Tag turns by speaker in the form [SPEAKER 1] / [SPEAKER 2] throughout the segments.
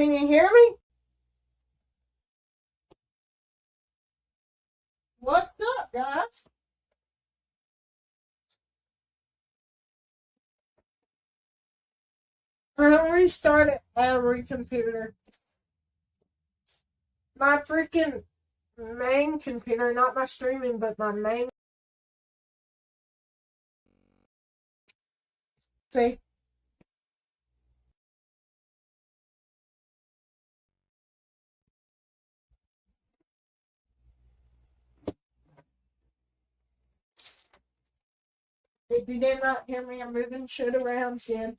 [SPEAKER 1] Can you hear me? What's up, guys? We're gonna restart it every computer. My freaking main computer, not my streaming, but my main. See, if you did not hear me, I'm moving shit around again.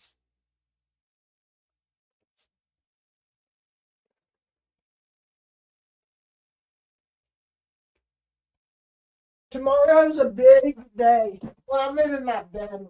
[SPEAKER 1] Tomorrow's a big day. Well, I'm moving my bed.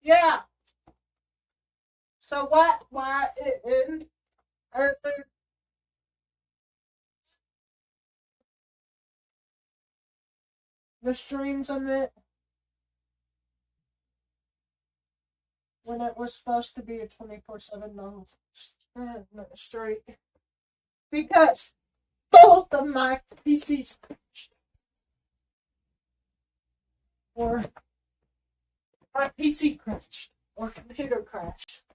[SPEAKER 1] Yeah. So what? Why it in the streams on it when it was supposed to be a 24/7 no straight? Because both of my PCs or my PC crashed or computer crashed.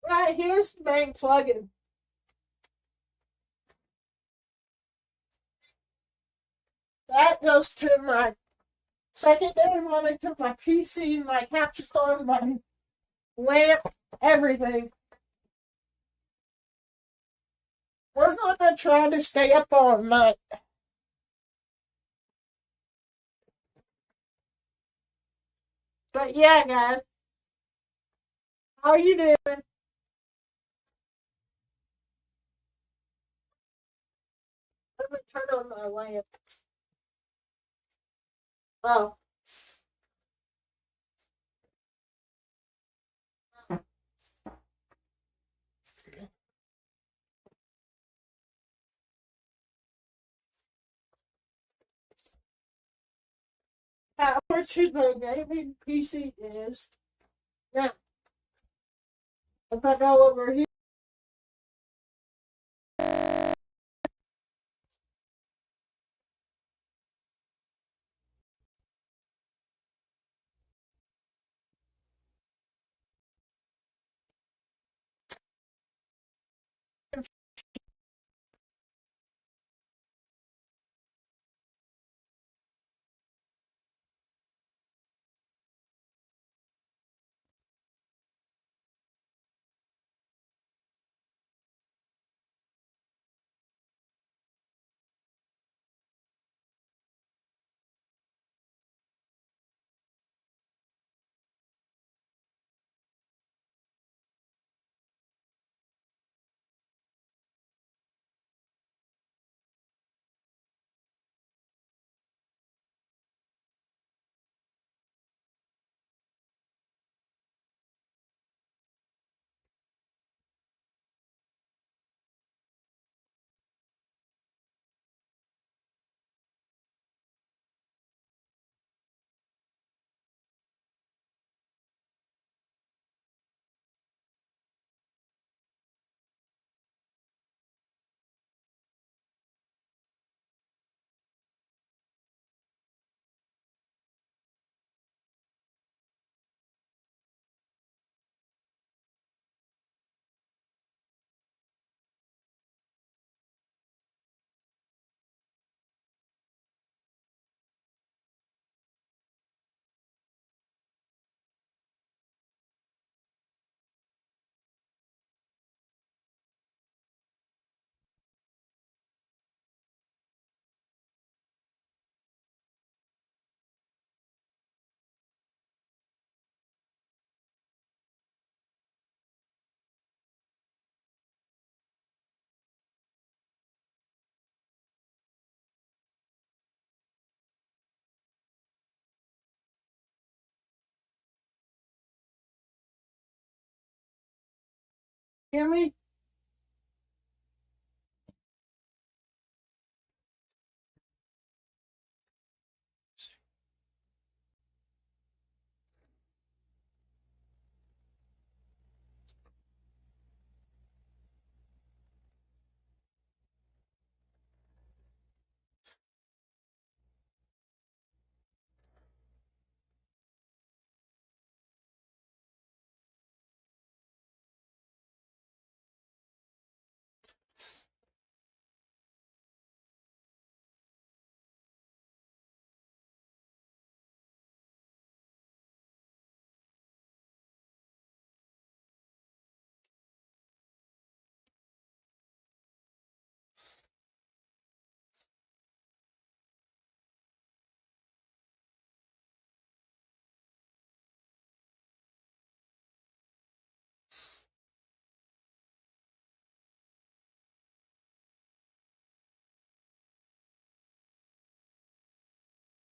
[SPEAKER 1] Right, here's the main plugin. That goes to my secondary monitor, my PC, my capture card, my lamp, everything. We're gonna try to stay up all night. But yeah, guys, how are you doing? Let me turn on my lamp. Oh, power to the gaming PC is now. If I go over here. Hear me?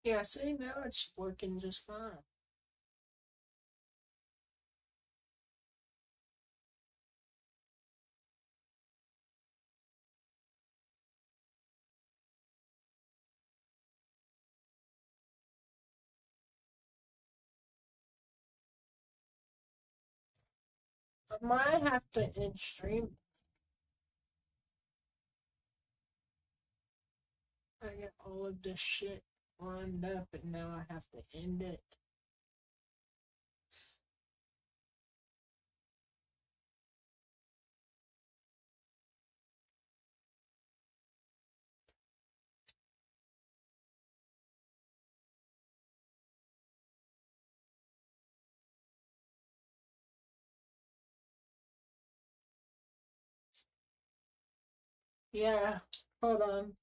[SPEAKER 1] Yeah, see, now it's working just fine. I might have to end stream. I get all of this shit lined up and now I have to end it. Yeah, hold on.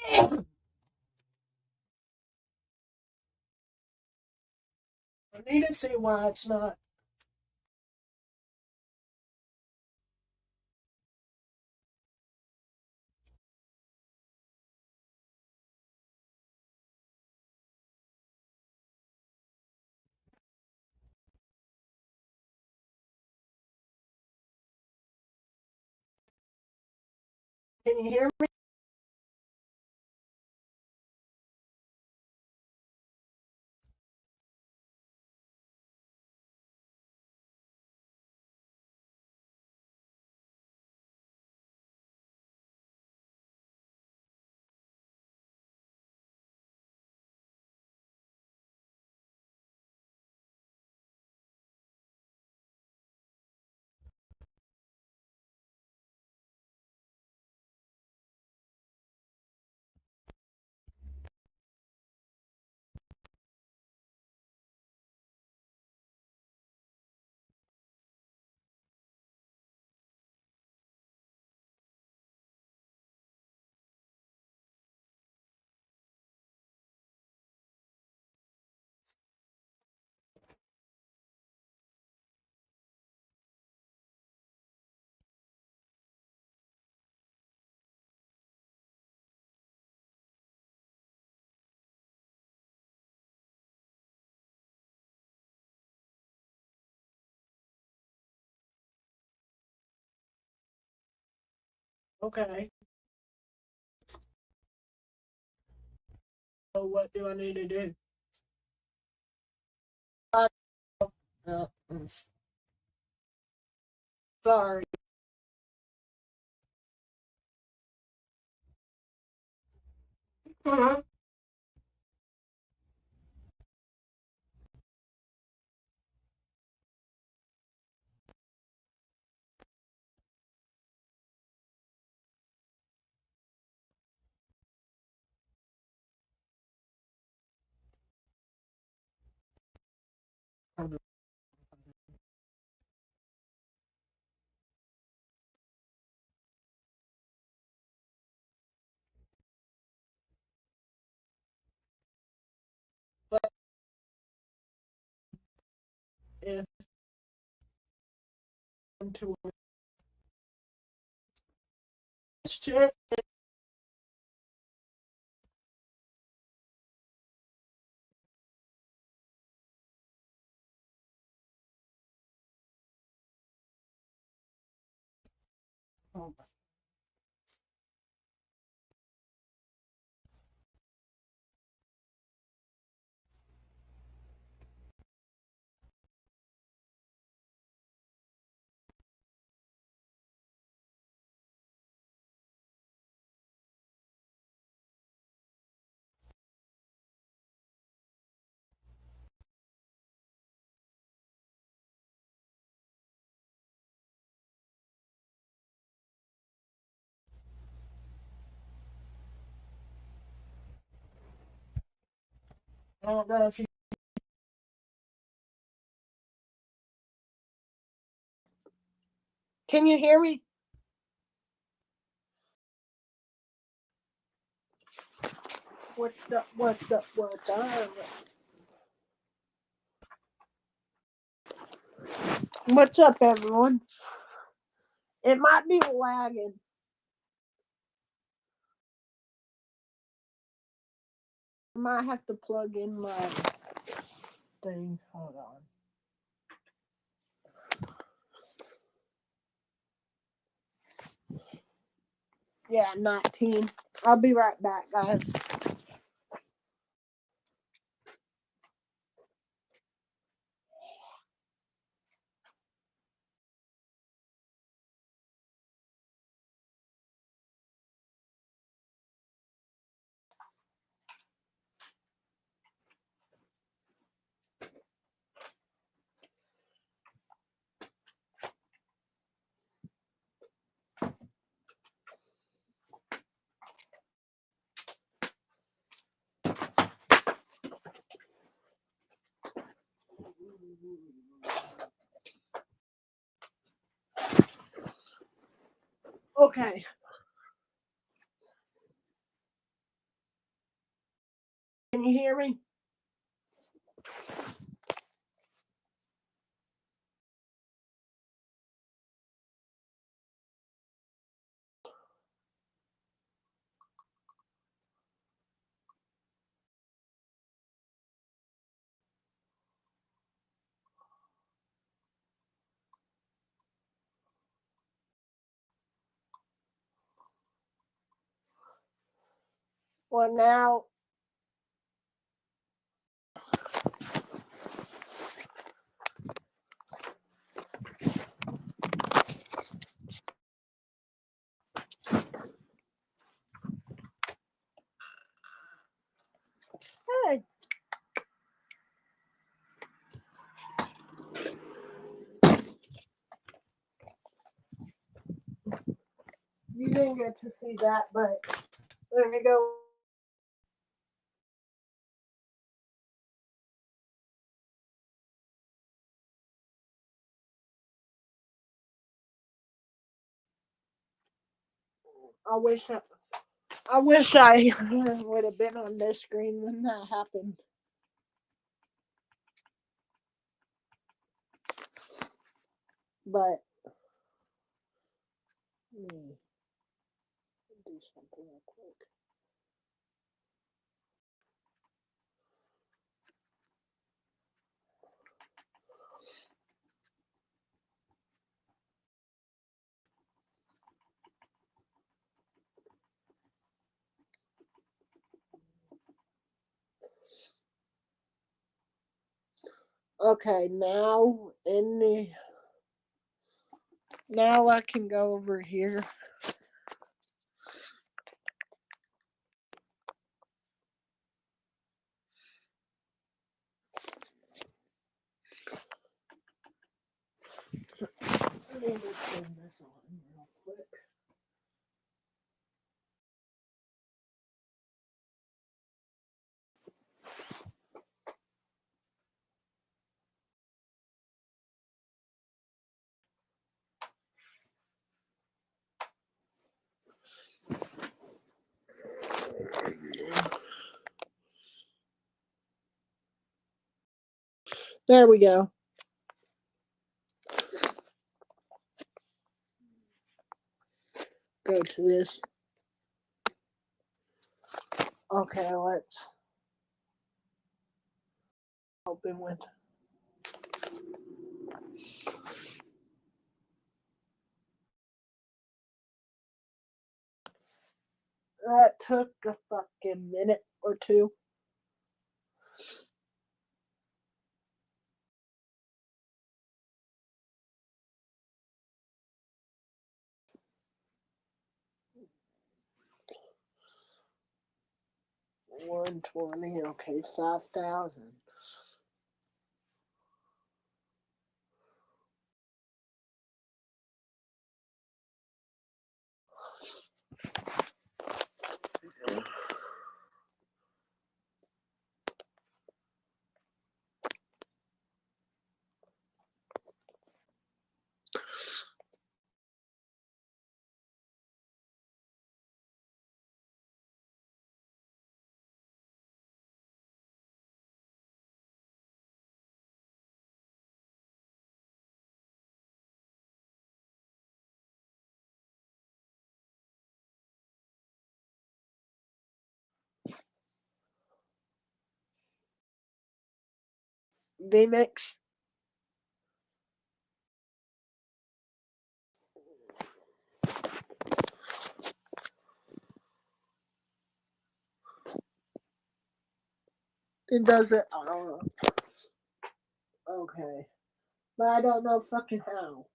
[SPEAKER 1] I need to see why it's not. Can you hear me? Okay. So what do I need to do? No. Sorry. But if I'm to shit, I don't know if you can you hear me? What's up? What's up? What's up? What's up, everyone? It might be lagging. I might have to plug in my thing. Hold on. Yeah, 19. I'll be right back, guys. Okay. you hear me? Well, now hey, you didn't get to see that, but there you go. I wish I, I wish I would have been on this screen when that happened. But let me do something real quick. Okay, now I can go over here. Let me just turn this on real quick. There we go. Go to this. Okay, let's open with. That took a fucking minute or two. $120. Okay, 5,000. VMix. It does it. Okay. But I don't know fucking how.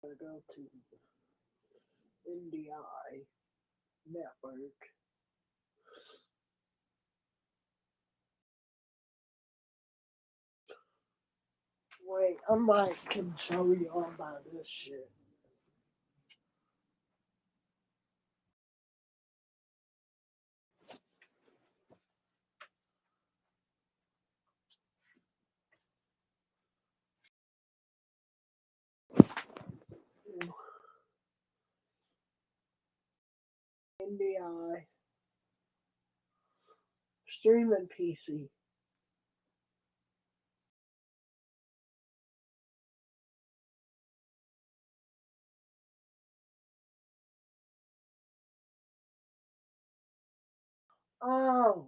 [SPEAKER 1] I go to NDI. Network. Wait, I might can show you all about this shit. NDI streaming PC. Oh,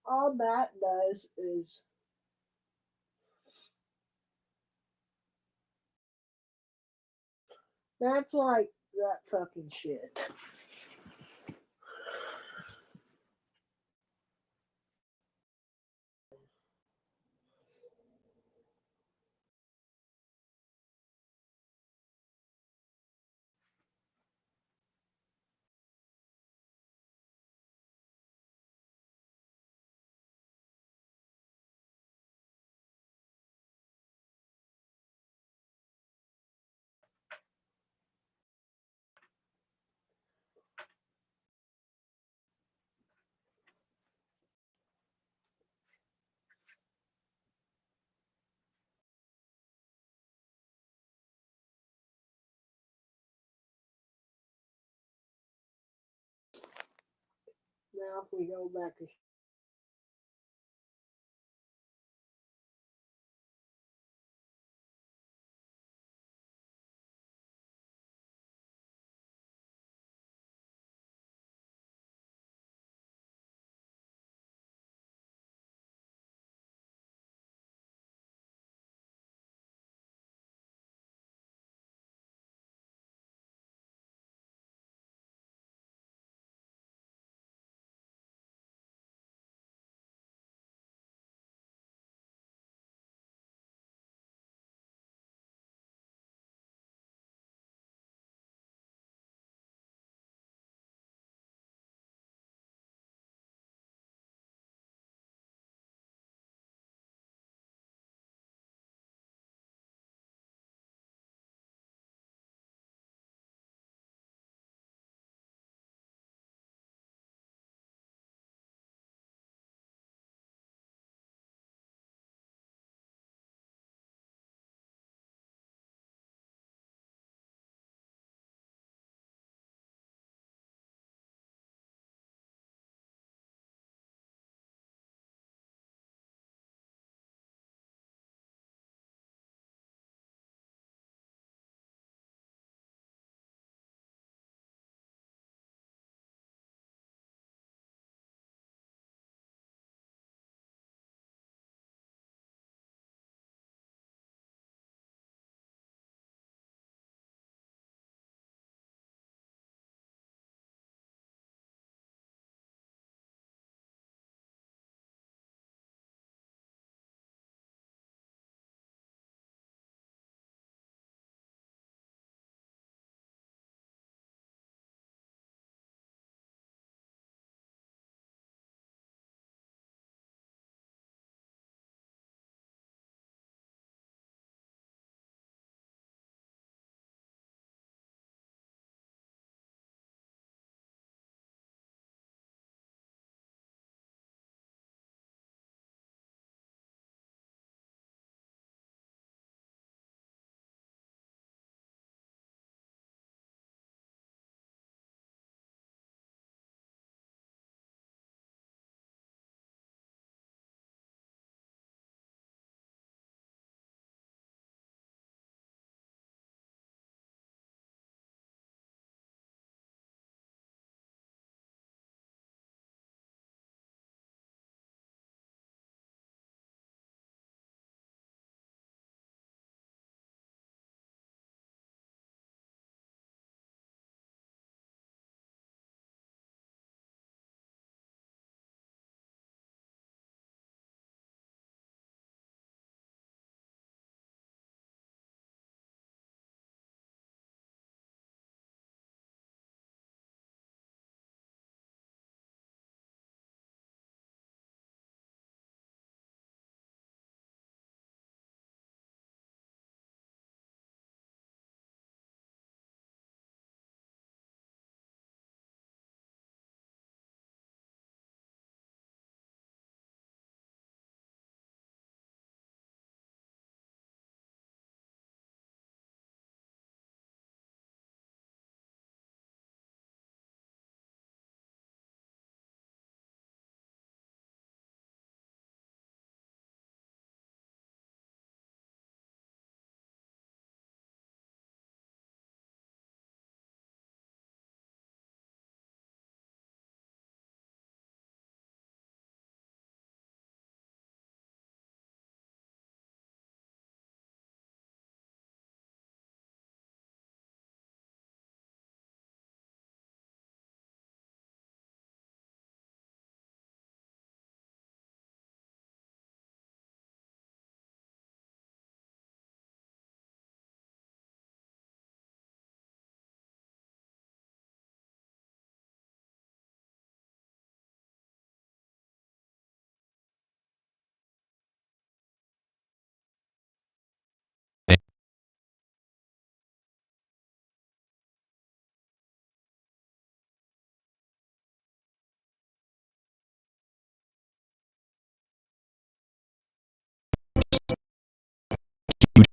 [SPEAKER 1] all that does is that's like that fucking shit. Now if we go back to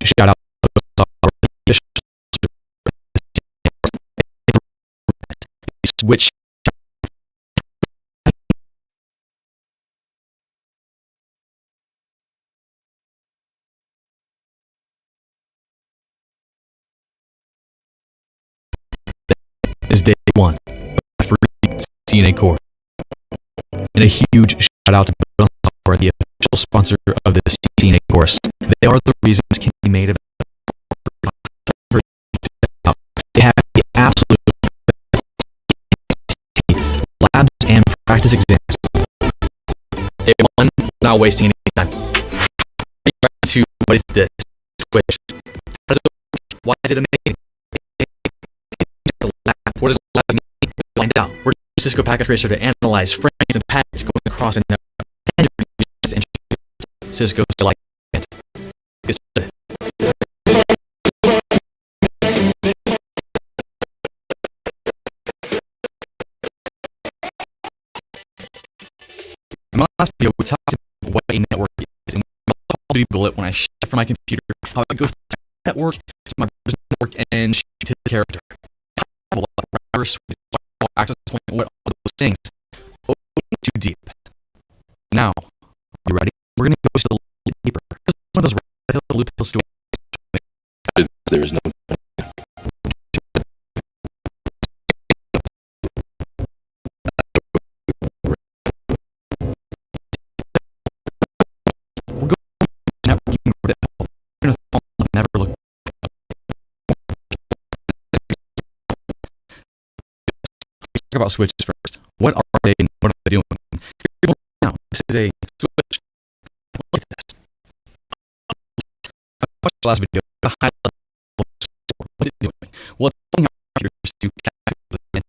[SPEAKER 2] shout out which is day one of free CNA course. And a huge shout out to Bill Software, the official sponsor of this CNA course. They are the reasons can be made of. They have the absolute labs and practice exams. Day one, not wasting any time. To what is this? Twitch. Why is it amazing? What does a lab mean? Find out. We're using Cisco Packet Tracer to analyze frames and packets going across a network. And Cisco still like it. In my last video, we talked about what a network is, and Call of Duty Bullet when I shut from my computer, how it goes to the network, to my network, and to the character. Access point, what all those things. Oh, too deep. Now, you ready? We're gonna go just a little deeper. This is one of those red hill loop hill stories.
[SPEAKER 3] There is no.
[SPEAKER 2] We're going networking red hill. We're gonna fall and never look back. Let's talk about switches first. What are they and what are they doing? Now, this is a switch. Look at this. I watched the last video. The high level. What is it doing? Well, it's telling our computers to calculate.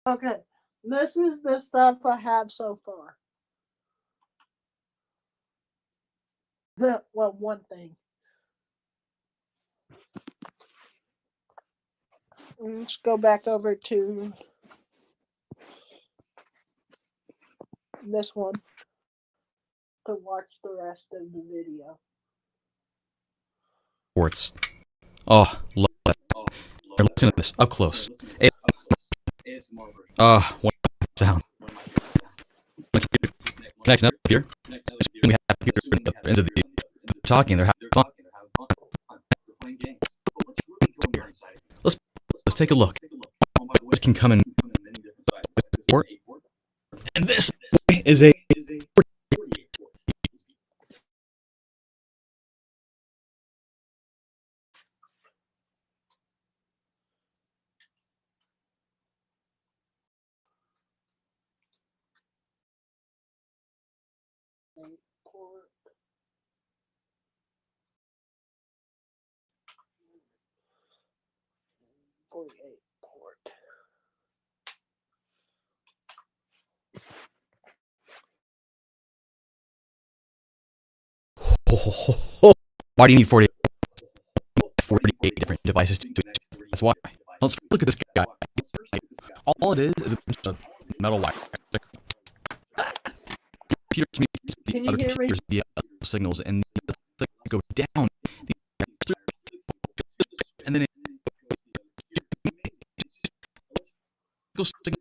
[SPEAKER 1] Okay, this is the stuff I have so far. Well, one thing. Let's go back over to this one to watch the rest of the video.
[SPEAKER 2] Sports. Oh, love that. Listen to this up close. What sound? Next up here, we have here into the talking. They're having fun. Let's take a look. This can come in
[SPEAKER 1] Port. .48 port.
[SPEAKER 2] Why do you need 48 different devices to That's why. Let's look at this guy. All it is a bunch of metal wire. Computer communicates with
[SPEAKER 1] Can
[SPEAKER 2] the
[SPEAKER 1] you
[SPEAKER 2] other
[SPEAKER 1] hear me?
[SPEAKER 2] computers via signals, and the signals go down, and then it goes signal.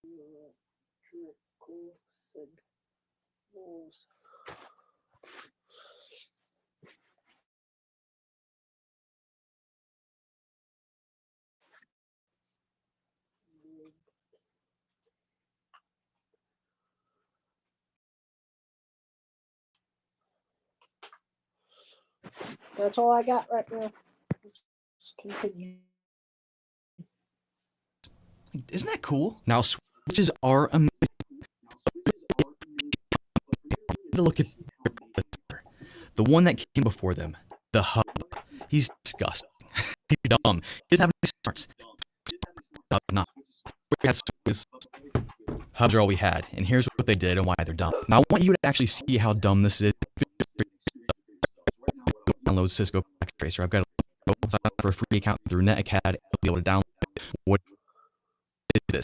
[SPEAKER 1] Electrical signals. That's all I got right now. Let's continue.
[SPEAKER 2] Isn't that cool? Now switches are amazing. To look at the one that came before them, the hub. He's disgusting. He's dumb. He doesn't have any smarts. Not. We had switches. Hubs are all we had, and here's what they did and why they're dumb. Now I want you to actually see how dumb this is. Download Cisco Packet Tracer. I've got to sign up for a free account through NetAcad. I'll be able to download it. What is this?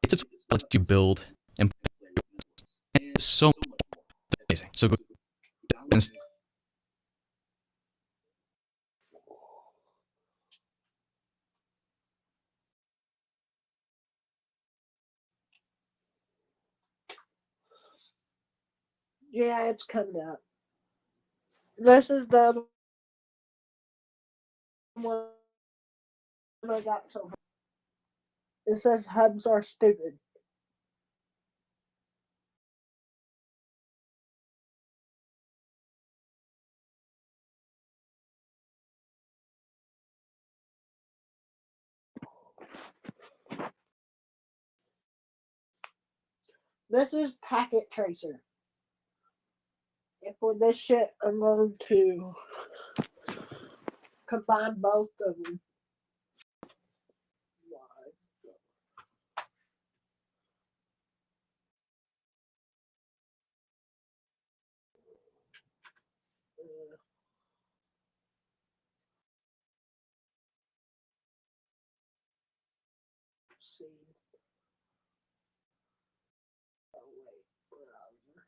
[SPEAKER 2] It's a tool that lets you build and it's so amazing. So go and
[SPEAKER 1] Yeah, it's coming up. This is the other one I got so far. It says hubs are stupid. This is Packet Tracer. And for this shit, I'm going to combine both of them. See. Oh, wait. Browser.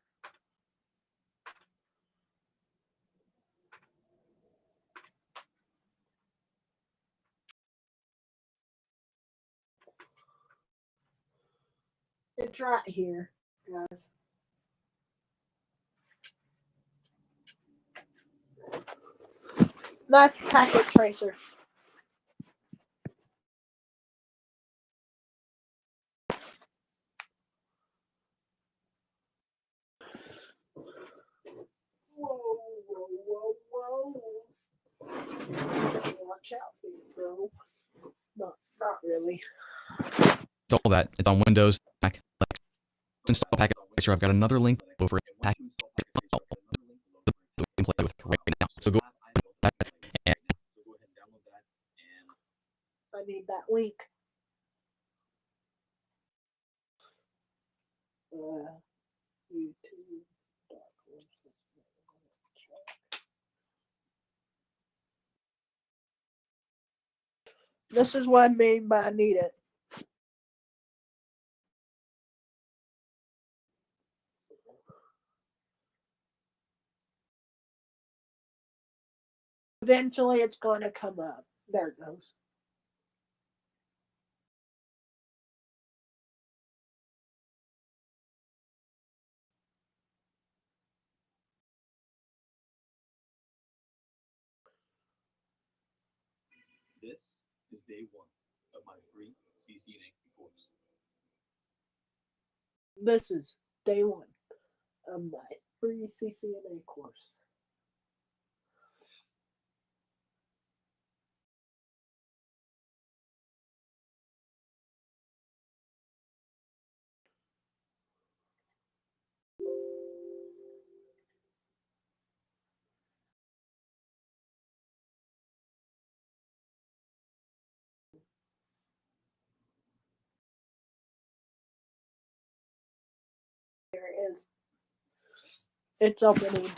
[SPEAKER 1] It's right here, guys. That's Packet Tracer. Whoa, whoa, whoa, whoa. Watch out, big bro. Not really.
[SPEAKER 2] install that. It's on Windows, Mac. Let's install Packet Tracer. I've got another link over at Packet we can play with right now. So go and
[SPEAKER 1] I need that link. YouTube. This is what I mean by I need it. Eventually, it's going to come up. There it goes.
[SPEAKER 2] This is day one of my free CCNA course.
[SPEAKER 1] This is day one of my free CCNA course. There it is. It's opening.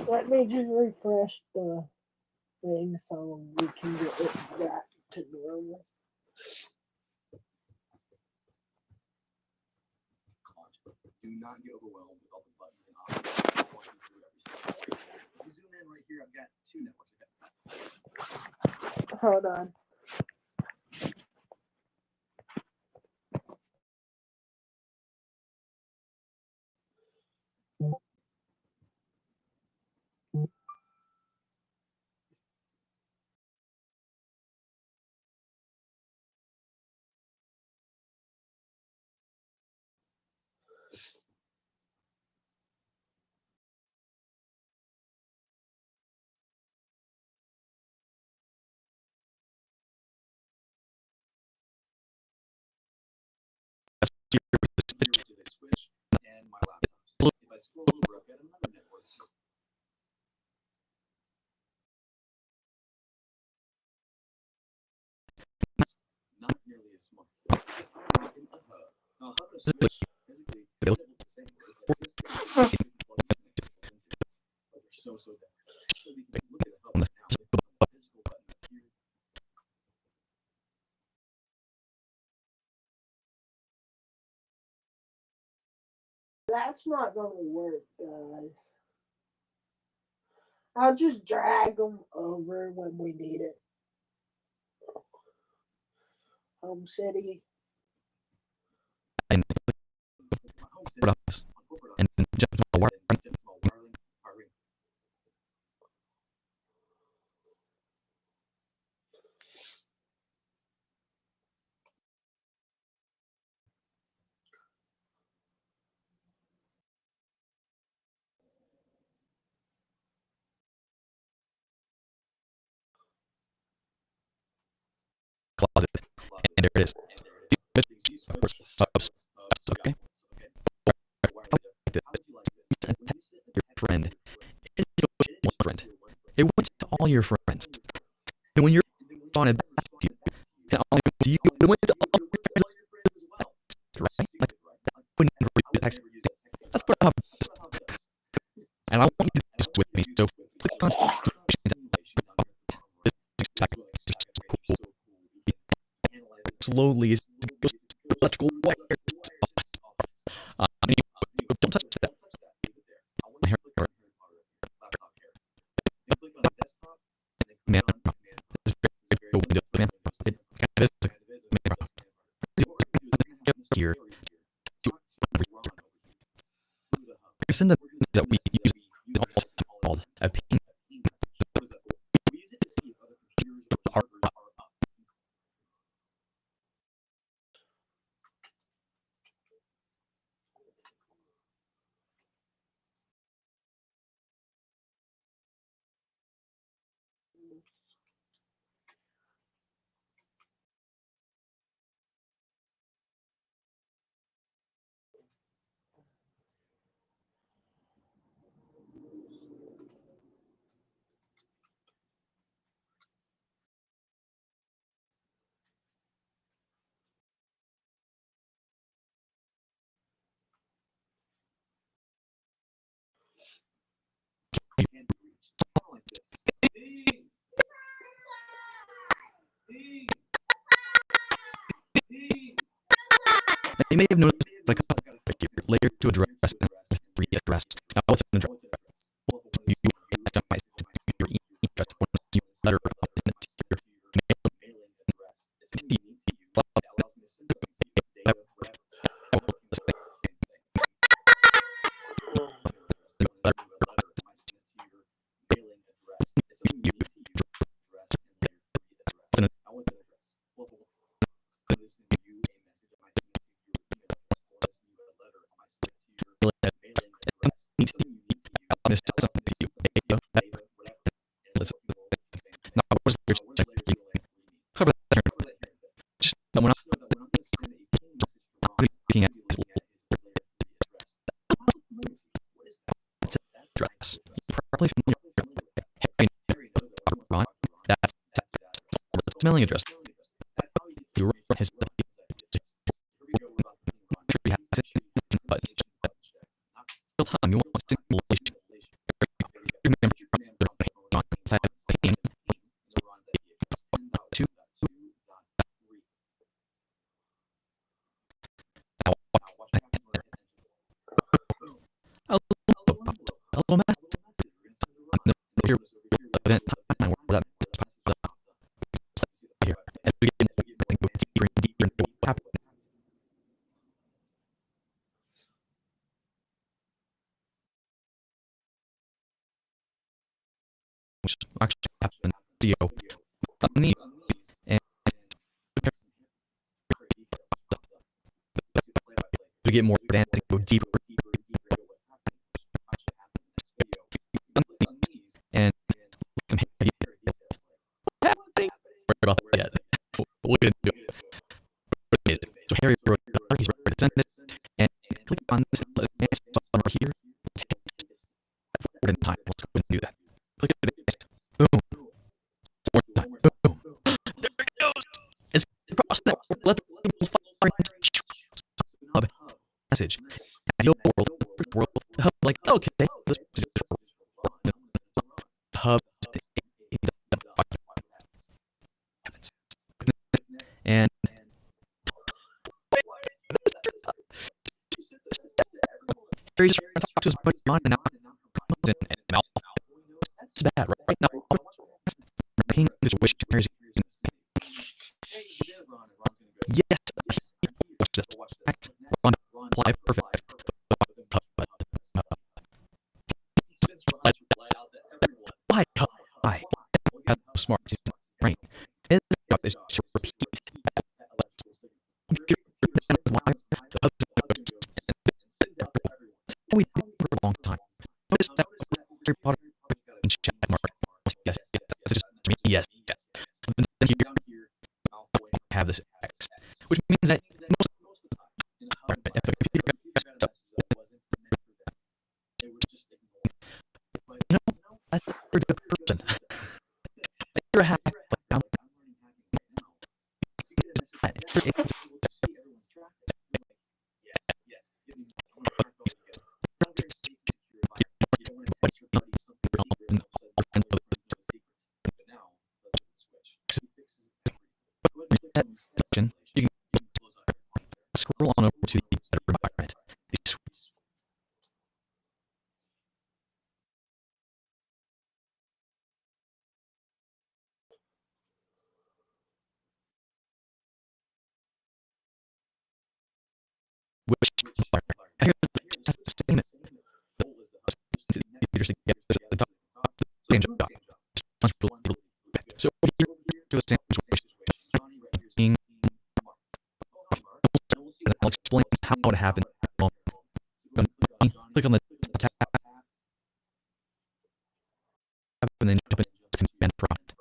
[SPEAKER 1] Let me just refresh the thing so we can get it back to normal.
[SPEAKER 2] Do not get overwhelmed with all the buttons and options. I'm walking through every step. If you zoom in right here, I've got two networks.
[SPEAKER 1] Hold on.
[SPEAKER 2] Here is a switch and my laptops. If I scroll over, I've got another network. Not nearly as smart. I'm in a hub. Now, a hub and a switch physically they look the same way, but they're so different. So we can look at a hub right now. They put a physical button up here.
[SPEAKER 1] That's not going to work, guys. I'll just drag them over when we need it. Home City.
[SPEAKER 2] And jump to my wiring. Closet, and there it is. Okay. Your friend. It was one friend. It went to all your friends. And when you're on it back to you, and all to you, it went to all your friends, right? Like, I would never read a text. That's what happened. And I want you to do this with me. So click on slowly as electrical wires. Don't touch that. Man, it's very window, man. It kind of is here. Send the that we use called a ping. You may have noticed like a layer to address and readdress. Now, what's an address? You customize your address once you letter Now, what is the cover that here? Just know when I'm looking at his address, you're probably familiar with Ron. That's Robert's mailing address. You wrote his he has it, but real time, you want to simulation. A little mess here event timeline where that pops up here, and we get go deeper and deeper into what happened, which actually happened in the video on me, and to get more advanced and go deeper and worry about that yet. We'll get into it. So Harry wrote a letter, he's ready to send it, and click on this advanced button right here. Forward in time. Let's go ahead and do that. Click it. Boom. Forward in time. Boom. There it goes. It's across that let the fire hub message. Ideal world, the hub, like, okay, this is hub, and Harry's trying to talk to his buddy Ron, and now and it's bad right now. King situation. Harry's yes, watch this. Ron apply perfect. Why? Why? That's so smart. He's brain. His job is to repeat. We did for a long time. Notice that Harry Potter and check mark. Yes, yes, that's just me. Yes, yes. And then here I have this X, which means that most if a computer you know, that's a pretty good person. You're a hack. You can scroll on over to the editor environment. Which here's the statement. Leaders to get to the top same job. So here to the same situation. I'll explain how it happened. Click on the tab and then jump into command prompt.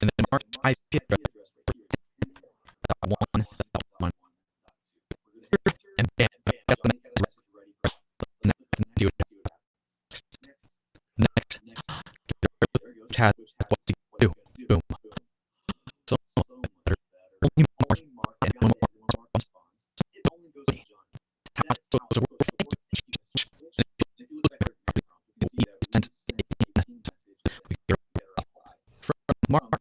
[SPEAKER 2] And then mark IP address that one, and bam, got the next, has what to do. Boom. So only more and one more response. From Mark,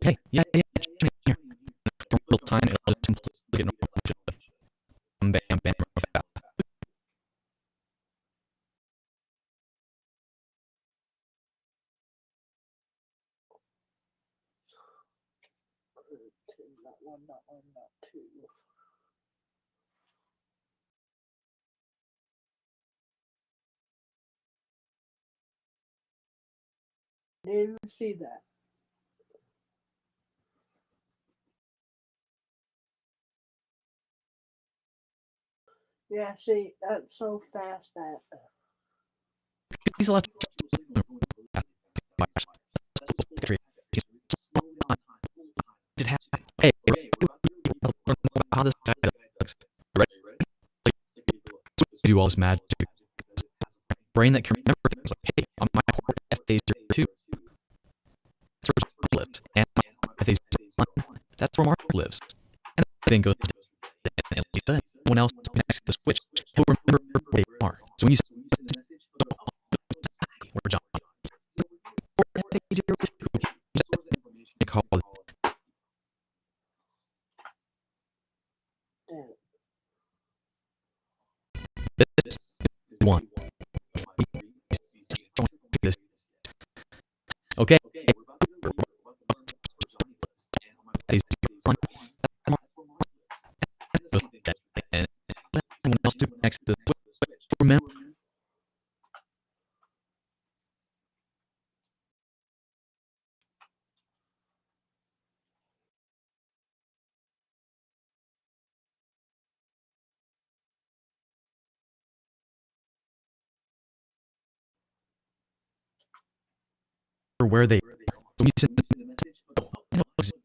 [SPEAKER 2] hey, yeah, here. From real time, it'll just completely get normal. Bam, bam, bam.
[SPEAKER 1] Not one, not two. Didn't see that. Yeah, see, that's so fast that.
[SPEAKER 2] These electrons did happen. Hey, how this guy looks. Right? Do all this magic. Brain that can remember things like, hey, on my port FA02, that's where John lives. And my FA01, that's where Mark lives. And everything goes to and Lisa, someone else connects the switch, will remember where they are. So when you say where John is, you call this one. Okay. And someone else connects the switch, remember. Where they are. So when you send the message, I know exactly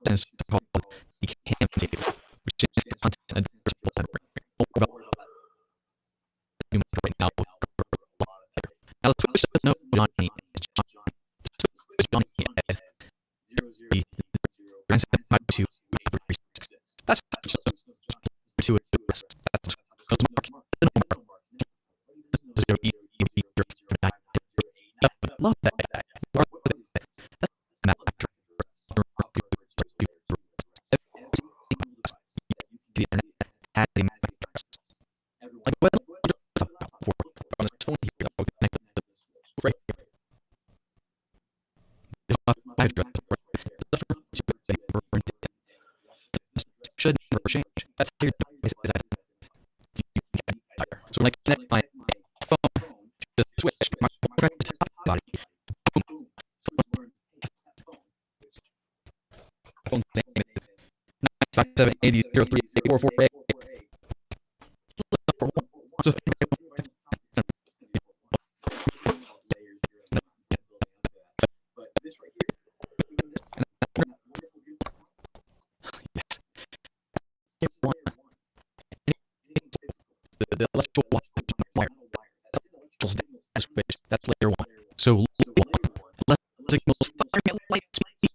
[SPEAKER 2] it's called the CAM table, which is content addressable memory. More about right now. Now the switch doesn't know Johnny is Johnny. The switch Johnny as the 975 every 6. That's to address. That's love that guy. The internet had a MAC address. Like what on this phone here, I'll connect this right here. My address should never change. That's how your device is. So when I connect my phone to the switch, my phone tries to talk about it. Boom. My phone's saying 957803844A. So if the electrical wire, that's layer 1. So layer 1, electrical signals firing at light speed.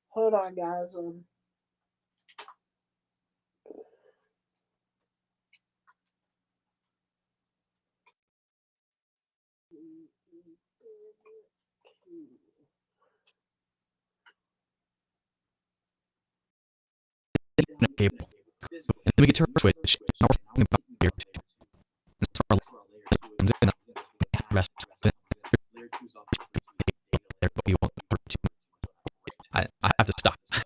[SPEAKER 1] Hold on, guys.
[SPEAKER 2] Cable. And then we get to our switch. Now we're thinking about layer 2. That's our comes in rest. I have to stop. I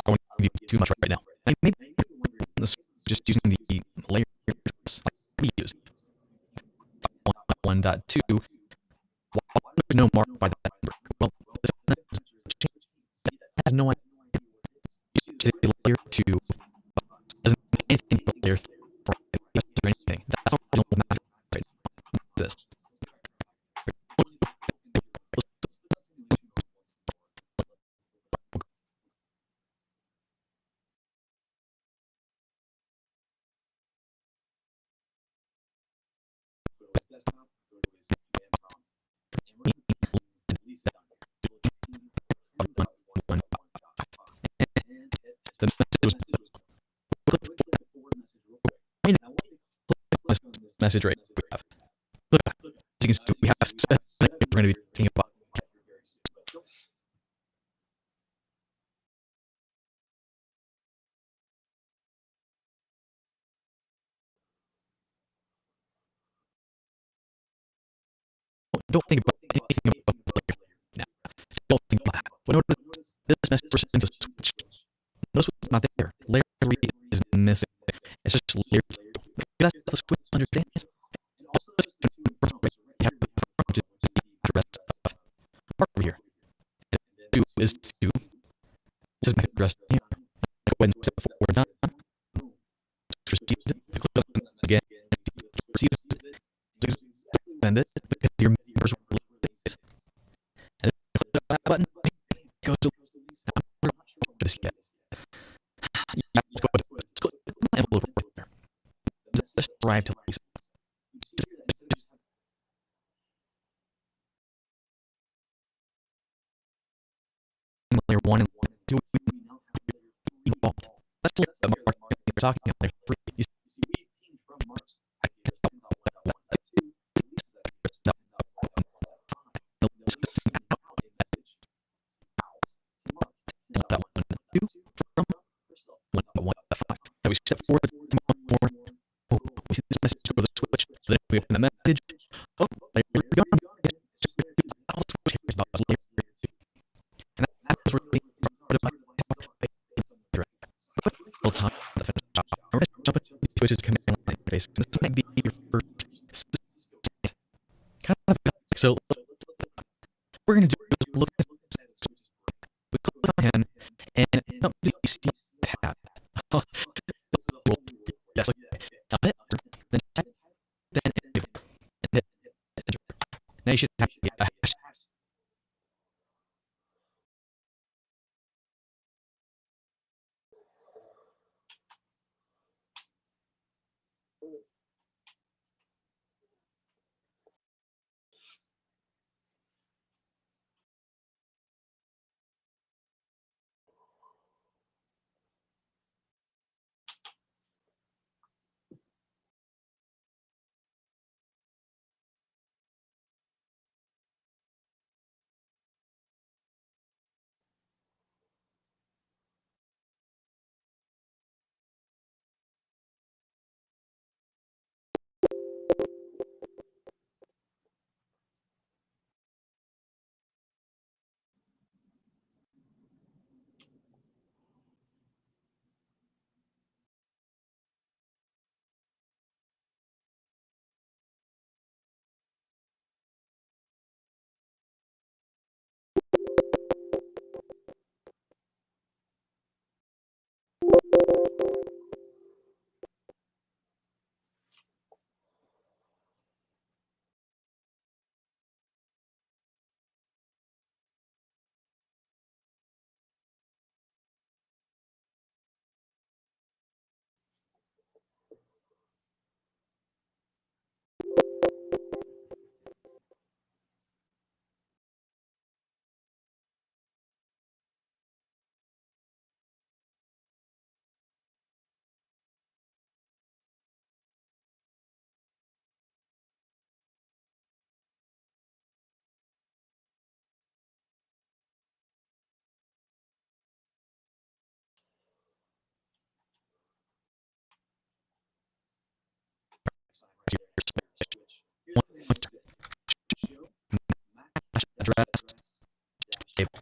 [SPEAKER 2] won't give you too much right now. Maybe just using the layer address we use. 1.2. Why there's no mark by that number? Well, this has no idea. Layer 2 doesn't mean anything but layer 3 or anything. That's all that matters right now. This. The message rate we have. Look, as you can see, we have 7 we're going to be thinking about. Don't think about anything about the player now. Don't think about that. But notice this message sends a switch. Notice what's not there. Layer 3 is missing. It's just layer 2. That's how the switch understands. And also notice we have the which is the address of mark over here. And 2 is 2. This is my address here. Go ahead and step forward down. Receives it. Click on it again. Receives it. Send it because your members will release. And then click that button. It goes to I'm not sure this yet. Yeah, let's go ahead. Let's click the envelope right there. Just arrive to Lisa. Layer 1 and layer 2 involved. Let's look at Mark we're talking about layer 3. You see, we pinged from Mark's we step forward more. Oh, we see this message over the switch. Then we open the message. Oh, layer 3 gone. I'll switch here about layer 2. And that's where we full time the finish job. We're going to jump into the switches command line interface. And this might be your first kind of so we're going to do is look at we click on him and jump to the C tab. Yes, okay. Now hit then type, then enter, and hit enter. Now you should have a hash. Address table.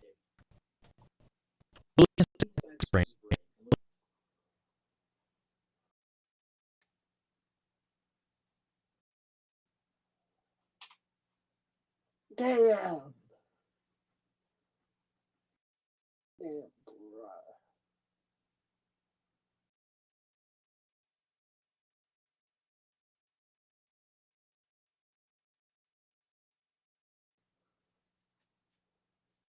[SPEAKER 1] Damn. Damn, bro.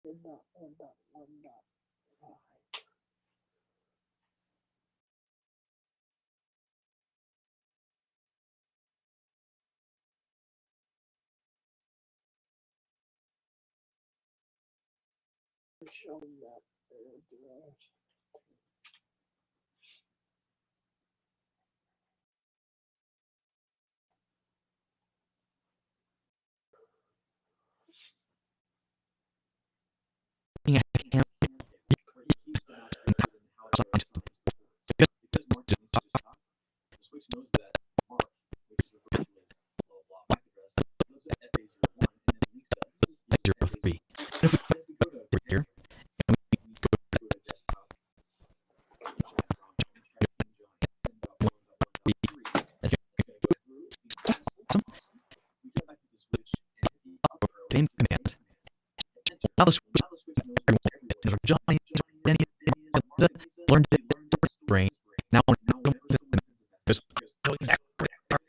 [SPEAKER 1] Did not end up 1.5. Show that address.
[SPEAKER 3] Switch knows that Mark, which is referred to as blah blah blah address, knows that FA01 and then
[SPEAKER 2] Now the switch everyone is Johnny, Danny, learned it in his brain. Now when because I know exactly where they are.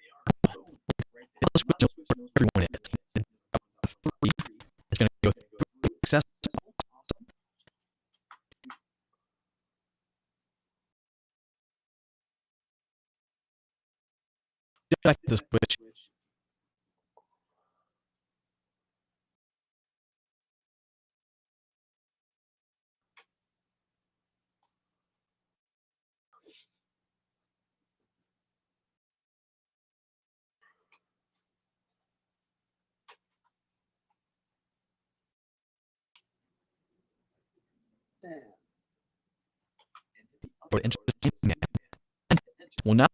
[SPEAKER 2] Now the switch knows where everyone is. It's going to go through success. Back to the switch. Or interesting. Well, now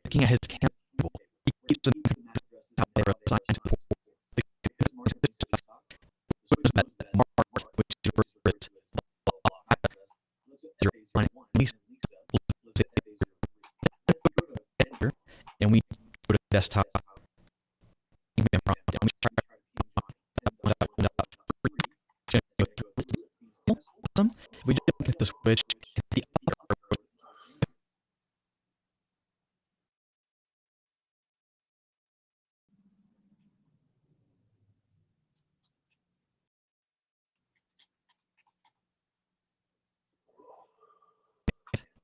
[SPEAKER 2] looking at his cable, he keeps them how they are assigned to that mark which refers your on at least and we go to desktop and we try if we just look at the switch the other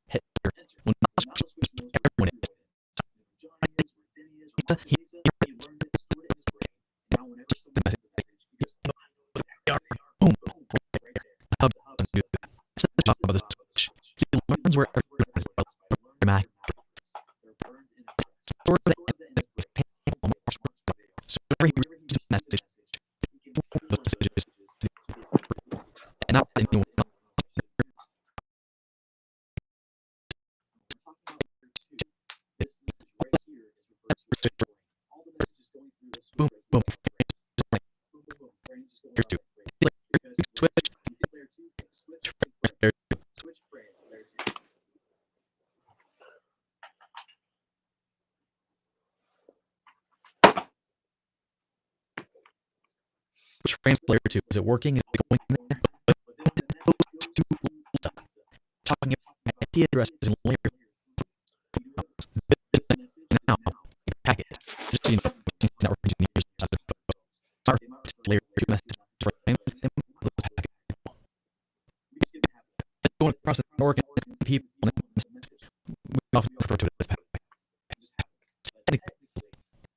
[SPEAKER 2] hit when everyone is boom that's the job of the switch. He learns where everyone is so whenever he receives a message the messages and not anyone else. Boom, boom. Here's two. Switch. Which frames layer 2? Is it working? Is it going in there? Talking about IP addresses in layer now packet. Just so you know, network engineers start layer 2 message frame the packet. It's going across the network and people we often refer to it as packet.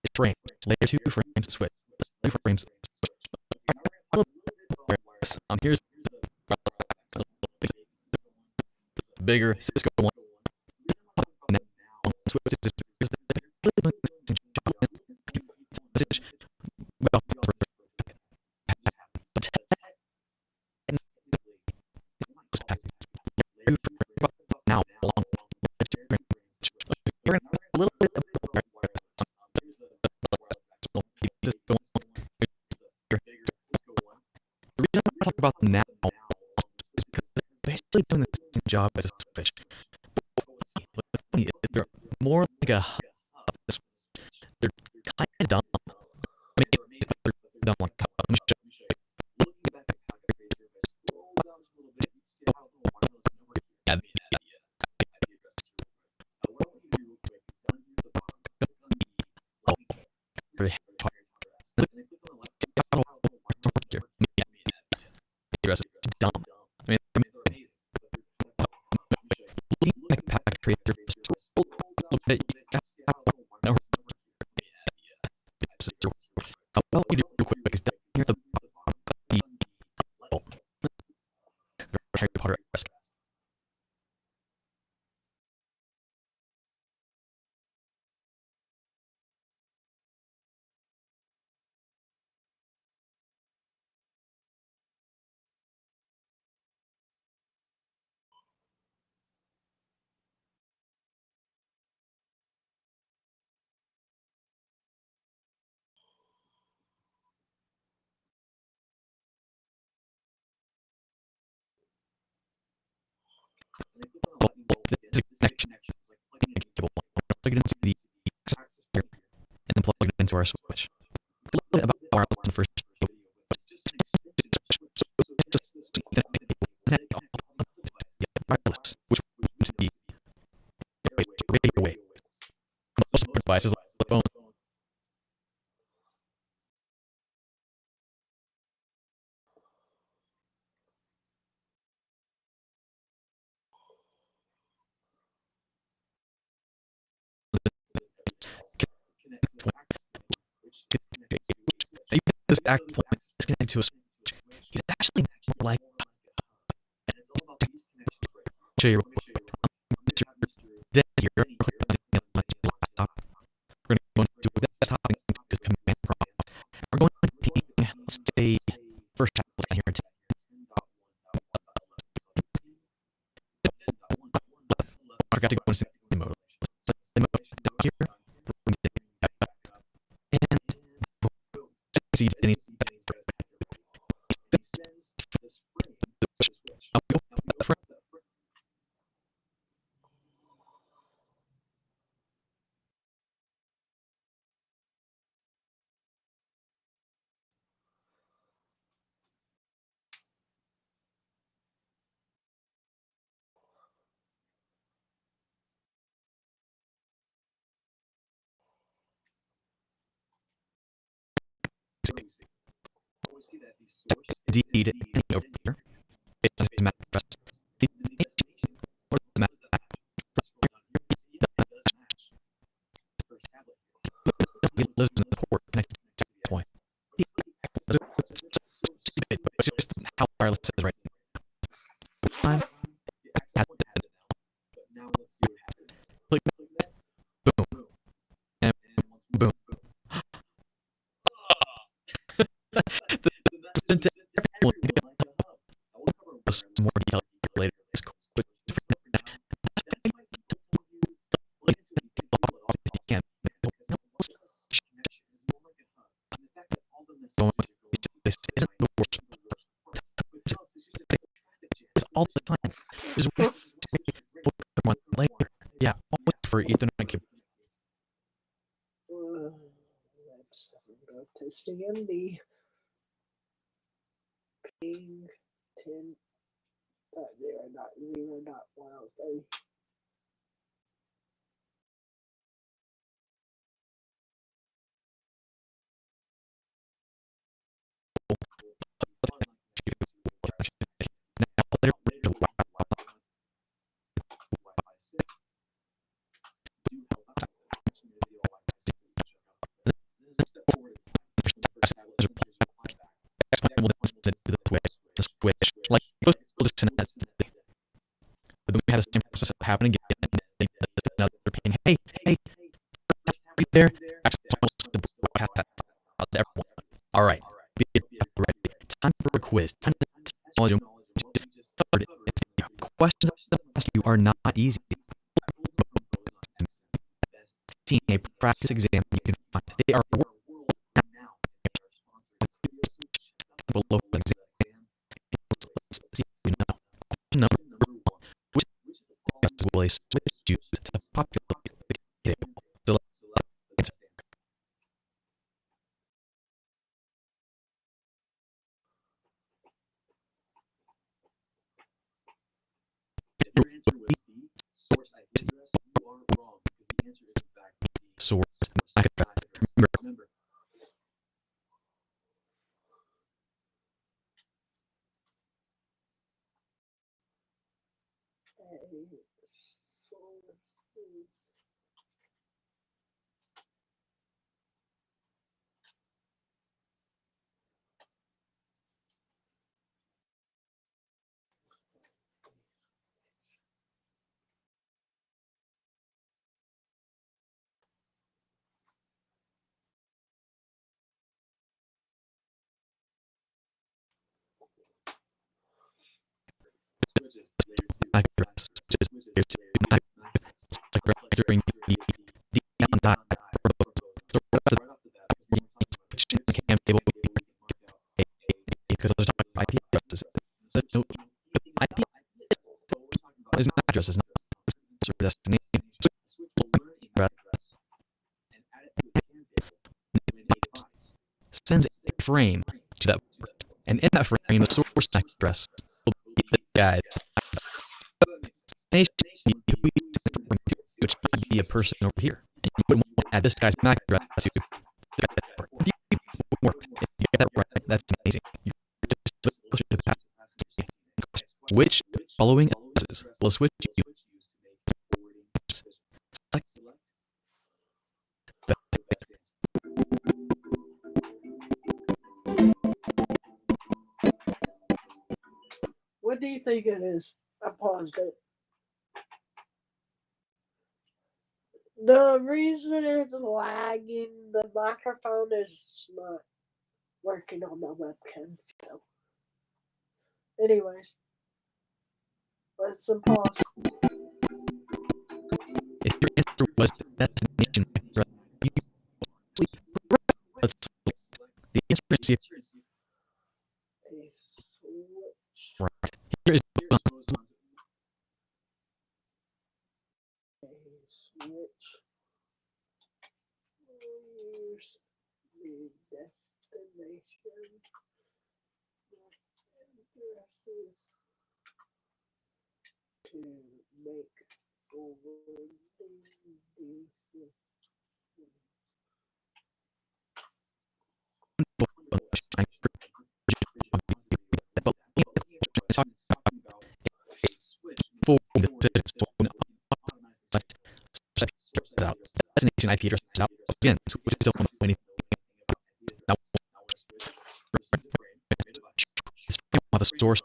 [SPEAKER 2] It's frames. Layer 2 frames switch. Layer 2 frames switch. Here's bigger Cisco one. Now, now along a little bit the reason I talk about them now is because they're basically doing the same job as a switch. They're more like a hub. They're kind of dumb. I mean, they're dumb like a hub. Let me show you. Yeah, very hard. Address is dumb. I mean, looking at packet tracer, scroll a little bit. Well, we do real quick is down here at the Harry Potter esque. This is a connection. Plug it into the access here, and then plug it into our switch. A little bit about wireless in the first video was just an extension of Switch. So I guess this will connect all the wireless, which would be radio waves. Most devices like the phone. This access point is connected to a switch. He's actually more like show you Mr. here. Click on the laptop. We're going to go into the desktop and into command prompt. We're going to ping, let's say, first tablet down here in 10. I got to go into the mode. So the mode down here. And see any indeed any over here. Based on his MAC address. The nation or the MAC he lives in the port connected to the point. It's just how wireless it is right now. Click next. Boom. And boom. More detail later. All the time. Later. Yeah, always for Ethernet cable.
[SPEAKER 1] Let's go testing MD. Ping 10.0.0.103.
[SPEAKER 2] The switch, like most people just send that. But then we had the same process happen again. And another ping. Hey, right there. All right. Ready. Time for a quiz. Time to technology. Questions that ask you are not easy. A practice exam you can find. They are below exam. Number one, which will a switch use to populate the table? Select answer.
[SPEAKER 3] Your answer was B, source IP address. You are wrong because the answer is in fact B.
[SPEAKER 2] Source. Remember. During the down cam table because I was talking about IP addresses. No, IP is not address, it's not destination. Sends that frame, the source MAC address will be this guy. Destination who he's referring to, which might be a person over here. And you wouldn't want to add this guy's MAC address to the guy's network. If you would work, if you get that right, that's amazing. You just switch to the password. Which following addresses will switch you select the
[SPEAKER 1] What do you think it is? I paused it. The reason it's lagging the microphone is it's not working on the webcam. So. Anyways, let's pause.
[SPEAKER 2] if your answer was the destination MAC address, you sleep. Let's select the answer and see if
[SPEAKER 1] A switch.
[SPEAKER 2] right. Here is
[SPEAKER 1] A switch. Where's the destination? Addresses to make forwarding decisions.
[SPEAKER 2] Destination IP address is out again, so we just don't know anything. Now, this frame will have a source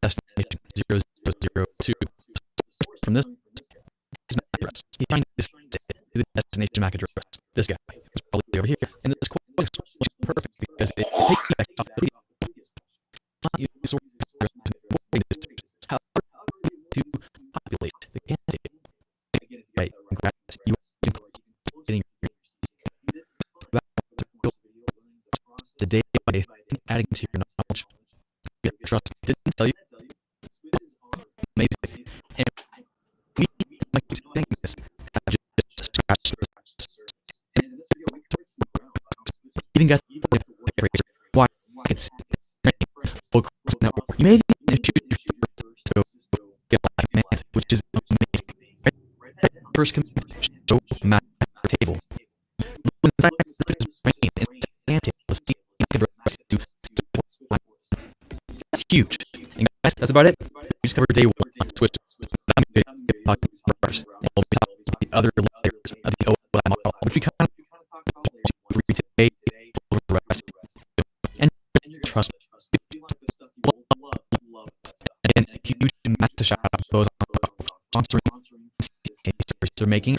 [SPEAKER 2] destination 0002. From this MAC address, he's trying to say to the destination MAC address. This guy is probably over here, and this quote is perfect because it takes effect off the video. Not use the source address however, to populate the candidate. Right, congrats, you are getting the day by day adding to your knowledge. You get trust. Didn't tell you. Amazing. And we like saying this. I just scratched the even got the eraser. Why it's full cross network. You may even issue so get a command, which is amazing. Right? First command, show map table. When the fact is brain and map table, see that's huge. And guys, that's about it. We just covered day one. Switch. I'm going to talk about first. And we'll be talking about the other layers of the OLI model, which we kind of read today. And trust me. Again, a huge massive shout out goes on sponsoring they're making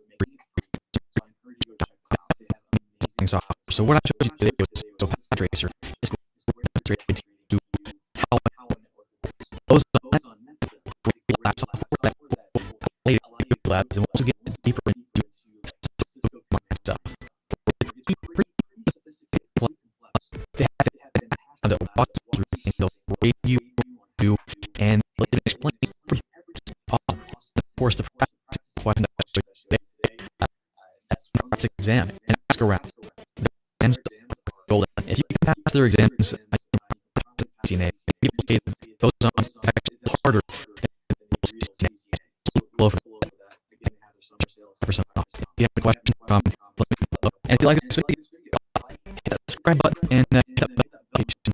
[SPEAKER 2] software. So what I showed you today was so Patracer is demonstrated to how those labs that labs and also get deeper into stuff. They have to walk through and they'll rate you do and let them explain everything. Awesome. Of course, the practice question that's exam and ask around. And golden. If you can pass their exams, people say those on actually harder than for some. If you have a question, let me know. And if you like this video, hit that subscribe button and hit that notification.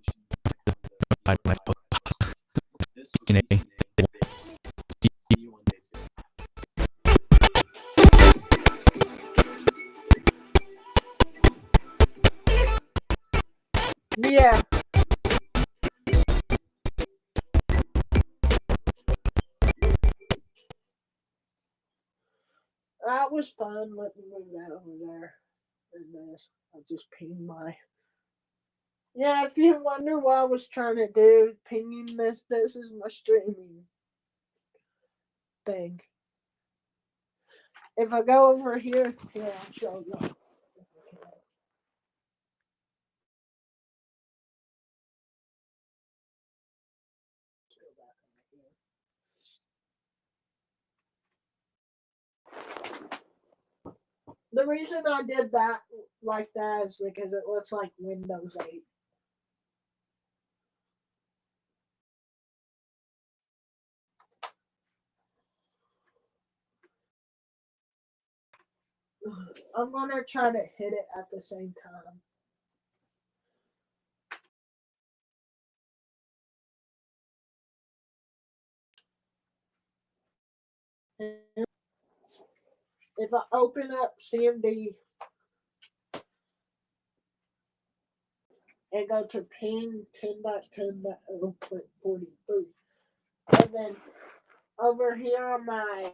[SPEAKER 1] Yeah. That was fun. Let me move that over there. And I'll just ping my. Yeah, if you wonder what I was trying to do, pinging this is my streaming thing. If I go over here, I'll show you. The reason I did that like that is because it looks like Windows 8. I'm gonna try to hit it at the same time. If I open up CMD and go to ping 10.10.0.43, and then over here on my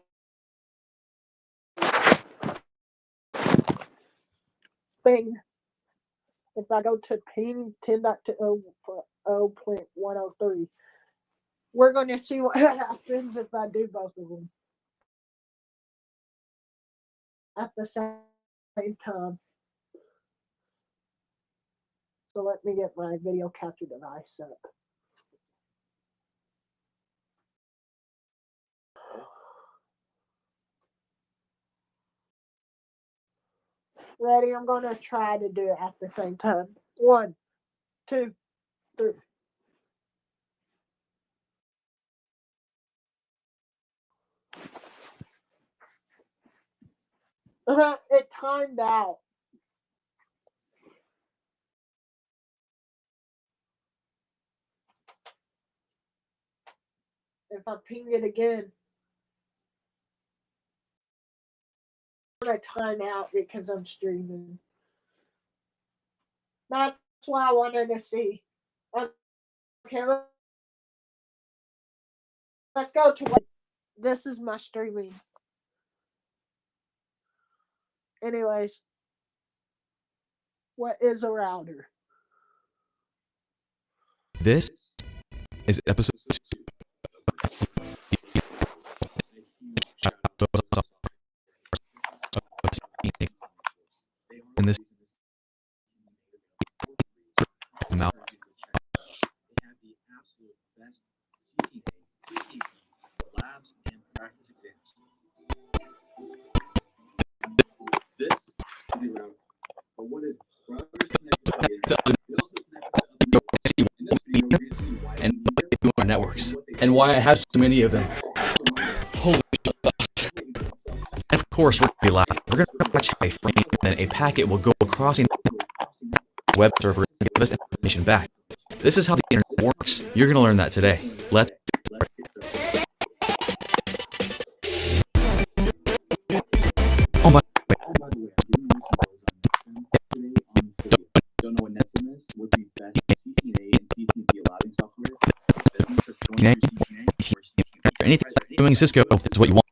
[SPEAKER 1] thing, if I go to ping 10.10.0.103, we're going to see what happens if I do both of them at the same time. So let me get my video capture device up. Ready? I'm going to try to do it at the same time. 1, 2, 3. It timed out. If I ping it again, I'm going to time out because I'm streaming. That's why I wanted to see. Okay, let's go to what. This is my streaming. Anyways, what is a router?
[SPEAKER 2] This is episode 2 in this mouth.
[SPEAKER 3] They have the absolute best CCNA, labs, and practice exams. This is a router. But what is routers connected to the internet? It also connects to other networks. In this video, we're going to see why
[SPEAKER 2] And what they do on networks, and why I have so many of them. Holy shit. And of course, we're going to be live. We're going to watch a frame, and then a packet will go across a web server and give us information back. This is how the internet works. You're going to learn that today. Let's
[SPEAKER 3] Let's get started.
[SPEAKER 2] Oh my.
[SPEAKER 3] Oh, by the way, I'm giving you some today on this video. Don't know what NetSim is? What's the best CCNA and CCNP allowing software? Business of joining your CCNA or CCNP.
[SPEAKER 2] Anything doing Cisco is what you want.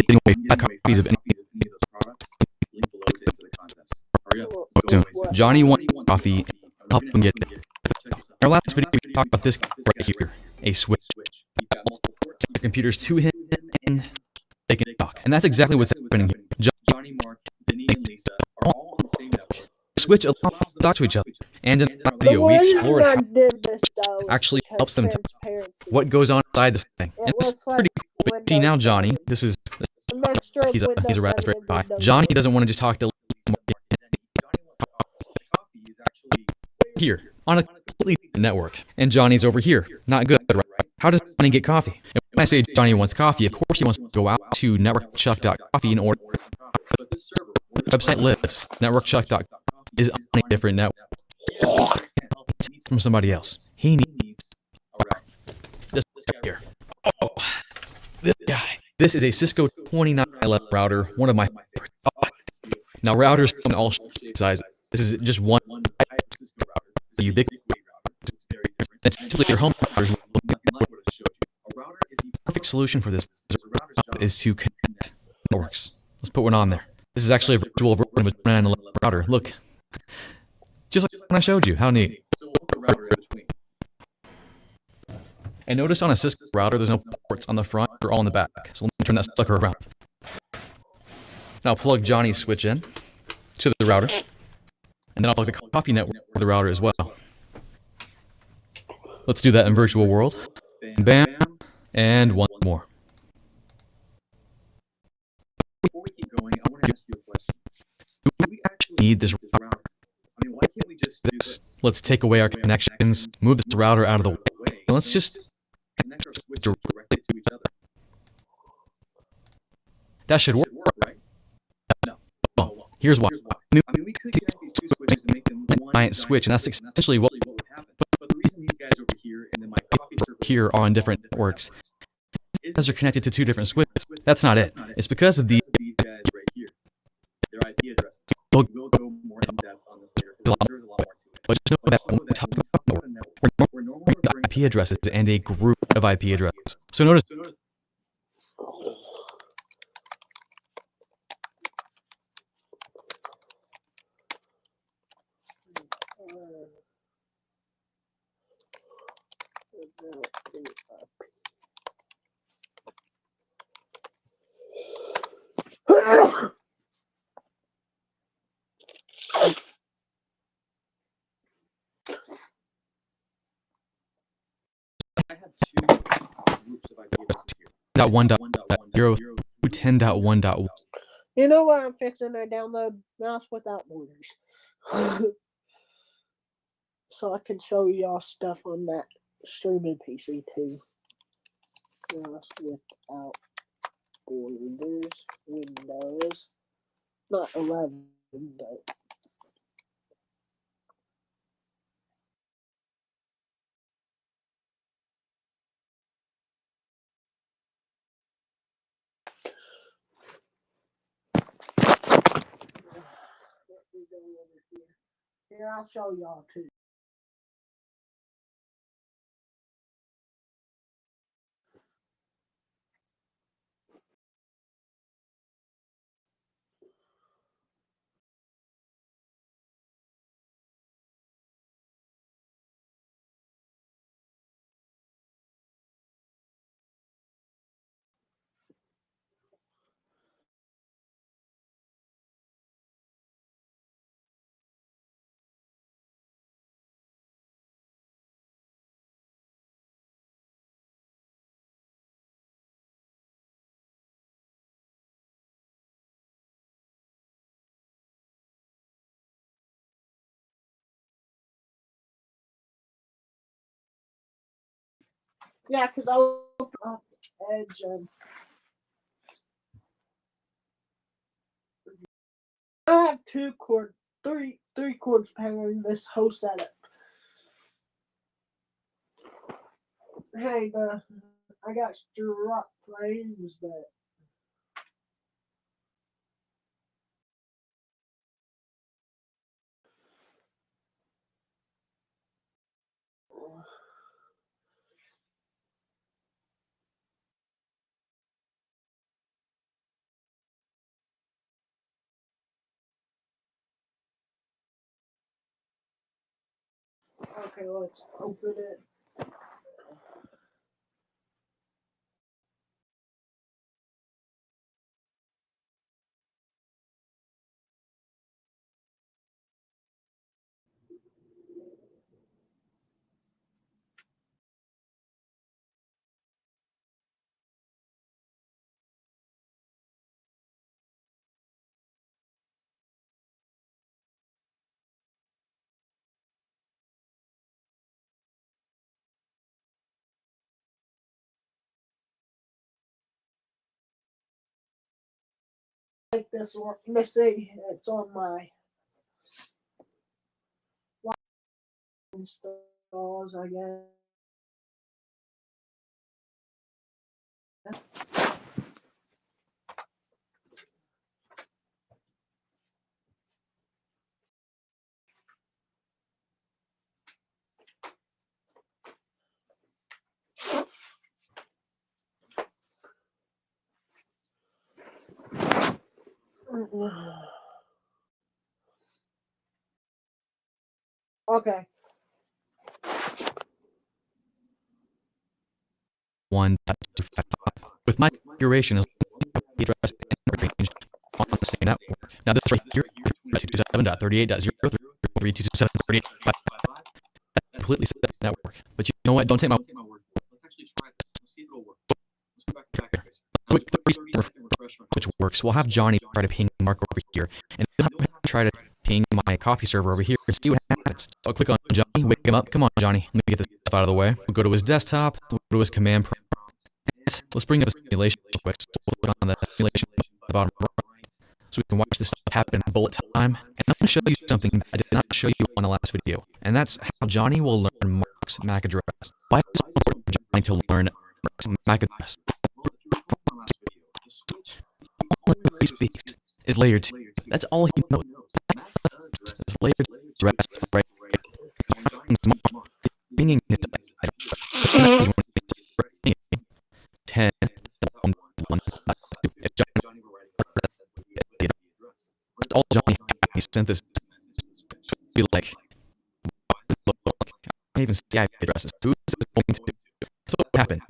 [SPEAKER 2] Giving away 5 copies of any.
[SPEAKER 3] those products. Link below to enter the contest. Hurry up.
[SPEAKER 2] Soon. Johnny wants coffee, and I'll help him get it. In our last video, we talked about this right here, a switch. The computers to him, and they can talk. And that's exactly what's happening here.
[SPEAKER 3] Johnny, Mark, Vinny, and Lisa are all on the same network.
[SPEAKER 2] Switch allows them to talk to each other. And in our
[SPEAKER 1] The
[SPEAKER 2] video, we
[SPEAKER 1] reason
[SPEAKER 2] explored
[SPEAKER 1] I
[SPEAKER 2] how
[SPEAKER 1] did this though
[SPEAKER 2] actually
[SPEAKER 1] because
[SPEAKER 2] helps them to
[SPEAKER 1] transparency.
[SPEAKER 2] what goes on inside this thing. And
[SPEAKER 1] It
[SPEAKER 2] this is
[SPEAKER 1] looks like
[SPEAKER 2] pretty cool. But see now, Johnny, this is
[SPEAKER 1] a mixture of
[SPEAKER 2] he's a
[SPEAKER 1] Windows
[SPEAKER 2] Raspberry
[SPEAKER 1] 7
[SPEAKER 2] Pi.
[SPEAKER 1] and Windows
[SPEAKER 2] Johnny
[SPEAKER 1] 8.
[SPEAKER 2] doesn't want to just talk to here on a completely different network, and Johnny's over here. Not good, right? How does Johnny get coffee? And when I say Johnny wants coffee, of course he wants to go out to networkchuck.coffee in order. The website lives. Networkchuck.coffee is on a different network. It's from somebody else. He needs this guy here. Oh, this guy. This is a Cisco 2911 router, one of my favorites. Oh. Now routers come in all sizes. This is just one a ubiquitous. It's simply your home routers. The perfect solution for this is to connect networks. Let's put one on there. This is actually a virtual version of a 2911 router. Look, just like when I showed you. How neat. And notice on a Cisco router, there's no ports on the front, they're all in the back. So let me turn that sucker around. Now plug Johnny's switch in to the router. And then I'll plug the coffee network to the router as well. Let's do that in virtual world. Bam. And one more.
[SPEAKER 3] Before we keep going, I want to ask you a question.
[SPEAKER 2] actually need this router.
[SPEAKER 3] I mean, why can't we just do this?
[SPEAKER 2] Let's take away our connections, move this router out of the way, and let's just
[SPEAKER 3] connect our switches directly to each other.
[SPEAKER 2] that should work.
[SPEAKER 3] Right? No.
[SPEAKER 2] Well, here's why.
[SPEAKER 3] I mean, we could connect these two switches and make them one
[SPEAKER 2] Giant switch, and that's essentially what
[SPEAKER 3] would happen. But the reason these guys over here and then my coffee server
[SPEAKER 2] here are on different networks because they're connected to two different switches. That's not it. It's because of these
[SPEAKER 3] these guys right here, their IP addresses.
[SPEAKER 2] We'll
[SPEAKER 3] We'll go more in depth on this later because there's a lot more to it.
[SPEAKER 2] but just know that when we talk about network, we're normally referring to IP addresses and a group of IP addresses. So notice
[SPEAKER 3] So notice I have two groups of IP addresses here.
[SPEAKER 2] dot one dot
[SPEAKER 3] 1.1.0
[SPEAKER 2] 0 to 10.1.1.
[SPEAKER 1] You know what? I'm fixing to download Mouse Without Borders. So I can show y'all stuff on that streaming PC too. Mouse Without Borders, Windows. Not 11, but. Let me go over here. Here, I'll show y'all too. Yeah, because I opened up Edge and I have three cords powering this whole setup. Hey, I got drop frames, but okay, let's open it. Like this one. Let's see, it's on my installs, I guess. Okay.
[SPEAKER 2] 1.255 with my configuration as the address and range on the same network. Now this right here, 227.38.0.3, 227.38.5, that's completely separate network. But you know what? Don't take my
[SPEAKER 3] word for it. Let's actually try this. Let's see if it'll work. Let's go back to Backtracer.
[SPEAKER 2] quick 30-second refresh which works. We'll have Johnny try to ping Mark over here, and he'll have try to ping my coffee server over here and see what happens. So I'll click on Johnny, wake him up. Come on, Johnny. Let me get this stuff out of the way. We'll go to his desktop. We'll go to his command prompt. Let's bring up a simulation real quick. So we'll click on the simulation at the bottom right, so we can watch this stuff happen in bullet time. And I'm going to show you something that I did not show you on the last video, and that's how Johnny will learn Mark's MAC address. Why is it important for Johnny to learn Mark's MAC address? All he speaks is layer 2. That's all he knows. Is layer 2 address right here. Pinging his address. 10 if Johnny all Johnny he sent this be like look, I can't even see IP addresses. Who is this going to? So what happened?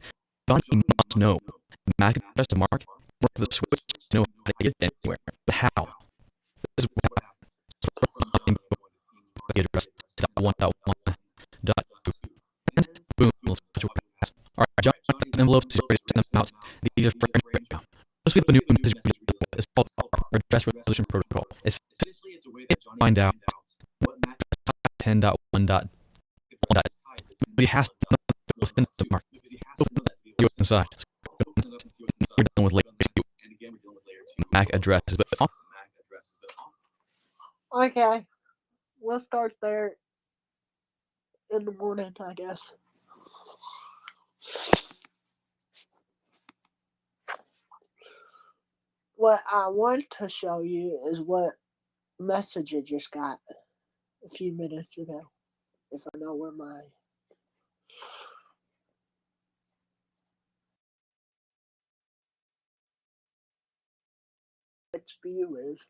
[SPEAKER 2] Johnny must know the MAC address to Mark or the switch to know how to get it anywhere. But how? This is what happened. The address .1.1.2 and boom, let's switch over past. Alright, Johnny envelopes is ready to send them out. These are for now. Once we have a new message, it's called our address resolution protocol. It's find out what 10.1.1. He has to know the send to Mark. You're inside. We're done with layer 2. MAC addresses, but
[SPEAKER 1] Okay, we'll start there in the morning, I guess. What I want to show you is what message I just got a few minutes ago. If I know where my view is.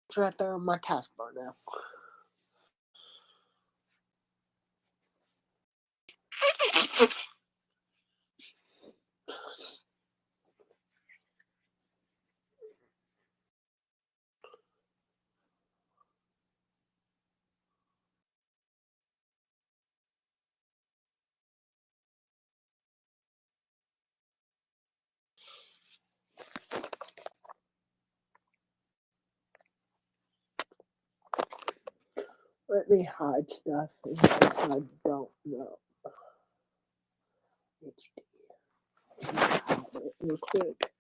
[SPEAKER 1] It's right there on my taskbar now. Let me hide stuff in case I don't know. Let's hide it real quick.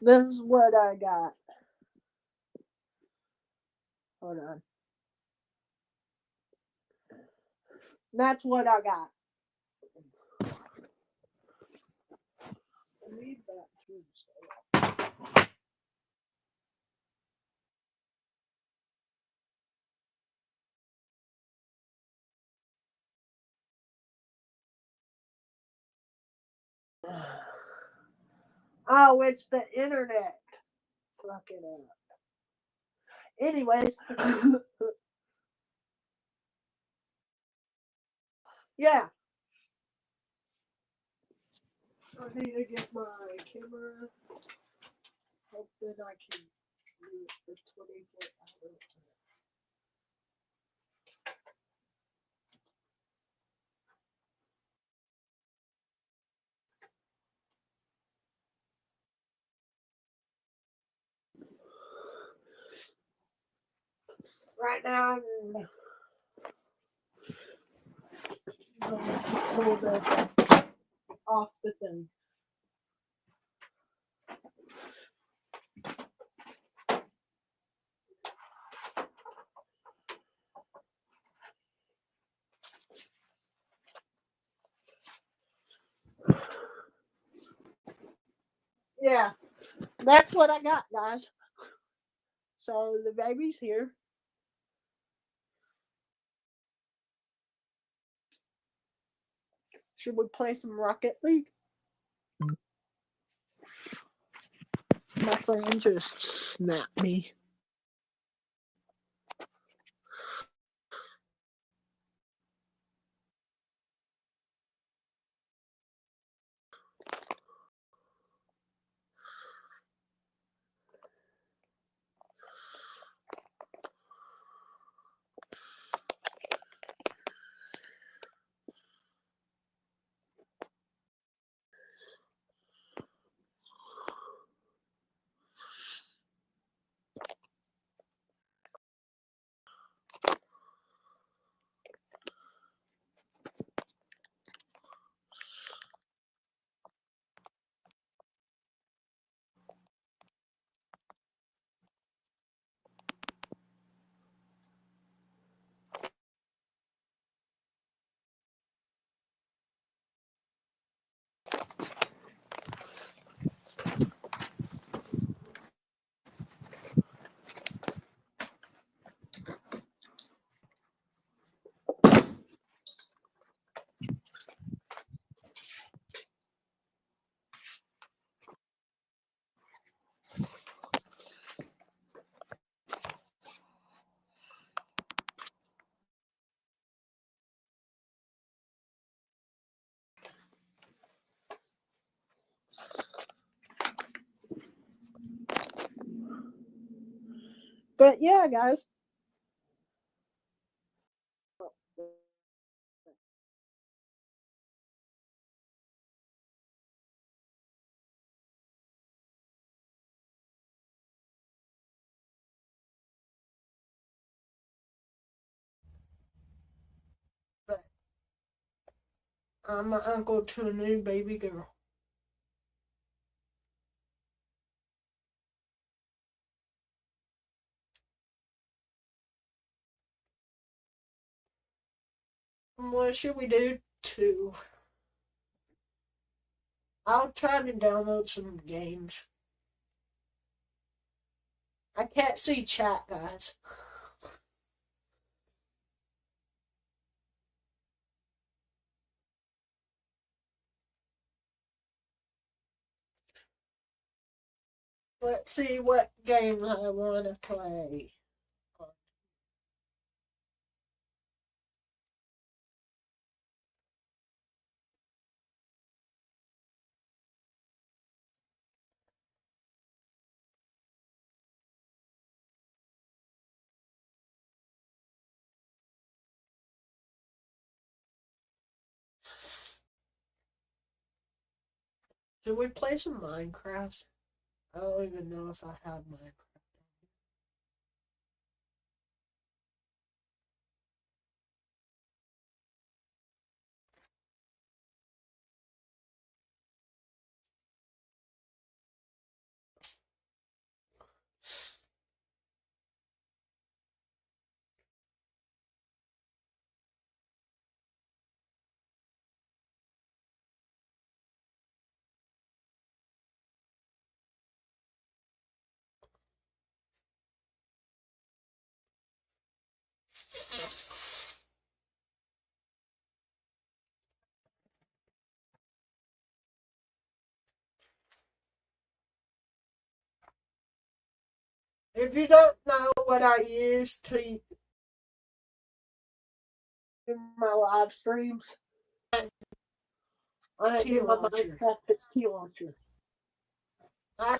[SPEAKER 1] This is what I got. Hold on. That's what I got. I need that too. Oh, it's the internet. Fuck it up. Anyways. Yeah. I need to get my camera. Hope that I can do it for 24 hours. Right now, I'm going to pull that off the thing. Yeah, that's what I got, guys. So the baby's here. Should we play some Rocket League? My friend just snapped me. But yeah, guys. I'm an uncle to a new baby girl. What should we do to? I'll try to download some games. I can't see chat, guys. Let's see what game I want to play. Should we play some Minecraft? I don't even know if I have Minecraft. If you don't know what I use to do my live streams, I do my Minecraft XP launcher. I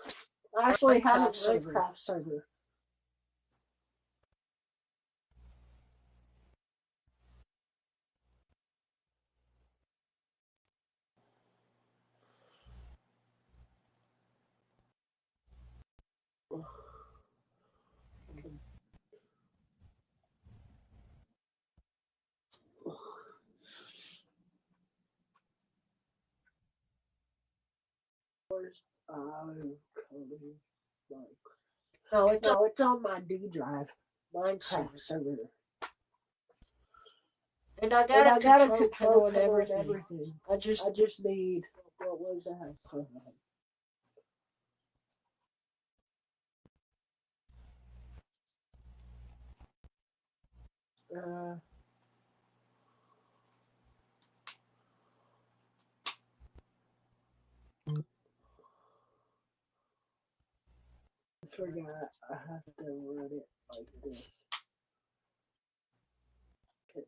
[SPEAKER 1] actually have a Minecraft server. No, it's on my D drive. Minecraft server. And I got a control and everything. I just need, what was that? Uh, forgot. I have to write it like this. Okay.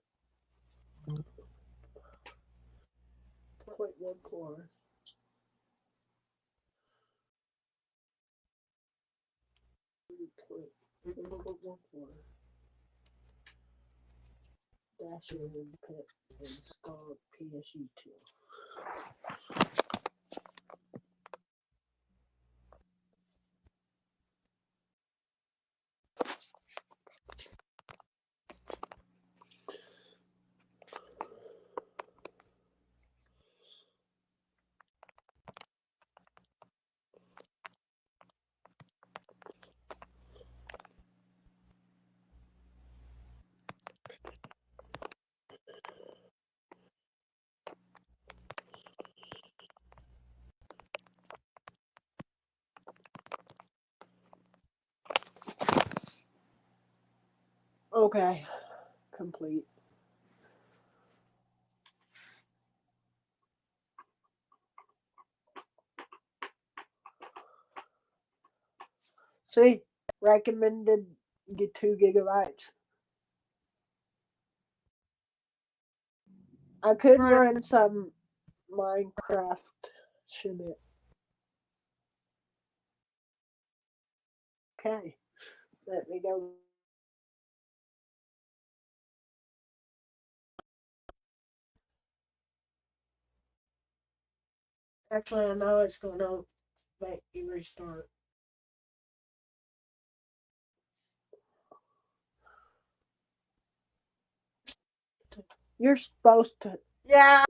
[SPEAKER 1] 0.14. Dash in pit install PSU2. Okay, complete. See, recommended get 2 gigabytes. I could run some Minecraft, shouldn't it? Okay, let me go. Actually, I know it's going to make you restart. You're supposed to. Yeah,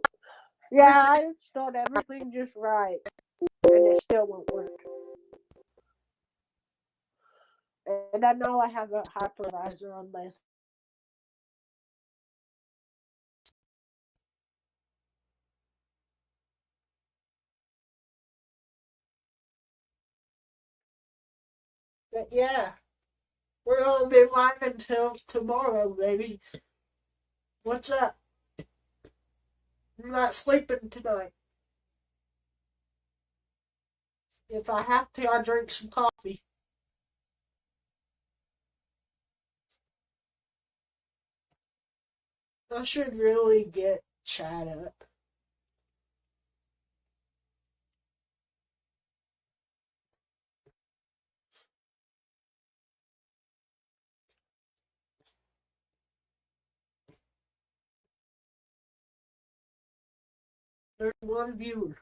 [SPEAKER 1] I installed everything just right, and it still won't work. And I know I have a hypervisor on this. But yeah, we're gonna be live until tomorrow, baby. What's up? I'm not sleeping tonight. If I have to, I'll drink some coffee. I should really get chat up. There's one viewer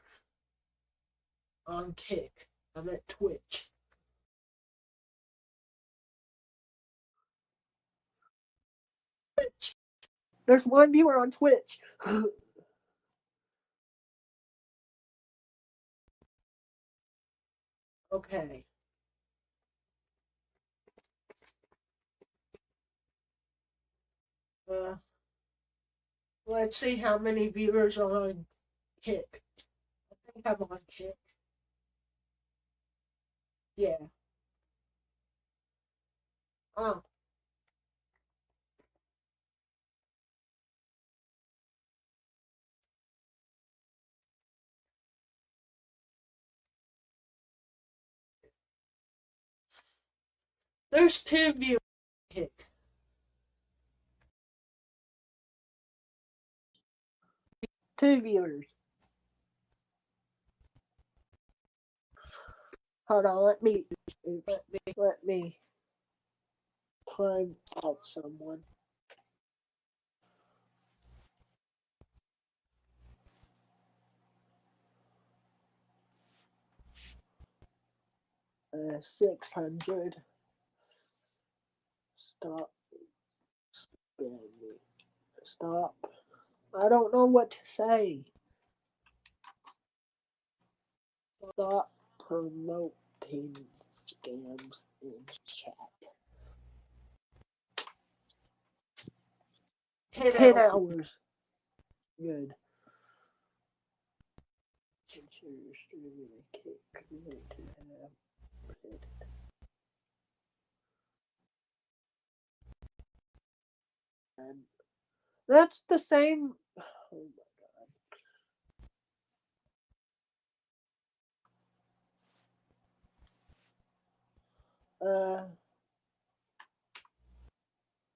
[SPEAKER 1] on Kick. I'm at Twitch. There's one viewer on Twitch. Okay. Let's see how many viewers are on Kick. I think I'm on Kick. Yeah. Oh. There's 2 viewers on Kick. Two viewers. Hold on, let me time out someone. Uh, 600. Stop. Stop. I don't know what to say. Stop promoting scams in chat. 10 hours. Good. Consider streaming a Kick create to have it. And that's the same. Oh my god.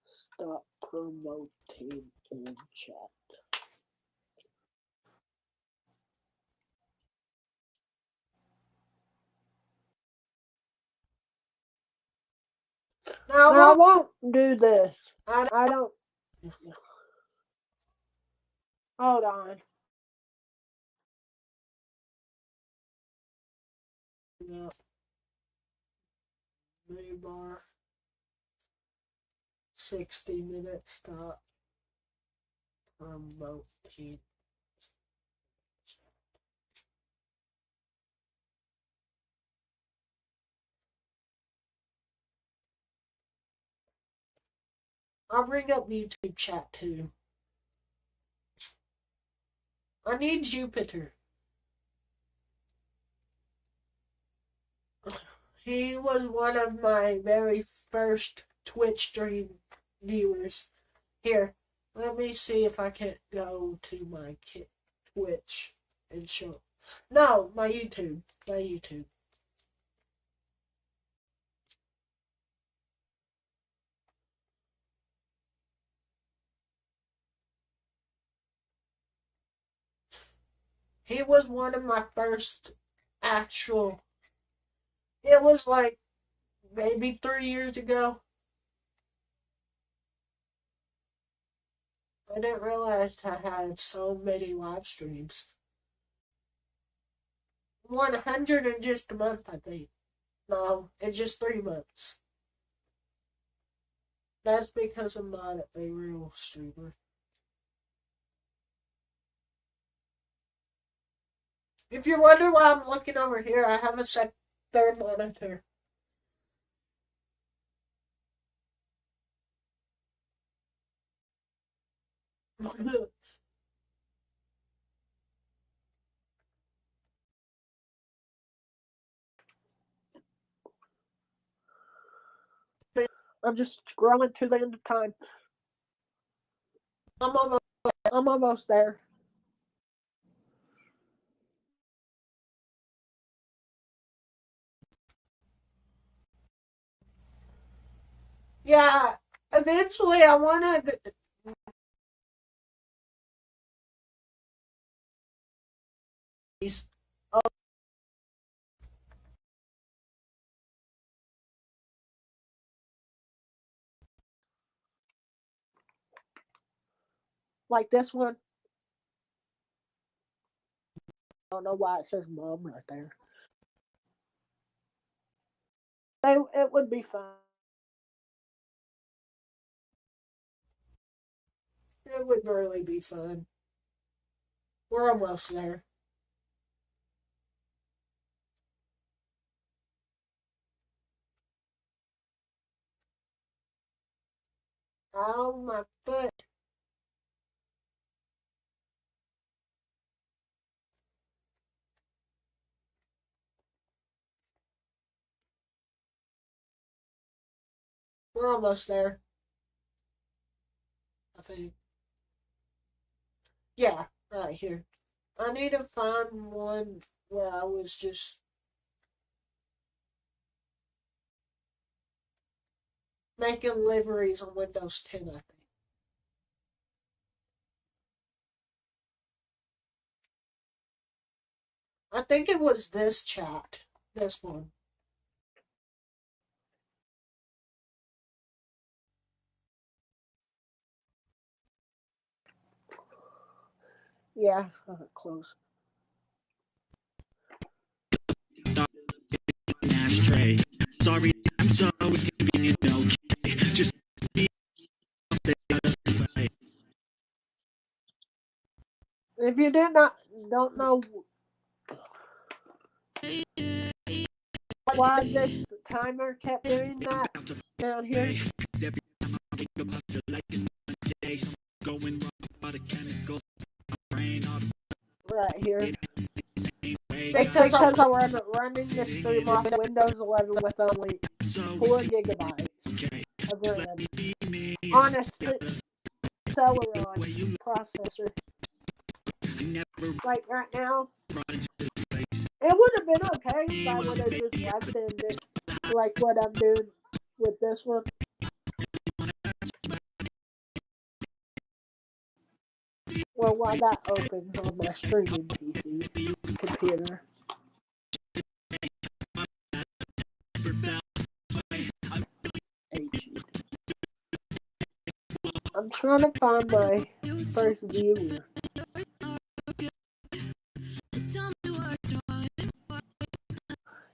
[SPEAKER 1] Stop promoting in chat. Now I won't do this. I don't. Hold on. No. Menu bar. 60 minutes stop. Promoting. I'll bring up YouTube chat too. I need Jupiter. He was one of my very first Twitch stream viewers. Here, let me see if I can go to my Twitch and show. No, my YouTube. My YouTube. He was one of my first actual. It was like maybe 3 years ago. I didn't realize I had so many live streams. 100 in just a month, I think. No, in just 3 months. That's because I'm not a real streamer. If you're wondering why I'm looking over here, I have a third monitor. I'm just scrolling to the end of time. I'm almost there. Yeah, eventually I want to. Like this one. I don't know why it says mom right there. It would be fun. It would really be fun. We're almost there. Oh, my foot. We're almost there. I think. Yeah, right here. I need to find one where I was just making liveries on Windows 10, I think. I think it was this chat. This one. Yeah, close.
[SPEAKER 4] Ashtray. Sorry, I'm so inconvenient. Okay, just be stay out of the way.
[SPEAKER 1] If you don't know why this timer kept doing that down here.
[SPEAKER 4] Every time I wake up, I feel like it's Monday. Something's going wrong. All the chemicals in my brain, all the
[SPEAKER 1] Right here.
[SPEAKER 4] same way.
[SPEAKER 1] Because I'm running this stream off Windows 11 with only 4 gigabytes of RAM on a Celeron processor.
[SPEAKER 4] I never
[SPEAKER 1] Like right now,
[SPEAKER 4] brought into this place.
[SPEAKER 1] It would have been okay if I would have just left it like what I'm doing with this one. Well, while that opens on my streaming PC computer. I'm trying to find my first viewer.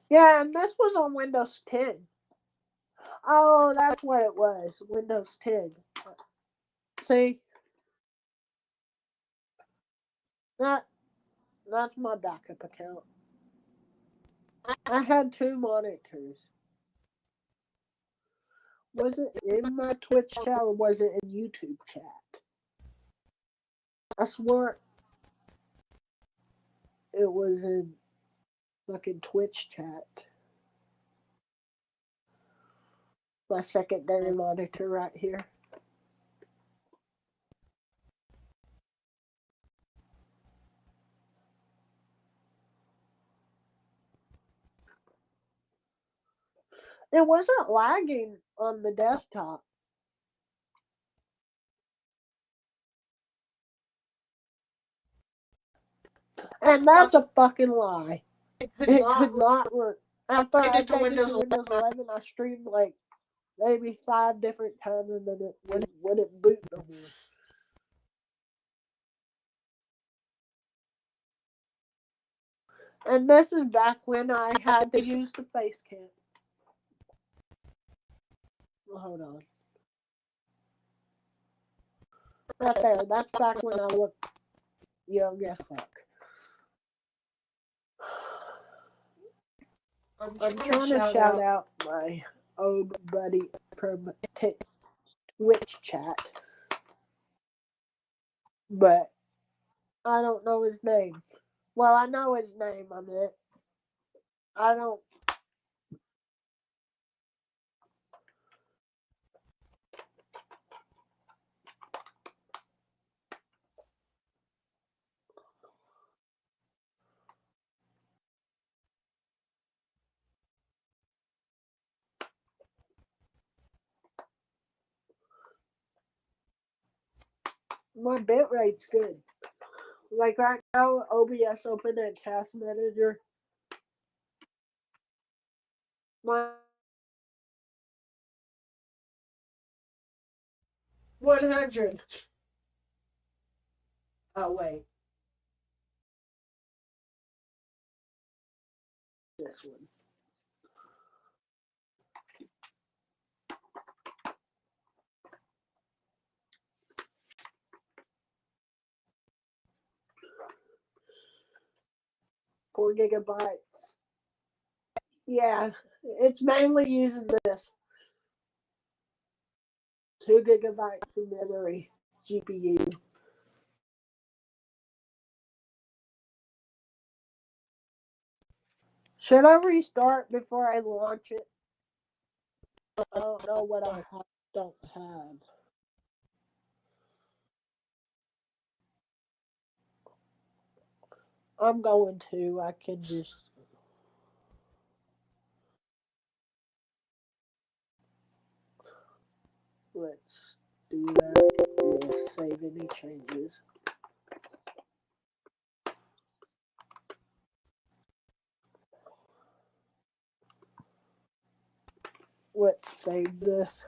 [SPEAKER 1] Yeah, and this was on Windows 10. Oh, that's what it was. Windows 10. See? That's my backup account. I had 2 monitors. Was it in my Twitch chat or was it in YouTube chat? I swear it was in fucking Twitch chat. My secondary monitor right here. It wasn't lagging on the desktop. And that's a fucking lie. It could not work. After I changed to Windows 11, I streamed like maybe 5 different times and then it wouldn't boot no more. And this is back when I had to use the face cam. Well, hold on. Right there. That's back when I looked young as fuck. I'm trying to shout out my old buddy from Twitch chat. But I don't know his name. Well, I know his name, I meant. I don't. My bit rate's good. Like right now, OBS open and Task Manager. My 100. Oh wait. This one. Four gigabytes. Yeah, it's mainly using this. 2 gigabytes of memory, GPU. Should I restart before I launch it? I don't know what I don't have. I'm going to. I can just. Let's do that. Yes, save any changes. Let's save this.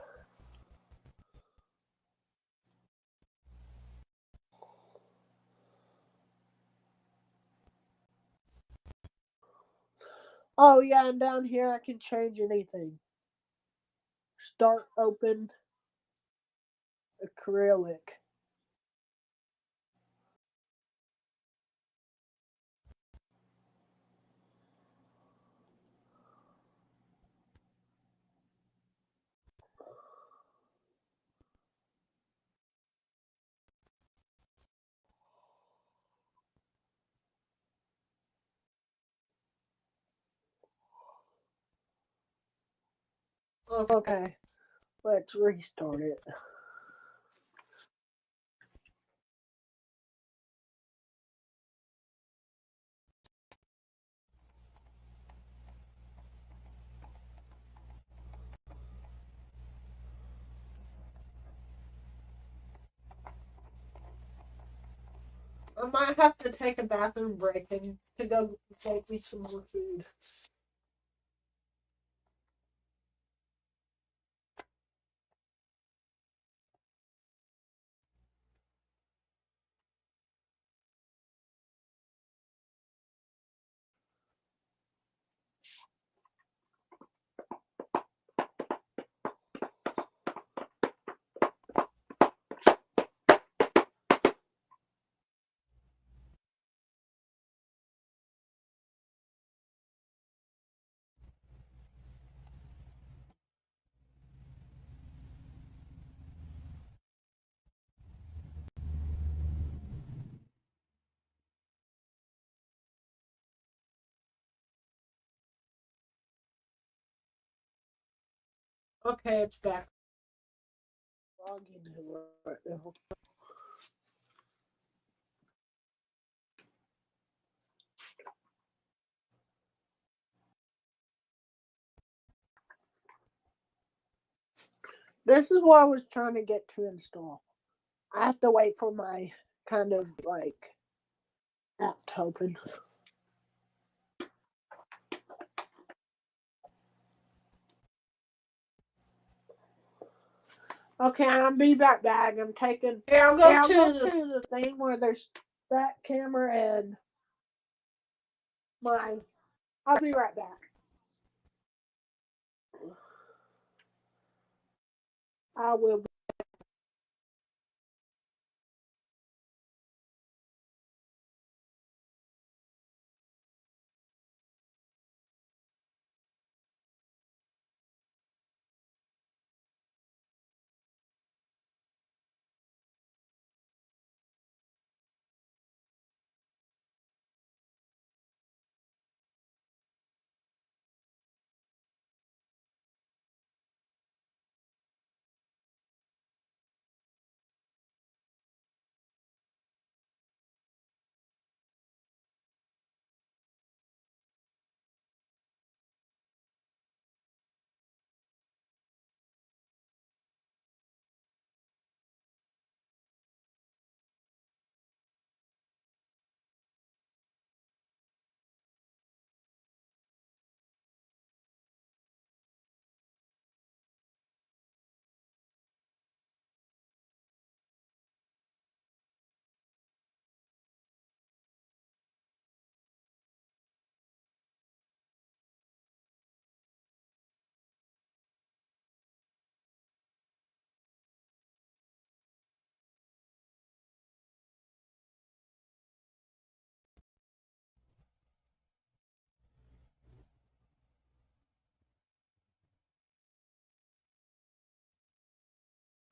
[SPEAKER 1] Oh yeah, and down here I can change anything. Start open acrylic. Okay, let's restart it. I might have to take a bathroom break and to go make me some more food. Okay, it's back. Logging right now. This is what I was trying to get to install. I have to wait for my kind of like app to open. Okay, I'll be right back. I'm taking. Yeah, I'll go to the thing where there's that camera and mine. I'll be right back. I will.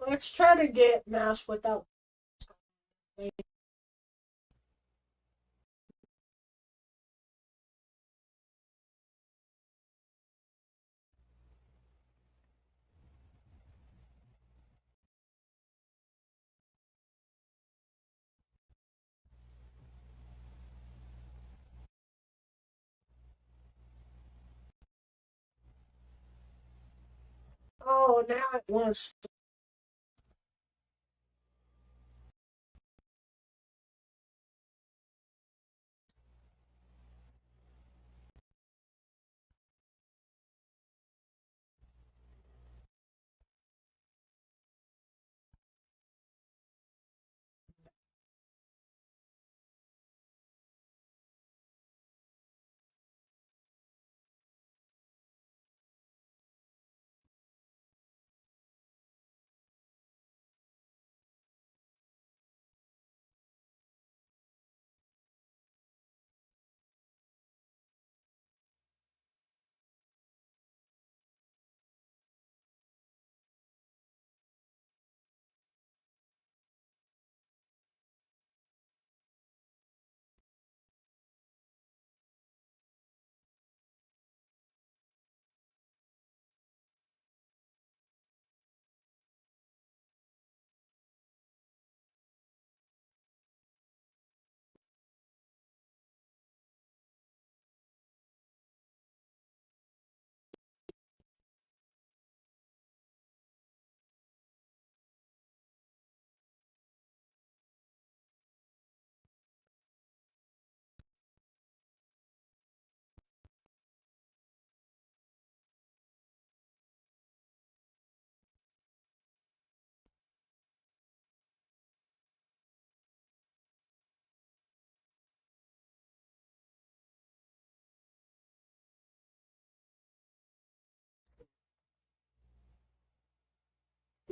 [SPEAKER 1] Let's try to get mouse without. Oh, now it wants.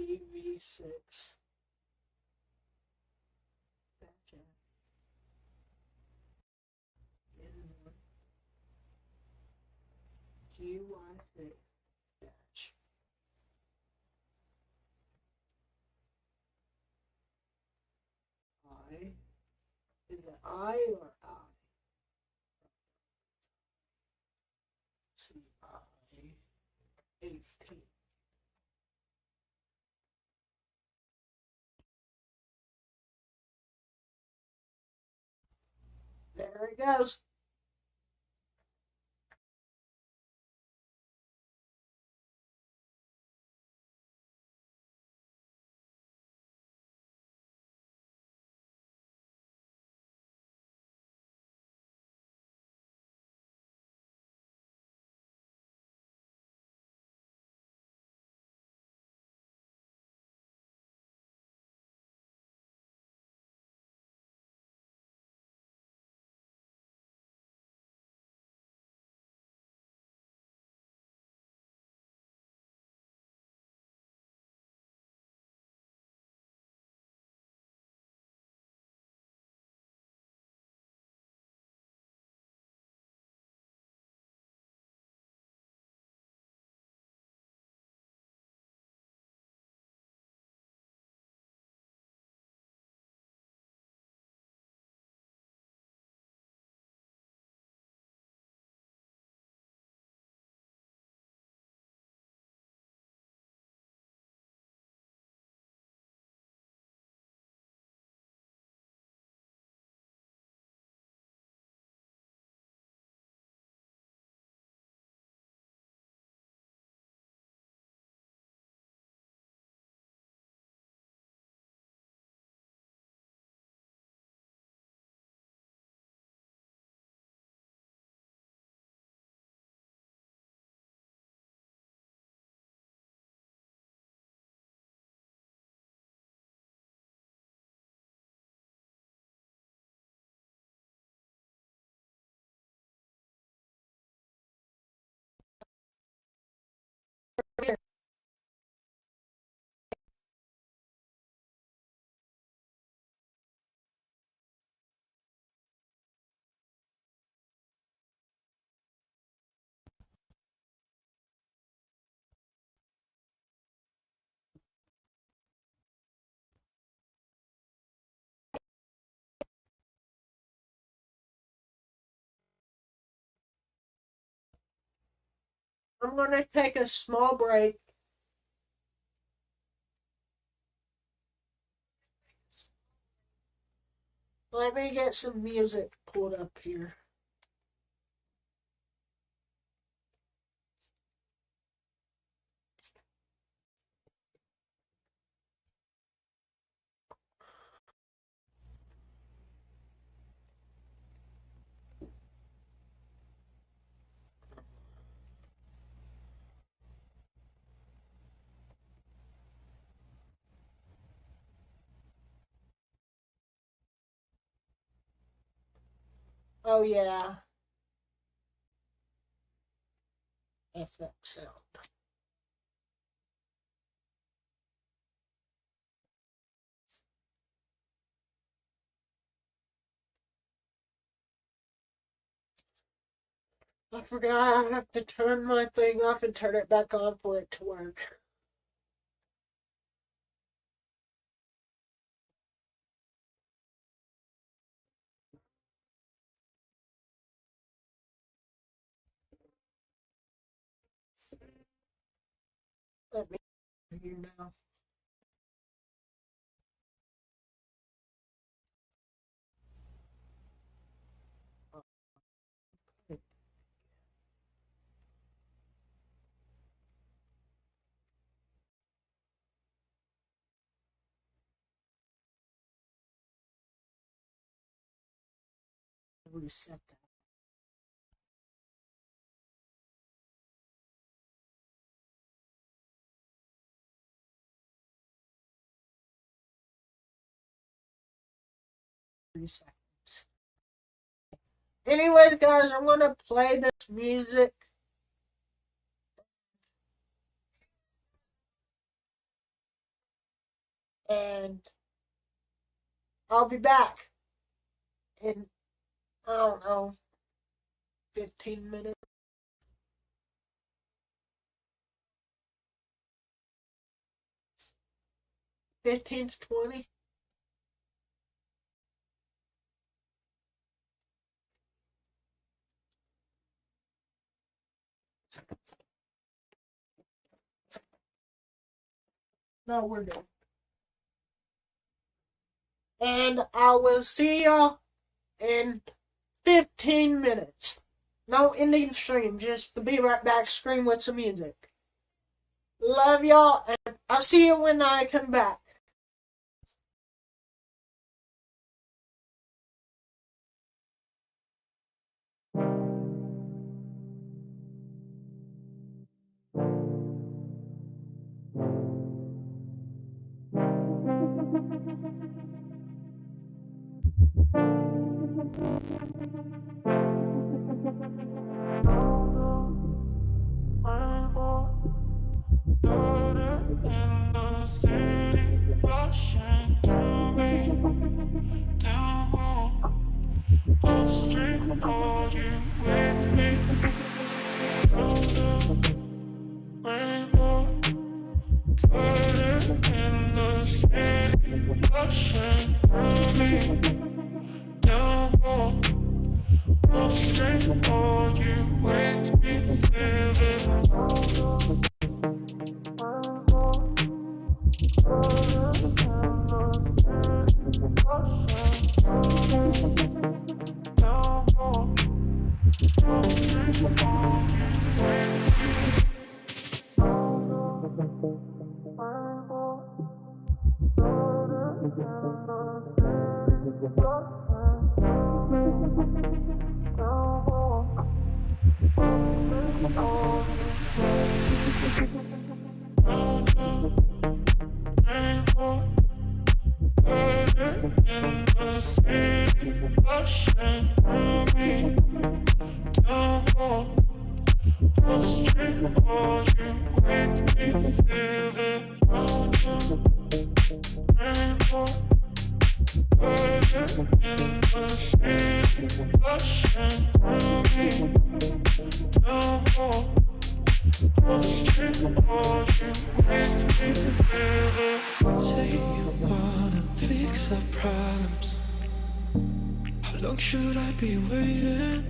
[SPEAKER 1] GV6. Gotcha. GY6 dash. I. Is it I or I? CI 18. There it goes. I'm going to take a small break. Let me get some music pulled up here. Oh yeah, FX sound. I forgot I have to turn my thing off and turn it back on for it to work. Let me hear now. Reset that. Seconds. Anyways, guys, I'm gonna play this music. And I'll be back in, I don't know, 15 minutes. 15 to 20. No, we're done. And I will see y'all in 15 minutes. No ending stream, just the Be Right Back screen with some music. Love y'all, and I'll see you when I come back.
[SPEAKER 5] Say you wanna fix our problems. How long should I be waiting?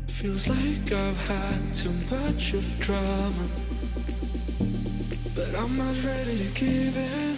[SPEAKER 5] Feels like I've had too much of drama, but I'm not ready to give in.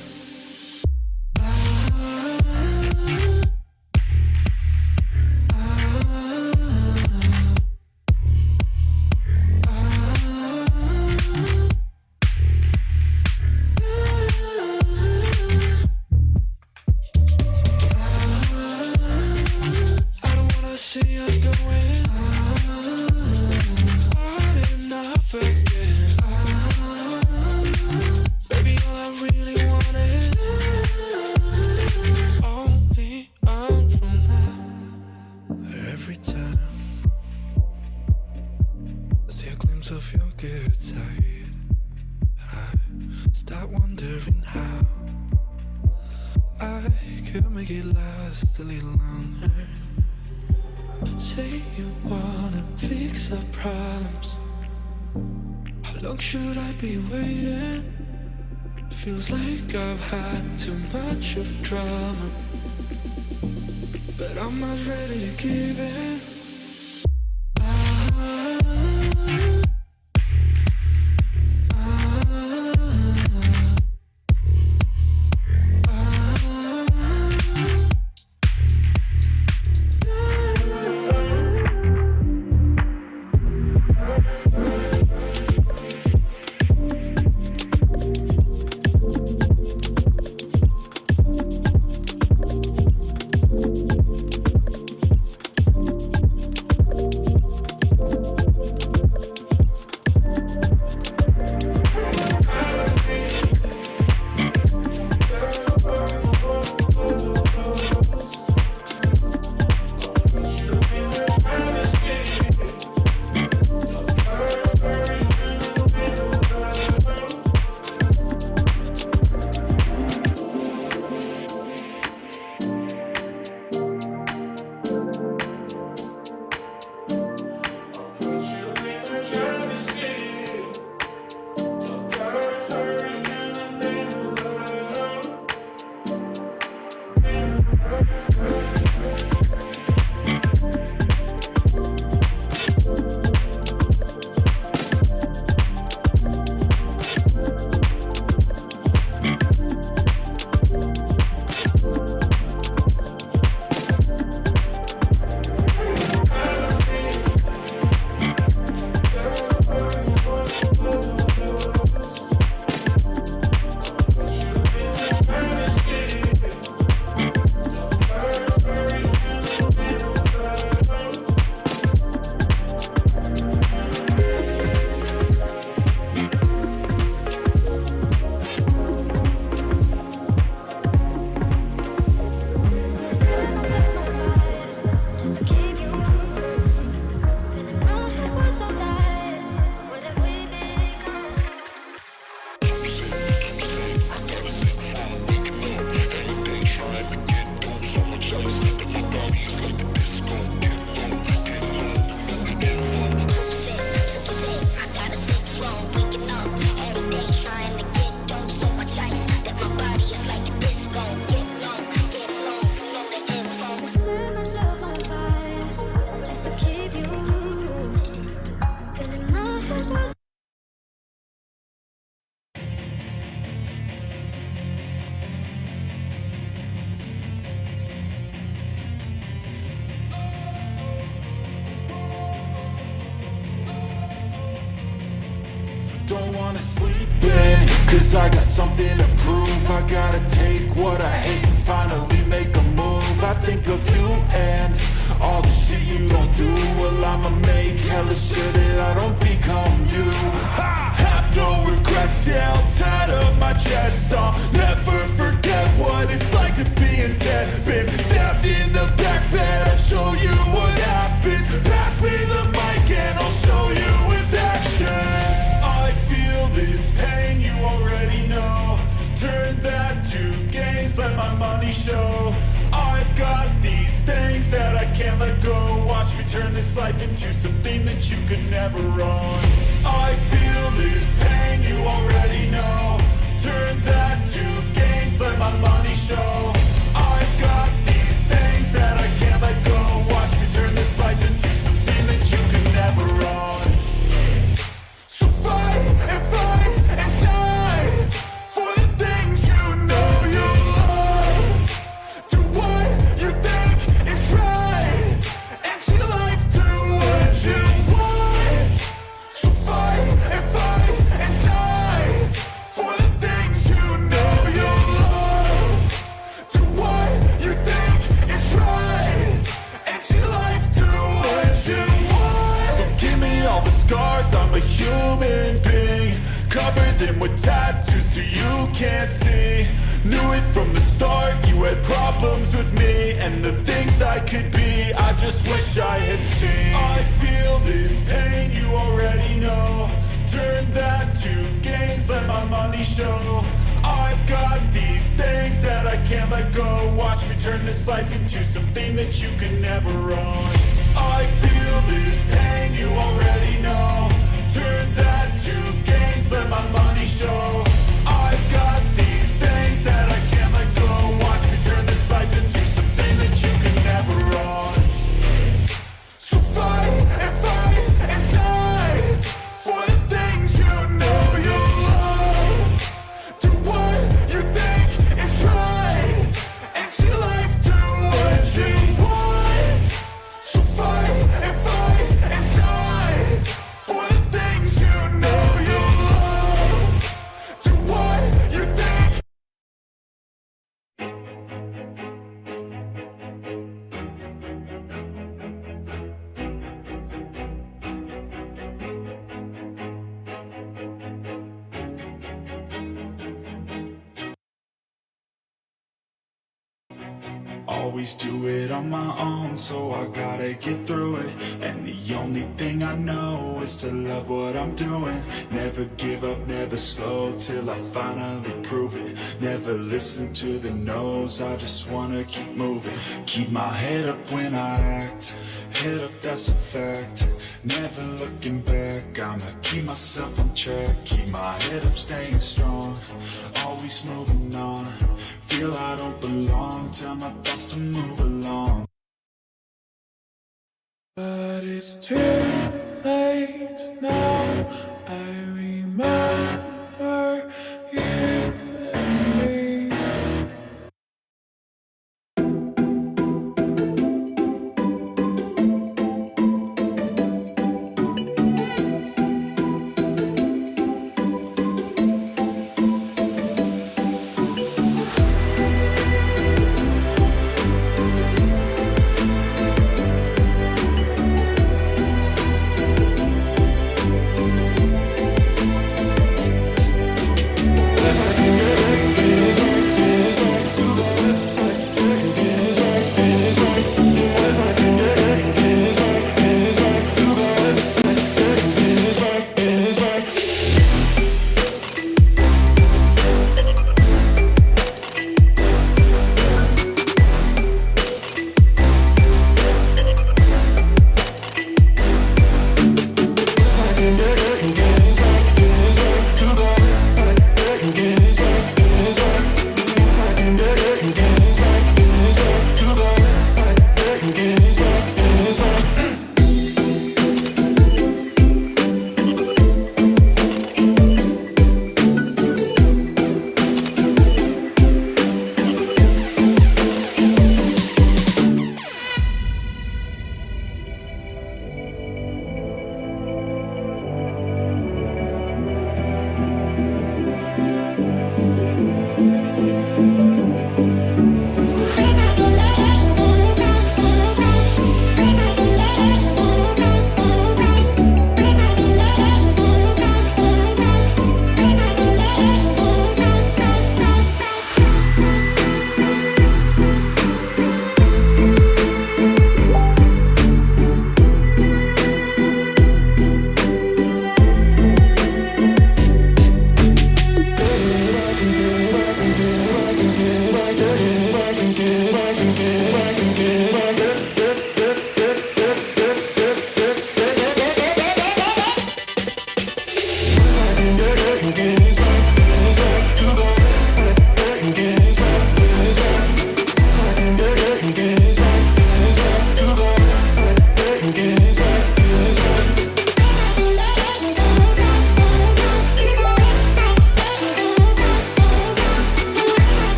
[SPEAKER 5] Of your good side, I start wondering how I could make it last a little longer. Say you wanna fix our problems. How long should I be waiting? Feels like I've had too much of drama, but I'm not ready to give in.
[SPEAKER 6] Cause I got something to prove. I gotta take what I hate and finally make a move. I think of you and all the shit you don't do. Well, I'ma make hella sure that I don't become you. I have no regrets, yeah, I'll tie up my chest. I'll never forget what it's like to be in debt. Been stabbed in the back bed, I'll show you what happens. Pass me the mic and I'll show you with action. I feel this pain, you already know. Turn that to gains, let my money show. I've got these things that I can't let go. Watch me turn this life into something that you could never own. I feel this pain, you already know. Turn that to gains, let my money show. I've got these things that I can't let go. Watch me turn this life into something that you could never own. So fight and die for the things you know you love. Do what you think is right and see life do what you want. So fight and die for the things you know you love. Do what you think is right and see life do what you want. So give me all the scars, I'm a human being. Cover them with tattoos so you can't see. Knew it from the start, you had problems with me and the things I could be, I just wish I had seen. I feel this pain, you already know. Turn that to gains, let my money show. I've got these things that I can't let go. Watch me turn this life into something that you can never own. I feel this pain, you already know. Turn that to gains, let my money show. I've got these things that I can't let go. Watch me turn this life into something that you can never own. So fight and die for the things you know you love. Do what you think is right and see life do what you want. So fight and die for the things you know you love. Do what you think. Always do it on my own, so I gotta get through it. And the only thing I know is to love what I'm doing. Never give up, never slow, till I finally prove it. Never listen to the no's, I just wanna keep moving. Keep my head up when I act, head up, that's a fact. Never looking back, I'ma keep myself on track. Keep my head up, staying strong, always moving on. Feel I don't belong, tell my thoughts to move along.
[SPEAKER 5] But it's too late now. I remember you and me.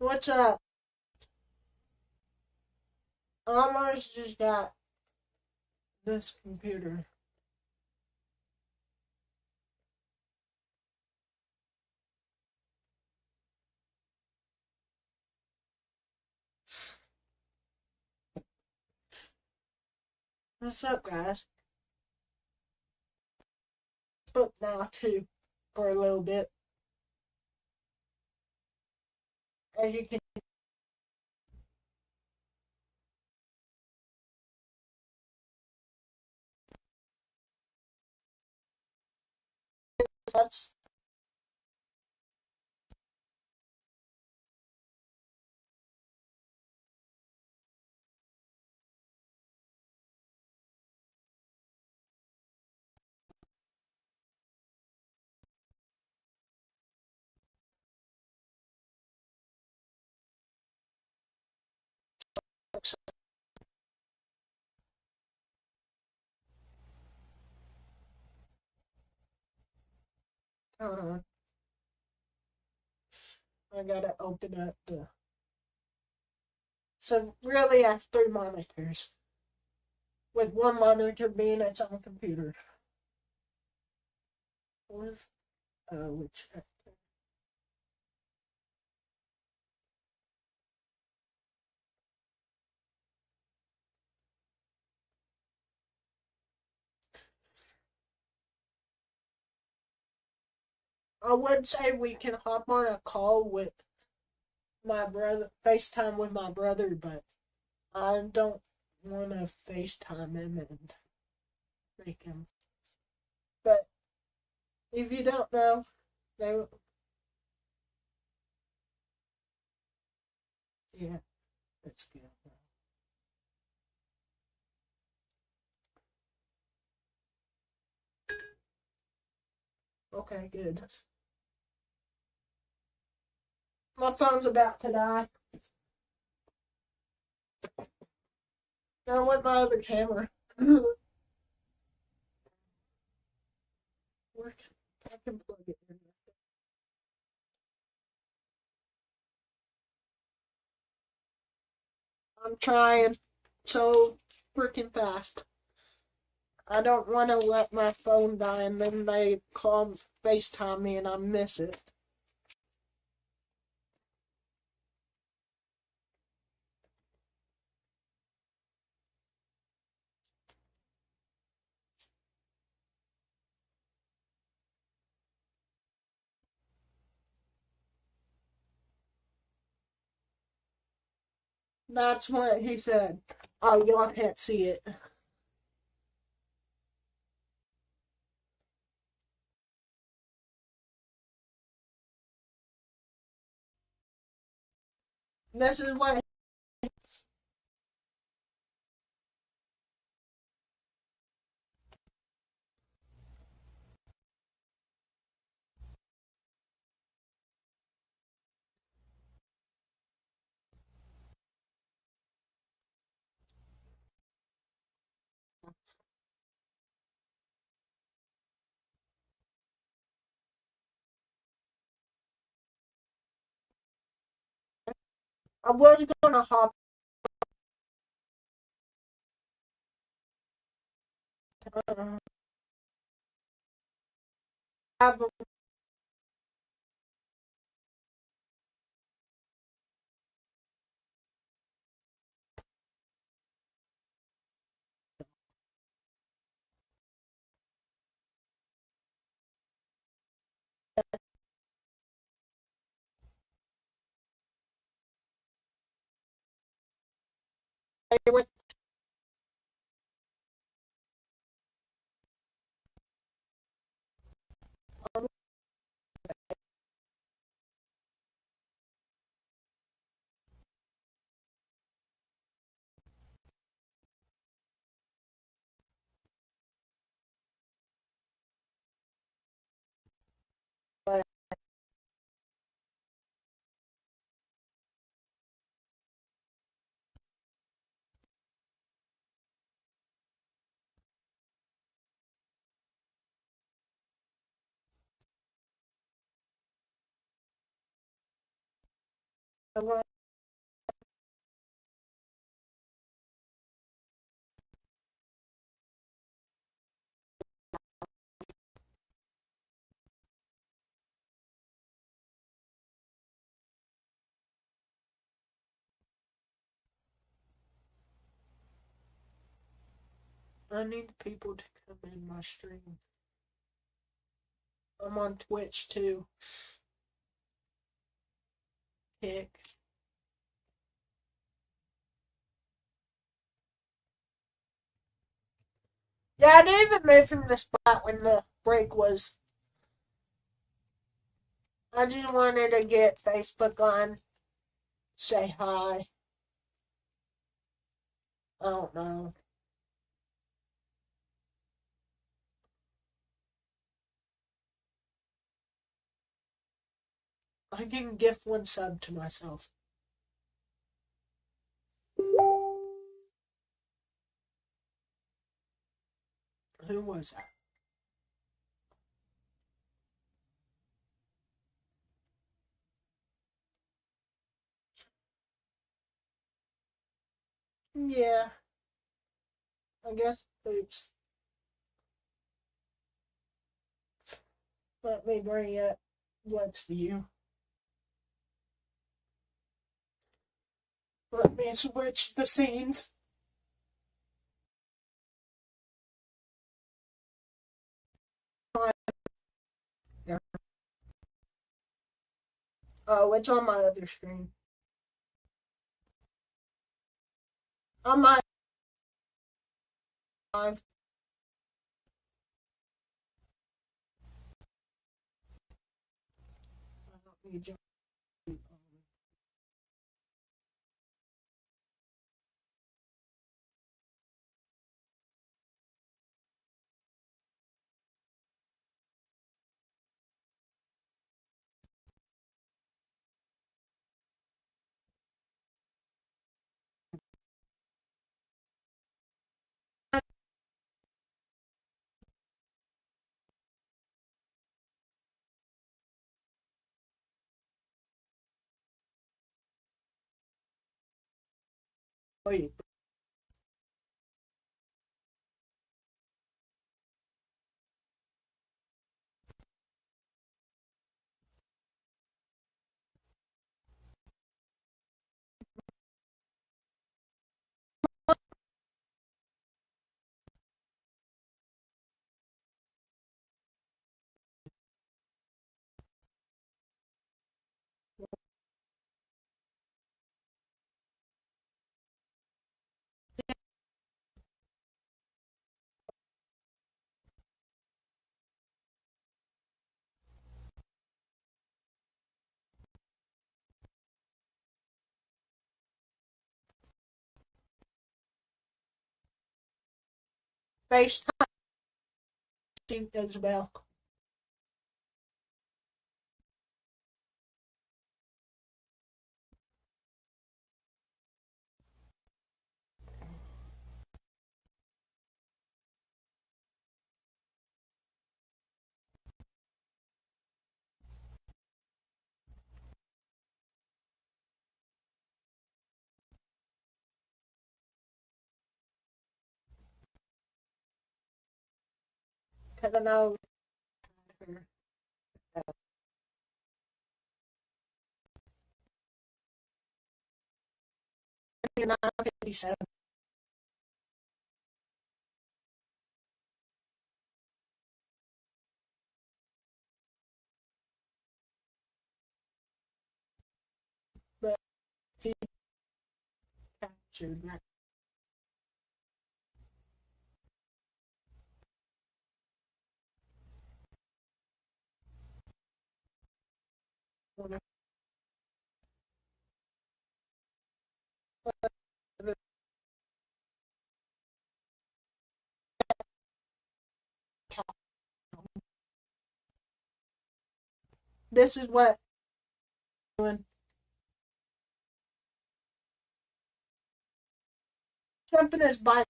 [SPEAKER 1] What's up? Almost just got this computer. What's up, guys? Spoke now too for a little bit. As you can, that's uh, I gotta open up the. So really, I have 3 monitors, with one monitor being its own computer. Which I would say we can hop on a call with my brother, FaceTime with my brother, but I don't want to FaceTime him and make him. But if you don't know, they, yeah, that's good. Okay, good. My phone's about to die. Now with my other camera. Where I can plug it in. I'm trying so freaking fast. I don't want to let my phone die and then they call FaceTime me and I miss it. That's what he said. Oh, y'all can't see it. This is what I was gonna hop. Have a I'm going. I need people to come in my stream. I'm on Twitch too. Kick. Yeah, I didn't even move from the spot when the break was. I just wanted to get Facebook on, say hi. I don't know. I can gift one sub to myself. Who was that? Yeah, I guess. Oops. Let me bring up Let's View. Let me switch the scenes. Oh, it's on my other screen. On my live. I don't need you. Wait. FaceTime Isabel. Because I know her. 9:57. But he captured that. This is what I'm doing. Something is by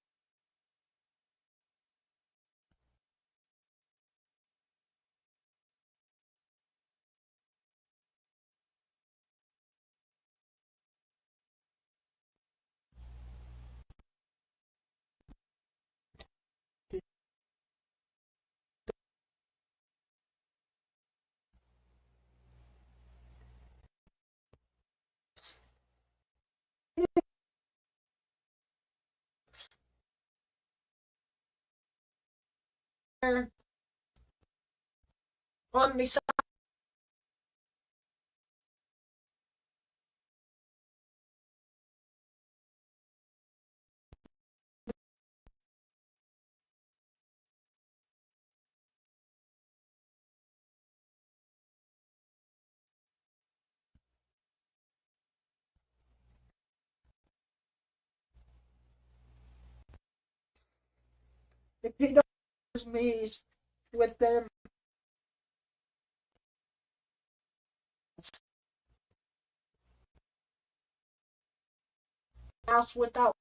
[SPEAKER 1] there on the side. If you don't use me with them, house without.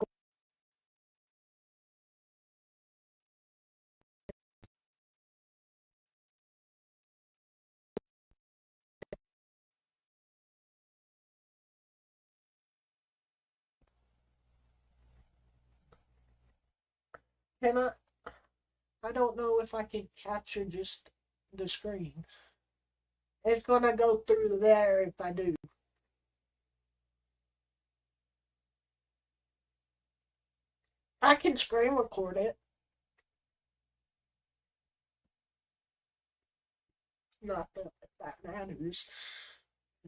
[SPEAKER 1] Can I don't know if I can capture just the screen. It's gonna go through there if I do. I can screen record it. Not that that matters.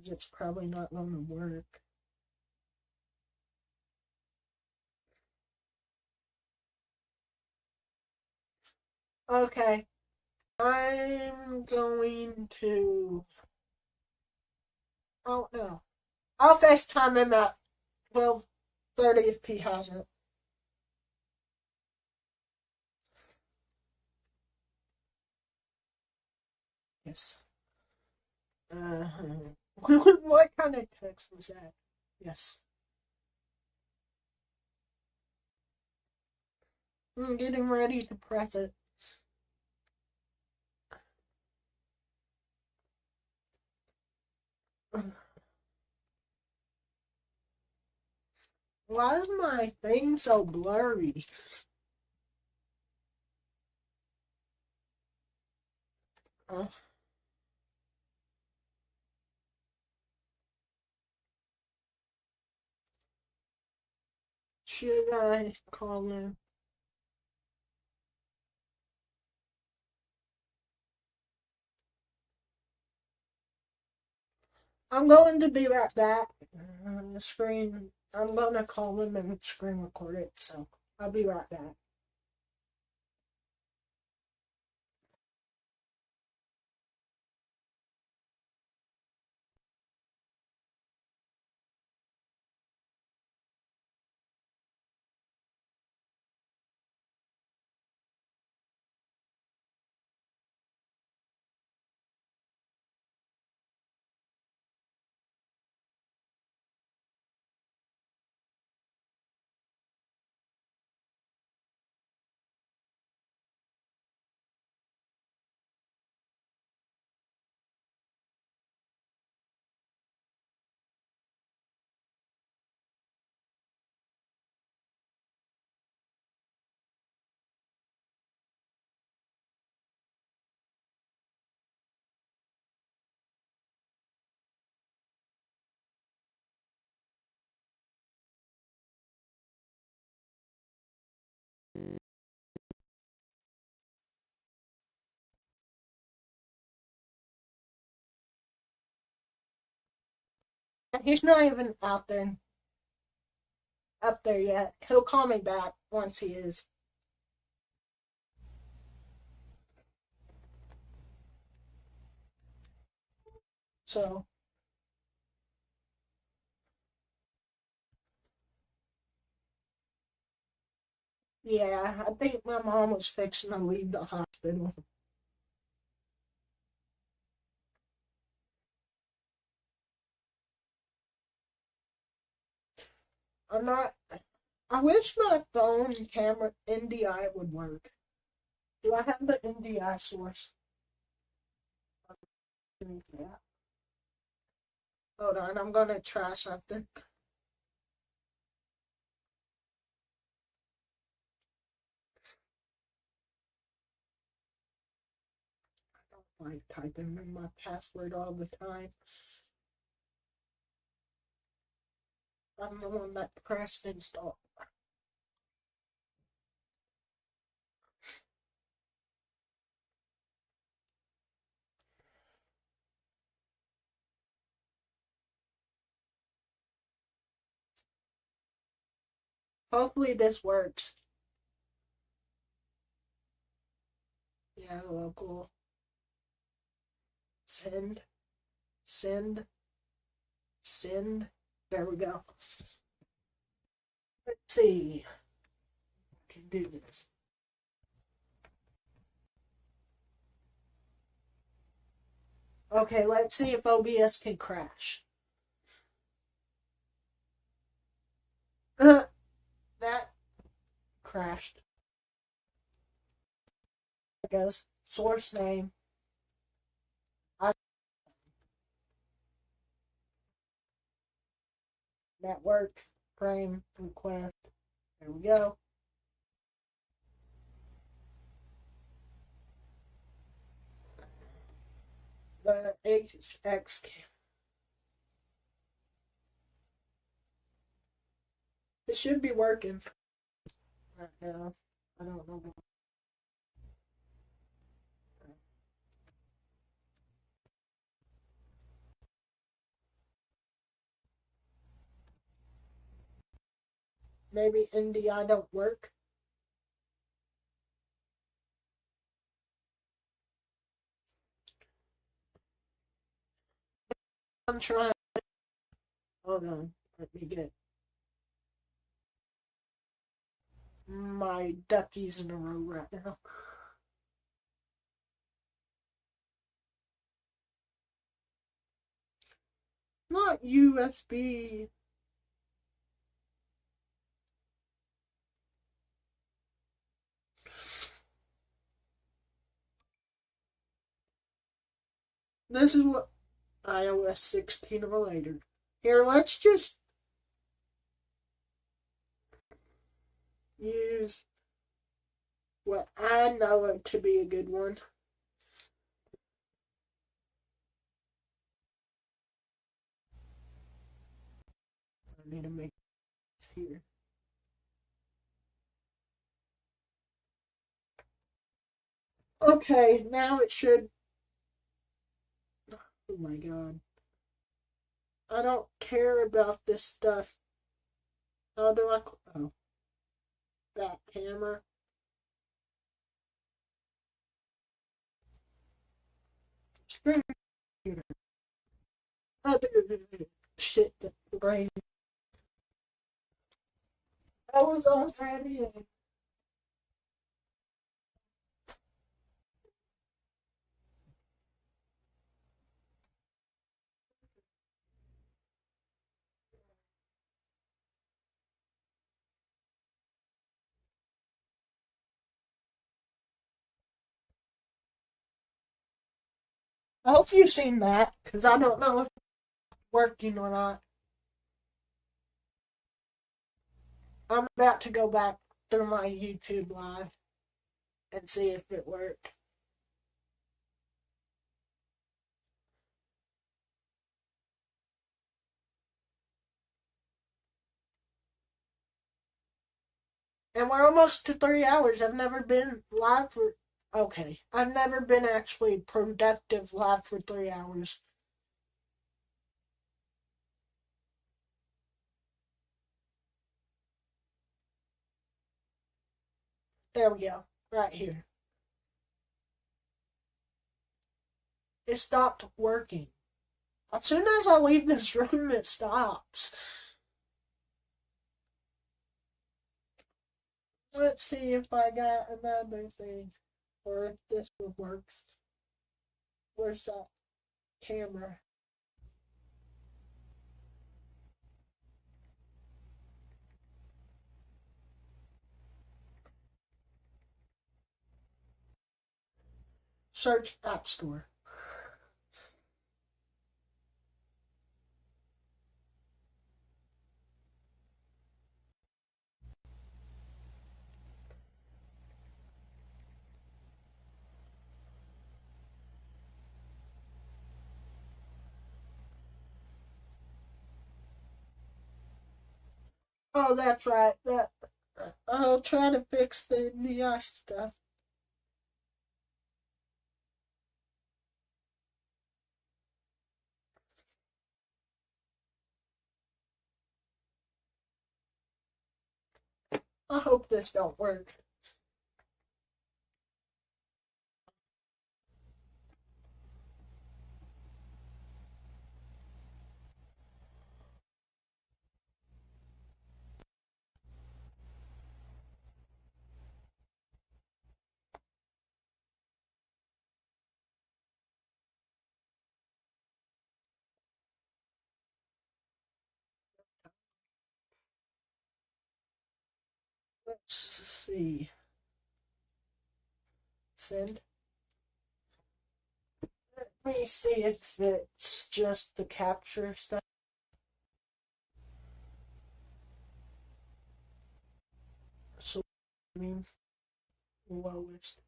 [SPEAKER 1] It's probably not gonna work. Okay. I'm going to. Oh no. I'll FaceTime him at 12:30 if he hasn't. Yes. What kind of text was that? Yes. I'm getting ready to press it. Why is my thing so blurry? Uh, should I call him? I'm going to be right back. Screen. I'm gonna call him and screen record it, so I'll be right back. He's not even out there, up there yet. He'll call me back once he is. So, yeah, I think my mom was fixing to leave the hospital. I'm not. I wish my phone camera NDI would work. Do I have the NDI source? Yeah. Hold on, I'm gonna try something. I don't like typing in my password all the time. I'm the one that pressed install. Hopefully this works. Yeah, local. Send. Send. Send. There we go. Let's see. I can do this. Okay, let's see if OBS can crash. That crashed. There it goes. Source name. Network. Frame. Request. There we go. The HX. It should be working right now. I don't know. Maybe NDI don't work. I'm trying. Hold on. Let me get my duckies in a row right now. Not USB. This is what iOS 16 or later. Here, let's just use what I know it to be a good one. I need to make this here. Okay, now it should. Oh my god. I don't care about this stuff. How do I. Oh. That camera. Screen computer. Other shit that the brain. That was already in. I hope you've seen that, because I don't know if it's working or not. I'm about to go back through my YouTube live and see if it worked. And we're almost to 3 hours. I've never been live for. Okay. I've never been actually productive live for 3 hours. There we go. Right here. It stopped working. As soon as I leave this room, it stops. Let's see if I got another thing. Or if this one works. Where's that camera? Search App Store. Oh, that's right. I'll try to fix the NDI stuff. I hope this don't work. Let's see. Send. Let me see if it's just the capture stuff. So, I mean, lowest.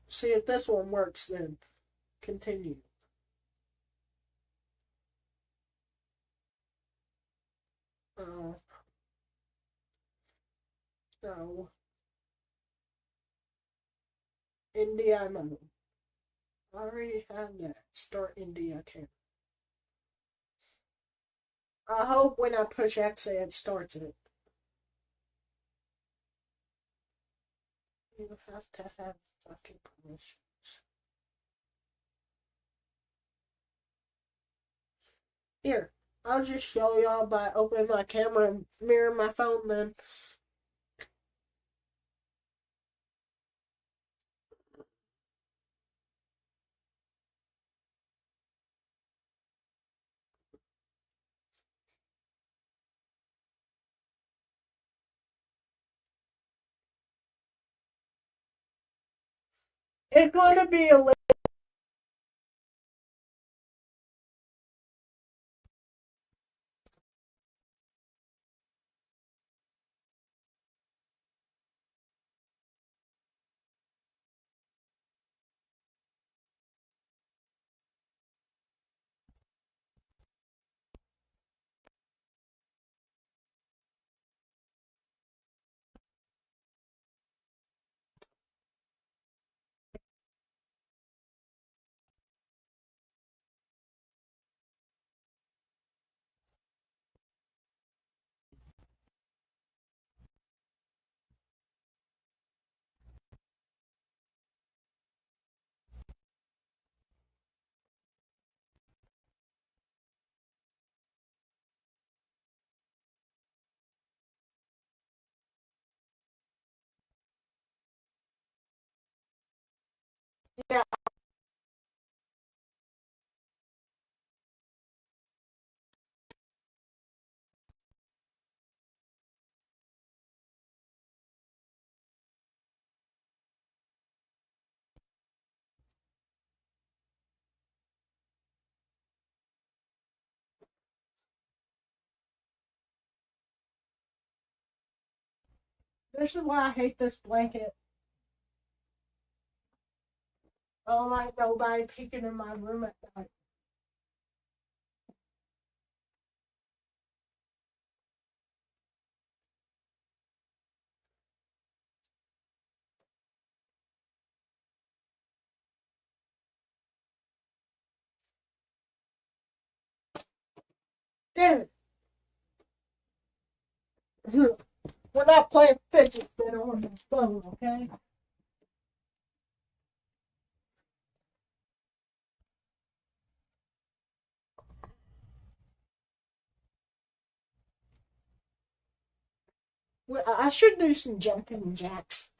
[SPEAKER 1] See if this one works then. Continue. Oh. No. India mode. I already have that. Start India camera. I hope when I push X it starts it. You have to have fucking permissions. Here, I'll just show y'all by opening my camera and mirror my phone then. It's going to be a little. Yeah. This is why I hate this blanket. I don't like nobody peeking in my room at night. Damn it. We're not playing fidget spinner on the phone, okay? Well, I should do some jumping jacks.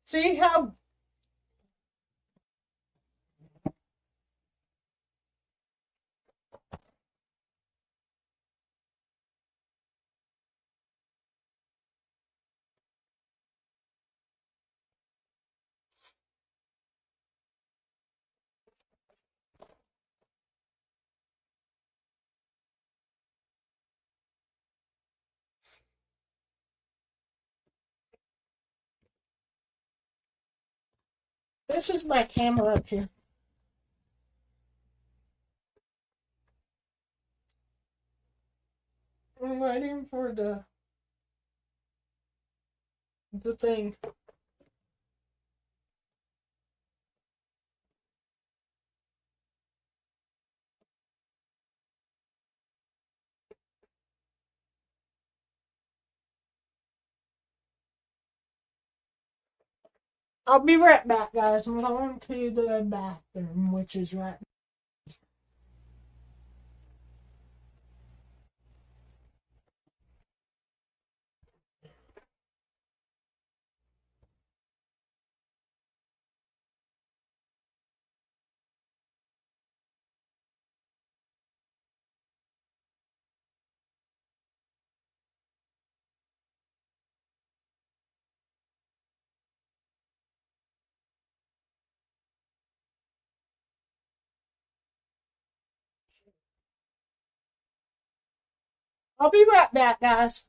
[SPEAKER 1] See how This is my camera up here. I'm waiting for the thing. I'll be right back, guys. I'm going to the bathroom, which is right. I'll be right back, guys.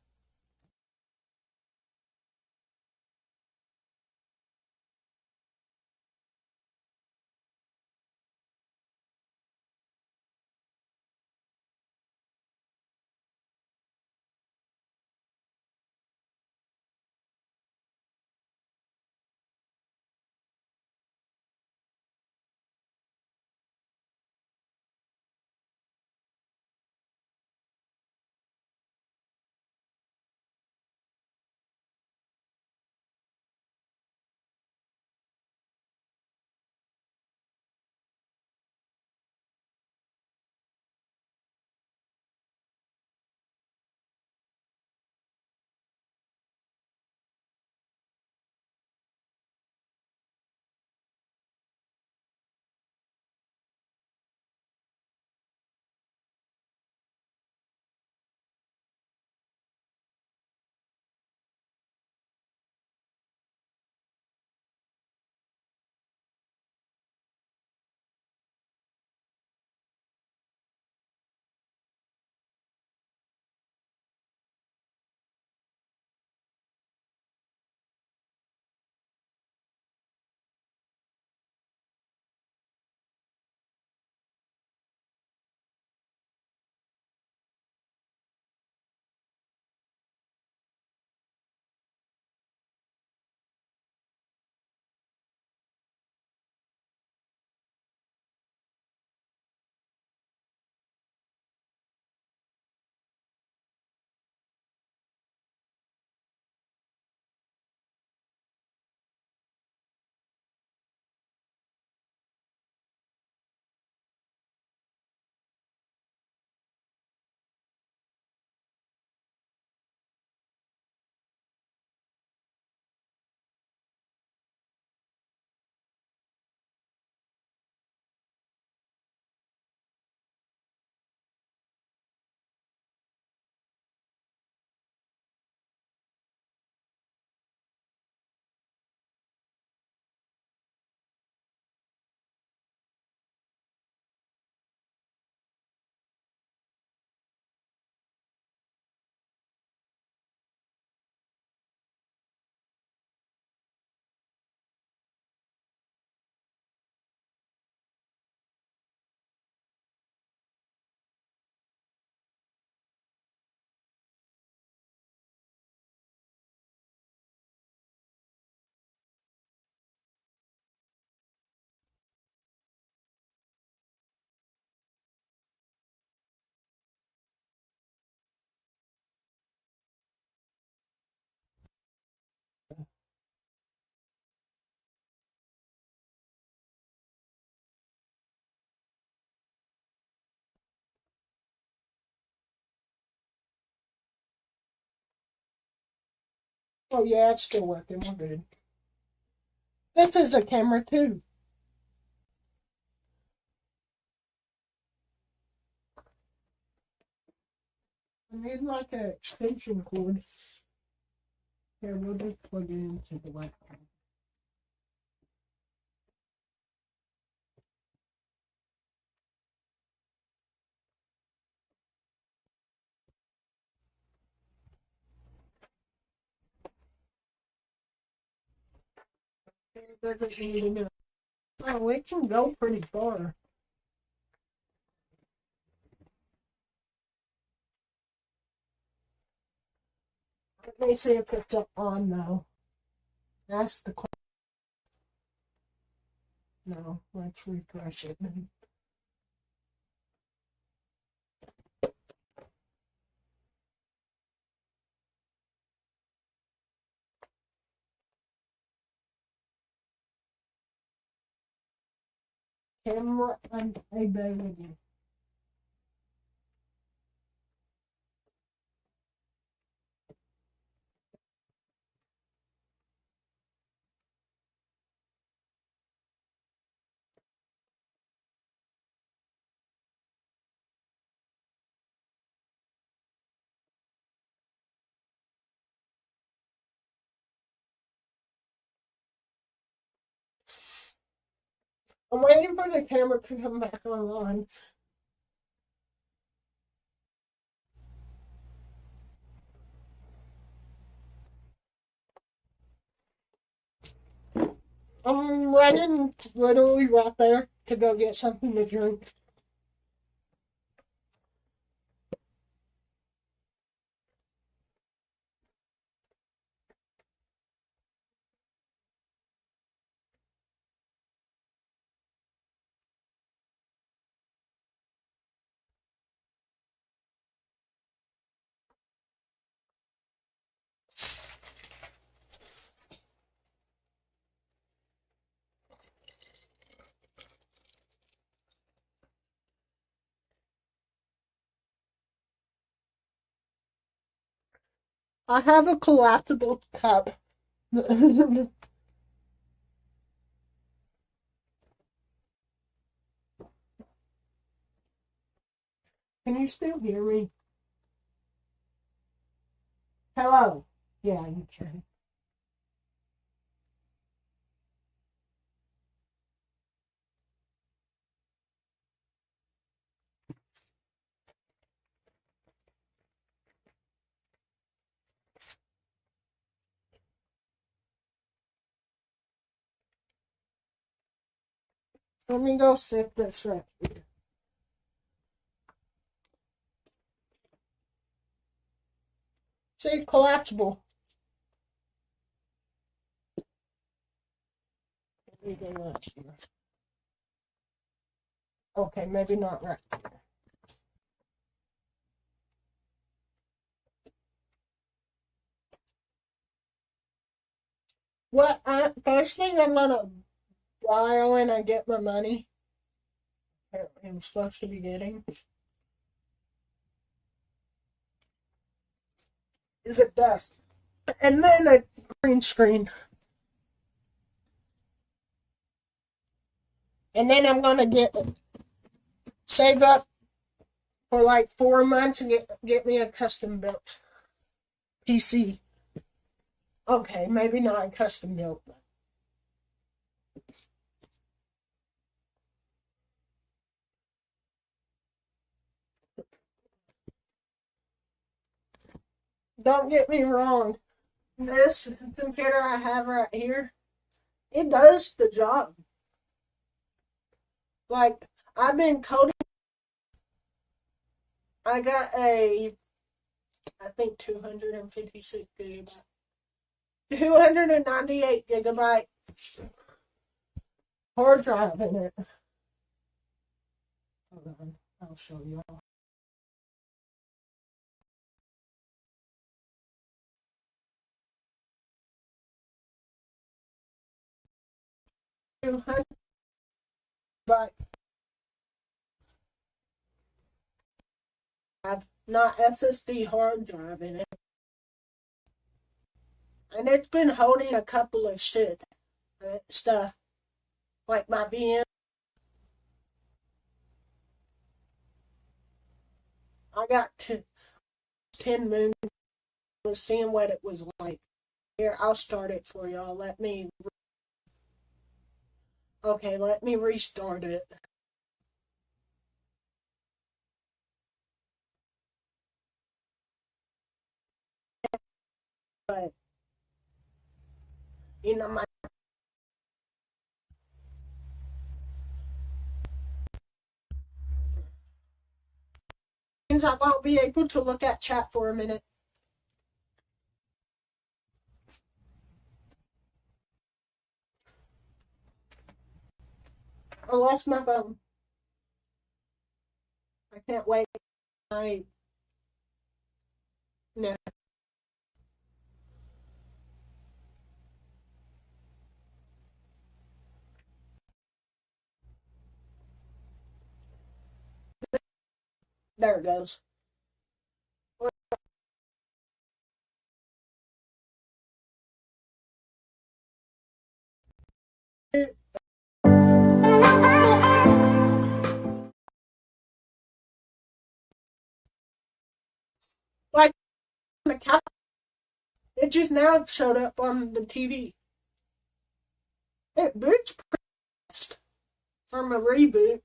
[SPEAKER 1] Oh yeah, it's still working. We're good. This is a camera too. I need like an extension cord. Here, we'll just plug it into the laptop. It doesn't need enough. Oh, it can go pretty far. Let me see if it's on though. That's the question. No, let's refresh it. Camera unavailable. I'm waiting for the camera to come back online. I'm running literally right there to go get something to drink. I have a collapsible cup. Can you still hear me? Hello? Yeah, you can. Let me go sip this right here. See, collapsible. Let me go right here. Okay, maybe not right here. First thing I'm gonna buy when I get my money. I'm supposed to be getting. Is it dust? And then a green screen. And then I'm gonna save up for like 4 months and get me a custom built PC. Okay, maybe not a custom built, but don't get me wrong. This computer I have right here, it does the job. Like, I've been coding. I got I think 256 gigabyte, 298 gigabyte hard drive in it. Hold on, I'll show you all. But I've not SSD hard drive in it. And it's been holding a couple of stuff, like my VM. I got 10 moon, was seeing what it was like. Here, I'll start it for y'all. Let me restart it. But, you know, means I won't be able to look at chat for a minute. I lost my phone. I can't wait. No. There it goes. Like the cat, it just now showed up on the TV. It boots fast from a reboot.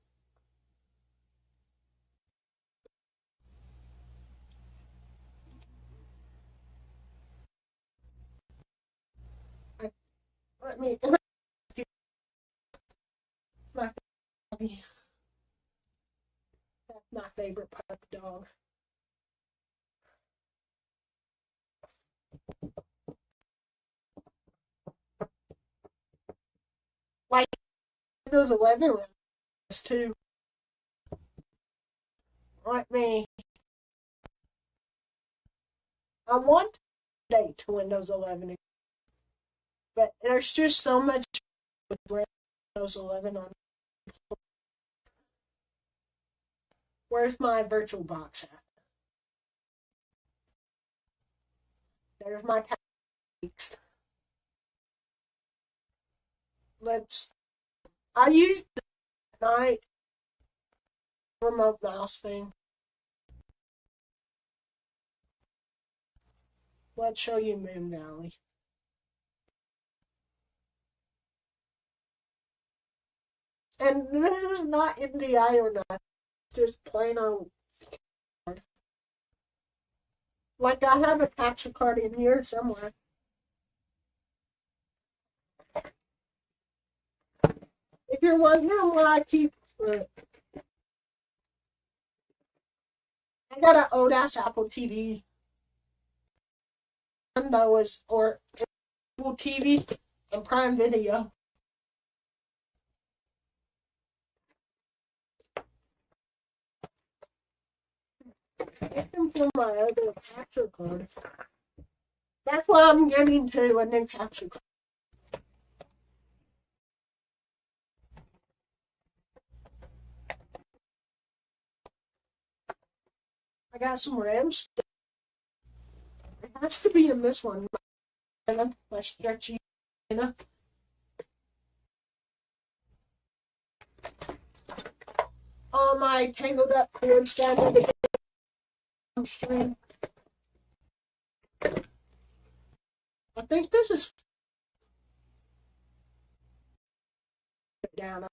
[SPEAKER 1] Let me. My puppy. That's my favorite puppy dog. Like Windows 11 runs too. Like me. I want to update to Windows 11, but there's just so much with Windows 11 on. Where's my virtual box at? There's my tabs. I used the night remote mouse thing. Let's show you Moon Valley. And this is not NDI or not. Just plain old card. Like I have a capture card in here somewhere. If you're wondering why I keep I got an old ass Apple TV. And that was or Apple TV and Prime Video. Looking for my other capture card. That's why I'm getting to a new capture card. I got some RAMs. It has to be in this one. My stretchy. All my tangled up cord standard stream. I think this is down.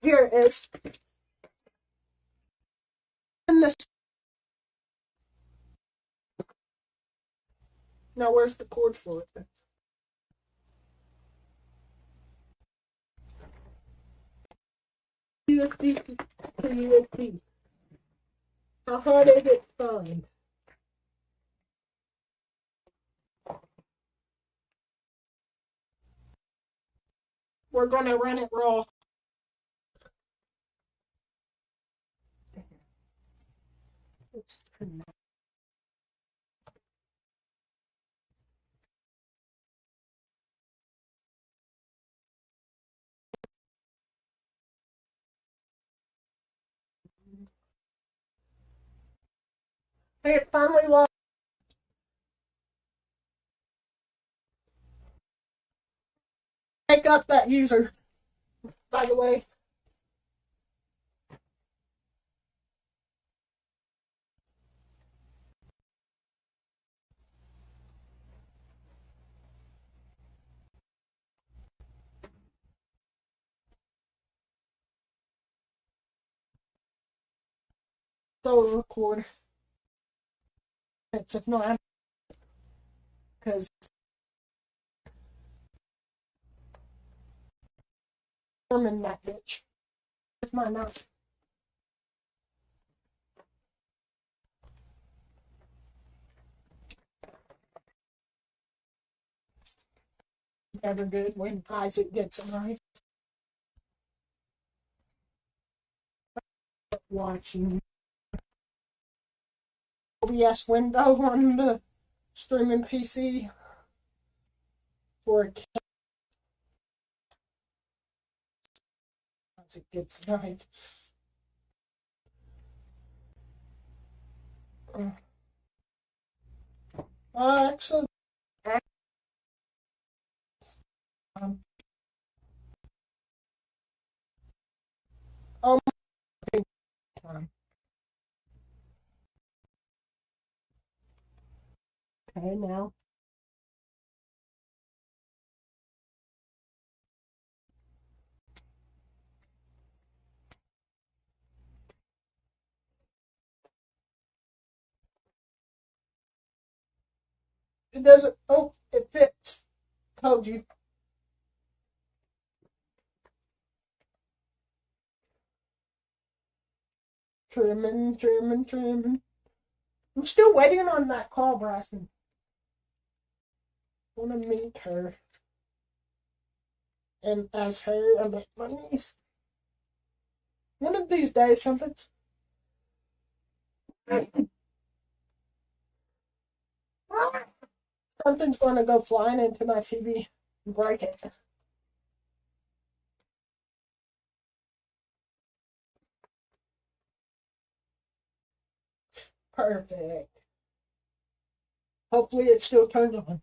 [SPEAKER 1] Here it is. And this. Now where's the cord for it? USB to USB. How hard is it to find? We're gonna run it raw. It's Hey, it finally lost. Pick up that user, by the way. So record. It's not because in that bitch. With my knife. Never good when Isaac gets a knife. Watching OBS window on the streaming PC for a cat as it gets a knife. Actually, oh my time. Okay, now. It doesn't, oh, it fits. Told you. Trimming. I'm still waiting on that call, Bryson. I want to meet her. And as her, I met my niece. One of these days, something's going to go flying into my TV and break it. Perfect. Hopefully it's still turned on.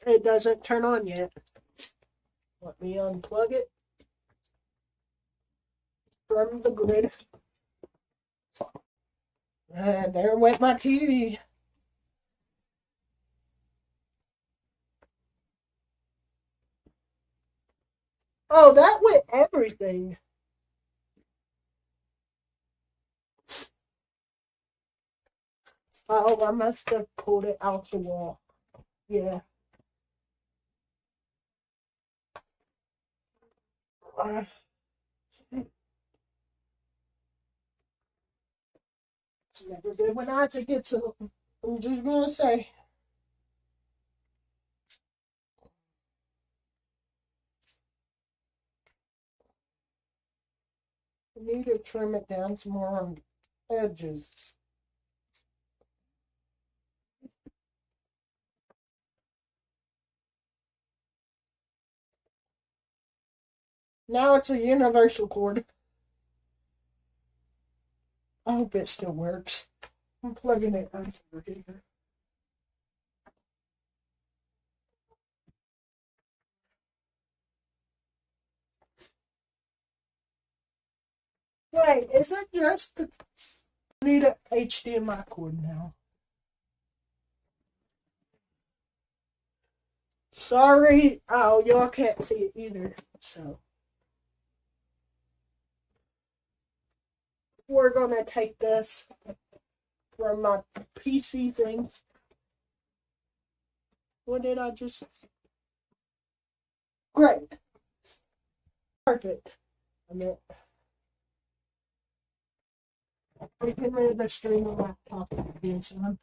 [SPEAKER 1] It doesn't turn on yet. Let me unplug it from the grid. And there went my TV. Oh, that went everything. Oh, I must have pulled it out the wall. Yeah. It's never good when Isaac gets up. I'm just gonna say. I need to trim it down some more on the edges. Now it's a universal cord. I hope it still works. I'm plugging it under here. Wait, is it just the... I need a HDMI cord now. Sorry. Oh, y'all can't see it either. So we're gonna take this from my PC thing. What did I just... Great. Perfect. I meant... We can move the streaming laptop again, son.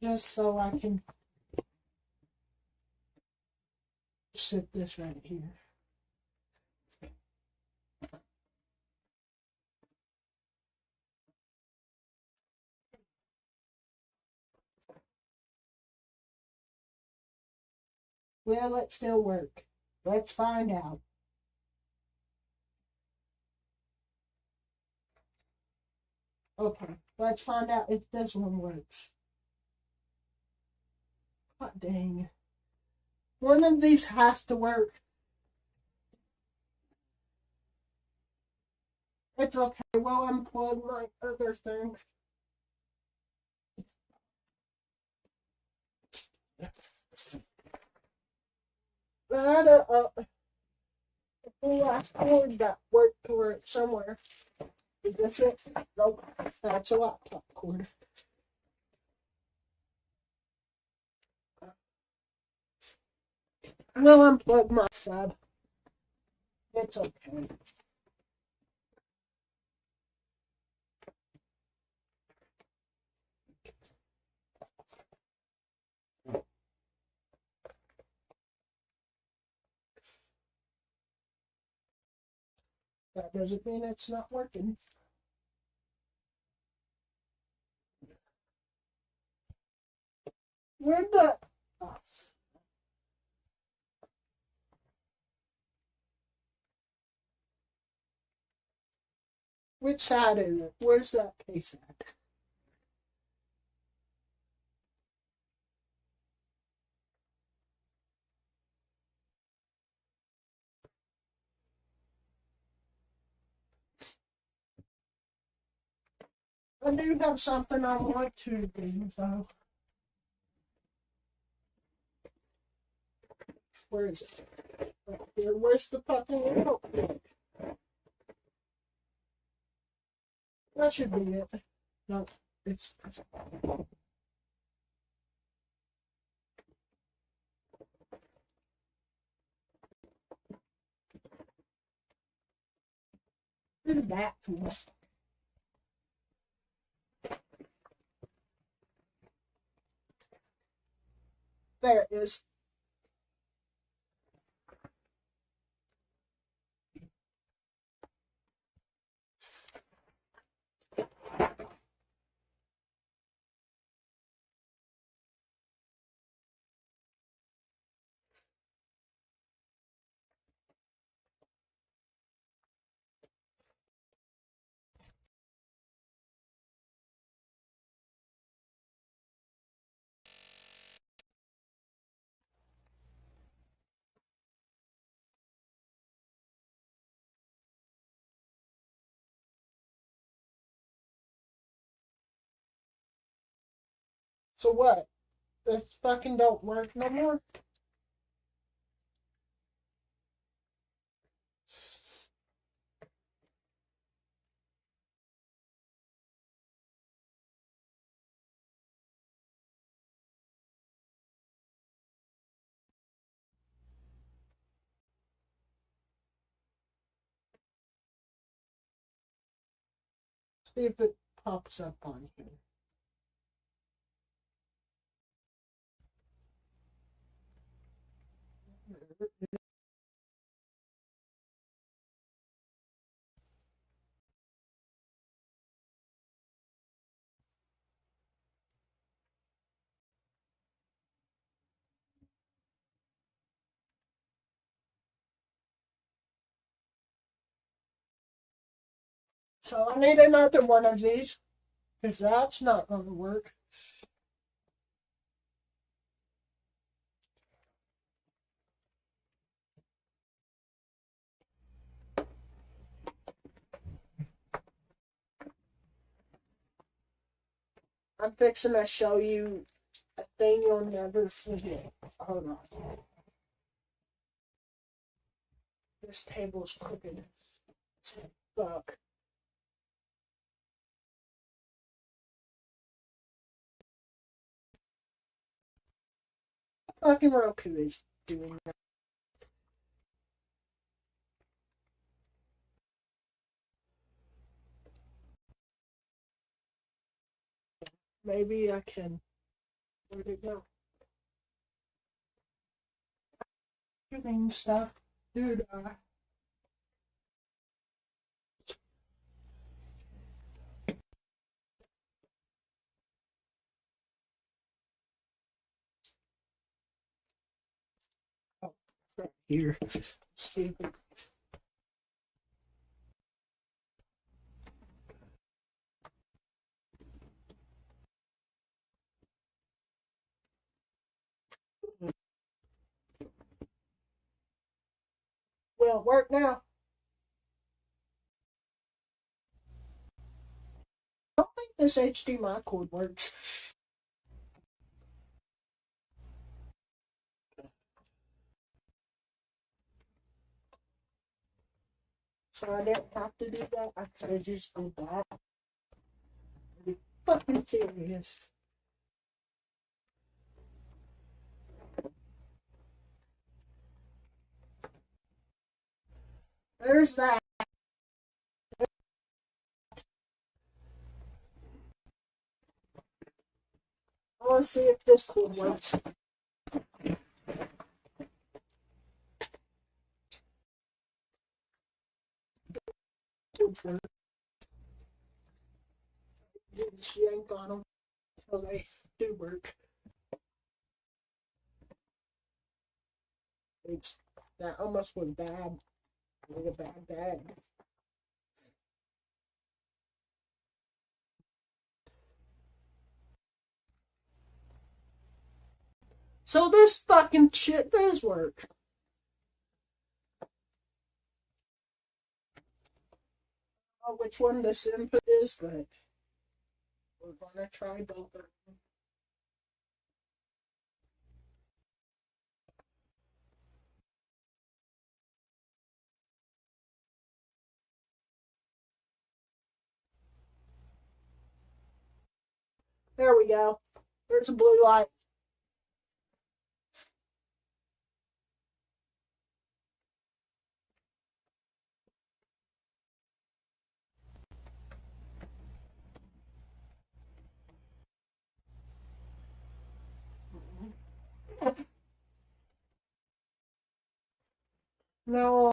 [SPEAKER 1] Just so I can sit this right here. Will it still work? Let's find out. Okay, let's find out if this one works. God dang. One of these has to work. It's okay, we'll unplug my other thing. The last cord that worked for it somewhere. Is this it? Nope. That's a laptop cord. We'll unplug my sub. It's okay. That doesn't mean it's not working. Where'd the... Oh. Which side is it? Where's that case at? I do have something I want to do, though. Where is it? Right here. Where's the fucking remote? That should be it. No, it's... Where's that tool? There it is. So what? This fucking don't work no more? See if it pops up on here. So I need another one of these, because that's not going to work. I'm fixing to show you a thing you'll never forget. Hold on. This table's crooked. Fuck. Fucking Roku is doing that. Maybe I can. Where'd it go? Using stuff. Dude, oh, right here. Stupid. Well, work now. I don't think this HDMI cord works. So I didn't have to do that. I could have just did that. Are you fucking serious? There's that. I want to see if this one works. She ain't got them, so they do work. It's, that almost went bad. Like a bad. So this fucking shit does work. I don't know which one this input is, but we're gonna try both of them. There we go. There's a blue light. No,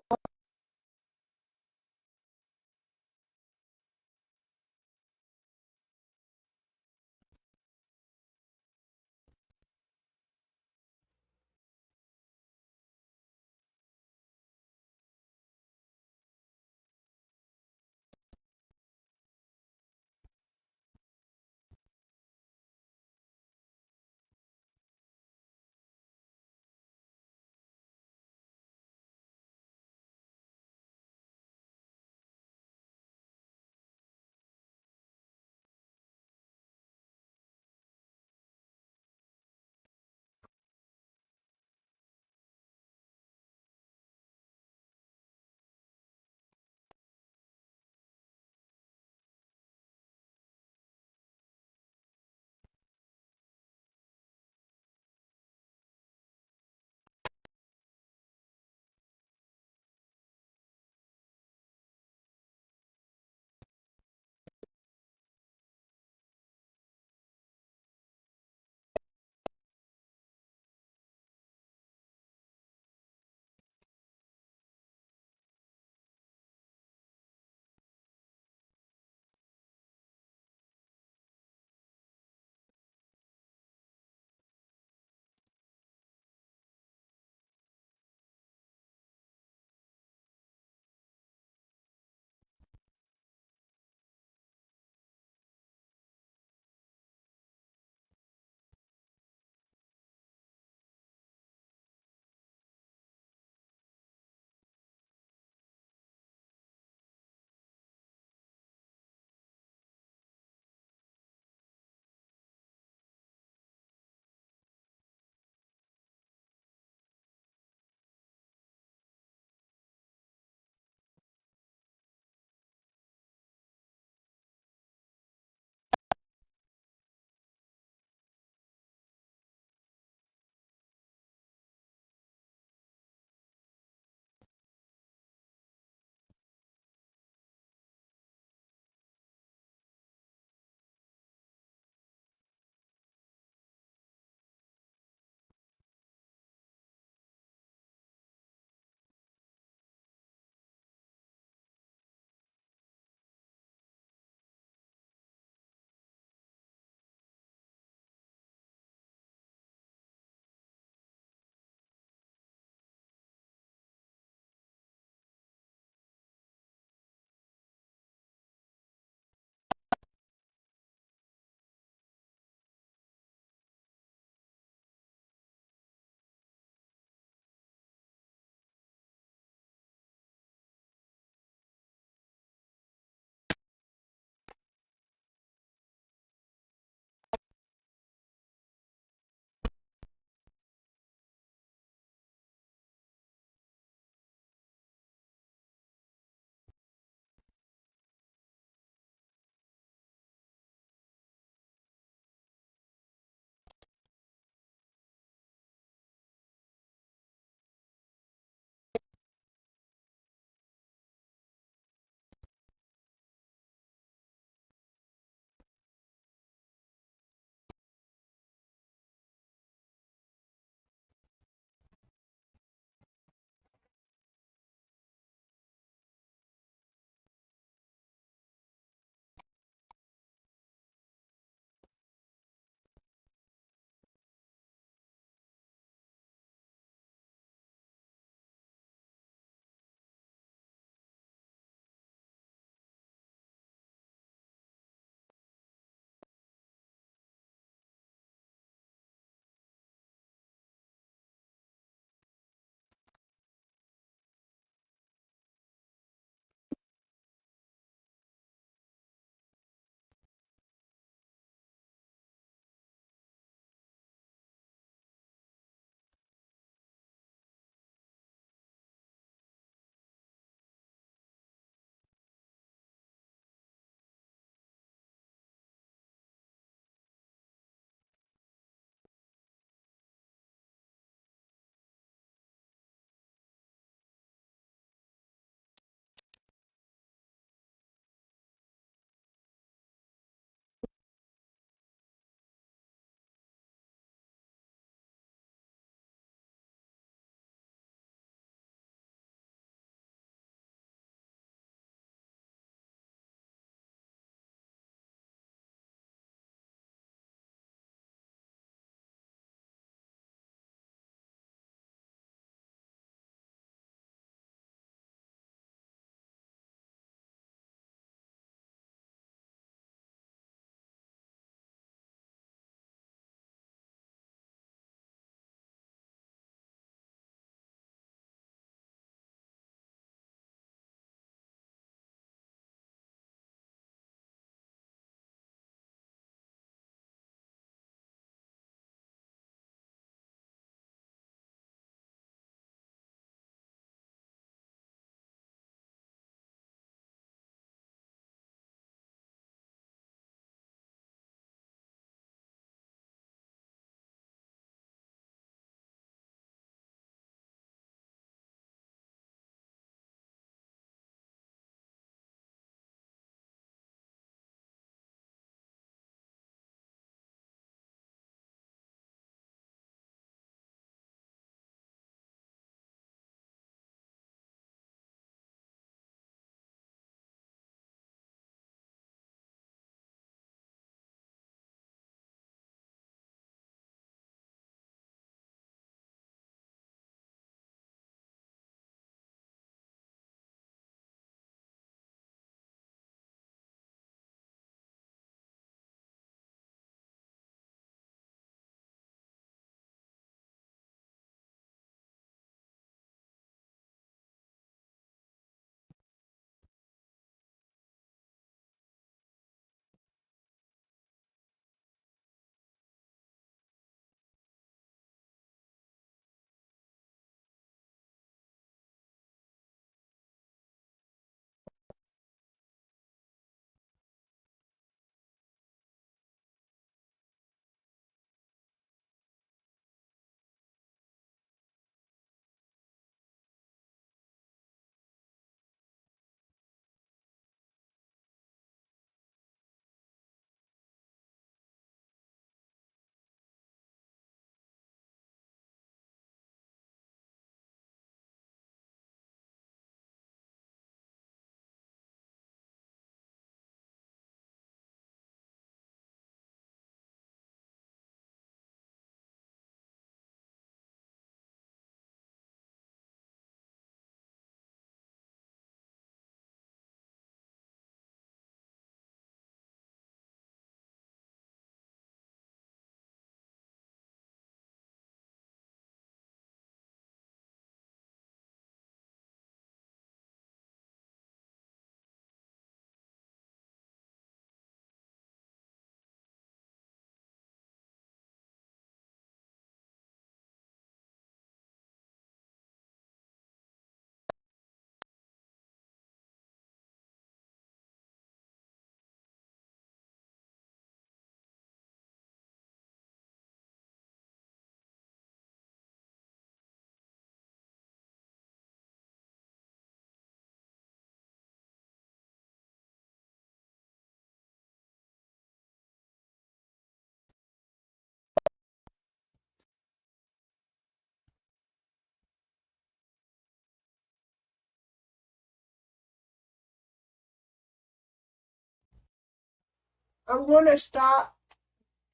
[SPEAKER 1] I'm gonna stop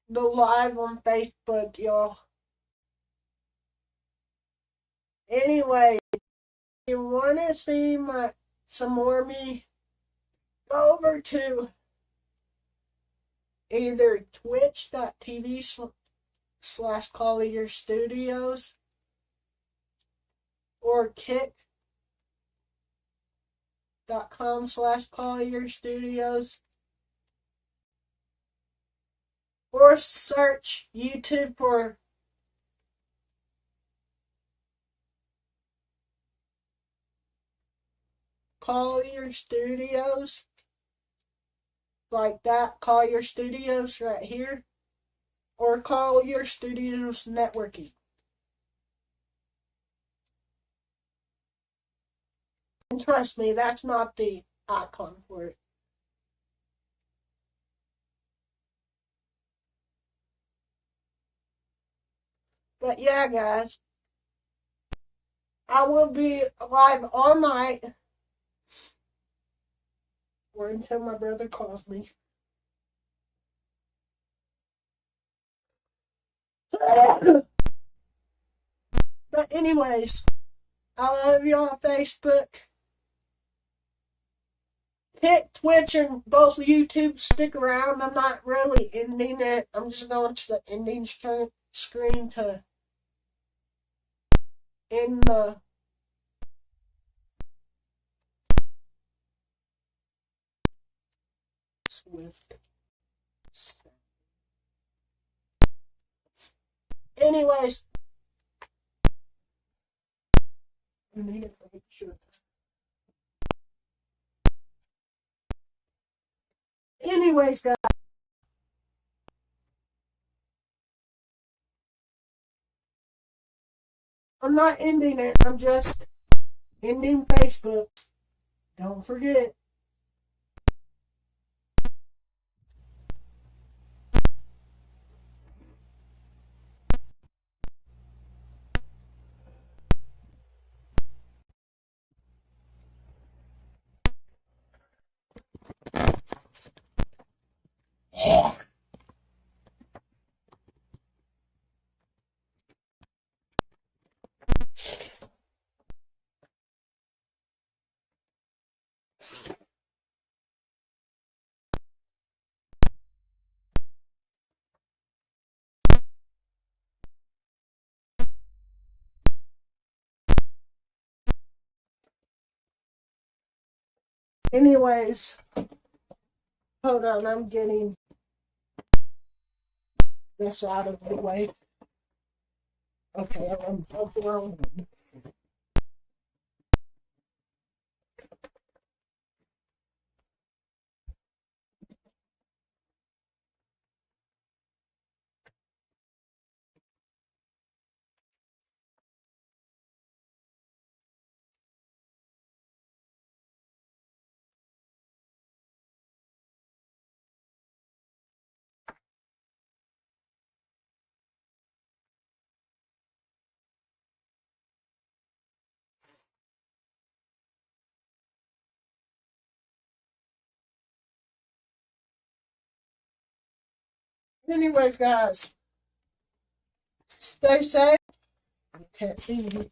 [SPEAKER 1] the live on Facebook, y'all. Anyway, if you wanna see some more of me, go over to either twitch.tv/Collier Studios or kick.com/Collier Studios, or search YouTube for Collier Studios, like that, Collier Studios right here, or Collier Studios Networking. And trust me, that's not the icon for it. But yeah, guys, I will be live all night, or until my brother calls me. But anyways, I love you on Facebook. Hit Twitch and both YouTube. Stick around. I'm not really ending it. I'm just going to the ending screen to end the Swift. Anyways, I need to make sure. Anyways, guys, I'm not ending it. I'm just ending Facebook. Don't forget. Anyways, hold on. I'm getting this out of the way. Okay, I'm both wrong. Anyways, guys, stay safe. I can't see you.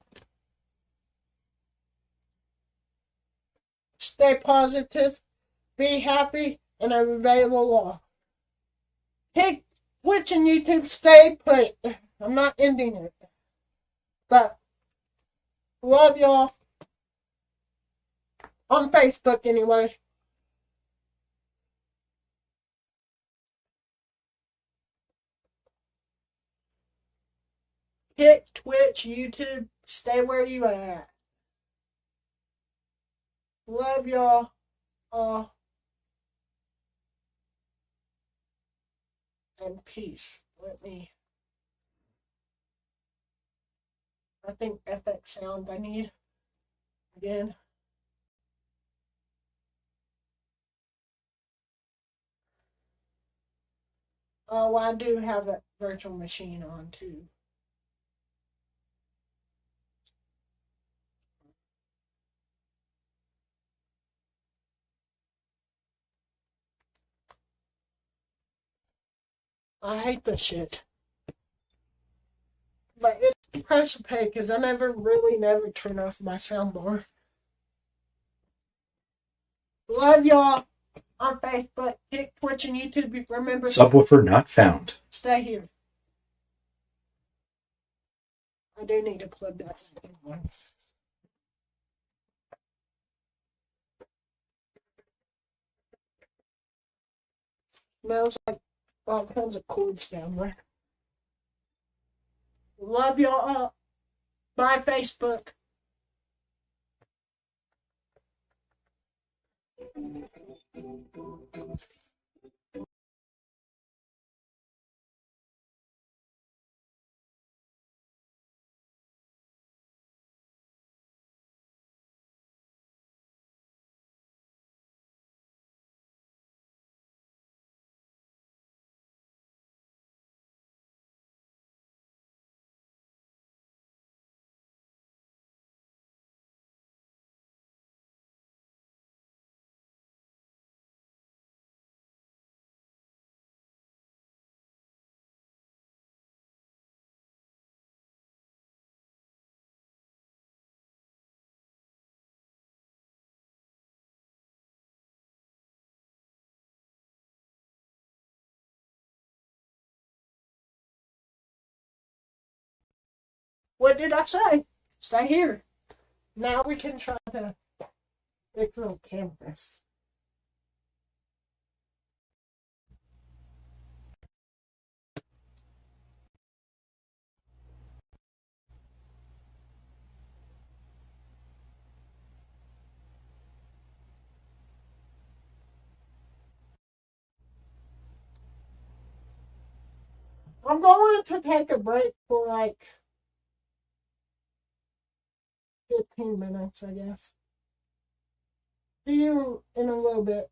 [SPEAKER 1] Stay positive, be happy, and obey the law. Hey, Twitch and YouTube, stay put. I'm not ending it. But, love y'all. On Facebook, anyway. Hit Twitch, YouTube, stay where you at. Love y'all. And peace. I think FX sound I need again. Oh, I do have a virtual machine on too. I hate this shit. But it's pressure pay because I never turn off my soundbar. Love y'all on Facebook, Twitch, and YouTube. Remember,
[SPEAKER 7] Subwoofer not found.
[SPEAKER 1] stay here. I do need to plug that in. Smells like all kinds of cords down there. Love y'all. Bye, Facebook. What did I say? Stay here. Now we can try to fix little cameras. I'm going to take a break for like 15 minutes, I guess. See you in a little bit.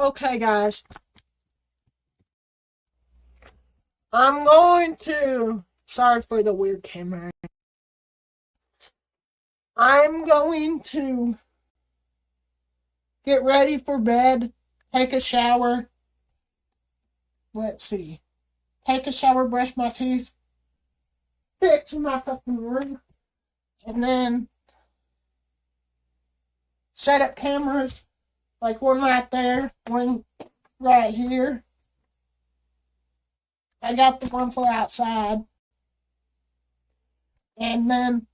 [SPEAKER 1] Okay, guys. I'm going to. Sorry for the weird camera. I'm going to get ready for bed, take a shower. Let's see. Take a shower, brush my teeth, fix my fucking room, and then set up cameras. Like one right there, one right here. I got the one for outside. And then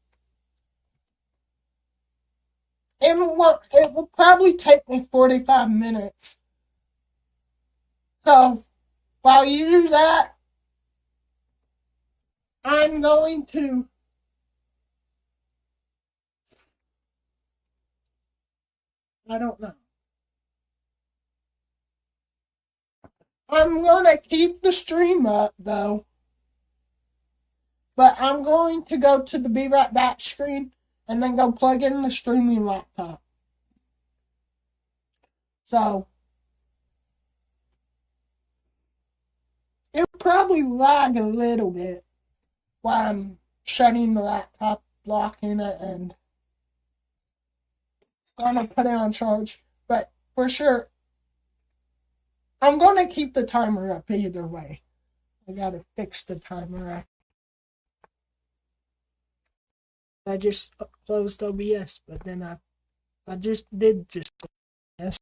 [SPEAKER 1] it will probably take me 45 minutes. So while you do that, I'm going to I don't know. I'm gonna keep the stream up though. But I'm going to go to the Be Right Back screen and then go plug in the streaming laptop. So it'll probably lag a little bit while I'm shutting the laptop, locking it, and gonna put it on charge. But for sure, I'm gonna keep the timer up either way. I gotta fix the timer. I just closed OBS, but then I just did just OBS.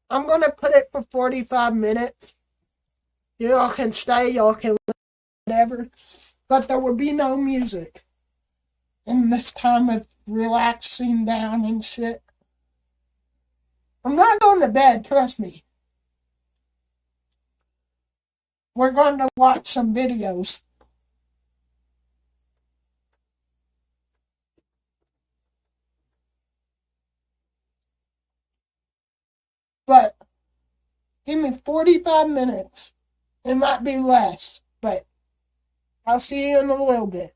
[SPEAKER 1] I'm gonna put it for 45 minutes. Y'all can stay, y'all can whatever, but there will be no music in this time of relaxing down and shit. I'm not going to bed, trust me. We're going to watch some videos. But give me 45 minutes. It might be less, but I'll see you in a little bit.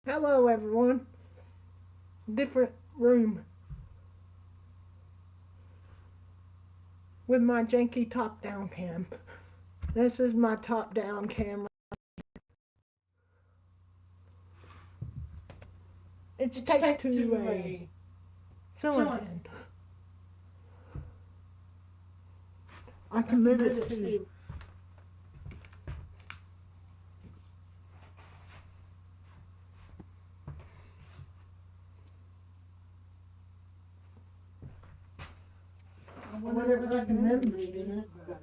[SPEAKER 1] Hello, everyone. Different room with my janky top-down cam. This is my top-down camera. It's taped to a cylinder. I can move it to whatever I can remember in it, but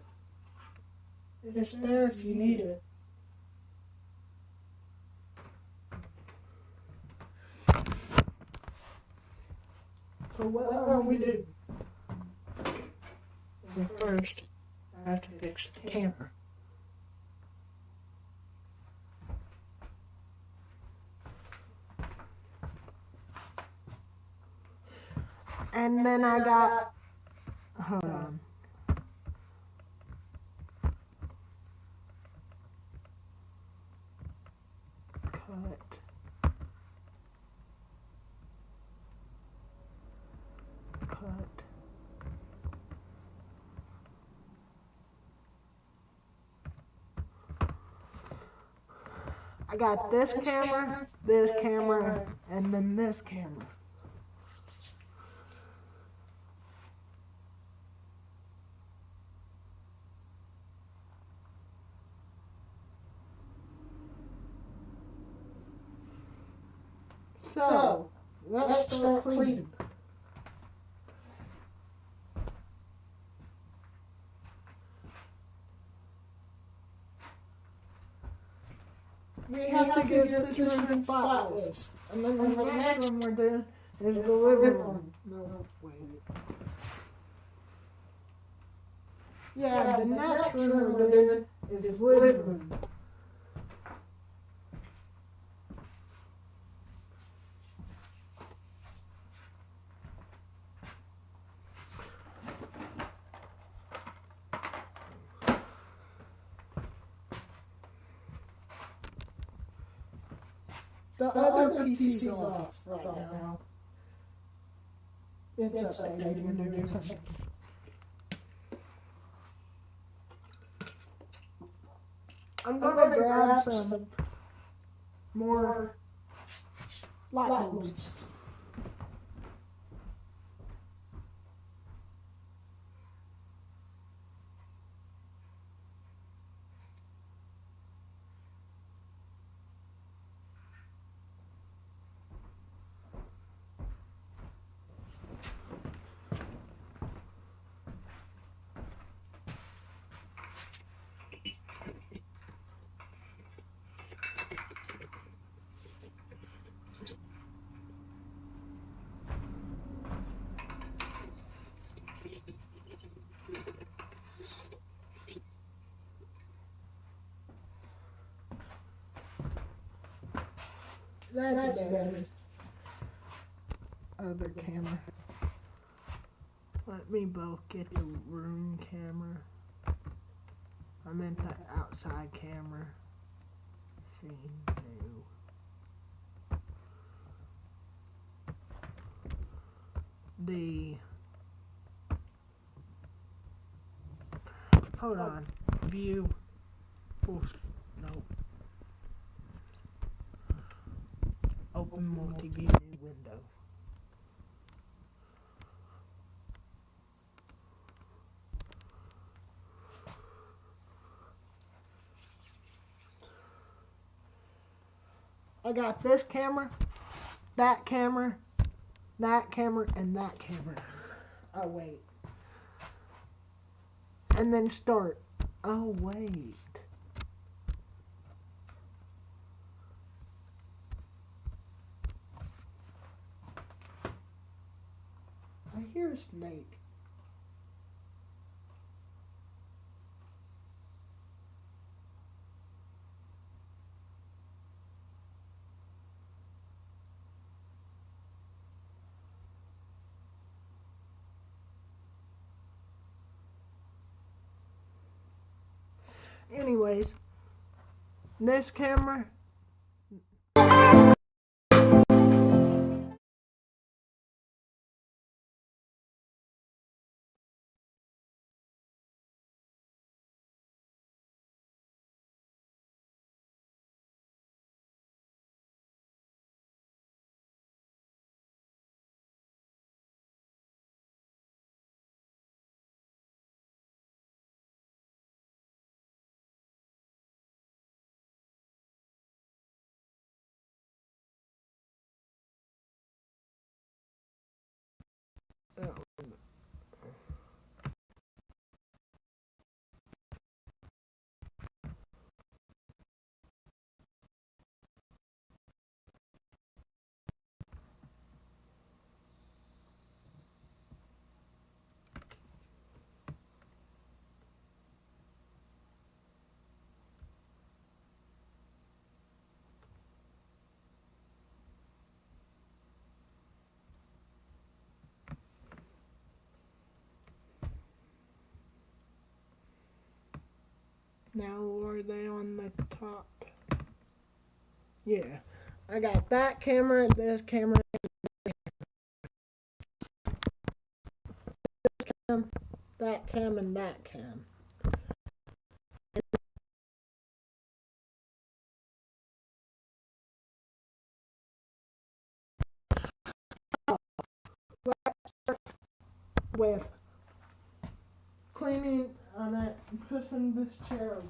[SPEAKER 1] it's there if you need it. So what are we doing? Well, first, I have to fix the camera. And then I got, hold on. Cut. I got this camera, and then this camera. So, let's start cleaning. We have to get this room spotless. And then the next one we're doing is the living room. No, wait. Yeah, the next room we're doing is the living room. The other PC's off right now. It's updating and doing something. I'm gonna grab some more light bulbs. That's better. Other camera. Let me both get the room camera. I meant the outside camera. Scene new. Hold on. View. Oh, nope. Open multi-view new window. I got this camera, that camera, that camera, and that camera. Oh, wait. And then start. Oh, wait. I hear a snake. Anyways, this camera Now are they on the top? Yeah. I got that camera, this camera, that cam, and that cam. With cleaning on it and pushing this chair over.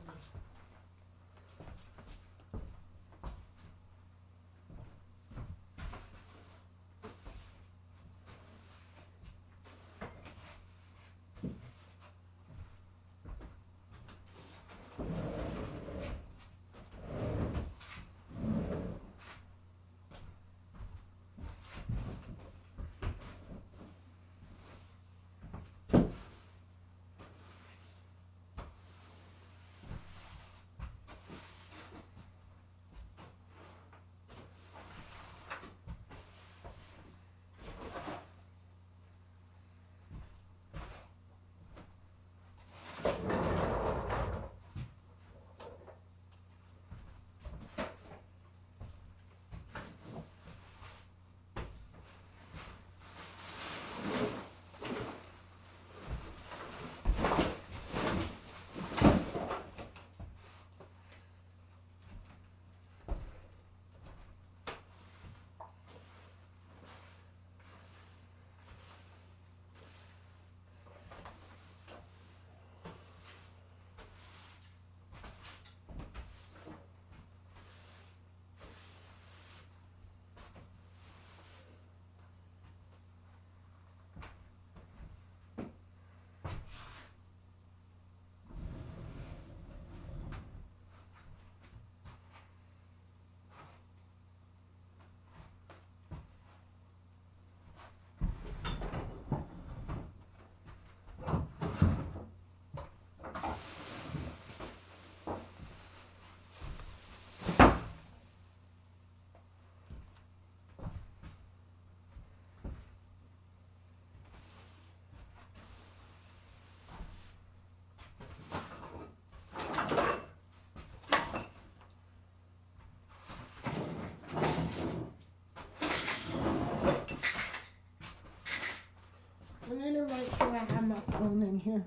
[SPEAKER 1] I need to make sure I have my phone in here.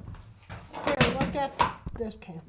[SPEAKER 1] Here, look at this cam.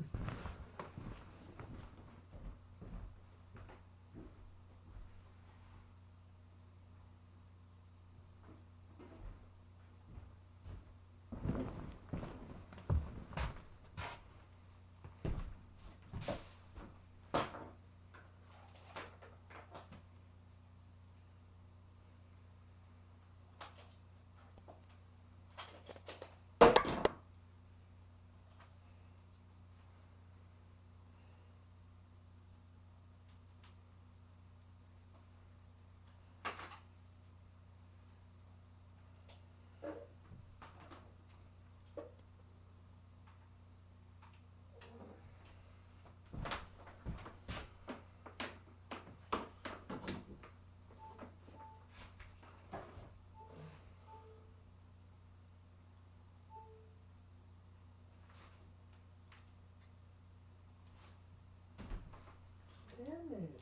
[SPEAKER 1] Damn it.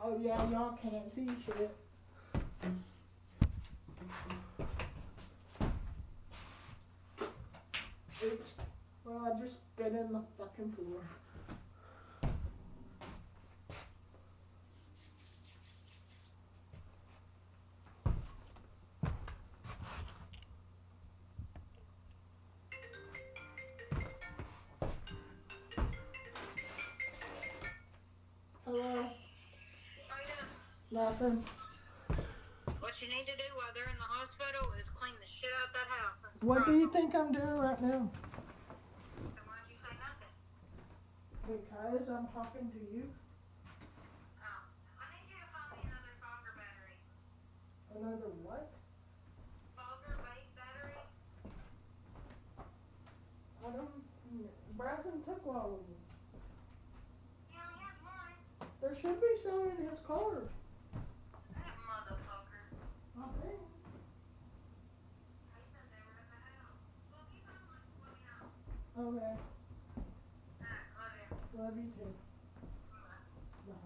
[SPEAKER 1] Oh yeah, y'all can't see shit. No, I just spit in the fucking floor. Hello? Nothing.
[SPEAKER 7] What you need to do while they're in the hospital is clean the shit out that house. And
[SPEAKER 1] What do
[SPEAKER 7] surprise
[SPEAKER 1] you
[SPEAKER 7] them.
[SPEAKER 1] think I'm doing right now?
[SPEAKER 7] Then why'd you say nothing?
[SPEAKER 1] Because I'm talking to you.
[SPEAKER 7] Oh, I need you to find me another Fogger battery.
[SPEAKER 1] Another what?
[SPEAKER 7] Fogger vape battery?
[SPEAKER 1] I don't. Bryson took all of them.
[SPEAKER 7] He only has one.
[SPEAKER 1] There should be some in his car.
[SPEAKER 7] That motherfucker.
[SPEAKER 1] I think.
[SPEAKER 7] He said they were in the house. Well, if you find one, let me know.
[SPEAKER 1] Okay.
[SPEAKER 7] Alright, love you.
[SPEAKER 1] Love you too.
[SPEAKER 7] Bye.
[SPEAKER 1] Bye.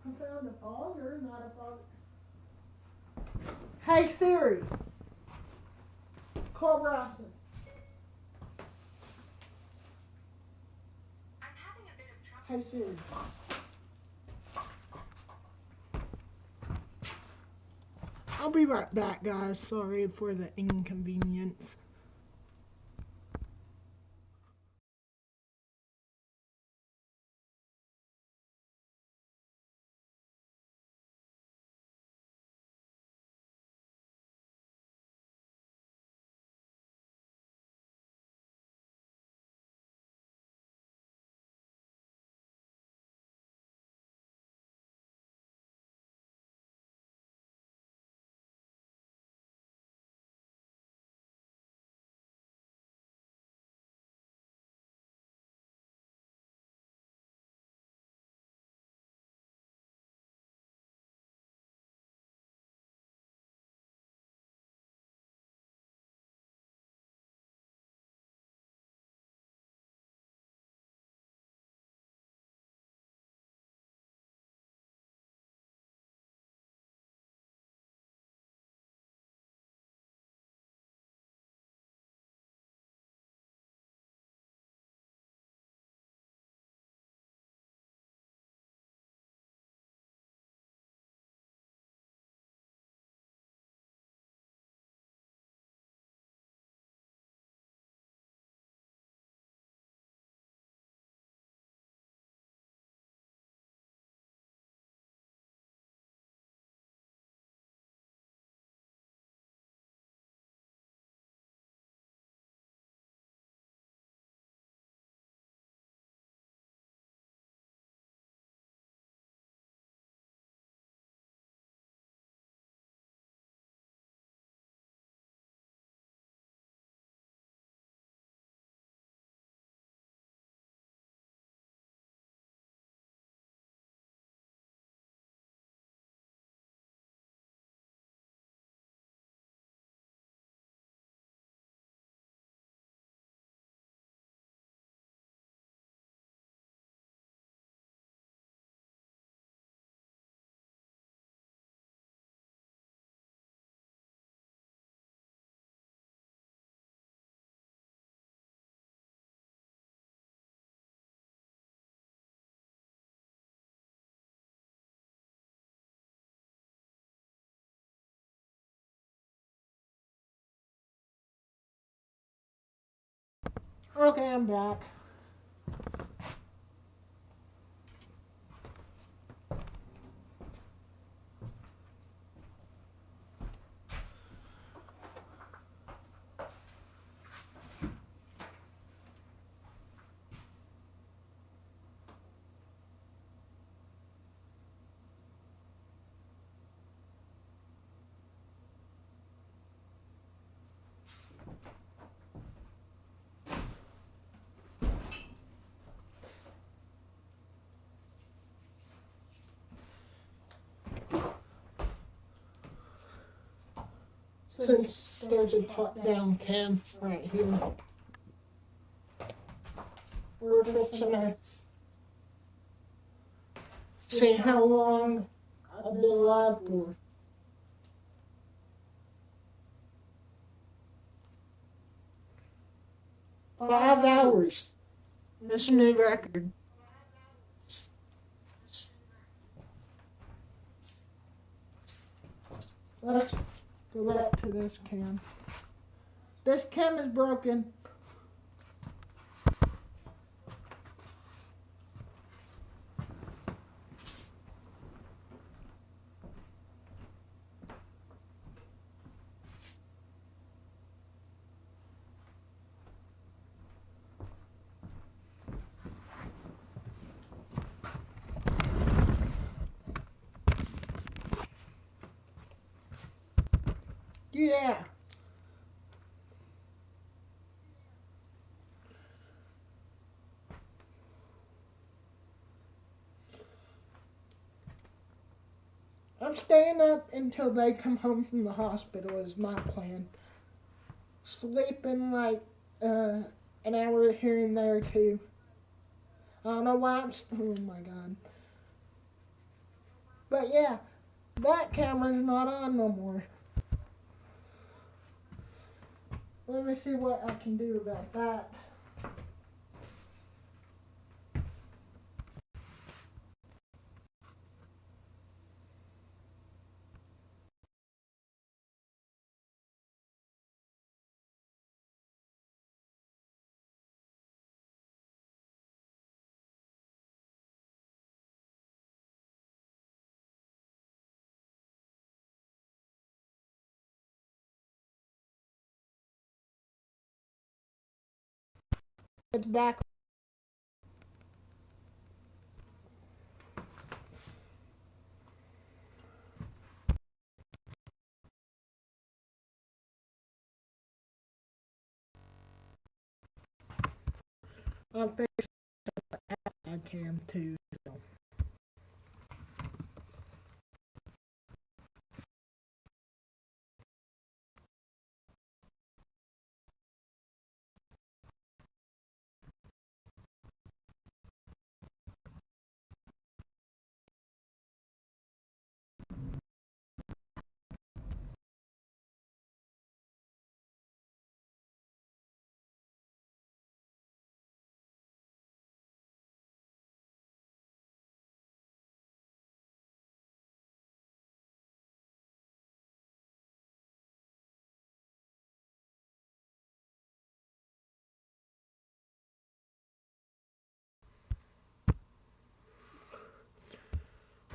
[SPEAKER 1] I found a fogger, not a fogger. Hey Siri. Call Bryson.
[SPEAKER 7] I'm having a bit of trouble.
[SPEAKER 1] Hey Siri. I'll be right back, guys. Sorry for the inconvenience. Okay, I'm back. since there's a top-down cam right here. We're fixing to see how long I've been alive for. Five hours. That's a new record. Let's go back to this cam. This cam is broken. Yeah. I'm staying up until they come home from the hospital is my plan. Sleeping like an hour here and there too. I don't know why oh my god. But yeah, that camera's not on no more. Let me see what I can do about that. It's back. I'll fix I can too.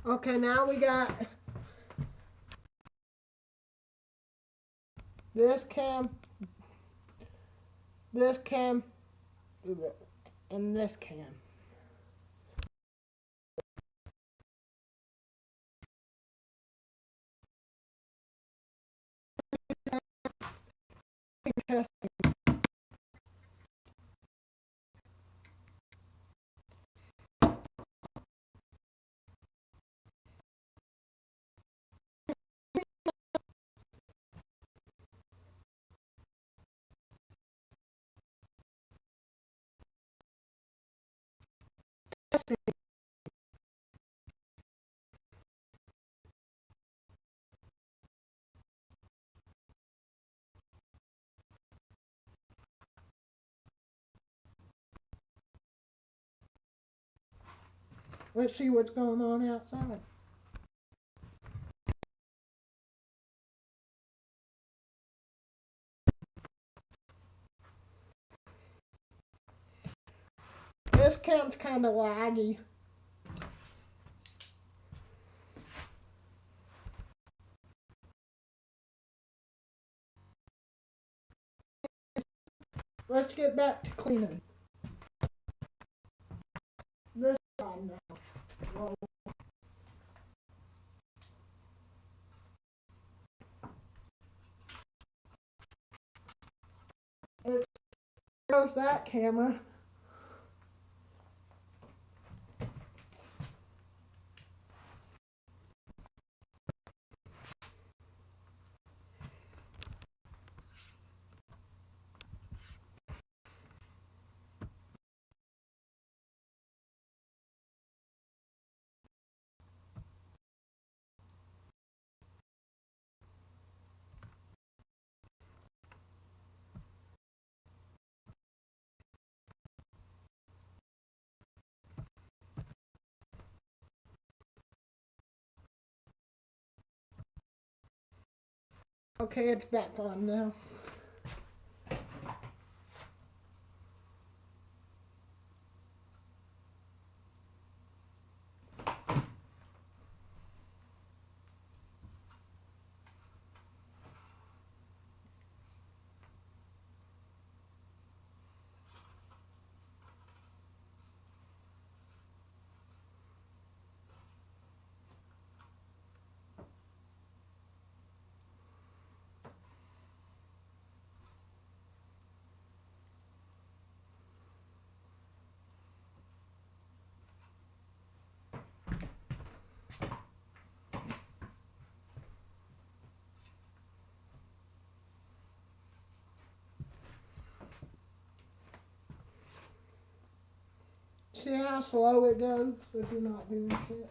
[SPEAKER 1] Okay, now we got this cam, and this cam. Let's see what's going on outside. This cam's kind of laggy. Let's get back to cleaning. This side now. Whoa. There goes that camera. Okay, it's back on now. See how slow it goes if you're not doing shit?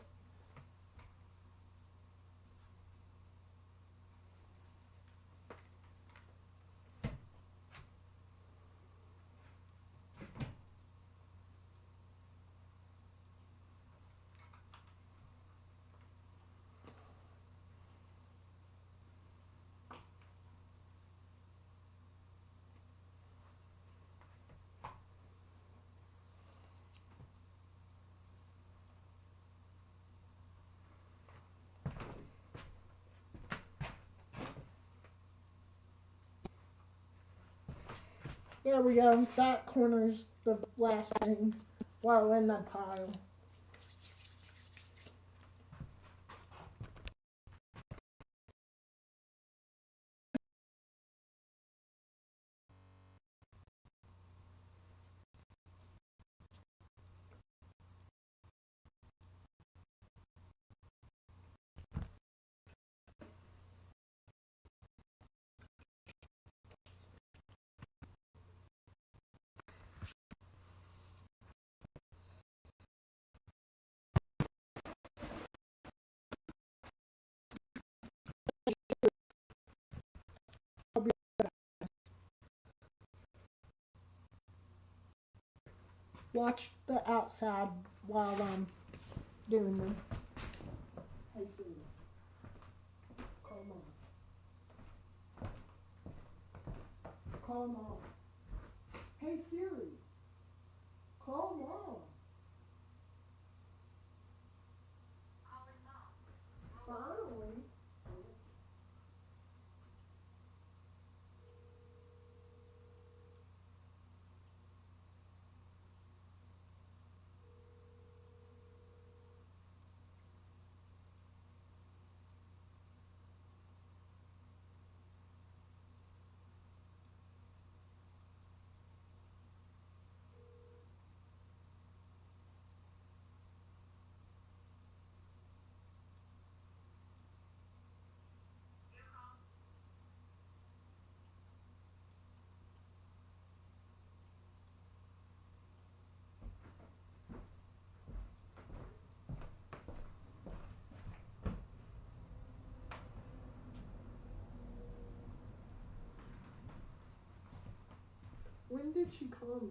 [SPEAKER 1] There we go. That corner's the last thing while in the pile. Watch the outside while I'm doing them. Hey Siri, come on. Come on. Hey Siri, come on.
[SPEAKER 7] Calling mom.
[SPEAKER 1] Finally. When did she call me?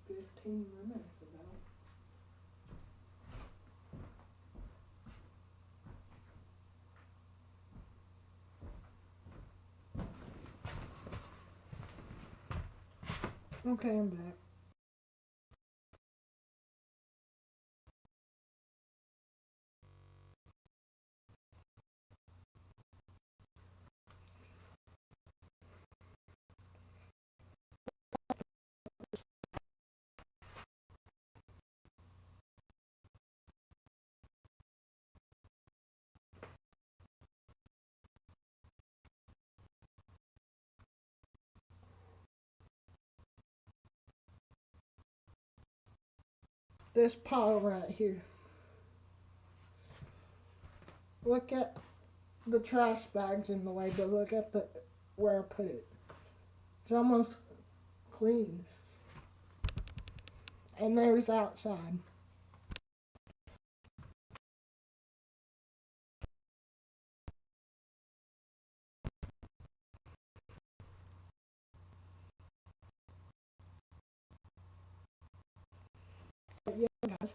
[SPEAKER 1] Fifteen minutes ago. Okay, I'm back. This pile right here. Look at the trash bags in the way, but look at the where I put it. It's almost clean. And there's outside. guys.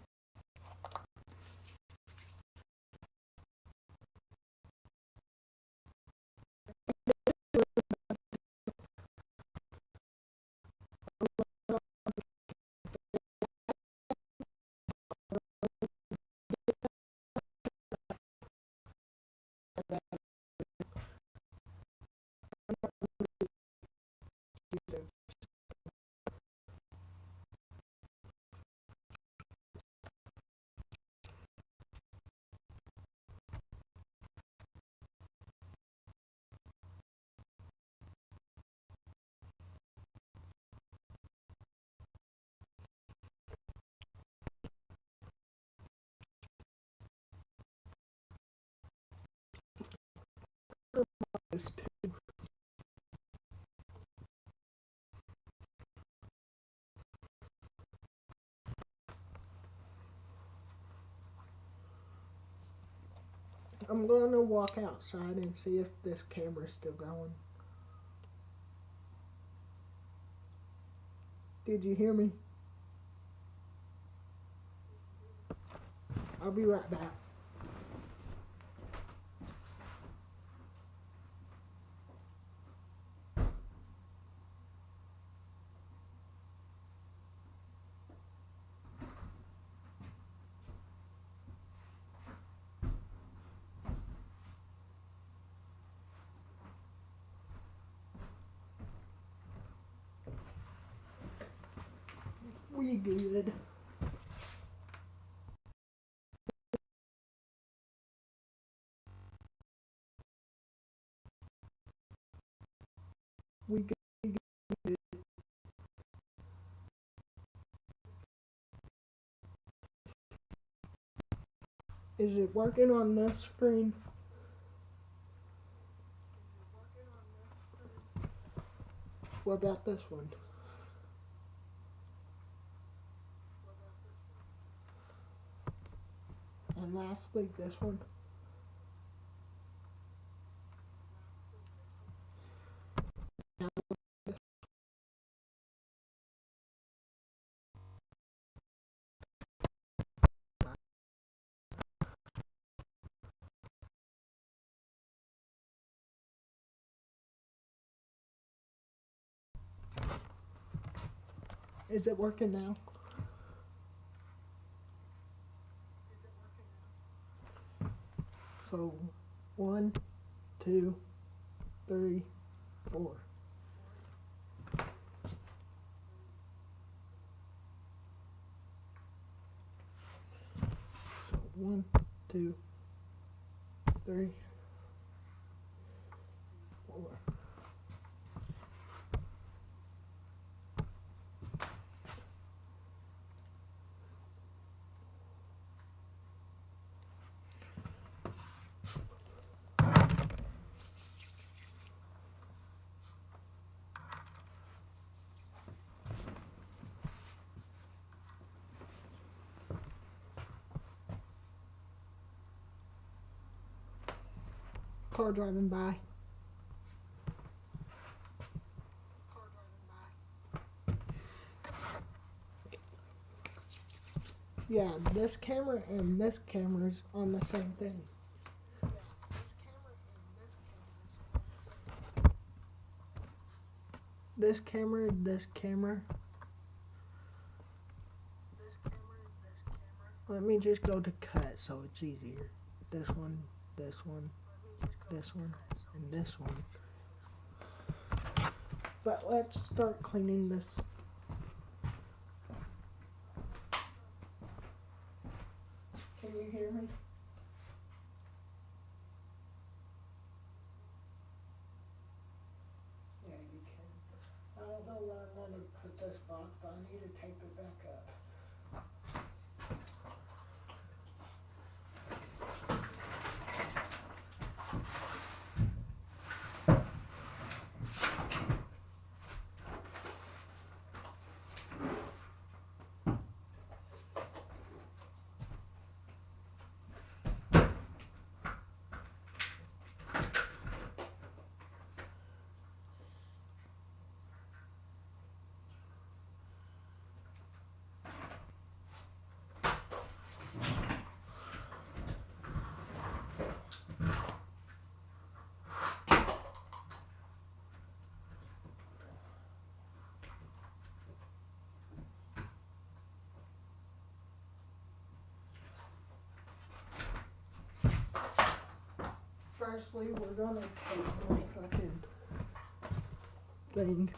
[SPEAKER 1] This too. I'm going to walk outside and see if this camera's still going. Did you hear me? I'll be right back. We good. We good. Is it working on this screen? What about this one? And lastly, this one. Is it working now? So, 1, 2, 3, 4. So 1, 2, 3, 4. Car driving by. Yeah, this camera and this camera's on the same thing. This camera, this camera. Let me just go to cut so it's easier. This one, this one, this one, and this one. But let's start cleaning this. Can you hear me? Yeah, you can. I don't know where I'm going to put this box, but I need to tape it back up. honestly, we're gonna take my fucking thing.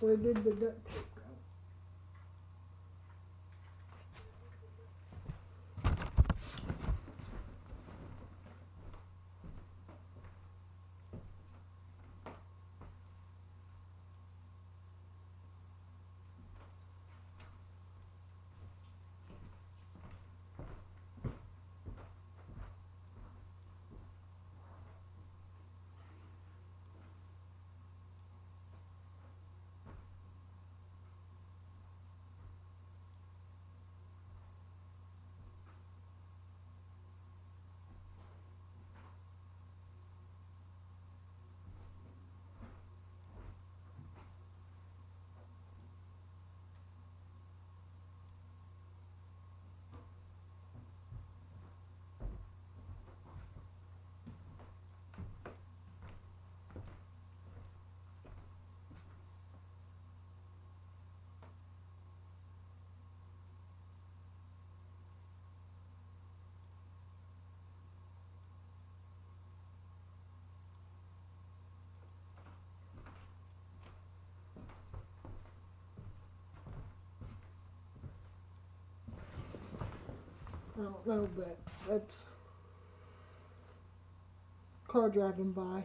[SPEAKER 1] Where did the duct tape go? I don't know, but that's car driving by.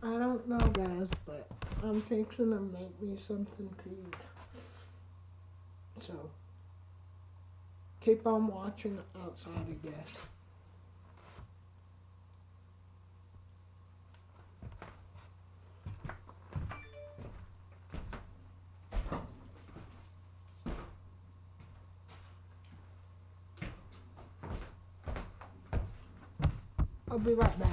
[SPEAKER 1] I don't know, guys, but I'm fixing to make me something to eat. So, keep on watching outside, I guess. I'll be right back.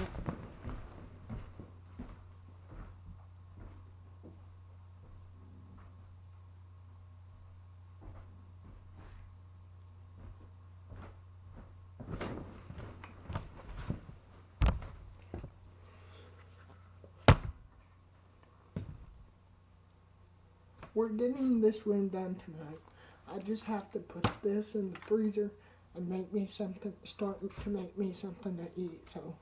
[SPEAKER 1] We're getting this room done tonight. I just have to put this in the freezer and make me something, start to make me something to eat, so.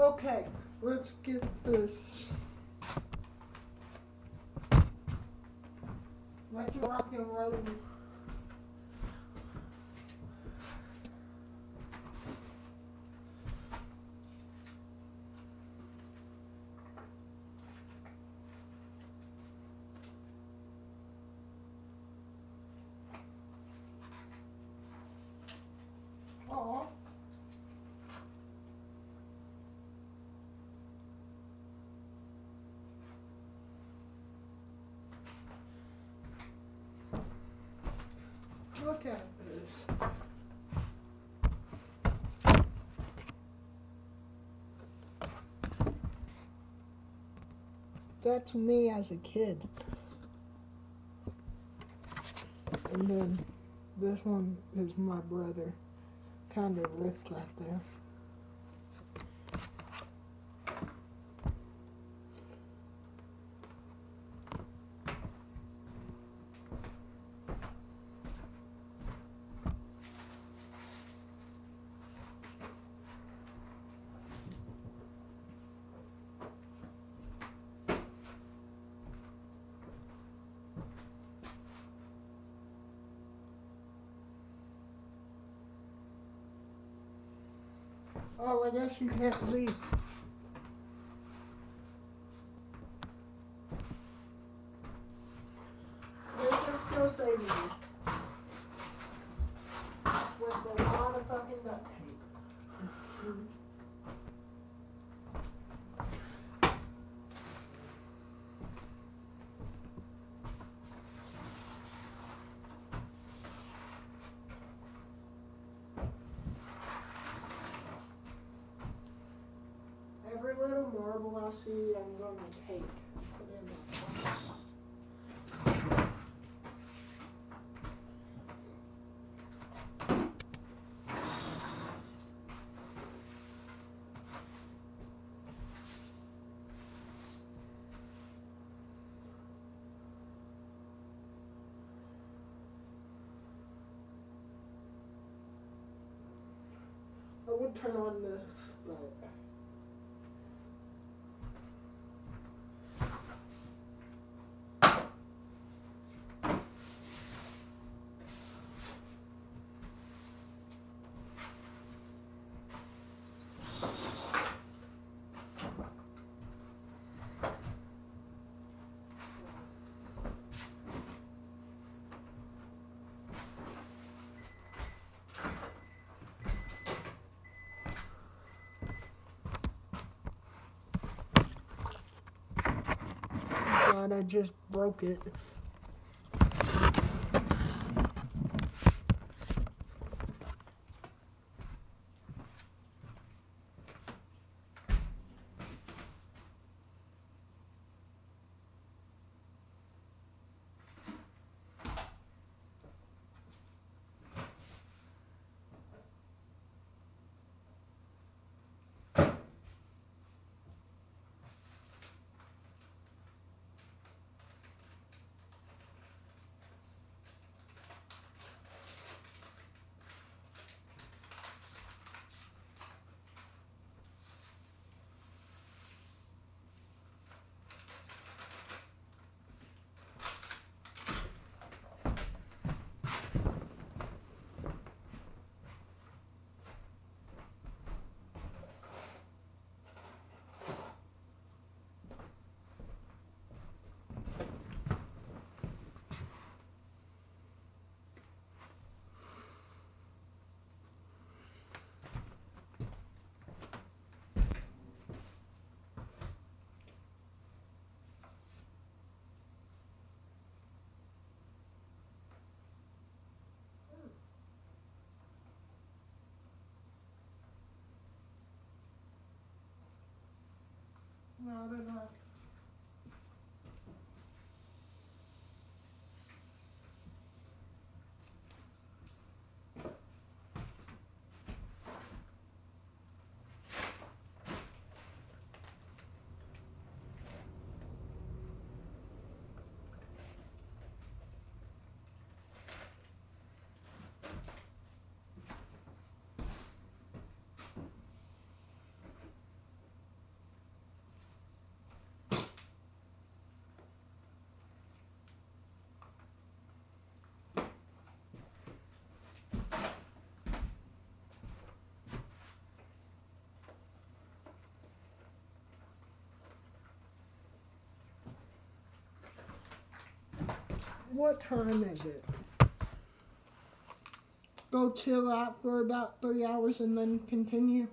[SPEAKER 1] Okay, let's get this. Let's rock and roll. Aw. Look at this. That's me as a kid. And then this one is my brother. Kind of ripped right there. Oh, I guess you can't see. This is still saving me. With a lot of fucking duct tape. Every little marble I see, I'm going to take. Put in my pocket. I would turn on this, but God, I just broke it. What time is it? Go chill out for about 3 hours and then continue.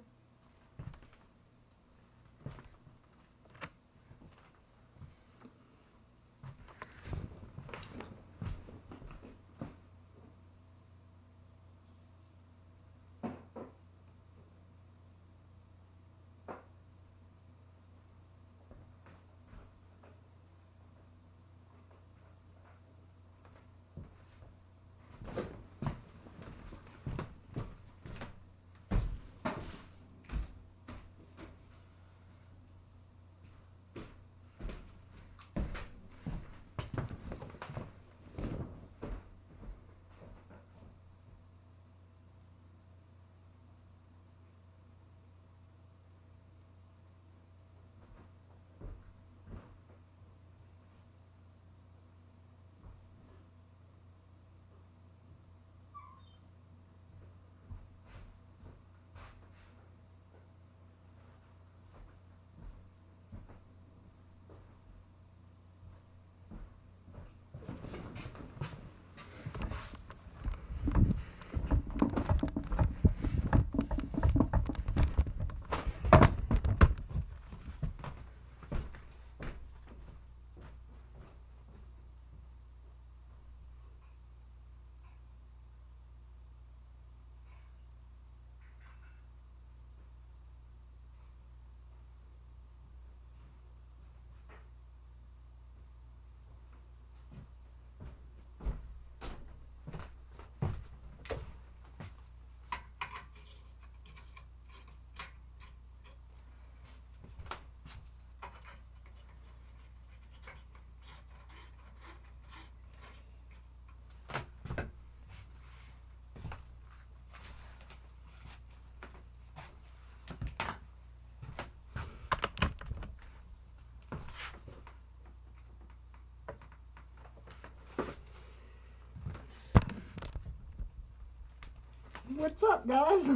[SPEAKER 1] What's up, guys?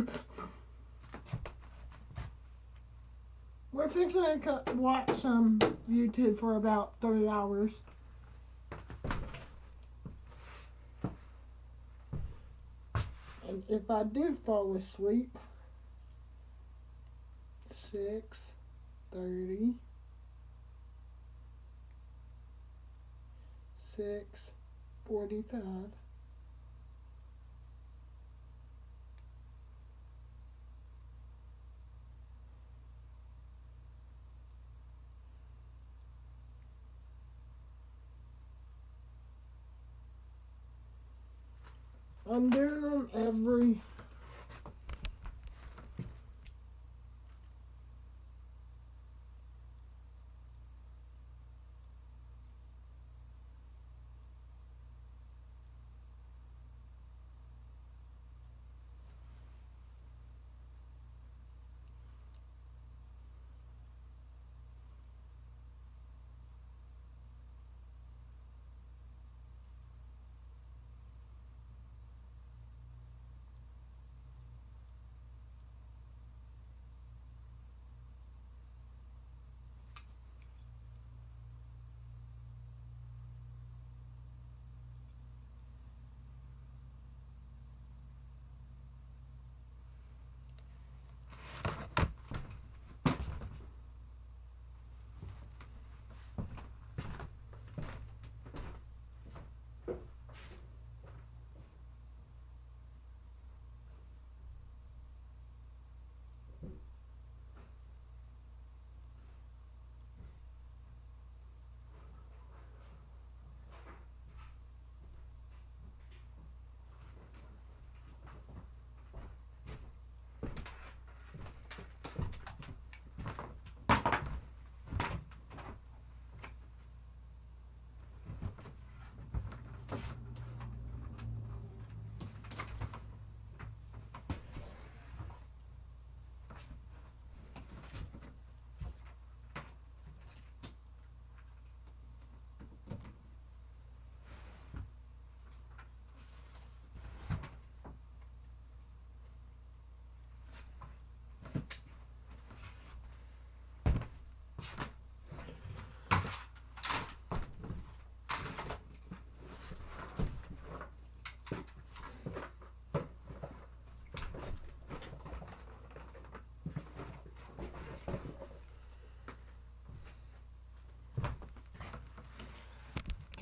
[SPEAKER 1] We're fixing to watch some YouTube for about 3 hours. And if I do fall asleep, 6:30, 6:45. I'm doing them every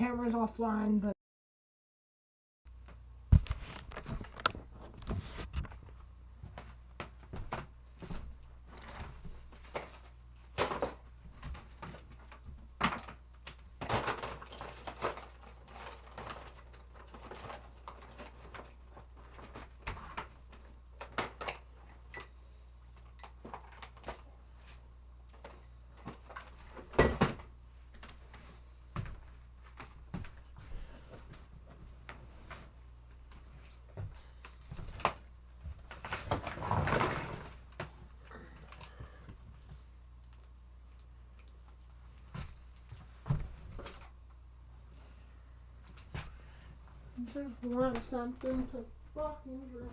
[SPEAKER 1] camera's offline, but I just want something to fucking drink.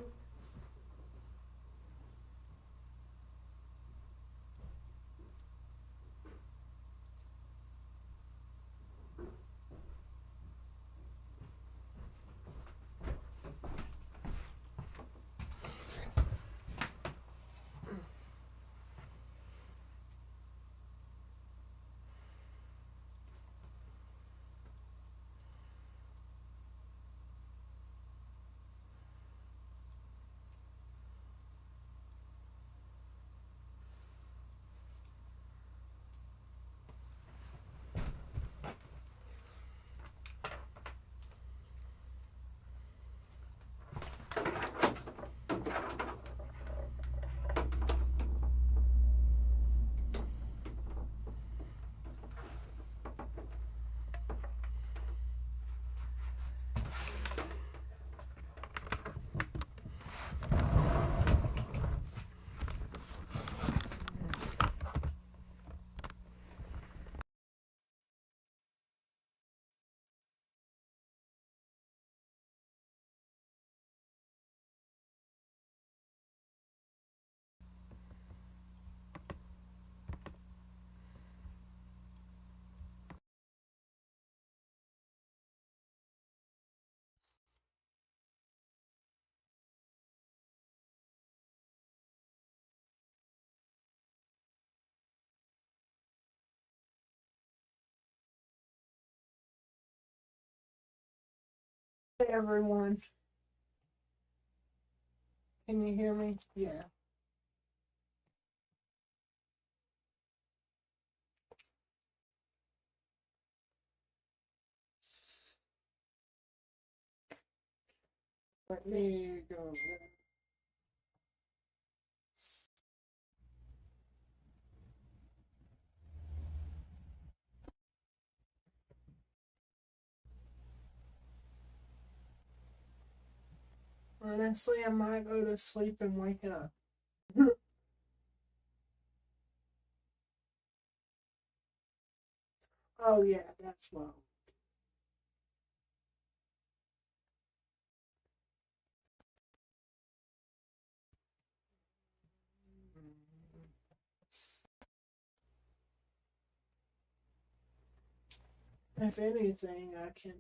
[SPEAKER 1] Hey everyone. Can you hear me? Yeah. Let me go. Honestly, I might go to sleep and wake up. Oh yeah, that's well. If anything, I can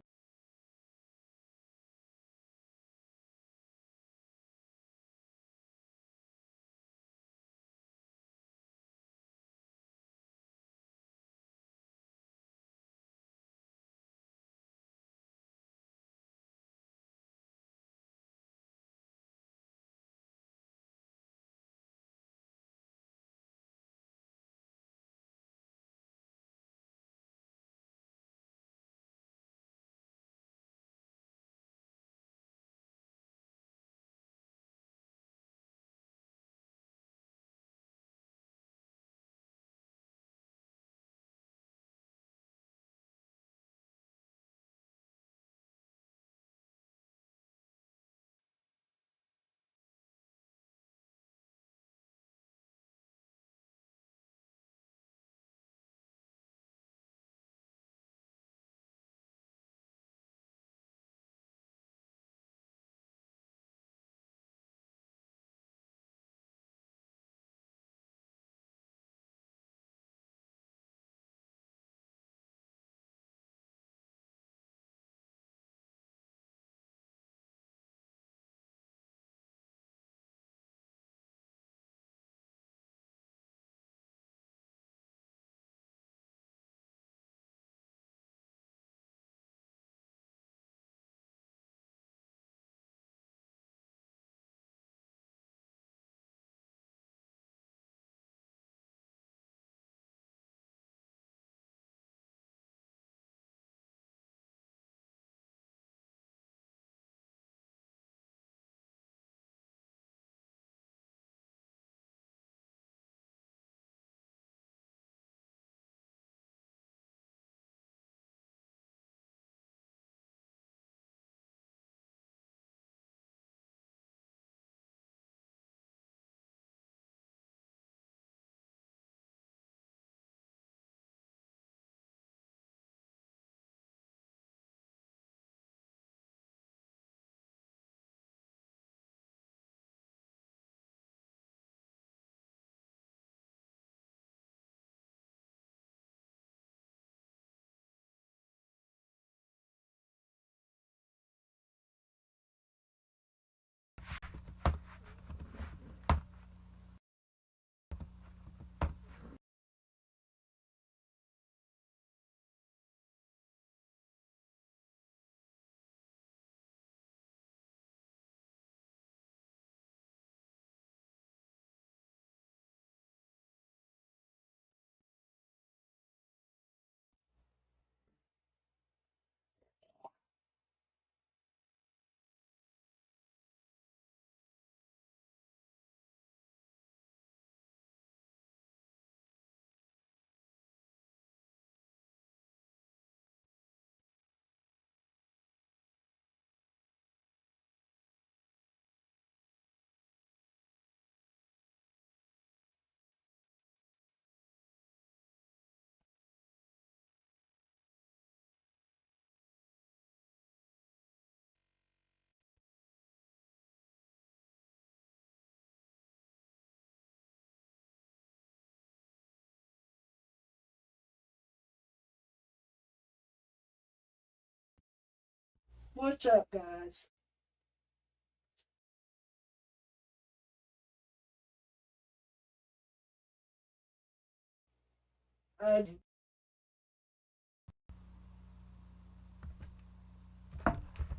[SPEAKER 1] What's up, guys?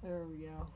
[SPEAKER 1] There we go.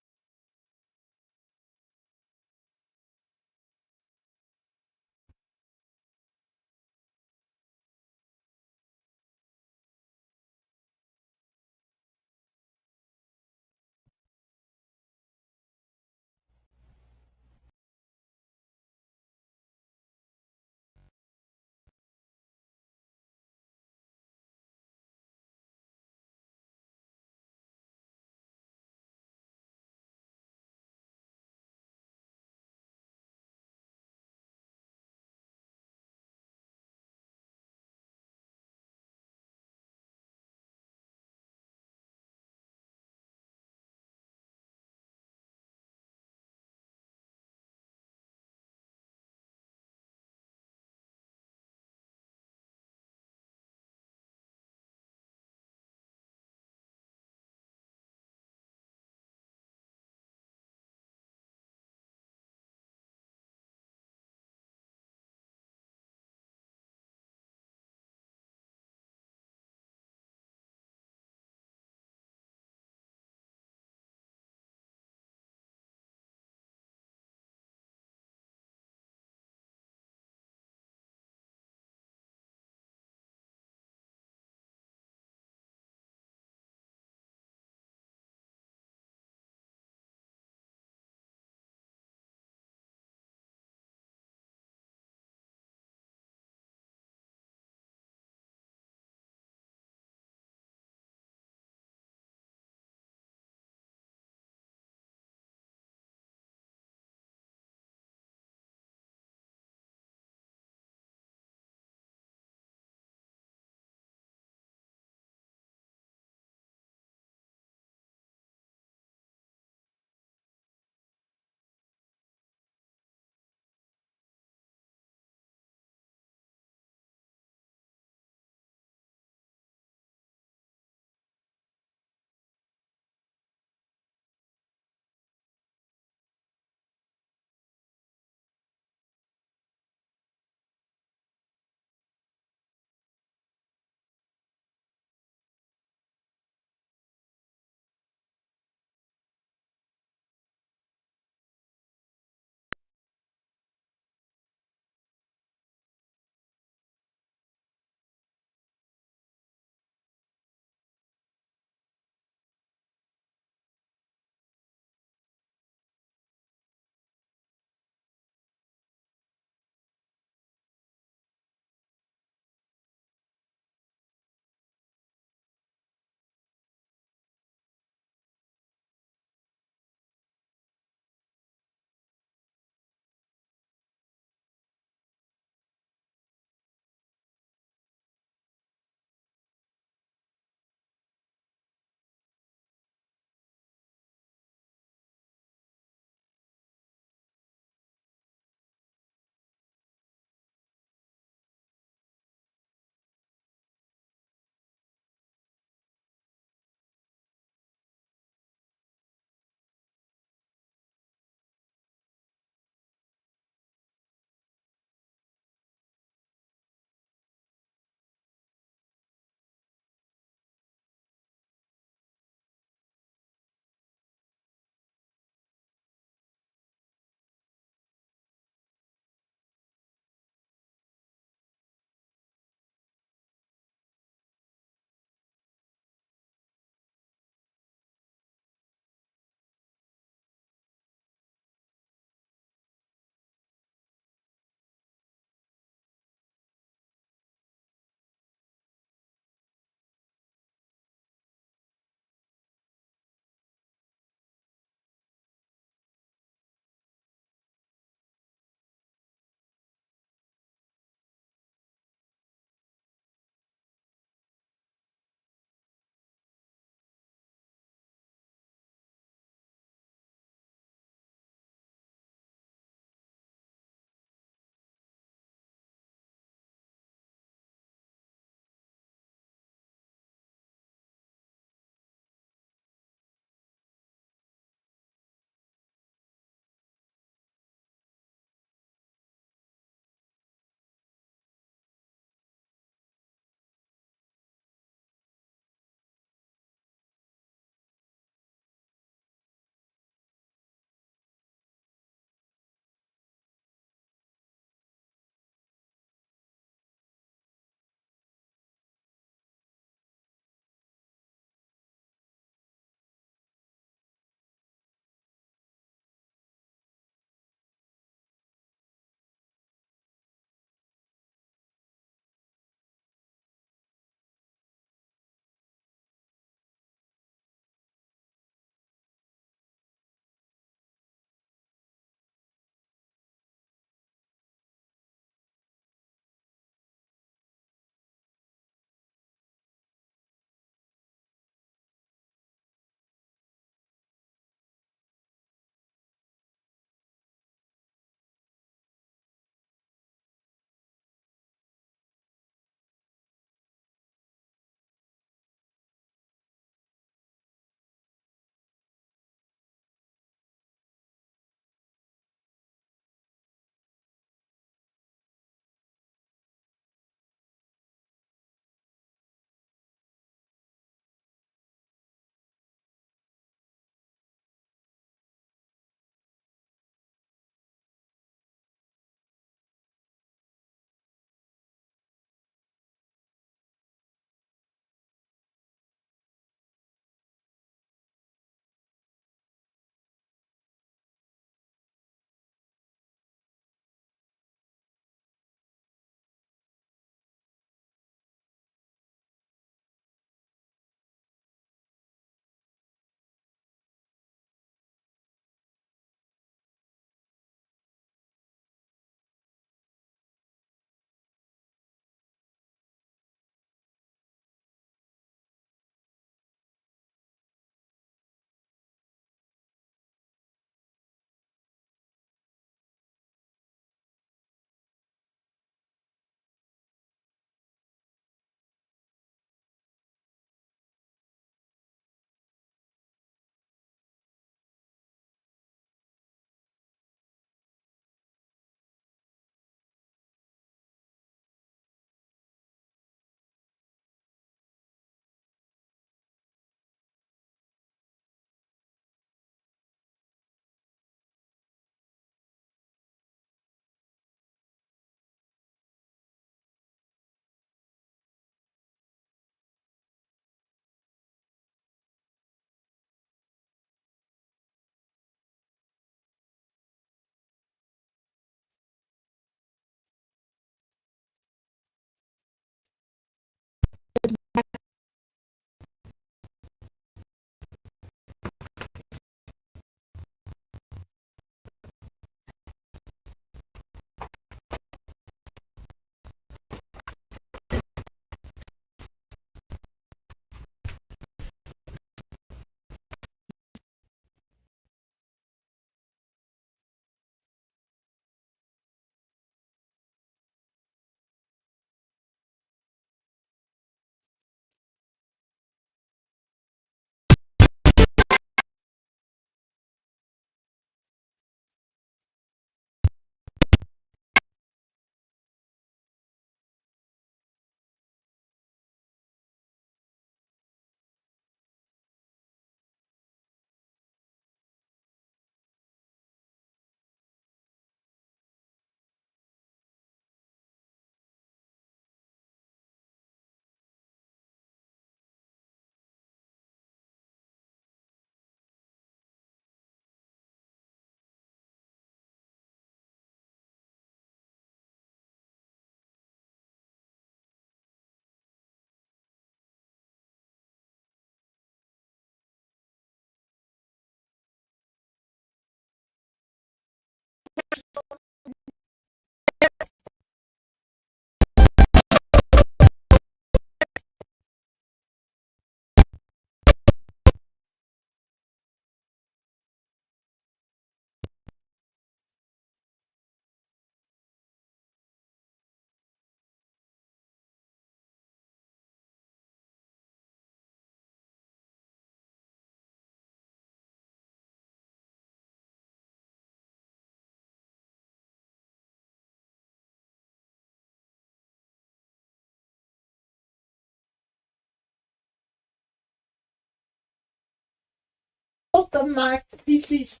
[SPEAKER 1] the Max PCs.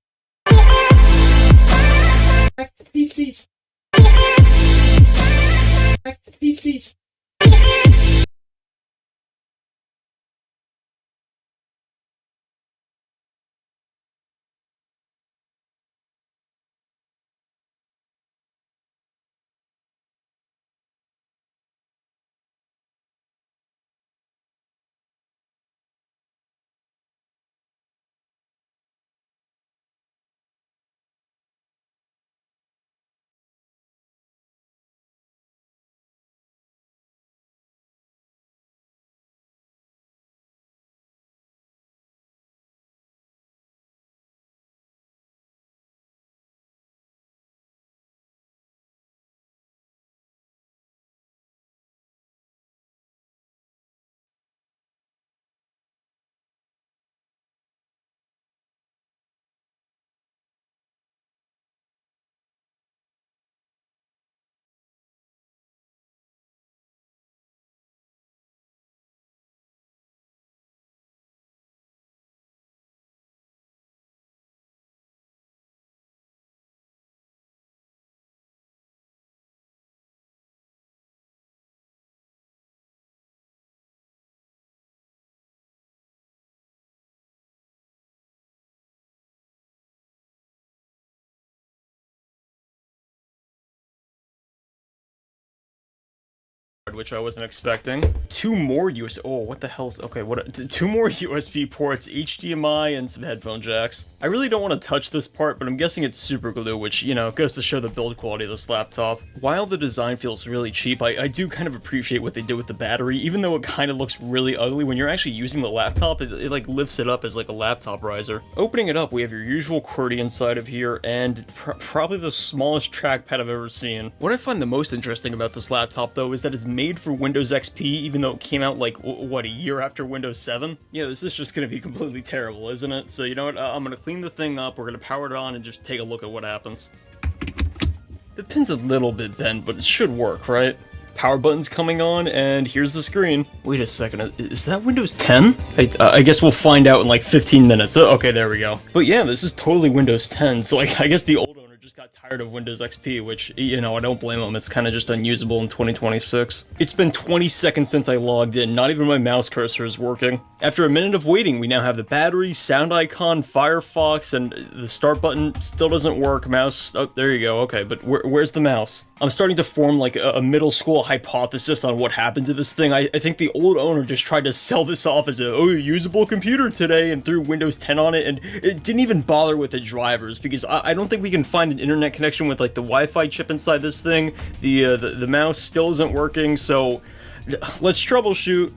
[SPEAKER 1] Max PCs. Max PCs.
[SPEAKER 8] Which I wasn't expecting. Two more US. Oh, what the hell's okay? What? Two more USB ports, HDMI, and some headphone jacks. I really don't want to touch this part, but I'm guessing it's super glue, which, you know, goes to show the build quality of this laptop. While the design feels really cheap, I do kind of appreciate what they did with the battery, even though it kind of looks really ugly. When you're actually using the laptop, it like lifts it up as like a laptop riser. Opening it up, we have your usual QWERTY inside of here, and probably the smallest trackpad I've ever seen. What I find the most interesting about this laptop, though, is that it's made for Windows XP, even though it came out like, what, a year after Windows 7? Yeah, this is just gonna be completely terrible, isn't it? So you know what, I'm gonna clean the thing up, we're gonna power it on, and just take a look at what happens. The pin's a little bit bent, but it should work, right? Power button's coming on, and here's the screen. Wait a second, is that Windows 10? I guess we'll find out in like 15 minutes. Okay, there we go. But yeah, this is totally Windows 10, so like, I guess the old owner just got tired of Windows XP, which, you know, I don't blame them. It's kind of just unusable in 2026. It's been 20 seconds since I logged in. Not even my mouse cursor is working. After a minute of waiting, we now have the battery, sound icon, Firefox, and the start button still doesn't work. Mouse, oh, there you go. Okay, but where's the mouse? I'm starting to form like a middle school hypothesis on what happened to this thing. I think the old owner just tried to sell this off as a usable computer today and threw Windows 10 on it, and it didn't even bother with the drivers, because I don't think we can find an internet connection with like the Wi-Fi chip inside this thing. The mouse still isn't working, so let's troubleshoot.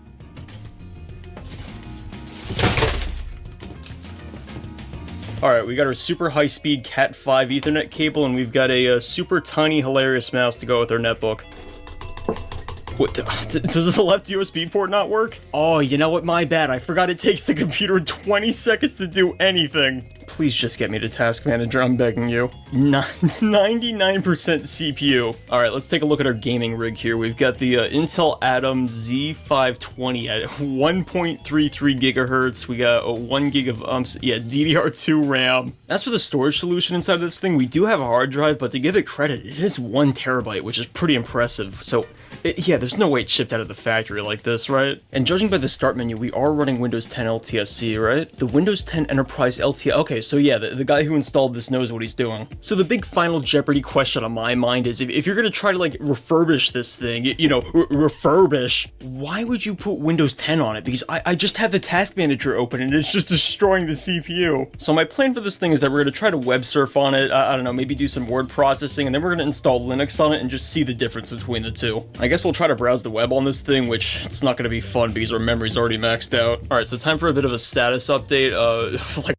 [SPEAKER 8] Alright, we got our super high-speed Cat 5 Ethernet cable, and we've got a super tiny, hilarious mouse to go with our netbook. What, does the left USB port not work? Oh, you know what, my bad, I forgot it takes the computer 20 seconds to do anything. Please just get me to Task Manager, I'm begging you. 99% CPU. Alright, let's take a look at our gaming rig here. We've got the Intel Atom Z520 at 1.33 gigahertz. We got 1 gig of DDR2 RAM. As for the storage solution inside of this thing, we do have a hard drive, but to give it credit, it is 1 terabyte, which is pretty impressive. So, yeah, there's no way it shipped out of the factory like this, right? And judging by the start menu, we are running Windows 10 LTSC, right? The Windows 10 Enterprise LTSC. Okay, so yeah, the guy who installed this knows what he's doing. So the big final Jeopardy question on my mind is, if you're gonna try to like refurbish this thing, you know, refurbish, why would you put Windows 10 on it? Because I just have the Task Manager open and it's just destroying the CPU. So my plan for this thing is that we're gonna try to web surf on it, I don't know, maybe do some word processing, and then we're gonna install Linux on it and just see the difference between the two. I guess we'll try to browse the web on this thing, which it's not gonna be fun because our memory's already maxed out. Alright, so time for a bit of a status update. Like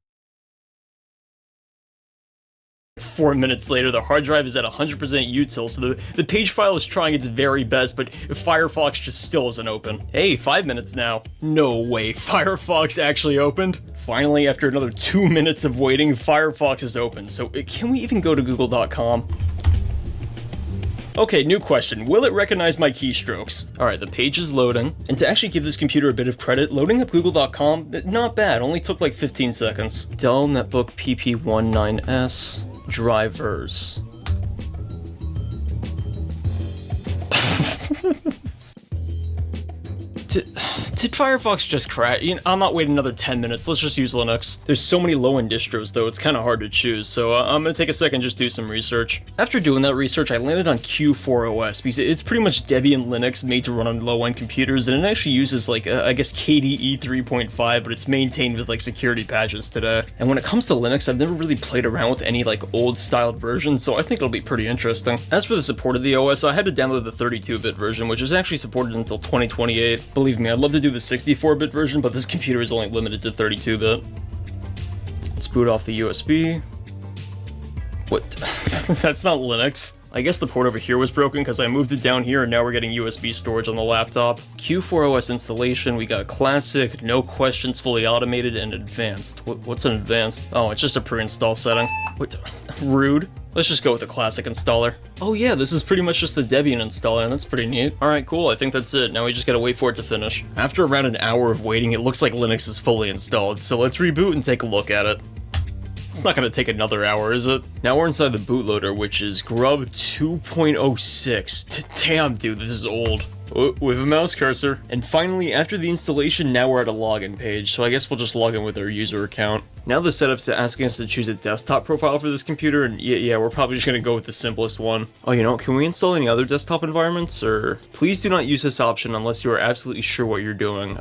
[SPEAKER 8] 4 minutes later, the hard drive is at 100% util, so the page file is trying its very best, but Firefox just still isn't open. Hey, 5 minutes now. No way, Firefox actually opened? Finally, after another 2 minutes of waiting, Firefox is open, so can we even go to google.com? Okay, new question. Will it recognize my keystrokes? Alright, the page is loading. And to actually give this computer a bit of credit, loading up google.com, not bad, only took like 15 seconds. Dell Netbook PP19S drivers. Did Firefox just crash? You know, I'm not waiting another 10 minutes, let's just use Linux. There's so many low-end distros though, it's kind of hard to choose, so I'm gonna take a second just do some research. After doing that research, I landed on Q4OS because it's pretty much Debian Linux made to run on low-end computers, and it actually uses like, I guess KDE 3.5, but it's maintained with like security patches today. And when it comes to Linux, I've never really played around with any like old-styled versions, so I think it'll be pretty interesting. As for the support of the OS, I had to download the 32-bit version, which is actually supported until 2028. Believe me, I'd love to do the 64-bit version, but this computer is only limited to 32-bit. Let's boot off the USB. What? That's not Linux. I guess the port over here was broken because I moved it down here and now we're getting USB storage on the laptop. Q4OS installation, we got classic, no questions, fully automated, and advanced. What's an advanced? Oh, it's just a pre-install setting. What? Rude. Let's just go with the classic installer. Oh yeah, this is pretty much just the Debian installer, and that's pretty neat. Alright, cool, I think that's it. Now we just gotta wait for it to finish. After around an hour of waiting, it looks like Linux is fully installed, so let's reboot and take a look at it. It's not gonna take another hour, is it? Now we're inside the bootloader, which is Grub 2.06. Damn, dude, this is old. With a mouse cursor. And finally, after the installation, now we're at a login page, so I guess we'll just log in with our user account. Now the setup's asking us to choose a desktop profile for this computer, and yeah, we're probably just gonna go with the simplest one. Oh, you know, can we install any other desktop environments, or? Please do not use this option unless you are absolutely sure what you're doing.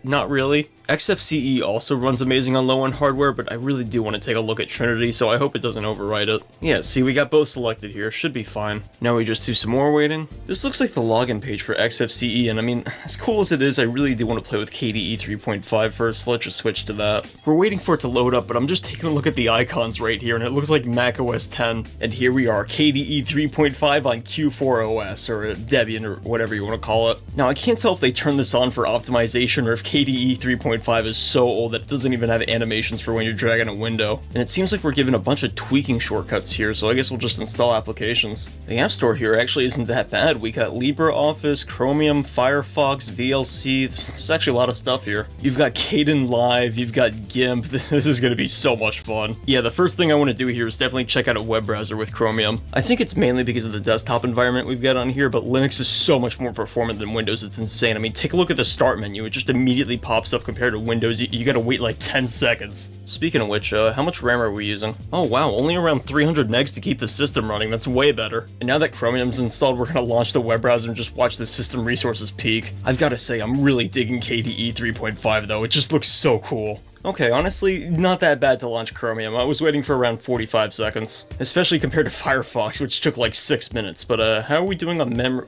[SPEAKER 8] Not really. XFCE also runs amazing on low-end hardware, but I really do want to take a look at Trinity, so I hope it doesn't overwrite it. Yeah, see, we got both selected here. Should be fine. Now we just do some more waiting. This looks like the login page for XFCE, and I mean, as cool as it is, I really do want to play with KDE 3.5 first, so let's just switch to that. We're waiting for it to load up, but I'm just taking a look at the icons right here, and it looks like macOS 10. And here we are, KDE 3.5 on Q4OS, or Debian, or whatever you want to call it. Now, I can't tell if they turned this on for optimization, or if KDE 3.5 is so old that it doesn't even have animations for when you're dragging a window. And it seems like we're given a bunch of tweaking shortcuts here, so I guess we'll just install applications. The App Store here actually isn't that bad. We got LibreOffice, Chromium, Firefox, VLC. There's actually a lot of stuff here. You've got Kdenlive, you've got GIMP. This is going to be so much fun. Yeah, the first thing I want to do here is definitely check out a web browser with Chromium. I think it's mainly because of the desktop environment we've got on here, but Linux is so much more performant than Windows. It's insane. I mean, take a look at the start menu. It just immediately pops up compared to Windows. You gotta wait like 10 seconds. Speaking of which, how much RAM are we using? Oh wow, only around 300 megs to keep the system running. That's way better. And now that Chromium's installed, we're gonna launch the web browser and just watch the system resources peak. I've gotta say, I'm really digging KDE 3.5 though. It just looks so cool. Okay, honestly, not that bad to launch Chromium. I was waiting for around 45 seconds. Especially compared to Firefox, which took like 6 minutes. But how are we doing on memory?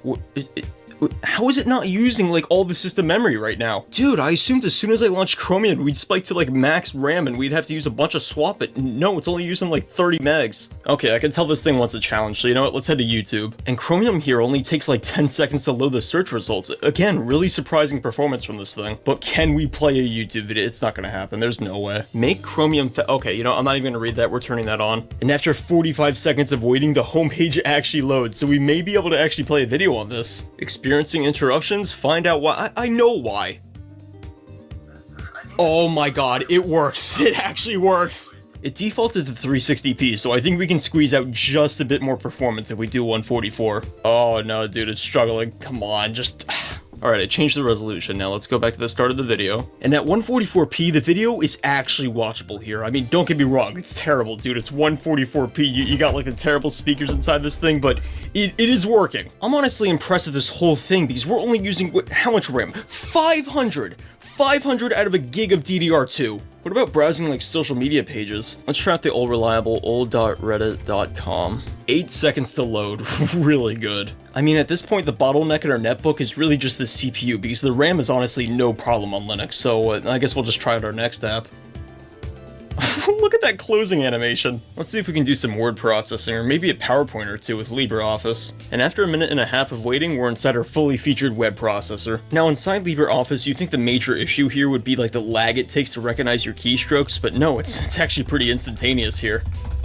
[SPEAKER 8] How is it not using, like, all the system memory right now? Dude, I assumed as soon as I launched Chromium, we'd spike to, like, max RAM and we'd have to use a bunch of swap it. No, it's only using, like, 30 megs. Okay, I can tell this thing wants a challenge, so you know what? Let's head to YouTube. And Chromium here only takes, like, 10 seconds to load the search results. Again, really surprising performance from this thing. But can we play a YouTube video? It's not gonna happen. There's no way. Make Chromium okay, you know, I'm not even gonna read that. We're turning that on. And after 45 seconds of waiting, the homepage actually loads, so we may be able to actually play a video on this. Experiencing interruptions? Find out why. I know why. Oh my god, it works. It actually works. It defaulted to 360p, so I think we can squeeze out just a bit more performance if we do 144. Oh no, dude, it's struggling. Come on, just... Alright, I changed the resolution. Now let's go back to the start of the video. And at 144p, the video is actually watchable here. I mean, don't get me wrong, it's terrible, dude. It's 144p. You got like the terrible speakers inside this thing, but it is working. I'm honestly impressed with this whole thing because we're only using, how much RAM? 500! 500 out of a gig of DDR2. What about browsing like social media pages? Let's try out the old reliable old.reddit.com. 8 seconds to load, really good. I mean, at this point, the bottleneck in our netbook is really just the CPU because the RAM is honestly no problem on Linux, so I guess we'll just try out our next app. Look at that closing animation. Let's see if we can do some word processing or maybe a PowerPoint or two with LibreOffice. And after a minute and a half of waiting, we're inside our fully featured web processor. Now inside LibreOffice, you think the major issue here would be like the lag it takes to recognize your keystrokes, but no, it's actually pretty instantaneous here.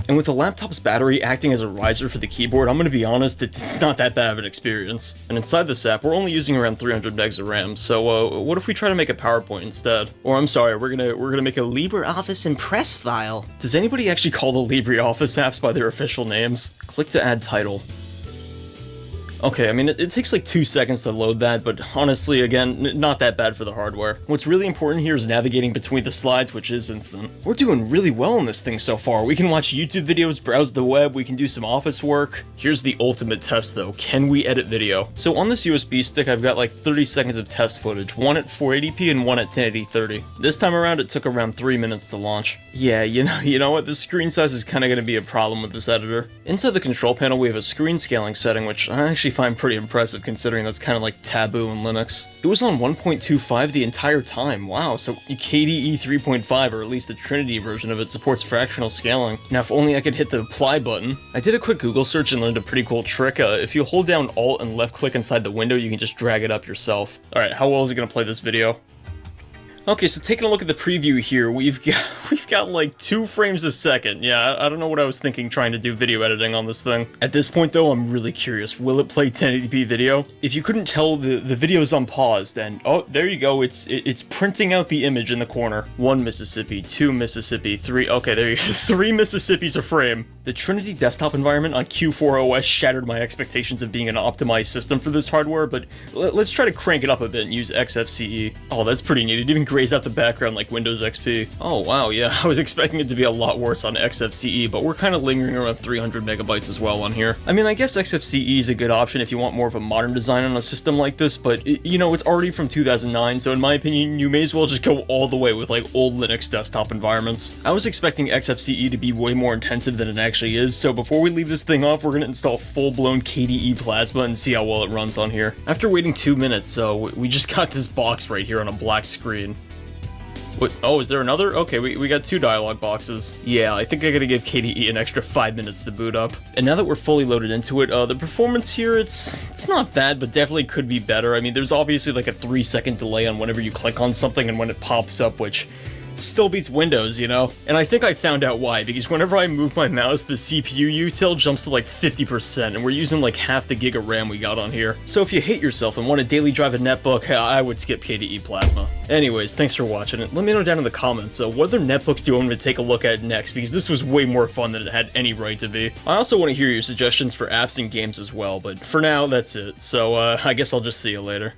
[SPEAKER 8] And with the laptop's battery acting as a riser for the keyboard, I'm gonna be honest, it's not that bad of an experience. And inside this app, we're only using around 300 megs of RAM, so what if we try to make a PowerPoint instead? Or I'm sorry, we're gonna make a LibreOffice Impress file. Does anybody actually call the LibreOffice apps by their official names? Click to add title. Okay, I mean, it takes like 2 seconds to load that, but honestly, again, not that bad for the hardware. What's really important here is navigating between the slides, which is instant. We're doing really well on this thing so far. We can watch YouTube videos, browse the web, we can do some office work. Here's the ultimate test though, can we edit video? So on this USB stick, I've got like 30 seconds of test footage, one at 480p and one at 1080-30. This time around, it took around 3 minutes to launch. Yeah, you know what, the screen size is kind of going to be a problem with this editor. Inside the control panel, we have a screen scaling setting, which I actually find pretty impressive considering that's kind of like taboo in Linux. It was on 1.25 the entire time, wow, so KDE 3.5, or at least the Trinity version of it, supports fractional scaling. Now if only I could hit the apply button. I did a quick Google search and learned a pretty cool trick. If you hold down Alt and left click inside the window, you can just drag it up yourself. Alright, how well is it going to play this video? Okay, so taking a look at the preview here, we've got like 2 frames a second. Yeah, I don't know what I was thinking trying to do video editing on this thing. At this point though, I'm really curious, will it play 1080p video? If you couldn't tell, the video's unpaused, and oh, there you go, it's printing out the image in the corner. 1 Mississippi, 2 Mississippi, 3, okay, there you go, 3 Mississippis a frame. The Trinity desktop environment on Q4 OS shattered my expectations of being an optimized system for this hardware, but let's try to crank it up a bit and use XFCE. Oh, that's pretty neat, it even grays out the background like Windows XP. Oh wow, yeah, I was expecting it to be a lot worse on XFCE, but we're kind of lingering around 300 megabytes as well on here. I mean, I guess XFCE is a good option if you want more of a modern design on a system like this, but you know, it's already from 2009, so in my opinion, you may as well just go all the way with like old Linux desktop environments. I was expecting XFCE to be way more intensive than it actually is, so before we leave this thing off, we're gonna install full-blown KDE Plasma and see how well it runs on here. After waiting 2 minutes, we just got this box right here on a black screen. What? Oh, is there another? Okay, we got 2 dialog boxes. Yeah, I think I gotta give KDE an extra 5 minutes to boot up. And now that we're fully loaded into it, the performance here, it's not bad, but definitely could be better. I mean, there's obviously like a 3-second delay on whenever you click on something and when it pops up, which still beats Windows, you know? And I think I found out why, because whenever I move my mouse, the CPU util jumps to like 50%, and we're using like half the gig of RAM we got on here. So if you hate yourself and want to daily drive a netbook, I would skip KDE Plasma. Anyways, thanks for watching it. Let me know down in the comments, what other netbooks do you want me to take a look at next, because this was way more fun than it had any right to be. I also want to hear your suggestions for apps and games as well, but for now, that's it. So I guess I'll just see you later.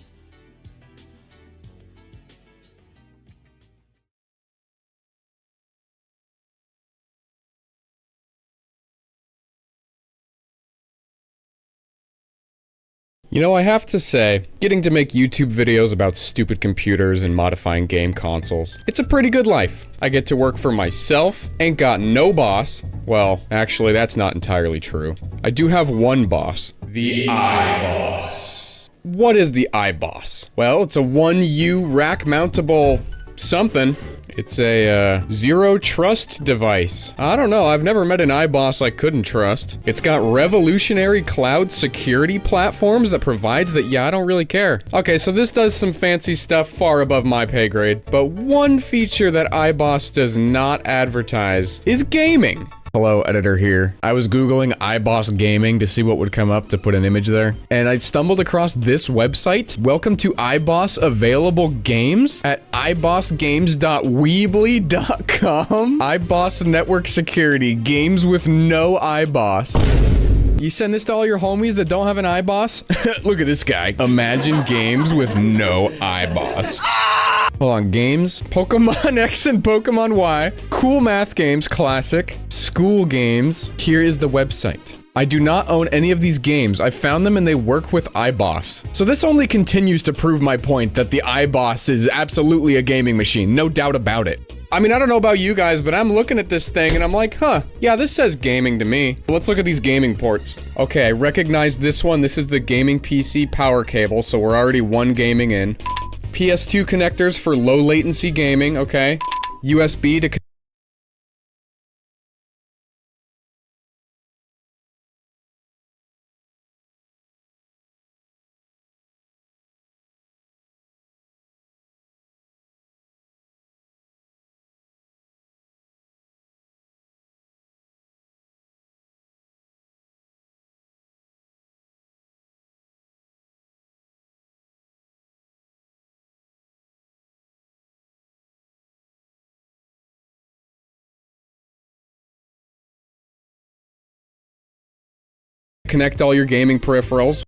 [SPEAKER 9] You know, I have to say, getting to make YouTube videos about stupid computers and modifying game consoles, it's a pretty good life. I get to work for myself, ain't got no boss. Well, actually, that's not entirely true. I do have one boss. The iBoss. What is the iBoss? Well, it's a 1U rack-mountable something. It's a, zero trust device. I don't know, I've never met an iBoss I couldn't trust. It's got revolutionary cloud security platforms that provides that, yeah, I don't really care. Okay, so this does some fancy stuff far above my pay grade, but one feature that iBoss does not advertise is gaming. Hello, editor here. I was googling iBoss Gaming to see what would come up to put an image there, and I stumbled across this website. Welcome to iBoss available games at ibossgames.weebly.com. iBoss network security, games with no iBoss. You send this to all your homies that don't have an iBoss? Look at this guy. Imagine games with no iBoss. Hold on, games, Pokemon X and Pokemon Y, cool math games, classic, school games. Here is the website. I do not own any of these games. I found them and they work with iBoss. So this only continues to prove my point that the iBoss is absolutely a gaming machine, no doubt about it. I mean, I don't know about you guys, but I'm looking at this thing and I'm like, huh, yeah, this says gaming to me. Let's look at these gaming ports. Okay, I recognize this one. This is the gaming PC power cable, so we're already one gaming in. PS2 connectors for low latency gaming, okay. USB to connect all your gaming peripherals.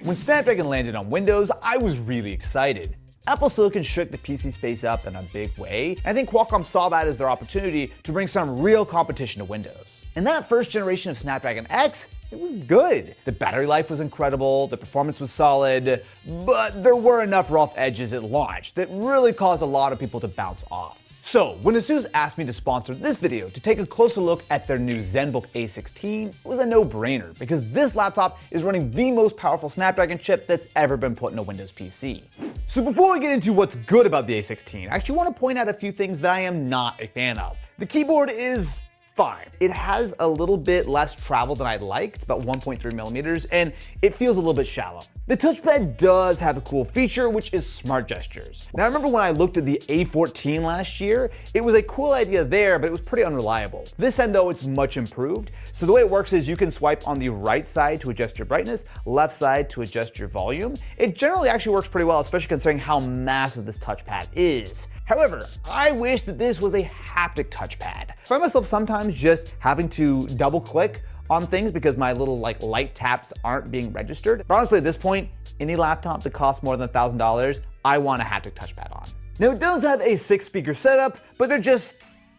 [SPEAKER 10] When Snapdragon landed on Windows, I was really excited. Apple Silicon shook the PC space up in a big way, and I think Qualcomm saw that as their opportunity to bring some real competition to Windows. In that first generation of Snapdragon X, it was good. The battery life was incredible, the performance was solid, but there were enough rough edges at launch that really caused a lot of people to bounce off. So, when ASUS asked me to sponsor this video to take a closer look at their new ZenBook A16, it was a no-brainer because this laptop is running the most powerful Snapdragon chip that's ever been put in a Windows PC. So before we get into what's good about the A16, I actually want to point out a few things that I am not a fan of. The keyboard is fine. It has a little bit less travel than I'd like. It's about 1.3 millimeters, and it feels a little bit shallow. The touchpad does have a cool feature, which is smart gestures. Now, I remember when I looked at the A14 last year, it was a cool idea there, but it was pretty unreliable. This time though, it's much improved. So the way it works is you can swipe on the right side to adjust your brightness, left side to adjust your volume. It generally actually works pretty well, especially considering how massive this touchpad is. However, I wish that this was a haptic touchpad. I find myself sometimes just having to double click on things because my little light taps aren't being registered. But honestly, at this point, any laptop that costs more than $1,000, I want a haptic touchpad on. Now it does have a 6-speaker setup, but they're just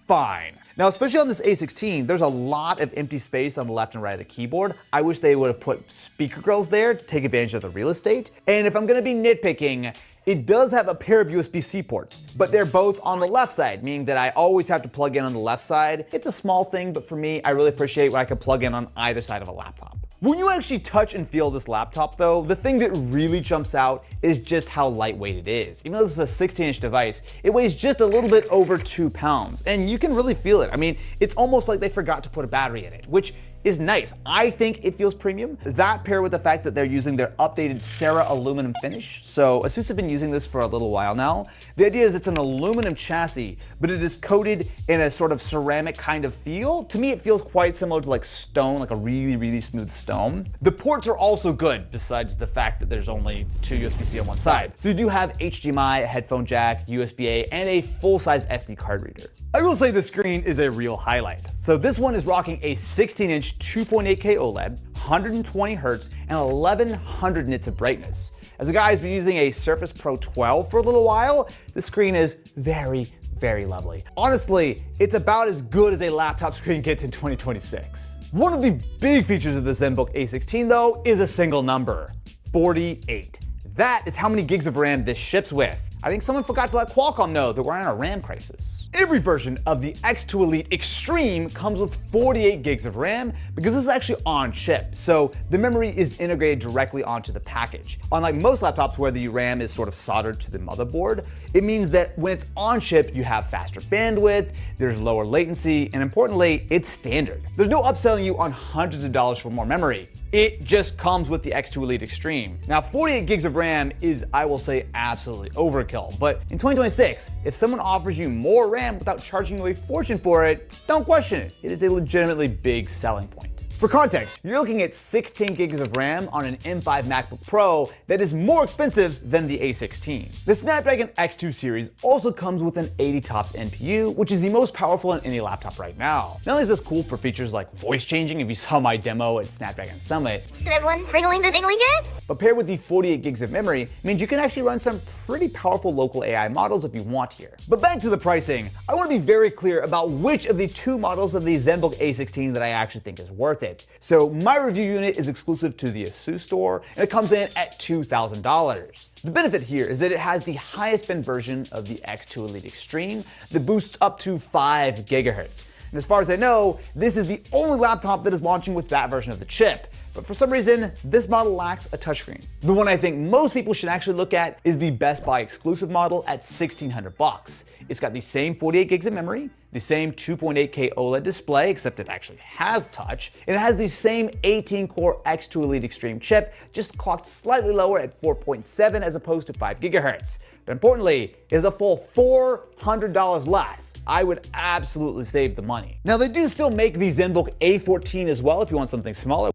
[SPEAKER 10] fine. Now, especially on this A16, there's a lot of empty space on the left and right of the keyboard. I wish they would have put speaker grills there to take advantage of the real estate. And if I'm gonna be nitpicking, it does have a pair of USB-C ports, but they're both on the left side, meaning that I always have to plug in on the left side. It's a small thing, but for me, I really appreciate when I can plug in on either side of a laptop. When you actually touch and feel this laptop though, the thing that really jumps out is just how lightweight it is. Even though this is a 16-inch device, it weighs just a little bit over 2 pounds, and you can really feel it. I mean, it's almost like they forgot to put a battery in it, which is nice. I think it feels premium. That paired with the fact that they're using their updated Sarah aluminum finish. So ASUS have been using this for a little while now. The idea is it's an aluminum chassis, but it is coated in a sort of ceramic kind of feel. To me, it feels quite similar to like stone, like a really, really smooth stone. The ports are also good, besides the fact that there's only 2 USB-C on one side. So you do have HDMI, a headphone jack, USB-A, and a full-size SD card reader. I will say the screen is a real highlight. So this one is rocking a 16-inch 2.8K OLED, 120 Hz and 1100 nits of brightness. As a guy who's been using a Surface Pro 12 for a little while, the screen is very, very lovely. Honestly, it's about as good as a laptop screen gets in 2026. One of the big features of the ZenBook A16 though is a single number, 48. That is how many gigs of RAM this ships with. I think someone forgot to let Qualcomm know that we're in a RAM crisis. Every version of the X2 Elite Extreme comes with 48 gigs of RAM because this is actually on chip, so the memory is integrated directly onto the package. Unlike most laptops where the RAM is sort of soldered to the motherboard, it means that when it's on chip, you have faster bandwidth, there's lower latency, and importantly, it's standard. There's no upselling you on hundreds of dollars for more memory. It just comes with the X2 Elite Extreme. Now, 48 gigs of RAM is, I will say, absolutely overkill. But in 2026, if someone offers you more RAM without charging you a fortune for it, don't question it. It is a legitimately big selling point. For context, you're looking at 16 gigs of RAM on an M5 MacBook Pro that is more expensive than the A16. The Snapdragon X2 series also comes with an 80 TOPS NPU, which is the most powerful in any laptop right now. Not only is this cool for features like voice changing, if you saw my demo at Snapdragon Summit,
[SPEAKER 7] Did everyone wriggling the dingly get?
[SPEAKER 10] but paired with the 48 gigs of memory means you can actually run some pretty powerful local AI models if you want here. But back to the pricing, I want to be very clear about which of the two models of the ZenBook A16 that I actually think is worth it. So my review unit is exclusive to the ASUS store, and it comes in at $2,000. The benefit here is that it has the highest bin version of the X2 Elite Extreme that boosts up to 5 GHz. And as far as I know, this is the only laptop that is launching with that version of the chip. But for some reason, this model lacks a touchscreen. The one I think most people should actually look at is the Best Buy exclusive model at $1,600. It's got the same 48 gigs of memory, the same 2.8K OLED display, except it actually has touch, and it has the same 18-core X2 Elite Extreme chip, just clocked slightly lower at 4.7 as opposed to 5 GHz. But importantly, it is a full $400 less. I would absolutely save the money. Now, they do still make the ZenBook A14 as well if you want something smaller,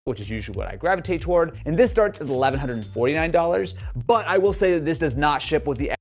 [SPEAKER 10] which is usually what I gravitate toward, and this starts at $1,149, but I will say that this does not ship with the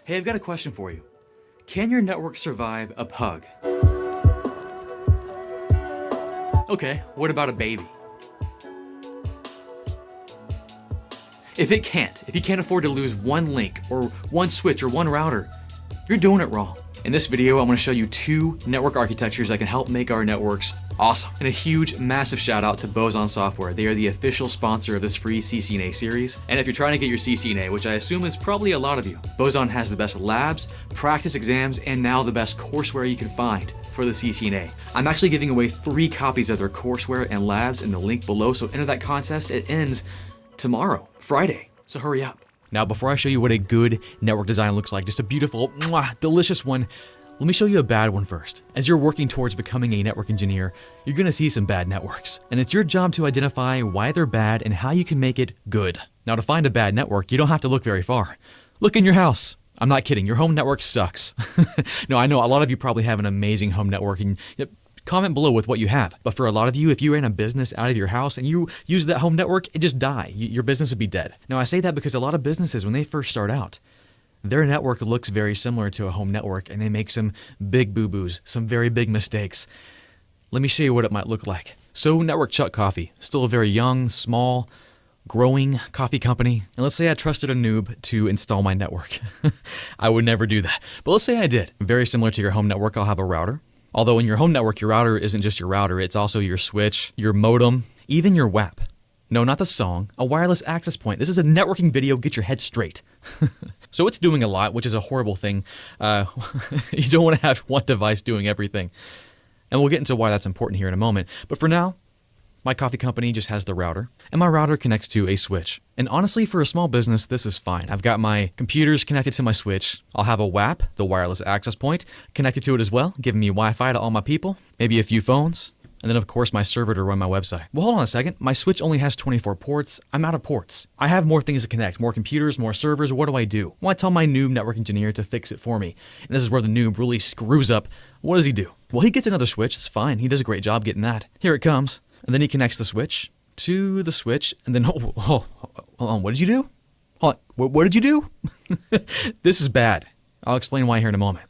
[SPEAKER 2] Hey, I've got a question for you. Can your network survive a pug? Okay, what about a baby? If you can't afford to lose one link or one switch or one router, you're doing it wrong. In this video, I'm going to show you 2 network architectures that can help make our networks Awesome. And a huge, massive shout out to Boson Software. They are the official sponsor of this free CCNA series. And if you're trying to get your CCNA, which I assume is probably a lot of you, Boson has the best labs, practice exams, and now the best courseware you can find for the CCNA. I'm actually giving away 3 copies of their courseware and labs in the link below, so enter that contest. It ends tomorrow, Friday, so hurry up. Now, before I show you what a good network design looks like, just a beautiful, delicious one, let me show you a bad one first. As you're working towards becoming a network engineer, you're gonna see some bad networks, and it's your job to identify why they're bad and how you can make it good. Now, to find a bad network, you don't have to look very far. Look in your house. I'm not kidding, your home network sucks. No, I know a lot of you probably have an amazing home network, and comment below with what you have. But for a lot of you, if you ran a business out of your house and you use that home network, it just die. Your business would be dead. Now, I say that because a lot of businesses, when they first start out, their network looks very similar to a home network, and they make some big boo-boos, some very big mistakes. Let me show you what it might look like. So, Network Chuck Coffee, still a very young, small, growing coffee company. And let's say I trusted a noob to install my network. I would never do that. But let's say I did. Very similar to your home network, I'll have a router. Although in your home network, your router isn't just your router, it's also your switch, your modem, even your WAP. No, not the song, a wireless access point. This is a networking video, get your head straight. So it's doing a lot, which is a horrible thing. You don't want to have one device doing everything. And we'll get into why that's important here in a moment. But for now, my coffee company just has the router, and my router connects to a switch. And honestly, for a small business, this is fine. I've got my computers connected to my switch. I'll have a WAP, the wireless access point, connected to it as well, giving me Wi-Fi to all my people, maybe a few phones, and then of course my server to run my website. Well, hold on a second. My switch only has 24 ports. I'm out of ports. I have more things to connect, more computers, more servers. What do? Well, I tell my noob network engineer to fix it for me. And this is where the noob really screws up. What does he do? Well, he gets another switch. It's fine. He does a great job getting that. Here it comes. And then he connects the switch to the switch. And then, hold on. What did you do? Hold on. What did you do? This is bad. I'll explain why here in a moment.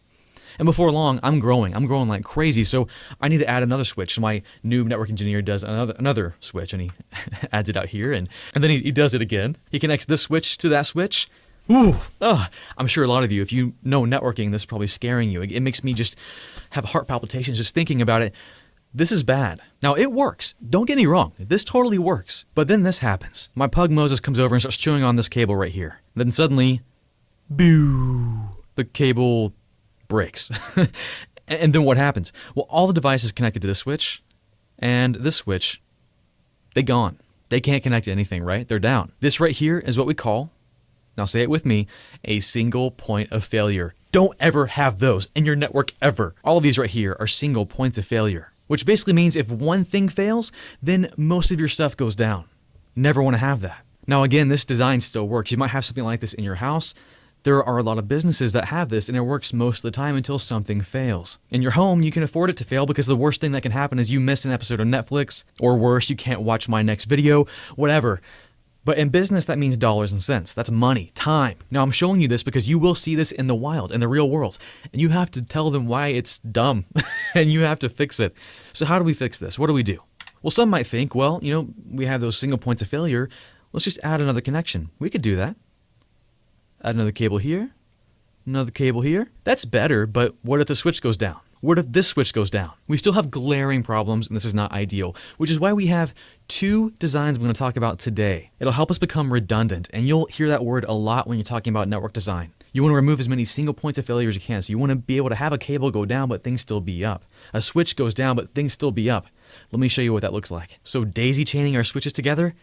[SPEAKER 2] And before long, I'm growing like crazy, so I need to add another switch. So my noob network engineer does another switch, and he adds it out here, and then he does it again. He connects this switch to that switch. I'm sure a lot of you, if you know networking, this is probably scaring you. It makes me just have heart palpitations just thinking about it. This is bad. Now, it works. Don't get me wrong. This totally works. But then this happens. My pug Moses comes over and starts chewing on this cable right here. Then suddenly, boo, the cable breaks. And then what happens? Well, all the devices connected to this switch and this switch, they gone. They can't connect to anything, right? They're down. This right here is what we call, now say it with me, a single point of failure. Don't ever have those in your network ever. All of these right here are single points of failure, which basically means if one thing fails, then most of your stuff goes down. Never want to have that. Now again, this design still works. You might have something like this in your house. There are a lot of businesses that have this, and it works most of the time until something fails. In your home, you can afford it to fail because the worst thing that can happen is you miss an episode of Netflix, or worse, you can't watch my next video, whatever. But in business, that means dollars and cents. That's money, time. Now, I'm showing you this because you will see this in the wild, in the real world, and you have to tell them why it's dumb, and you have to fix it. So how do we fix this? What do we do? Well, some might think, well, we have those single points of failure. Let's just add another connection. We could do that. Add another cable here, another cable here. That's better, but what if the switch goes down? What if this switch goes down? We still have glaring problems, and this is not ideal, which is why we have 2 designs we're going to talk about today. It'll help us become redundant, and you'll hear that word a lot when you're talking about network design. You want to remove as many single points of failure as you can, so you want to be able to have a cable go down, but things still be up. A switch goes down, but things still be up. Let me show you what that looks like. So daisy chaining our switches together?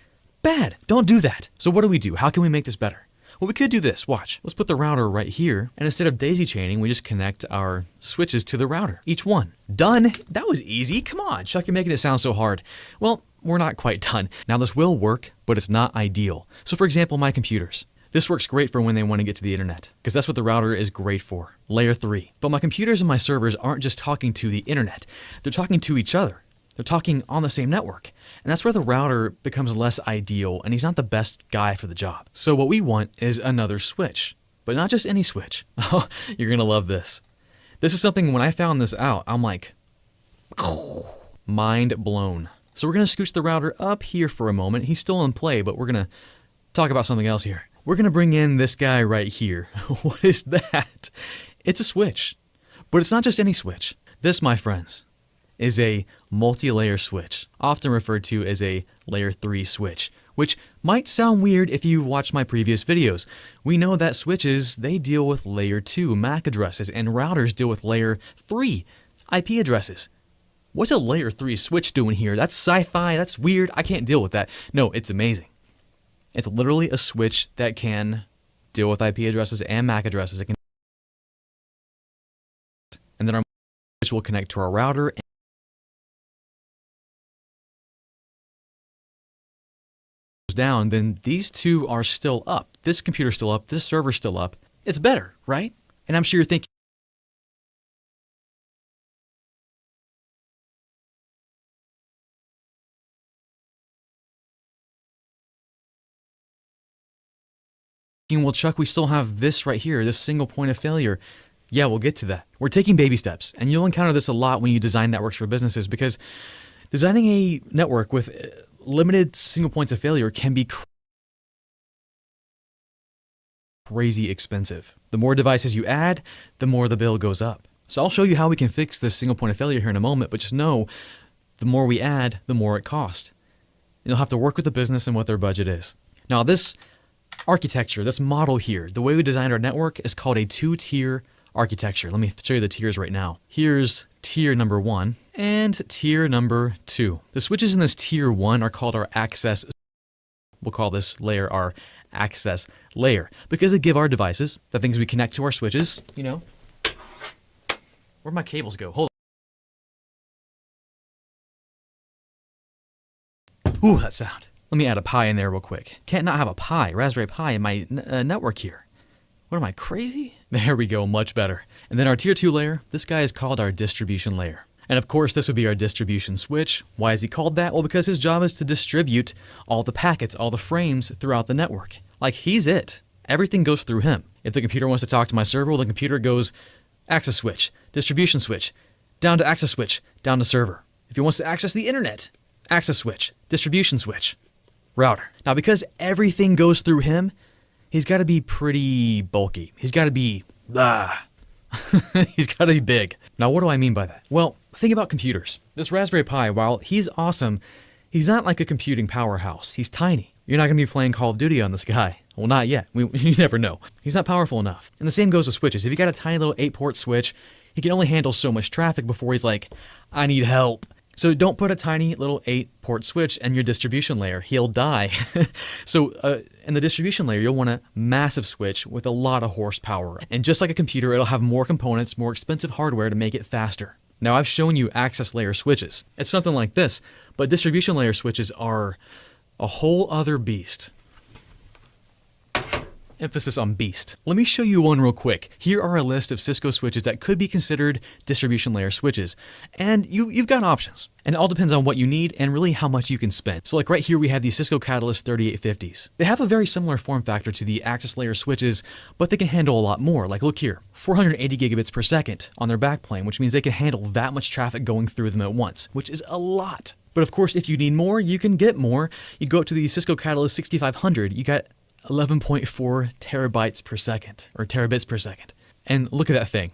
[SPEAKER 2] Bad. Don't do that. So what do? How can we make this better? Well, we could do this. Watch. Let's put the router right here, and instead of daisy chaining, we just connect our switches to the router. Each one. Done. That was easy. Come on, Chuck, you're making it sound so hard. Well, we're not quite done. Now, this will work, but it's not ideal. So, for example, my computers. This works great for when they want to get to the internet, because that's what the router is great for. Layer 3. But my computers and my servers aren't just talking to the internet. They're talking to each other. They're talking on the same network. And that's where the router becomes less ideal, and he's not the best guy for the job. So what we want is another switch, but not just any switch. Oh, you're gonna love this. This is something, when I found this out, I'm like, mind blown. So we're gonna scooch the router up here for a moment. He's still in play, but we're gonna talk about something else here. We're gonna bring in this guy right here. What is that? It's a switch, but it's not just any switch. This, my friends, is a multi-layer switch, often referred to as a layer 3 switch, which might sound weird if you've watched my previous videos. We know that switches, they deal with layer 2 MAC addresses, and routers deal with layer 3 IP addresses. What's a layer 3 switch doing here? That's sci-fi, that's weird, I can't deal with that. No, it's amazing. It's literally a switch that can deal with IP addresses and MAC addresses. It can, and then our switch will connect to our router. Down, then these two are still up. This computer's still up, this server's still up. It's better, right? And I'm sure you're thinking, well, Chuck, we still have this right here, this single point of failure. Yeah, we'll get to that. We're taking baby steps, and you'll encounter this a lot when you design networks for businesses, because designing a network with limited single points of failure can be crazy expensive. The more devices you add, the more the bill goes up. So I'll show you how we can fix this single point of failure here in a moment, but just know the more we add, the more it costs. You'll have to work with the business and what their budget is. Now, this architecture, this model here, the way we designed our network is called a 2-tier architecture. Let me show you the tiers right now. Here's tier number 1 and tier number 2. The switches in this tier 1 are called our access. We'll call this layer our access layer because they give our devices, the things we connect to our switches, you know. Where'd my cables go? Hold on. Ooh, that sound. Let me add a Pi in there real quick. Can't not have a Pi, Raspberry Pi in my network here. What am I, crazy? There we go, much better. And then our tier 2 layer, this guy is called our distribution layer. And of course, this would be our distribution switch. Why is he called that? Well, because his job is to distribute all the packets, all the frames throughout the network. Like, he's it. Everything goes through him. If the computer wants to talk to my server, well, the computer goes access switch, distribution switch, down to access switch, down to server. If he wants to access the internet, access switch, distribution switch, router. Now, because everything goes through him, he's got to be pretty bulky. He's got to be, he's got to be big. Now, what do I mean by that? Well, think about computers. This Raspberry Pi, while he's awesome, he's not like a computing powerhouse. He's tiny. You're not going to be playing Call of Duty on this guy. Well, not yet. You never know. He's not powerful enough. And the same goes with switches. If you got a tiny little 8-port switch, he can only handle so much traffic before he's like, I need help. So don't put a tiny little 8-port switch in your distribution layer. He'll die. So in the distribution layer, you'll want a massive switch with a lot of horsepower. And just like a computer, it'll have more components, more expensive hardware to make it faster. Now, I've shown you access layer switches. It's something like this, but distribution layer switches are a whole other beast. Emphasis on beast. Let me show you one real quick. Here are a list of Cisco switches that could be considered distribution layer switches. And you've got options. And it all depends on what you need and really how much you can spend. So like right here we have the Cisco Catalyst 3850s. They have a very similar form factor to the access layer switches, but they can handle a lot more. Like look here, 480 gigabits per second on their backplane, which means they can handle that much traffic going through them at once, which is a lot. But of course, if you need more, you can get more. You go up to the Cisco Catalyst 6500, you got 11.4 terabytes per second, or terabits per second. And look at that thing.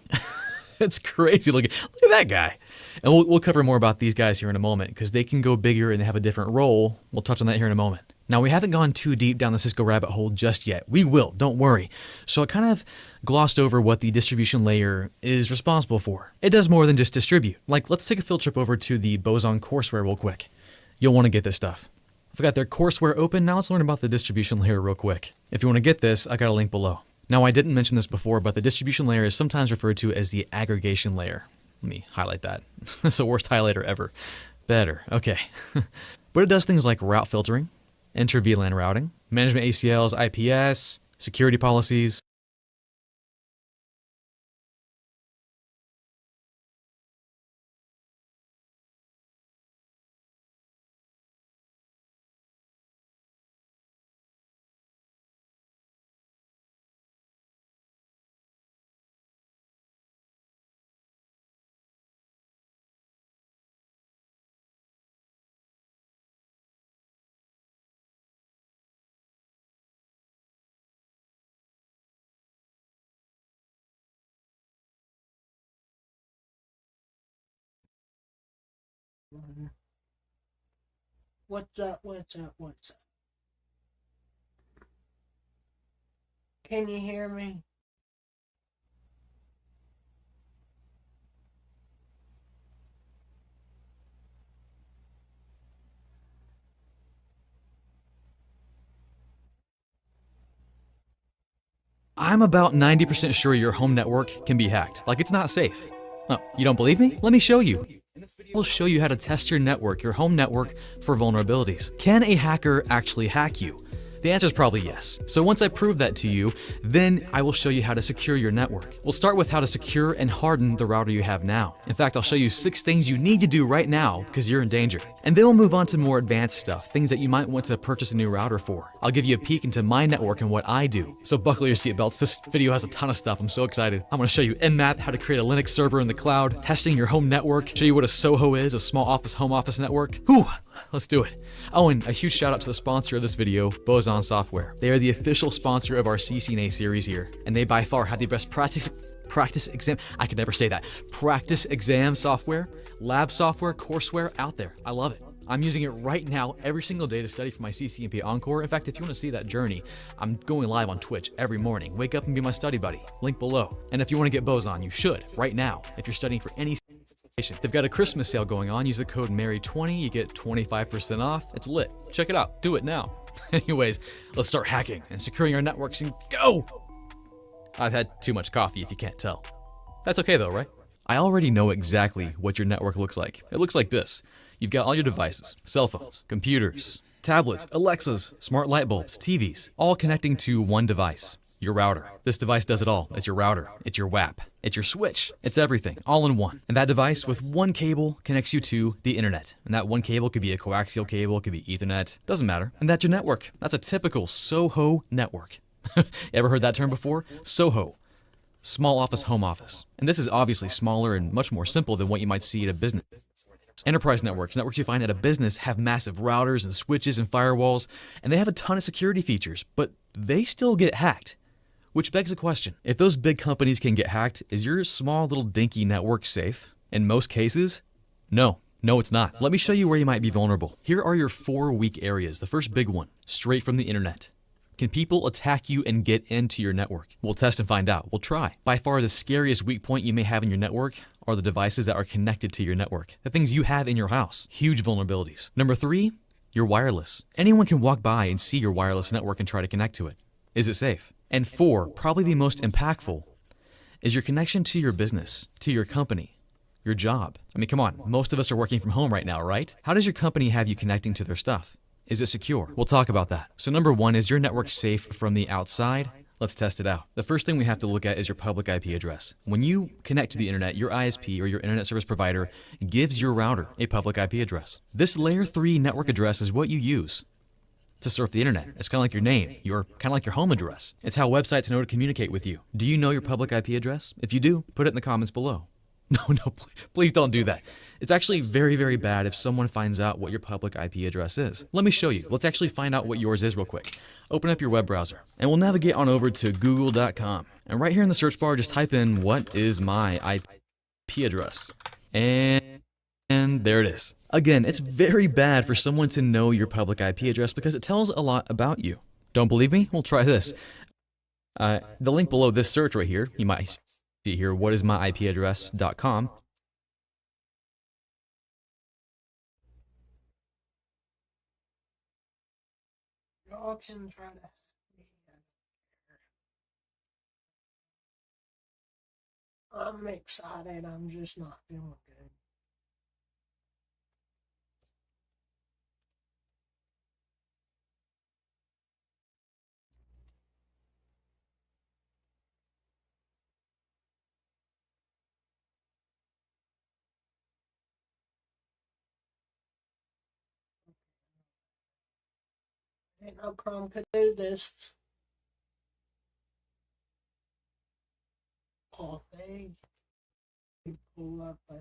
[SPEAKER 2] It's crazy. Look at that guy. And we'll cover more about these guys here in a moment, because they can go bigger and they have a different role. We'll touch on that here in a moment. Now, we haven't gone too deep down the Cisco rabbit hole just yet. We will, don't worry. So I kind of glossed over what the distribution layer is responsible for. It does more than just distribute. Like, let's take a field trip over to the Boson courseware real quick. You'll want to get this stuff. I've got their courseware open. Now let's learn about the distribution layer real quick. If you want to get this, I got a link below. Now, I didn't mention this before, but the distribution layer is sometimes referred to as the aggregation layer. Let me highlight that. That's the worst highlighter ever. Better. Okay. But it does things like route filtering, inter-VLAN routing, management ACLs, IPS, security policies,
[SPEAKER 1] What's up? What's up? What's up? Can you hear me?
[SPEAKER 2] I'm about 90% sure your home network can be hacked. Like, it's not safe. Oh, you don't believe me? Let me show you. We'll show you how to test your network, your home network, for vulnerabilities. Can a hacker actually hack you? The answer is probably yes. So once I prove that to you, then I will show you how to secure your network. We'll start with how to secure and harden the router you have now. In fact, I'll show you 6 things you need to do right now because you're in danger. And then we'll move on to more advanced stuff, things that you might want to purchase a new router for. I'll give you a peek into my network and what I do. So buckle your seatbelts. This video has a ton of stuff. I'm so excited. I'm going to show you Nmath, how to create a Linux server in the cloud, testing your home network, show you what a SOHO is, a small office home office network. Whew, let's do it. Oh, and a huge shout out to the sponsor of this video, Boson Software. They are the official sponsor of our CCNA series here, and they by far have the best practice exam software, lab software, courseware out there. I love it. I'm using it right now every single day to study for my CCNP Encore. In fact, if you want to see that journey, I'm going live on Twitch every morning. Wake up and be my study buddy. Link below. And if you want to get Boson, you should right now if you're studying for any certification. They've got a Christmas sale going on. Use the code MARY20. You get 25% off. It's lit. Check it out. Do it now. Anyways, let's start hacking and securing our networks and go! I've had too much coffee if you can't tell. That's okay though, right? I already know exactly what your network looks like. It looks like this. You've got all your devices, cell phones, computers, tablets, Alexas, smart light bulbs, TVs, all connecting to one device, your router. This device does it all. It's your router, it's your WAP, it's your switch, it's everything, all in one. And that device with one cable connects you to the internet. And that one cable could be a coaxial cable, it could be Ethernet, doesn't matter. And that's your network. That's a typical SOHO network. Ever heard that term before? SOHO. Small office, home office. And this is obviously smaller and much more simple than what you might see at a business. Enterprise networks you find at a business have massive routers and switches and firewalls, and they have a ton of security features, but they still get hacked. Which begs the question, if those big companies can get hacked, is your small little dinky network safe? In most cases, no. No, it's not. Let me show you where you might be vulnerable. Here are your 4 weak areas. The first big one, straight from the internet. Can people attack you and get into your network? We'll test and find out. We'll try. By far the scariest weak point you may have in your network are the devices that are connected to your network. The things you have in your house. Huge vulnerabilities. Number 3, your wireless. Anyone can walk by and see your wireless network and try to connect to it. Is it safe? And 4, probably the most impactful, is your connection to your business, to your company, your job. I mean, come on, most of us are working from home right now, right? How does your company have you connecting to their stuff? Is it secure? We'll talk about that. So number 1, is your network safe from the outside? Let's test it out. The first thing we have to look at is your public IP address. When you connect to the internet, your ISP or your internet service provider gives your router a public IP address. This layer 3 network address is what you use to surf the internet. It's kind of like your name, kind of like your home address. It's how websites know to communicate with you. Do you know your public IP address? If you do, put it in the comments below. No, please don't do that. It's actually very, very bad if someone finds out what your public IP address is. Let me show you. Let's actually find out what yours is real quick. Open up your web browser, and we'll navigate on over to google.com. And right here in the search bar, just type in, what is my IP address? And there it is. Again, it's very bad for someone to know your public IP address because it tells a lot about you. Don't believe me? We'll try this. The link below this search right here, you might see here, whatismyipaddress.com.
[SPEAKER 1] Y'all can try to. I'm excited. I'm just not feeling good. Ain't no Chrome could do this. Oh, they pull up a.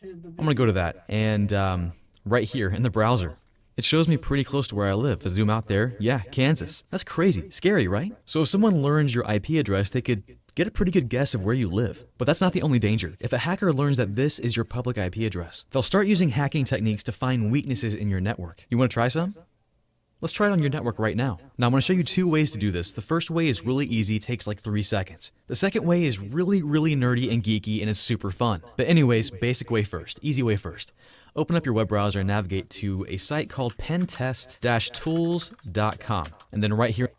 [SPEAKER 2] I'm going to go to that, and right here in the browser It shows me pretty close to where I live. If I zoom out there, yeah, Kansas. That's crazy. Scary, right? So if someone learns your IP address, they could get a pretty good guess of where you live. But that's not the only danger. If a hacker learns that this is your public IP address, they'll start using hacking techniques to find weaknesses in your network. You want to try some? Let's try it on your network right now. Now I'm going to show you two ways to do this. The first way is really easy, takes like 3 seconds. The second way is really nerdy and geeky and is super fun. But anyways, basic way first, easy way first. Open up your web browser and navigate to a site called pentest-tools.com. And then right here,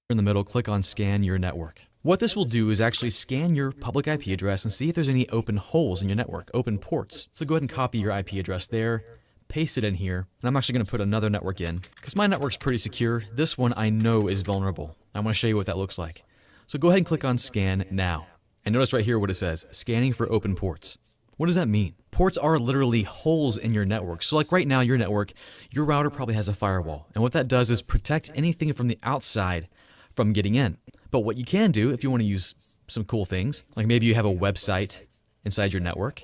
[SPEAKER 2] in the middle, click on Scan Your Network. What this will do is actually scan your public IP address and see if there's any open holes in your network, open ports. So go ahead and copy your IP address there, paste it in here, and I'm actually going to put another network in because my network's pretty secure. This one I know is vulnerable. I want to show you what that looks like. So go ahead and click on Scan Now. And notice right here what it says, scanning for open ports. What does that mean? Ports are literally holes in your network. So like right now, your network, your router probably has a firewall. And what that does is protect anything from the outside from getting in. But what you can do if you want to use some cool things, like maybe you have a website inside your network,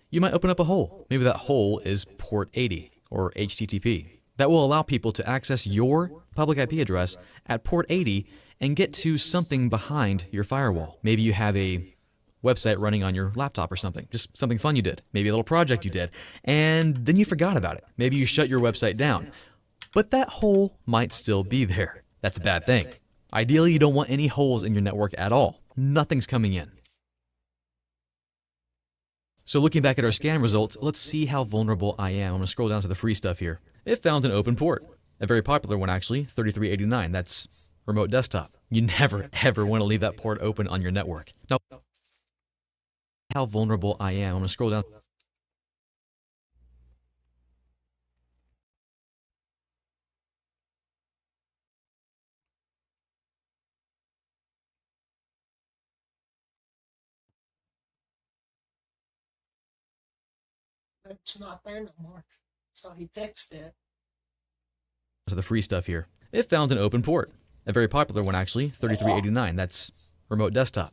[SPEAKER 2] you might open up a hole. Maybe that hole is port 80 or HTTP. That will allow people to access your public IP address at port 80 and get to something behind your firewall. Maybe you have a website running on your laptop or something, just something fun you did, maybe a little project you did, and then you forgot about it. Maybe you shut your website down, but that hole might still be there. That's a bad thing. Ideally, you don't want any holes in your network at all. Nothing's coming in. So looking back at our scan results, let's see how vulnerable I am. I'm going to scroll down to the free stuff here. It found an open port. A very popular one, actually, 3389. That's remote desktop. You never, ever want to leave that port open on your network. Now, how vulnerable I am. I'm going to scroll down.
[SPEAKER 1] It's not there no more. So he fixed it.
[SPEAKER 2] To the free stuff here. It found an open port. A very popular one, actually, 3389. That's remote desktop.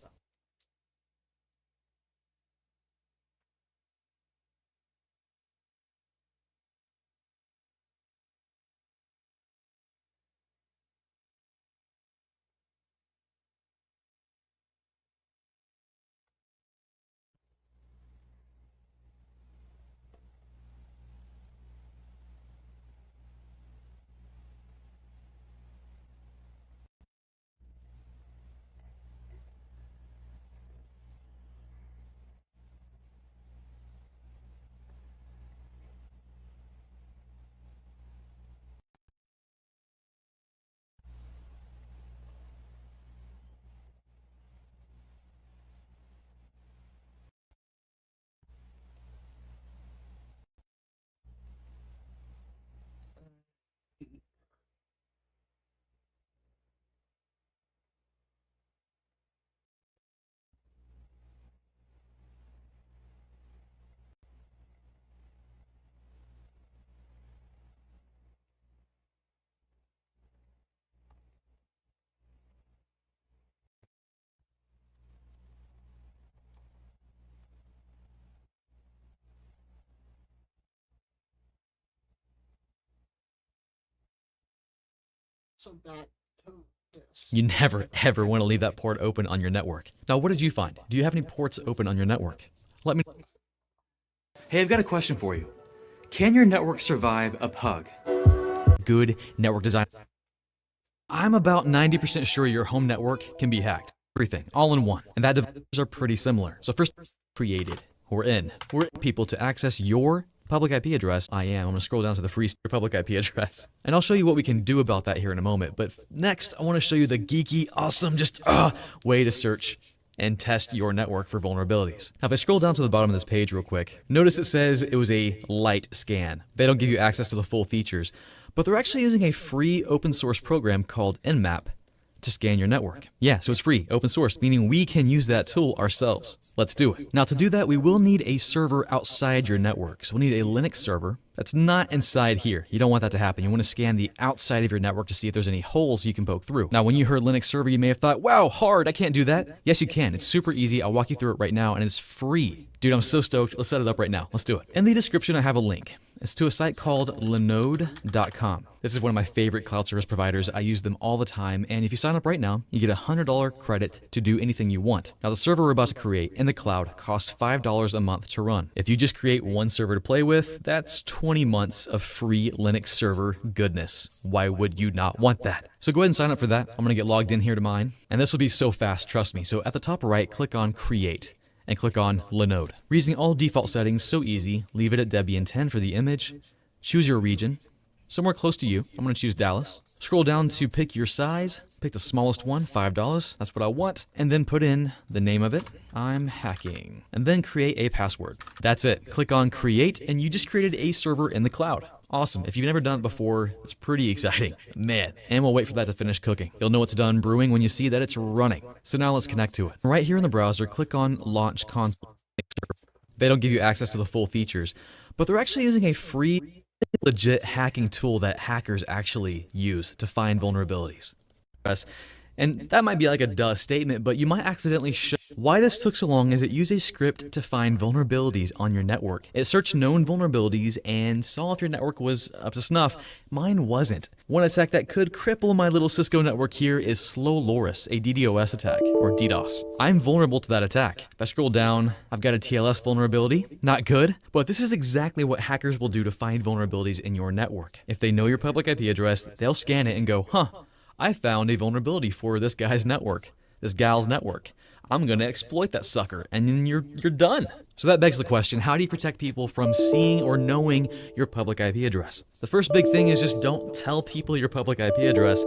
[SPEAKER 1] So back to this.
[SPEAKER 2] You never, ever want to leave that port open on your network. Now, what did you find? Do you have any ports open on your network? Let me know. Hey, I've got a question for you. Can your network survive a pug? Good network design. I'm about 90% sure your home network can be hacked. Everything, all in one. And that devices are pretty similar. So first, created. We're people to access your public IP address. I'm going to scroll down to the free public IP address. And I'll show you what we can do about that here in a moment. But next, I want to show you the geeky, awesome, way to search and test your network for vulnerabilities. Now, if I scroll down to the bottom of this page real quick, notice it says it was a light scan. They don't give you access to the full features, but they're actually using a free open source program called Nmap to scan your network. Yeah, so it's free, open source, meaning we can use that tool ourselves. Let's do it. Now to do that, we will need a server outside your network. So we'll need a Linux server that's not inside here. You don't want that to happen. You want to scan the outside of your network to see if there's any holes you can poke through. Now, when you heard Linux server, you may have thought, wow, hard, I can't do that. Yes, you can. It's super easy. I'll walk you through it right now, and it's free. Dude, I'm so stoked. Let's set it up right now. Let's do it. In the description, I have a link. It's to a site called Linode.com. This is one of my favorite cloud service providers. I use them all the time, and if you sign up right now, you get a $100 credit to do anything you want. Now, the server we're about to create in the cloud costs $5 a month to run. If you just create one server to play with, that's 20 months of free Linux server goodness. Why would you not want that? So go ahead and sign up for that. I'm gonna get logged in here to mine, and this will be so fast, trust me. So at the top right, click on Create, and click on Linode. We're using all default settings, so easy. Leave it at Debian 10 for the image. Choose your region, somewhere close to you. I'm gonna choose Dallas. Scroll down to pick your size. Pick the smallest one, $5. That's what I want. And then put in the name of it. I'm hacking. And then create a password. That's it. Click on Create, and you just created a server in the cloud. Awesome. If you've never done it before, it's pretty exciting. Man. And we'll wait for that to finish cooking. You'll know it's done brewing when you see that it's running. So now let's connect to it. Right here in the browser, click on Launch Console. They don't give you access to the full features, but they're actually using a free, legit hacking tool that hackers actually use to find vulnerabilities. And that might be like a duh statement, but you might accidentally show. Why this took so long is it used a script to find vulnerabilities on your network. It searched known vulnerabilities and saw if your network was up to snuff. Mine wasn't. One attack that could cripple my little Cisco network here is Slow Loris, a DDoS attack, or DDoS. I'm vulnerable to that attack. If I scroll down, I've got a TLS vulnerability. Not good, but this is exactly what hackers will do to find vulnerabilities in your network. If they know your public IP address, they'll scan it and go, huh, I found a vulnerability for this guy's network, this gal's network. I'm gonna exploit that sucker, and then you're done. So that begs the question, how do you protect people from seeing or knowing your public IP address? The first big thing is just don't tell people your public IP address.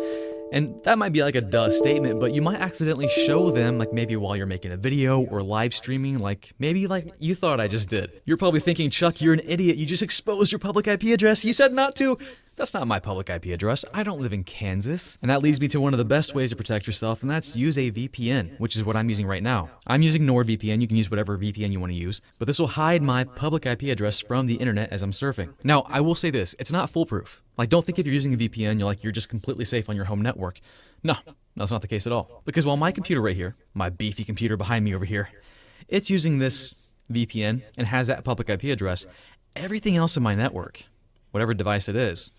[SPEAKER 2] And that might be like a duh statement, but you might accidentally show them, like maybe while you're making a video or live streaming, like maybe like you thought I just did. You're probably thinking, Chuck, you're an idiot. You just exposed your public IP address. You said not to. That's not my public IP address. I don't live in Kansas. And that leads me to one of the best ways to protect yourself, and that's use a VPN, which is what I'm using right now. I'm using NordVPN. You can use whatever VPN you want to use, but this will hide my public IP address from the internet as I'm surfing. Now, I will say this, it's not foolproof. Like, don't think if you're using a VPN, you're just completely safe on your home network. No, that's not the case at all. Because while my computer right here, my beefy computer behind me over here, it's using this VPN and has that public IP address, everything else in my network, whatever device it is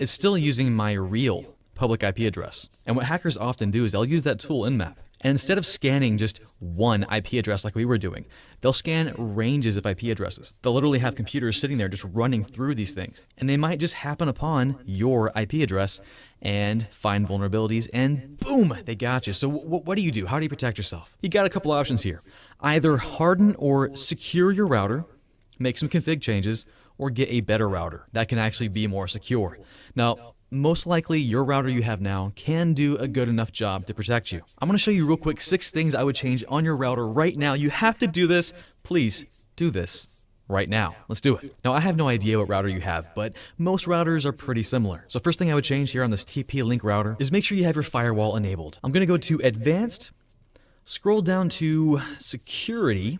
[SPEAKER 2] still using my real public IP address. And what hackers often do is they'll use that tool Nmap. And instead of scanning just one IP address like we were doing, they'll scan ranges of IP addresses. They'll literally have computers sitting there just running through these things. And they might just happen upon your IP address and find vulnerabilities, and boom, they got you. So what do you do? How do you protect yourself? You got a couple options here. Either harden or secure your router, make some config changes, or get a better router that can actually be more secure. Now, most likely your router you have now can do a good enough job to protect you. I'm going to show you real quick 6 things I would change on your router right now. You have to do this. Please do this right now. Let's do it. Now, I have no idea what router you have, but most routers are pretty similar. So first thing I would change here on this TP-Link router is make sure you have your firewall enabled. I'm going to go to Advanced, scroll down to Security,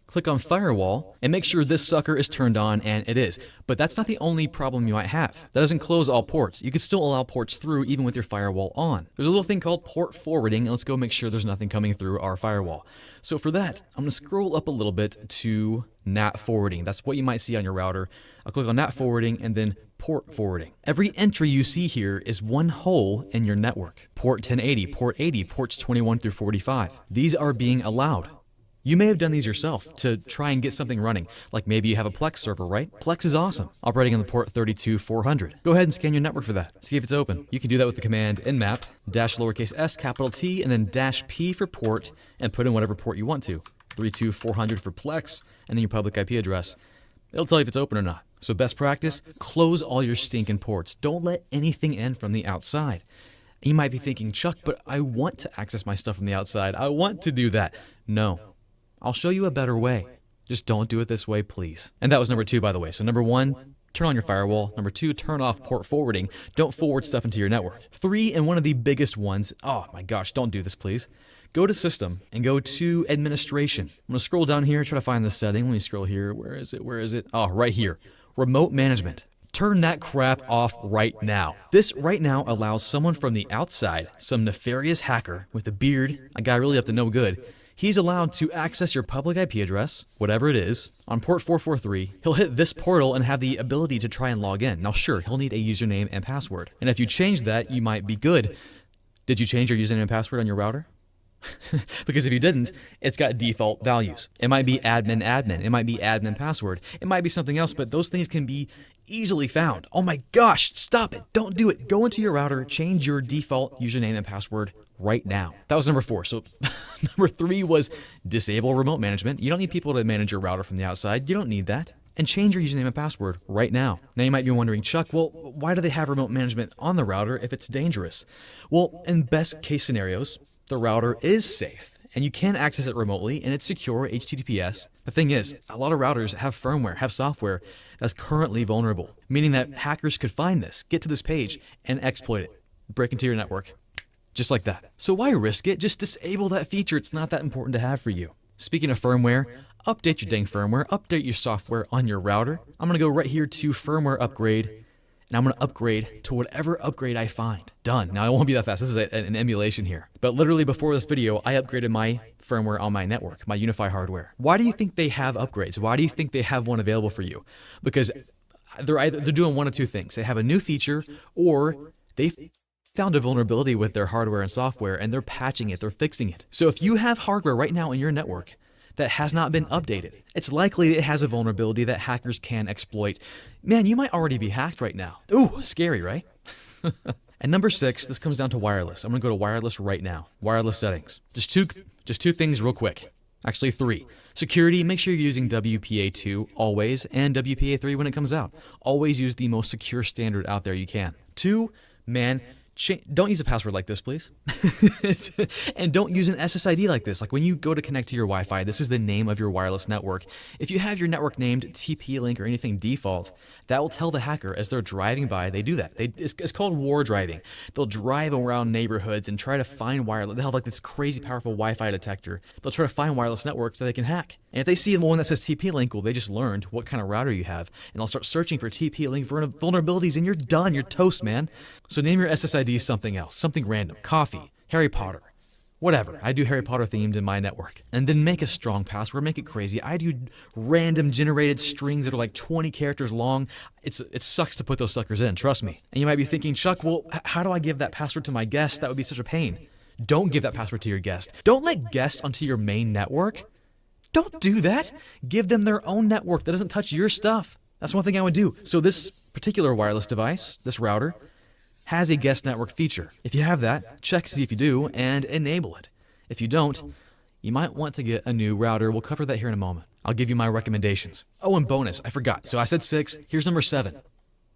[SPEAKER 2] click on Firewall, and make sure this sucker is turned on, and it is. But that's not the only problem you might have. That doesn't close all ports. You can still allow ports through even with your firewall on. There's a little thing called port forwarding, and let's go make sure there's nothing coming through our firewall. So for that, I'm going to scroll up a little bit to NAT forwarding. That's what you might see on your router. I'll click on NAT forwarding and then port forwarding. Every entry you see here is one hole in your network. Port 1080, port 80, ports 21 through 45. These are being allowed. You may have done these yourself to try and get something running, like maybe you have a Plex server, right? Plex is awesome, operating on the port 32400. Go ahead and scan your network for that, see if it's open. You can do that with the command nmap, -s, capital T, and then -p for port, and put in whatever port you want to. 32400 for Plex, and then your public IP address. It'll tell you if it's open or not. So best practice, close all your stinking ports. Don't let anything in from the outside. You might be thinking, Chuck, but I want to access my stuff from the outside. I want to do that. No. I'll show you a better way. Just don't do it this way, please. And that was number 2, by the way. So number 1, turn on your firewall. Number 2, turn off port forwarding. Don't forward stuff into your network. 3, and one of the biggest ones, oh my gosh, don't do this please. Go to System and go to Administration. I'm going to scroll down here, try to find the setting. Let me scroll here. Where is it? Oh, right here. Remote Management. Turn that crap off right now. This right now allows someone from the outside, some nefarious hacker with a beard, a guy really up to no good, he's allowed to access your public IP address, whatever it is, on port 443. He'll hit this portal and have the ability to try and log in. Now sure, he'll need a username and password. And if you change that, you might be good. Did you change your username and password on your router? Because if you didn't, it's got default values. It might be admin, it might be admin password, it might be something else, but those things can be easily found. Oh my gosh, stop it, don't do it. Go into your router, change your default username and password right now. That was number 4. So number 3 was disable remote management. You don't need people to manage your router from the outside. You don't need that. And change your username and password right now. Now you might be wondering, Chuck, well, why do they have remote management on the router if it's dangerous? Well, in best case scenarios, the router is safe and you can access it remotely and it's secure HTTPS. The thing is, a lot of routers have firmware, have software that's currently vulnerable, meaning that hackers could find this, get to this page and exploit it, break into your network, just like that. So why risk it? Just disable that feature. It's not that important to have for you. Speaking of firmware, update your dang firmware, update your software on your router. I'm gonna go right here to firmware upgrade, and I'm gonna upgrade to whatever upgrade I find. Done. Now it won't be that fast, this is an emulation here. But literally before this video, I upgraded my firmware on my network, my UniFi hardware. Why do you think they have upgrades? Why do you think they have one available for you? Because they're doing one of two things. They have a new feature, or they found a vulnerability with their hardware and software, and they're patching it, they're fixing it. So if you have hardware right now in your network that has not been updated, it's likely it has a vulnerability that hackers can exploit. Man, you might already be hacked right now. Ooh, scary, right? And number 6, this comes down to wireless. I'm gonna go to wireless right now. Wireless settings. Just two things real quick. Actually 3. Security, make sure you're using WPA2 always, and WPA3 when it comes out. Always use the most secure standard out there you can. 2, man, don't use a password like this, please. And don't use an SSID like this. Like when you go to connect to your Wi-Fi, this is the name of your wireless network. If you have your network named TP-Link or anything default, that will tell the hacker as they're driving by, they do that. It's called war driving. They'll drive around neighborhoods and try to find wireless. They have like this crazy powerful Wi-Fi detector. They'll try to find wireless networks that they can hack. And if they see one that says TP-Link, well, they just learned what kind of router you have, and they'll start searching for TP-Link vulnerabilities, and you're done. You're toast, man. So name your SSID something else, something random. Coffee, Harry Potter, whatever. I do Harry Potter themed in my network. And then make a strong password, make it crazy. I do random generated strings that are like 20 characters long. It sucks to put those suckers in, trust me. And you might be thinking, Chuck, well, how do I give that password to my guest? That would be such a pain. Don't give that password to your guest. Don't let guests onto your main network. Don't do that. Give them their own network that doesn't touch your stuff. That's one thing I would do. So this particular wireless device, this router, has a guest network feature. If you have that, check to see if you do and enable it. If you don't, you might want to get a new router. We'll cover that here in a moment. I'll give you my recommendations. Oh, and bonus, I forgot. So I said 6. Here's number 7.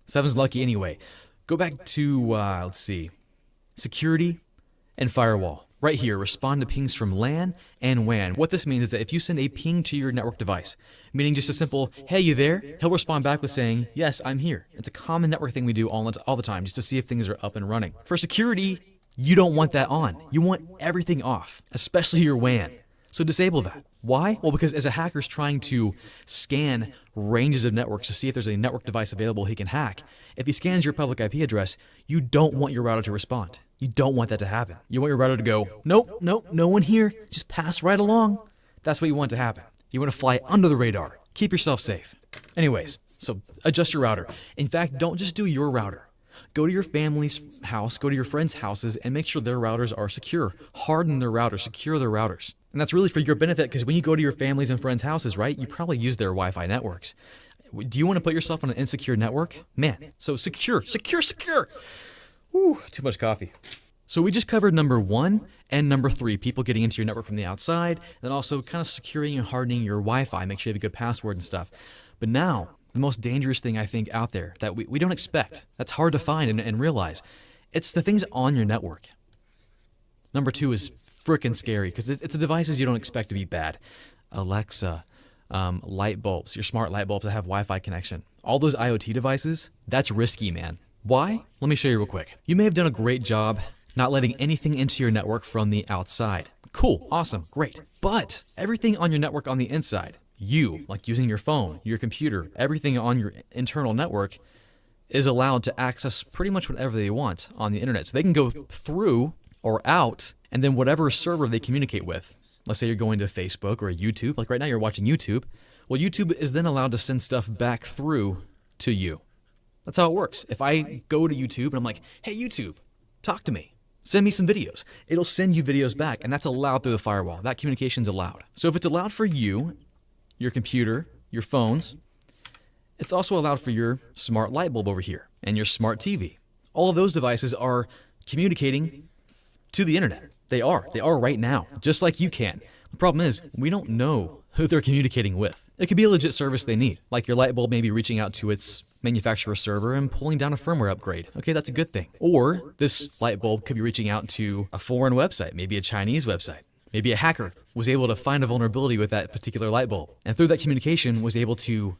[SPEAKER 2] 7's lucky anyway. Go back to, let's see, security and firewall. Right here, respond to pings from LAN and WAN. What this means is that if you send a ping to your network device, meaning just a simple, hey, you there? He'll respond back with saying, yes, I'm here. It's a common network thing we do all the time, just to see if things are up and running. For security, you don't want that on. You want everything off, especially your WAN. So disable that. Why? Well, because as a hacker's trying to scan ranges of networks to see if there's a network device available he can hack, if he scans your public IP address, you don't want your router to respond. You don't want that to happen. You want your router to go, nope, no one here, just pass right along. That's what you want to happen. You want to fly under the radar. Keep yourself safe. Anyways, so adjust your router. In fact, don't just do your router. Go to your family's house, go to your friends' houses, and make sure their routers are secure. Harden their routers, secure their routers. And that's really for your benefit, because when you go to your family's and friends' houses, right, you probably use their Wi-Fi networks. Do you want to put yourself on an insecure network? Man, so secure. Whew, too much coffee. So we just covered number 1 and number 3, people getting into your network from the outside, and also kind of securing and hardening your Wi-Fi, make sure you have a good password and stuff. But now, the most dangerous thing I think out there that we don't expect, that's hard to find and realize, it's the things on your network. Number 2 is freaking scary, because it's the devices you don't expect to be bad. Alexa, light bulbs, your smart light bulbs that have Wi-Fi connection. All those IoT devices, that's risky, man. Why? Let me show you real quick. You may have done a great job not letting anything into your network from the outside. Cool, awesome, great. But everything on your network on the inside, you, like using your phone, your computer, everything on your internal network is allowed to access pretty much whatever they want on the internet. So they can go through or out, and then whatever server they communicate with. Let's say you're going to Facebook or YouTube, like right now you're watching YouTube. Well, YouTube is then allowed to send stuff back through to you. That's how it works. If I go to YouTube and I'm like, hey YouTube, talk to me. Send me some videos. It'll send you videos back, and that's allowed through the firewall. That communication's allowed. So if it's allowed for you, your computer, your phones, it's also allowed for your smart light bulb over here and your smart TV. All of those devices are communicating to the internet. They are right now, just like you can. The problem is, we don't know who they're communicating with. It could be a legit service they need, like your light bulb may be reaching out to its manufacturer server and pulling down a firmware upgrade. Okay, that's a good thing. Or this light bulb could be reaching out to a foreign website, maybe a Chinese website. Maybe a hacker was able to find a vulnerability with that particular light bulb, and through that communication was able to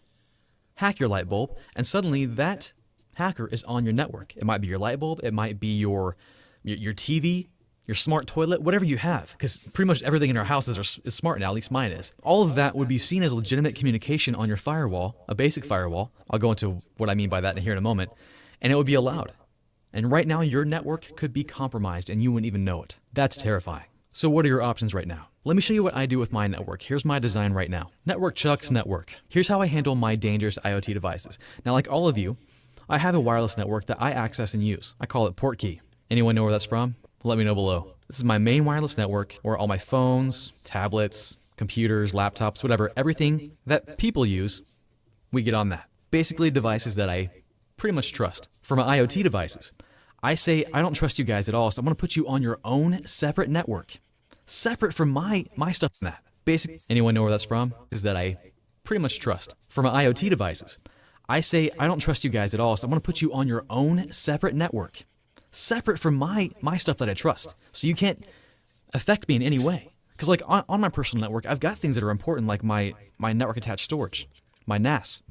[SPEAKER 2] hack your light bulb, and suddenly that hacker is on your network. It might be your light bulb, it might be your TV, your smart toilet, whatever you have, because pretty much everything in our houses is smart now, at least mine is. All of that would be seen as legitimate communication on your firewall, a basic firewall. I'll go into what I mean by that here in a moment, and it would be allowed. And right now, your network could be compromised and you wouldn't even know it. That's terrifying. So what are your options right now? Let me show you what I do with my network. Here's my design right now. Network Chuck's network. Here's how I handle my dangerous IoT devices. Now, like all of you, I have a wireless network that I access and use. I call it Portkey. Anyone know where that's from? Let me know below. This is my main wireless network where all my phones, tablets, computers, laptops, whatever, everything that people use, we get on that. Basically devices that I pretty much trust. For my IoT devices, I say I don't trust you guys at all, so I'm going to put you on your own separate network. Separate from my stuff in that. Basically, anyone know where that's from? Is that I pretty much trust. For my IoT devices, I say I don't trust you guys at all, so I'm going to put you on your own separate network. Separate from my stuff that I trust. So you can't affect me in any way. Because like on my personal network, I've got things that are important like my network attached storage, my NAS,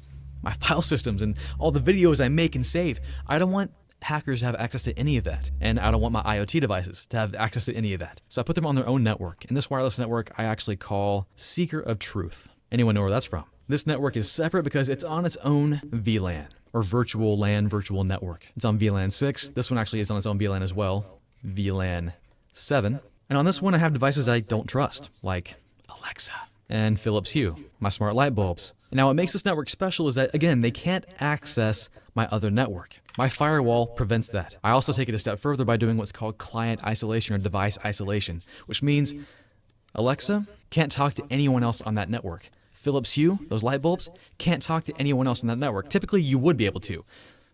[SPEAKER 2] my file systems, and all the videos I make and save. I don't want hackers to have access to any of that. And I don't want my IoT devices to have access to any of that. So I put them on their own network. And this wireless network I actually call Seeker of Truth. Anyone know where that's from? This network is separate because it's on its own VLAN, or virtual LAN, virtual network. It's on VLAN 6. This one actually is on its own VLAN as well, VLAN 7. And on this one I have devices I don't trust, like Alexa and Philips Hue, my smart light bulbs. Now what makes this network special is that, again, they can't access my other network. My firewall prevents that. I also take it a step further by doing what's called client isolation or device isolation, which means Alexa can't talk to anyone else on that network. Philips Hue, those light bulbs, can't talk to anyone else on that network. Typically, you would be able to.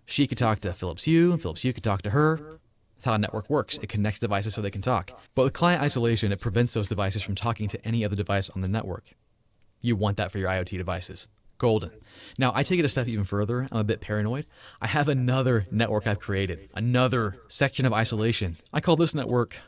[SPEAKER 2] She could talk to Philips Hue, and Philips Hue could talk to her. That's how a network works. It connects devices so they can talk. But with client isolation, it prevents those devices from talking to any other device on the network. You want that for your IoT devices. Golden. Now, I take it a step even further. I'm a bit paranoid. I have another network I've created, another section of isolation. I call this network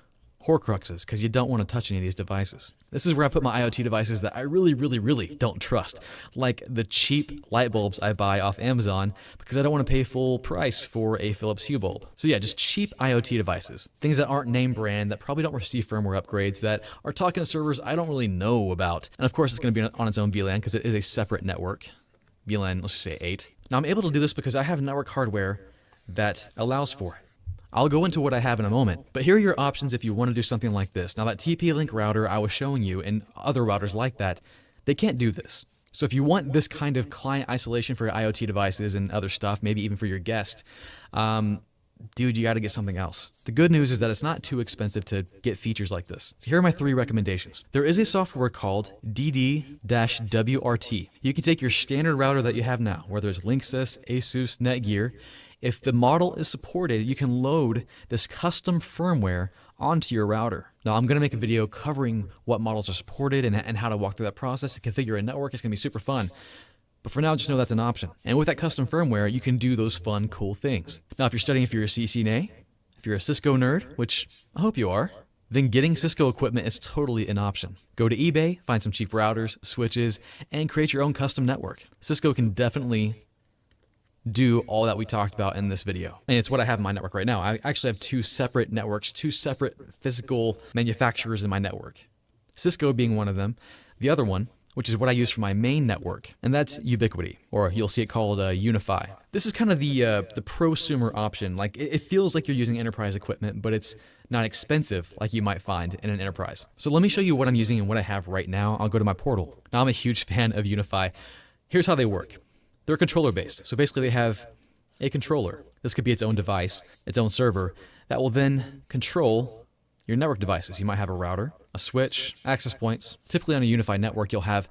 [SPEAKER 2] Horcruxes, because you don't want to touch any of these devices. This is where I put my IoT devices that I really, really, really don't trust, like the cheap light bulbs I buy off Amazon because I don't want to pay full price for a Philips Hue bulb. So yeah, just cheap IoT devices, things that aren't name brand, that probably don't receive firmware upgrades, that are talking to servers I don't really know about. And of course, it's going to be on its own VLAN because it is a separate network. VLAN, let's just say 8. Now I'm able to do this because I have network hardware that allows for it. I'll go into what I have in a moment, but here are your options if you want to do something like this. Now that TP-Link router I was showing you and other routers like that, they can't do this. So if you want this kind of client isolation for your IoT devices and other stuff, maybe even for your guest, dude, you got to get something else. The good news is that it's not too expensive to get features like this. So here are my 3 recommendations. There is a software called DD-WRT. You can take your standard router that you have now, whether it's Linksys, Asus, Netgear. If the model is supported, you can load this custom firmware onto your router. Now, I'm going to make a video covering what models are supported and how to walk through that process to configure a network. It's going to be super fun. But for now, just know that's an option. And with that custom firmware, you can do those fun, cool things. Now, if you're studying for your CCNA, if you're a Cisco nerd, which I hope you are, then getting Cisco equipment is totally an option. Go to eBay, find some cheap routers, switches, and create your own custom network. Cisco can definitely do all that we talked about in this video. And it's what I have in my network right now. I actually have two separate networks, two separate physical manufacturers in my network. Cisco being one of them. The other one, which is what I use for my main network, and that's Ubiquiti, or you'll see it called Unify. This is kind of the prosumer option. Like it feels like you're using enterprise equipment, but it's not expensive like you might find in an enterprise. So let me show you what I'm using and what I have right now. I'll go to my portal. Now I'm a huge fan of Unify. Here's how they work. They're controller based. So basically they have a controller. This could be its own device, its own server, that will then control your network devices. You might have a router, a switch, access points. Typically on a unified network, you'll have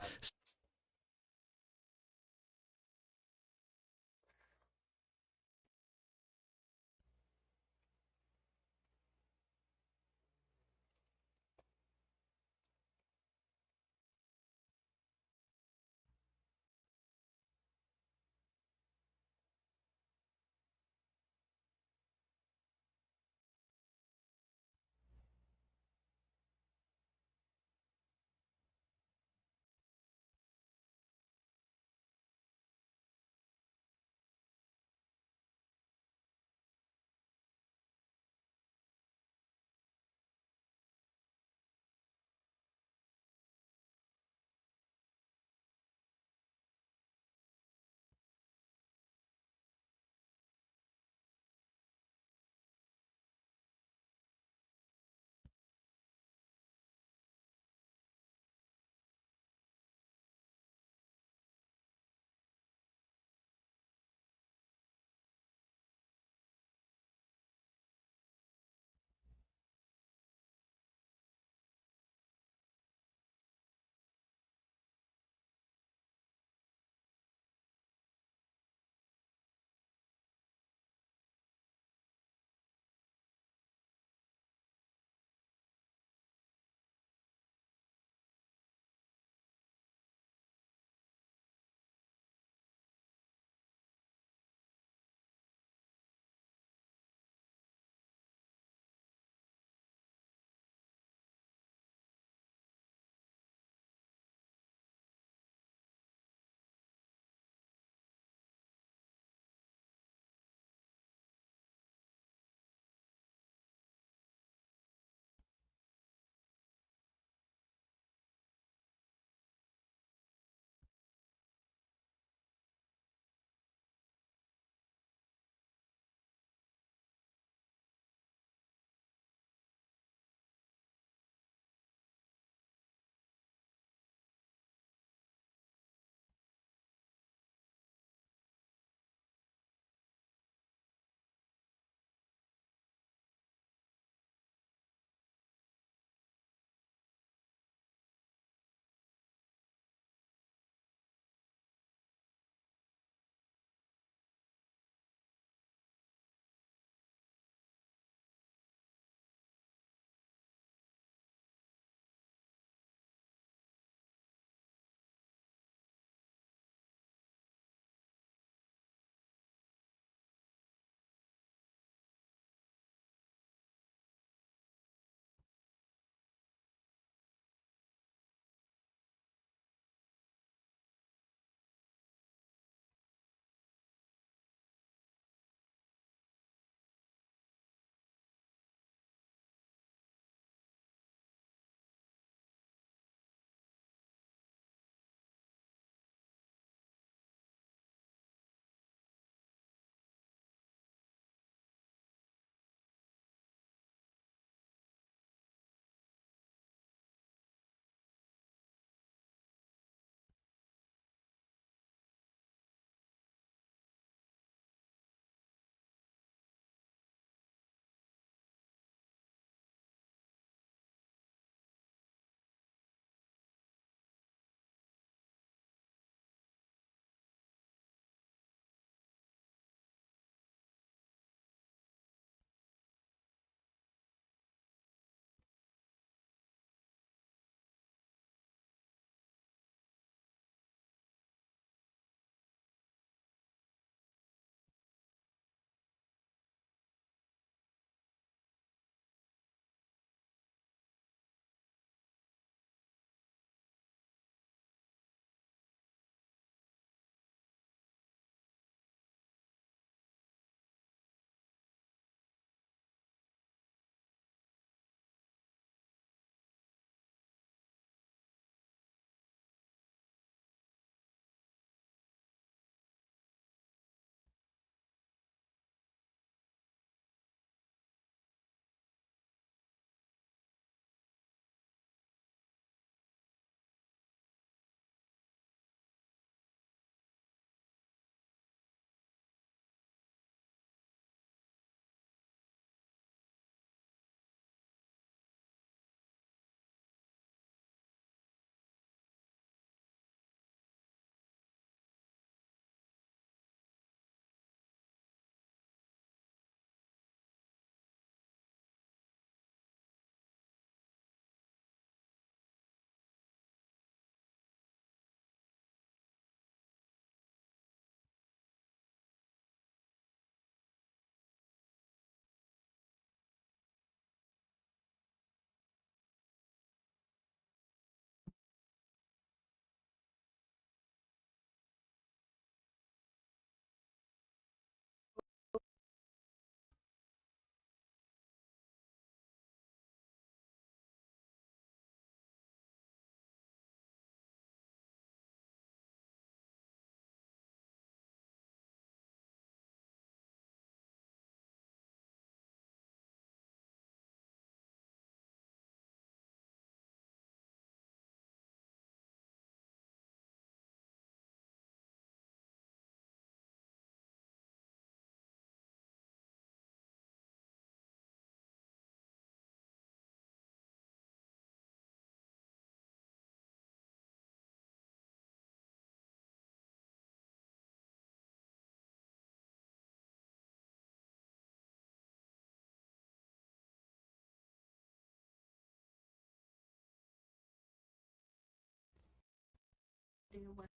[SPEAKER 1] deal with.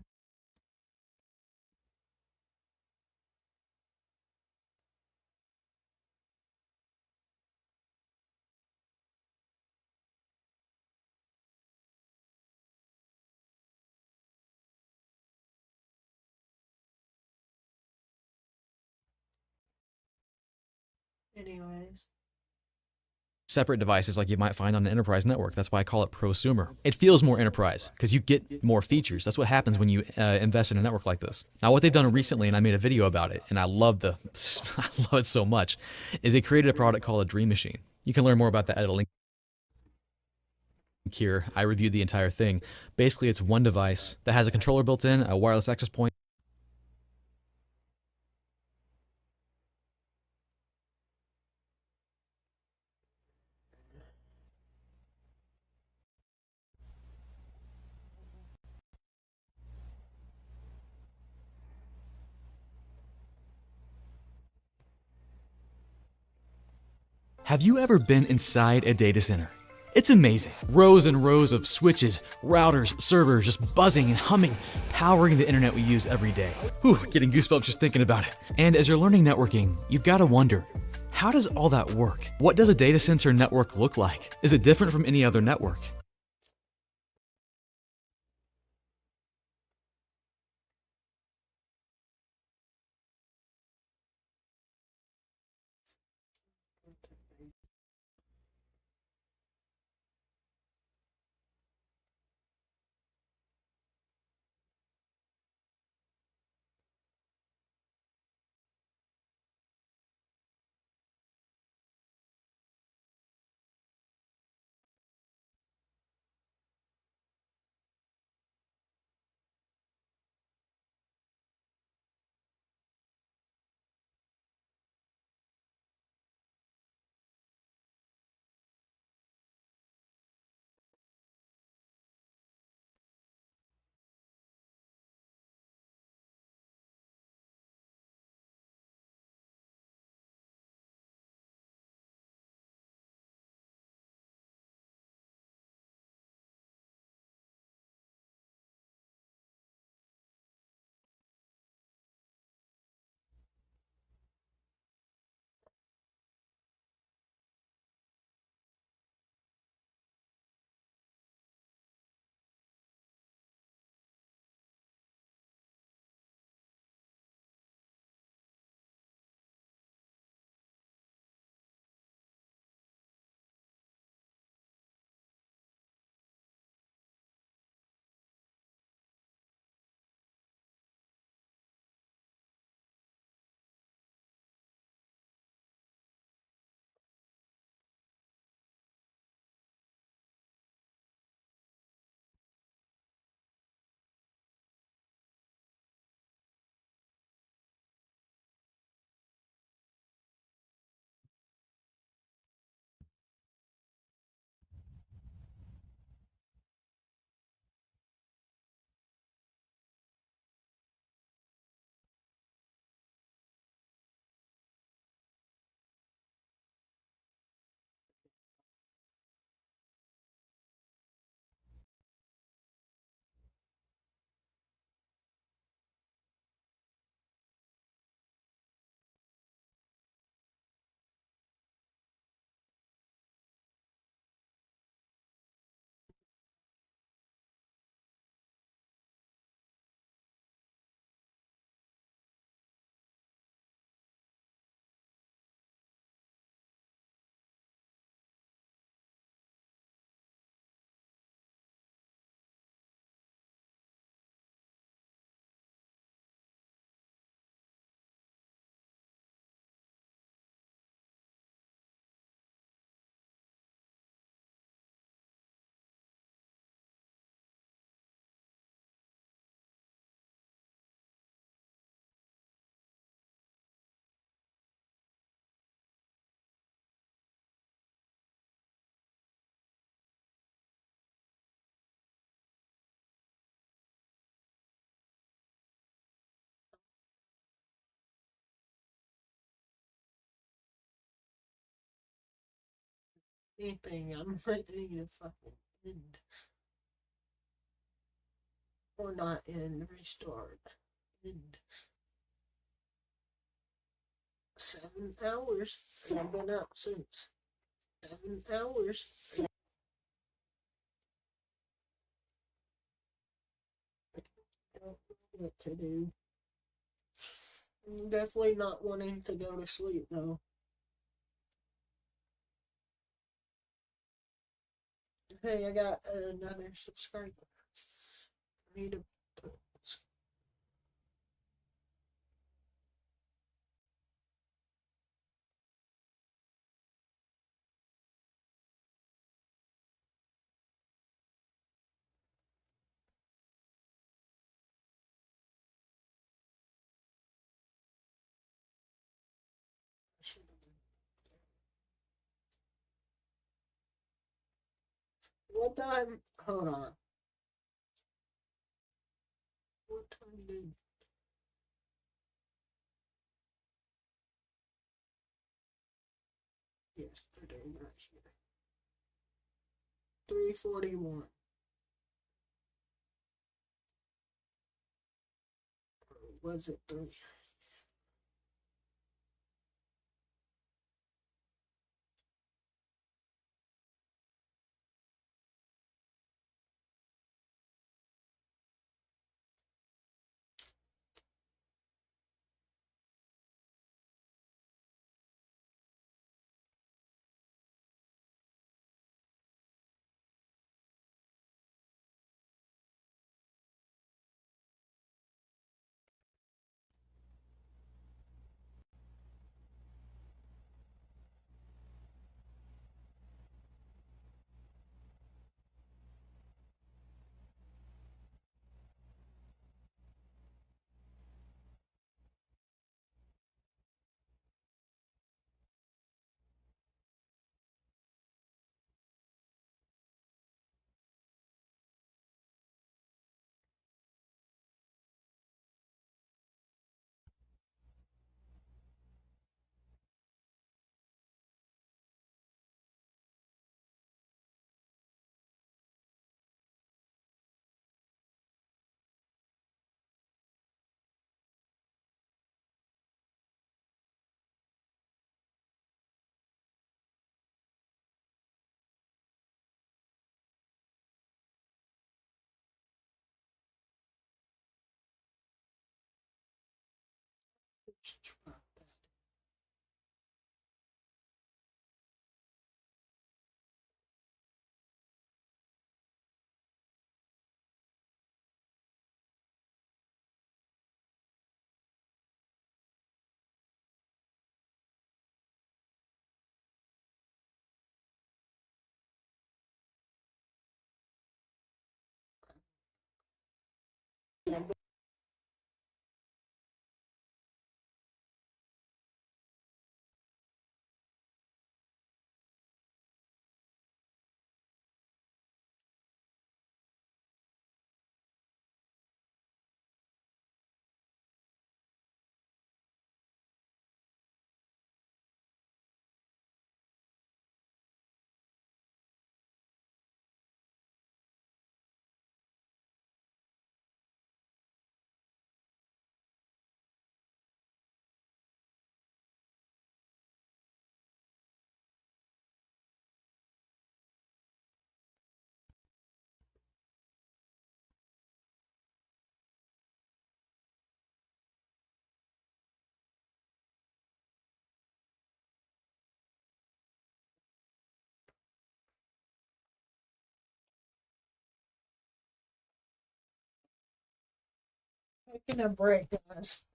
[SPEAKER 1] Anyways.
[SPEAKER 2] Separate devices like you might find on an enterprise network. That's why I call it prosumer. It feels more enterprise because you get more features. That's what happens when you invest in a network like this. Now, what they've done recently, and I made a video about it, and I love it so much, is they created a product called a Dream Machine. You can learn more about that at a link here. I reviewed the entire thing. Basically, it's one device that has a controller built in, a wireless access point. Have you ever been inside a data center? It's amazing. Rows and rows of switches, routers, servers just buzzing and humming, powering the internet we use every day. Whew, getting goosebumps just thinking about it. And as you're learning networking, you've got to wonder, how does all that work? What does a data center network look like? Is it different from any other network?
[SPEAKER 1] Anything, I'm ready to fucking end. Or not end, restart. End. 7 hours. And I've been up since 7 hours. I don't know what to do. I'm definitely not wanting to go to sleep though. Hey, I got another subscriber. I need to put what time? Hold on. What time did yesterday right here? 3:41. Or was it 3? Let's try that. Taking a break, guys.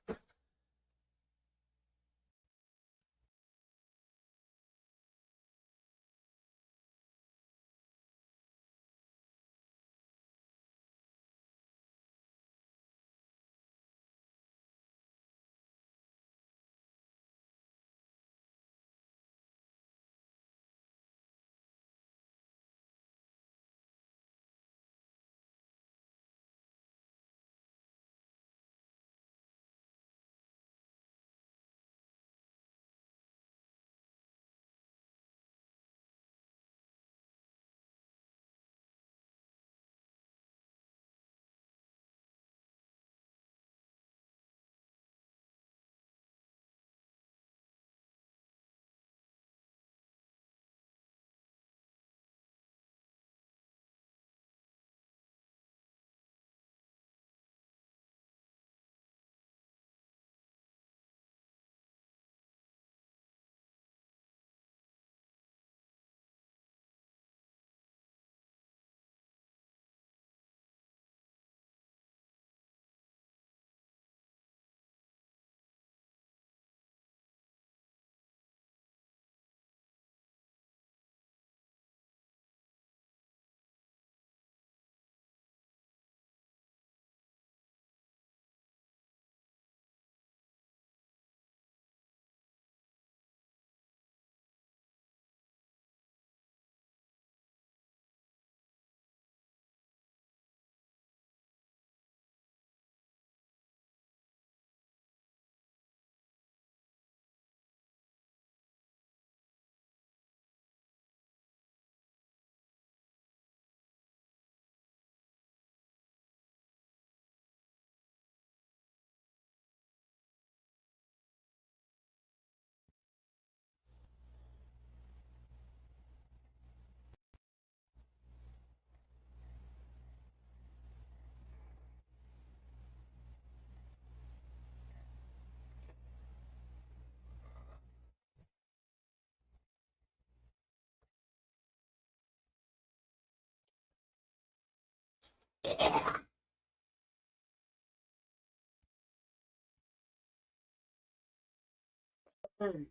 [SPEAKER 1] Mm.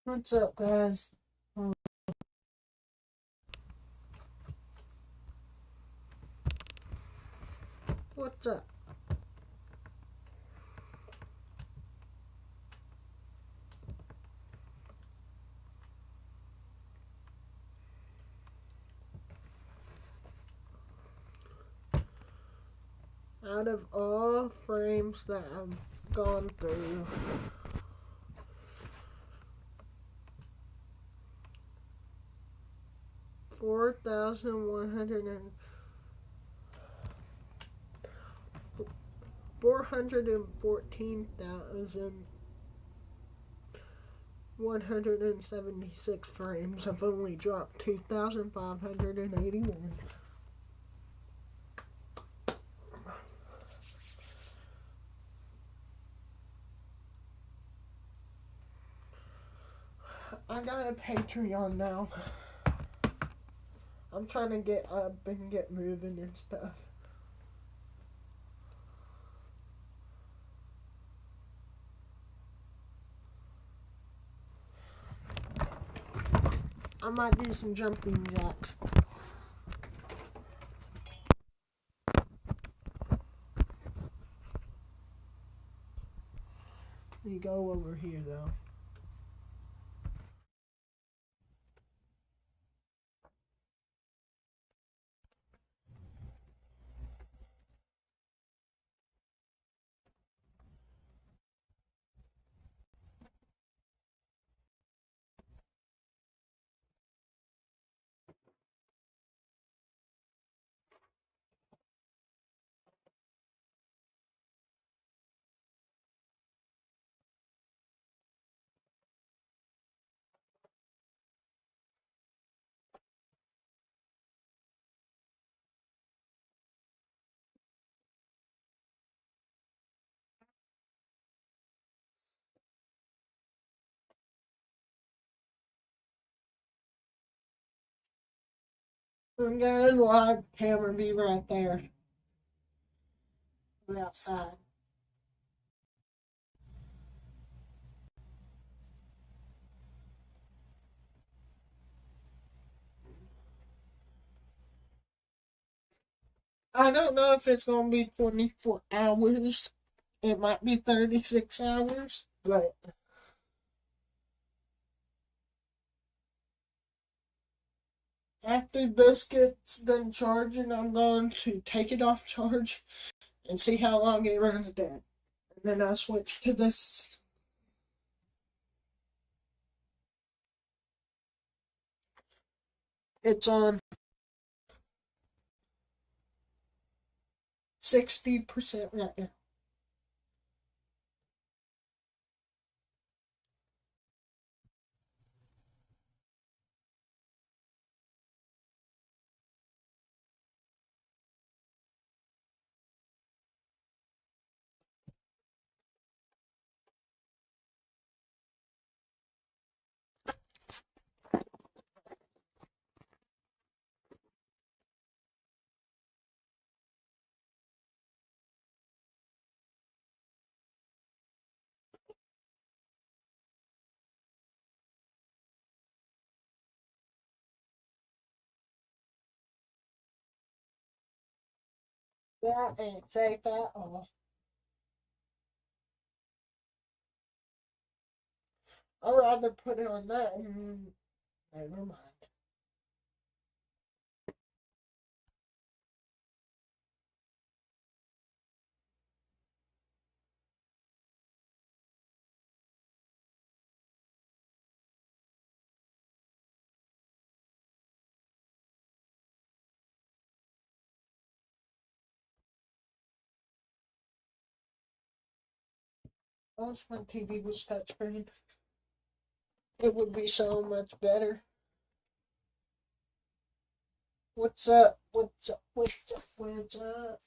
[SPEAKER 1] What's up, guys? What's up? Out of all frames that I've gone through, four thousand one hundred and 414,176 frames. I've only dropped 2,581. I got a Patreon now. I'm trying to get up and get moving and stuff. I might do some jumping jacks. You go over here though. We got a live camera view right there. We're outside. I don't know if it's going to be 24 hours. It might be 36 hours, but after this gets done charging, I'm going to take it off charge and see how long it runs dead. And then I'll switch to this. It's on 60% right now. That ain't safe at all. I'd rather put it on that. Never mind. I wish my TV was touchscreen. It would be so much better. What's up? What's up? What's up? What's up?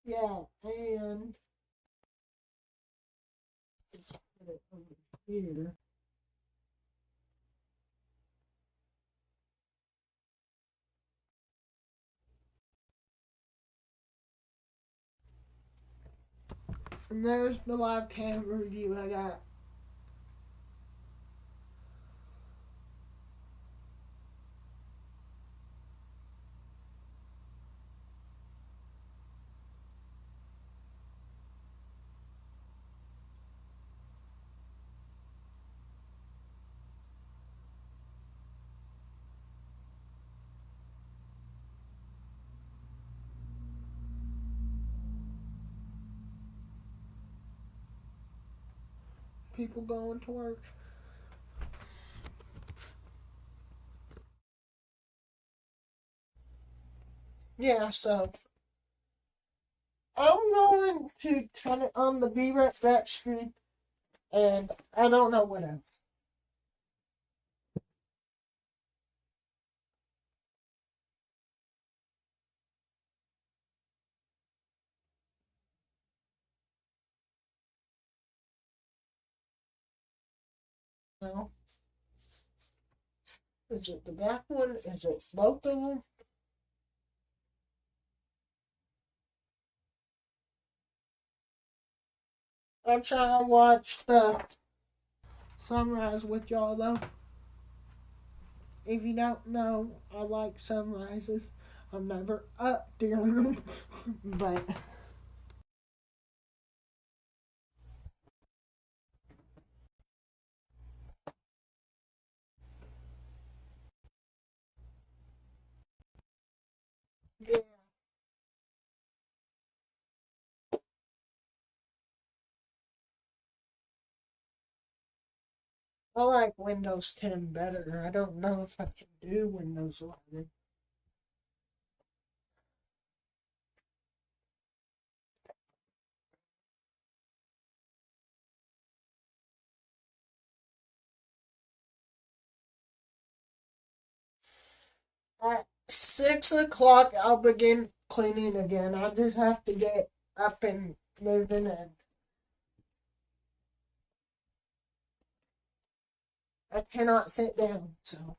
[SPEAKER 1] Yeah, and let's put it over here. And there's the live camera review I got. People going to work. Yeah, so I'm going to turn it on the Be Right Back screen, and I don't know what else. No. Is it the back one? Is it both of them? I'm trying to watch the sunrise with y'all though. If you don't know, I like sunrises. I'm never up during them, but yeah. I like Windows 10 better. I don't know if I can do Windows 11. At 6 o'clock, I'll begin cleaning again. I just have to get up and moving, and I cannot sit down, so.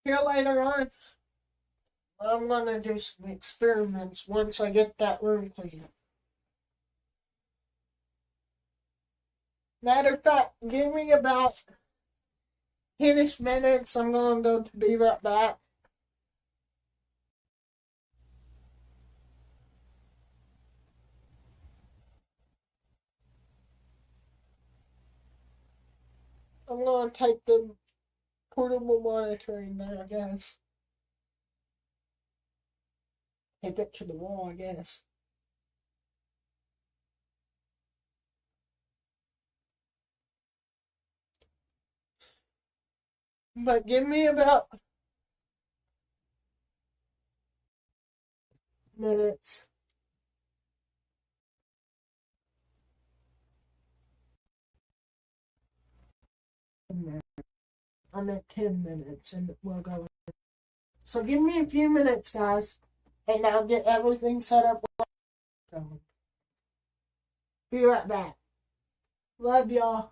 [SPEAKER 1] Here later on, I'm gonna do some experiments once I get that room clean. Matter of fact, give me about 10-ish minutes. I'm gonna go to Be Right Back. I'm gonna take the portable monitor in there, I guess. Take it to the wall, I guess. But give me about minutes. I'm at 10 minutes and we'll go. So give me a few minutes, guys, and I'll get everything set up. Be right back. Love y'all.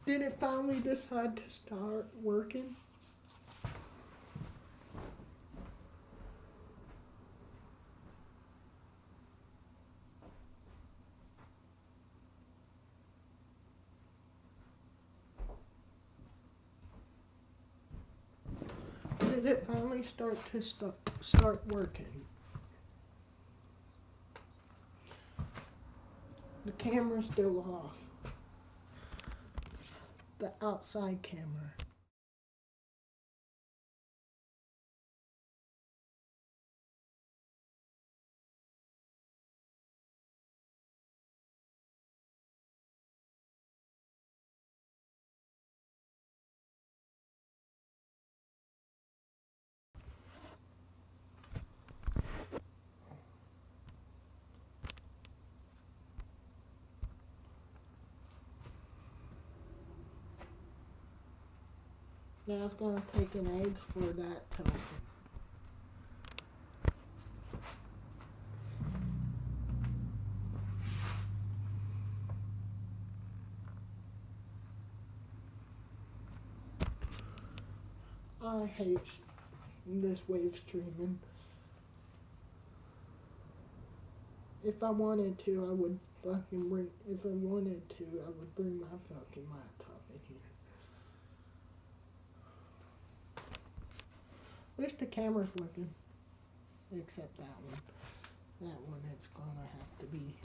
[SPEAKER 1] Did it finally decide to start working? Did it finally start working? The camera's still off. The outside camera. Now it's gonna take an age for that to open. I hate this wave streaming. If I wanted to, I would fucking bring. If I wanted to, I would bring my fucking laptop in here. At least the camera's working. Except that one. That one, it's gonna have to be.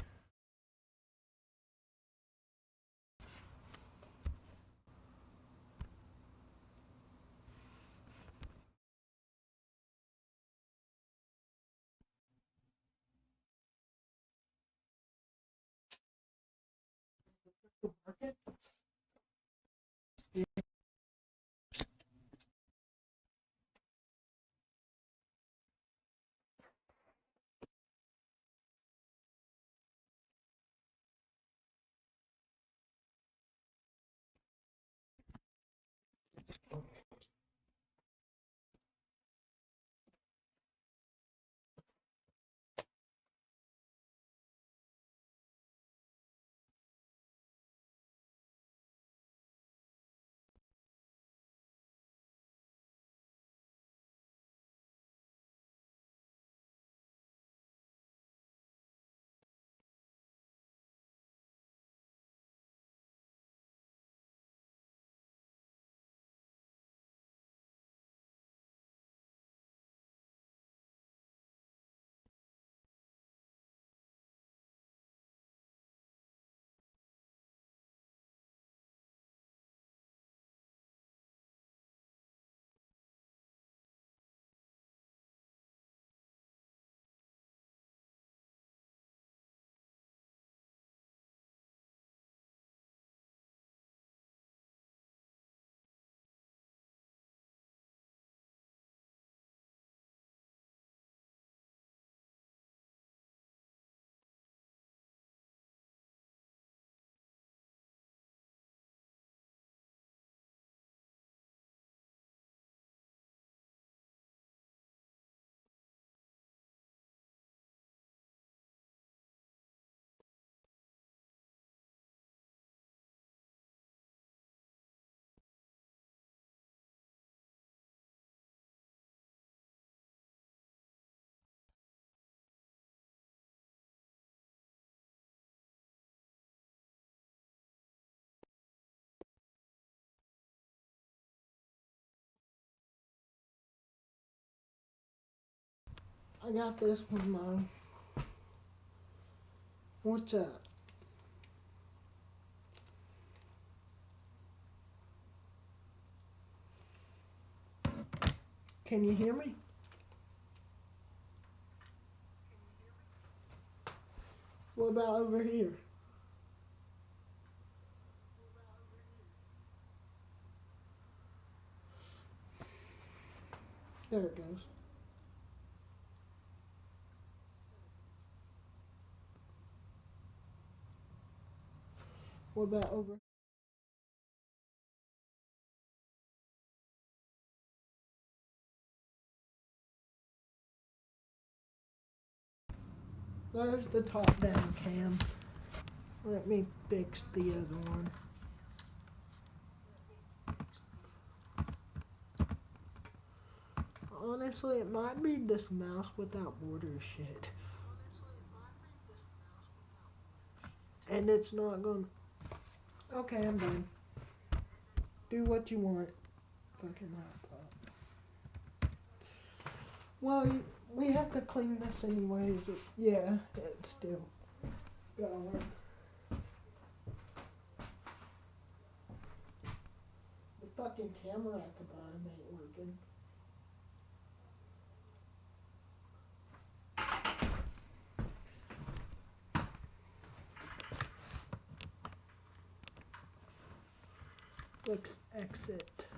[SPEAKER 1] I got this one though. What's up? Can you hear me? What about over here? There it goes. What about over? There's the top-down cam. Let me fix the other one. honestly, it might be this mouse without borders shit. And it's not going to... Okay, I'm done. Do what you want. Fucking laptop. Well, we have to clean this anyways. Yeah, it's still going. The fucking camera at the bottom ain't working. Let's exit.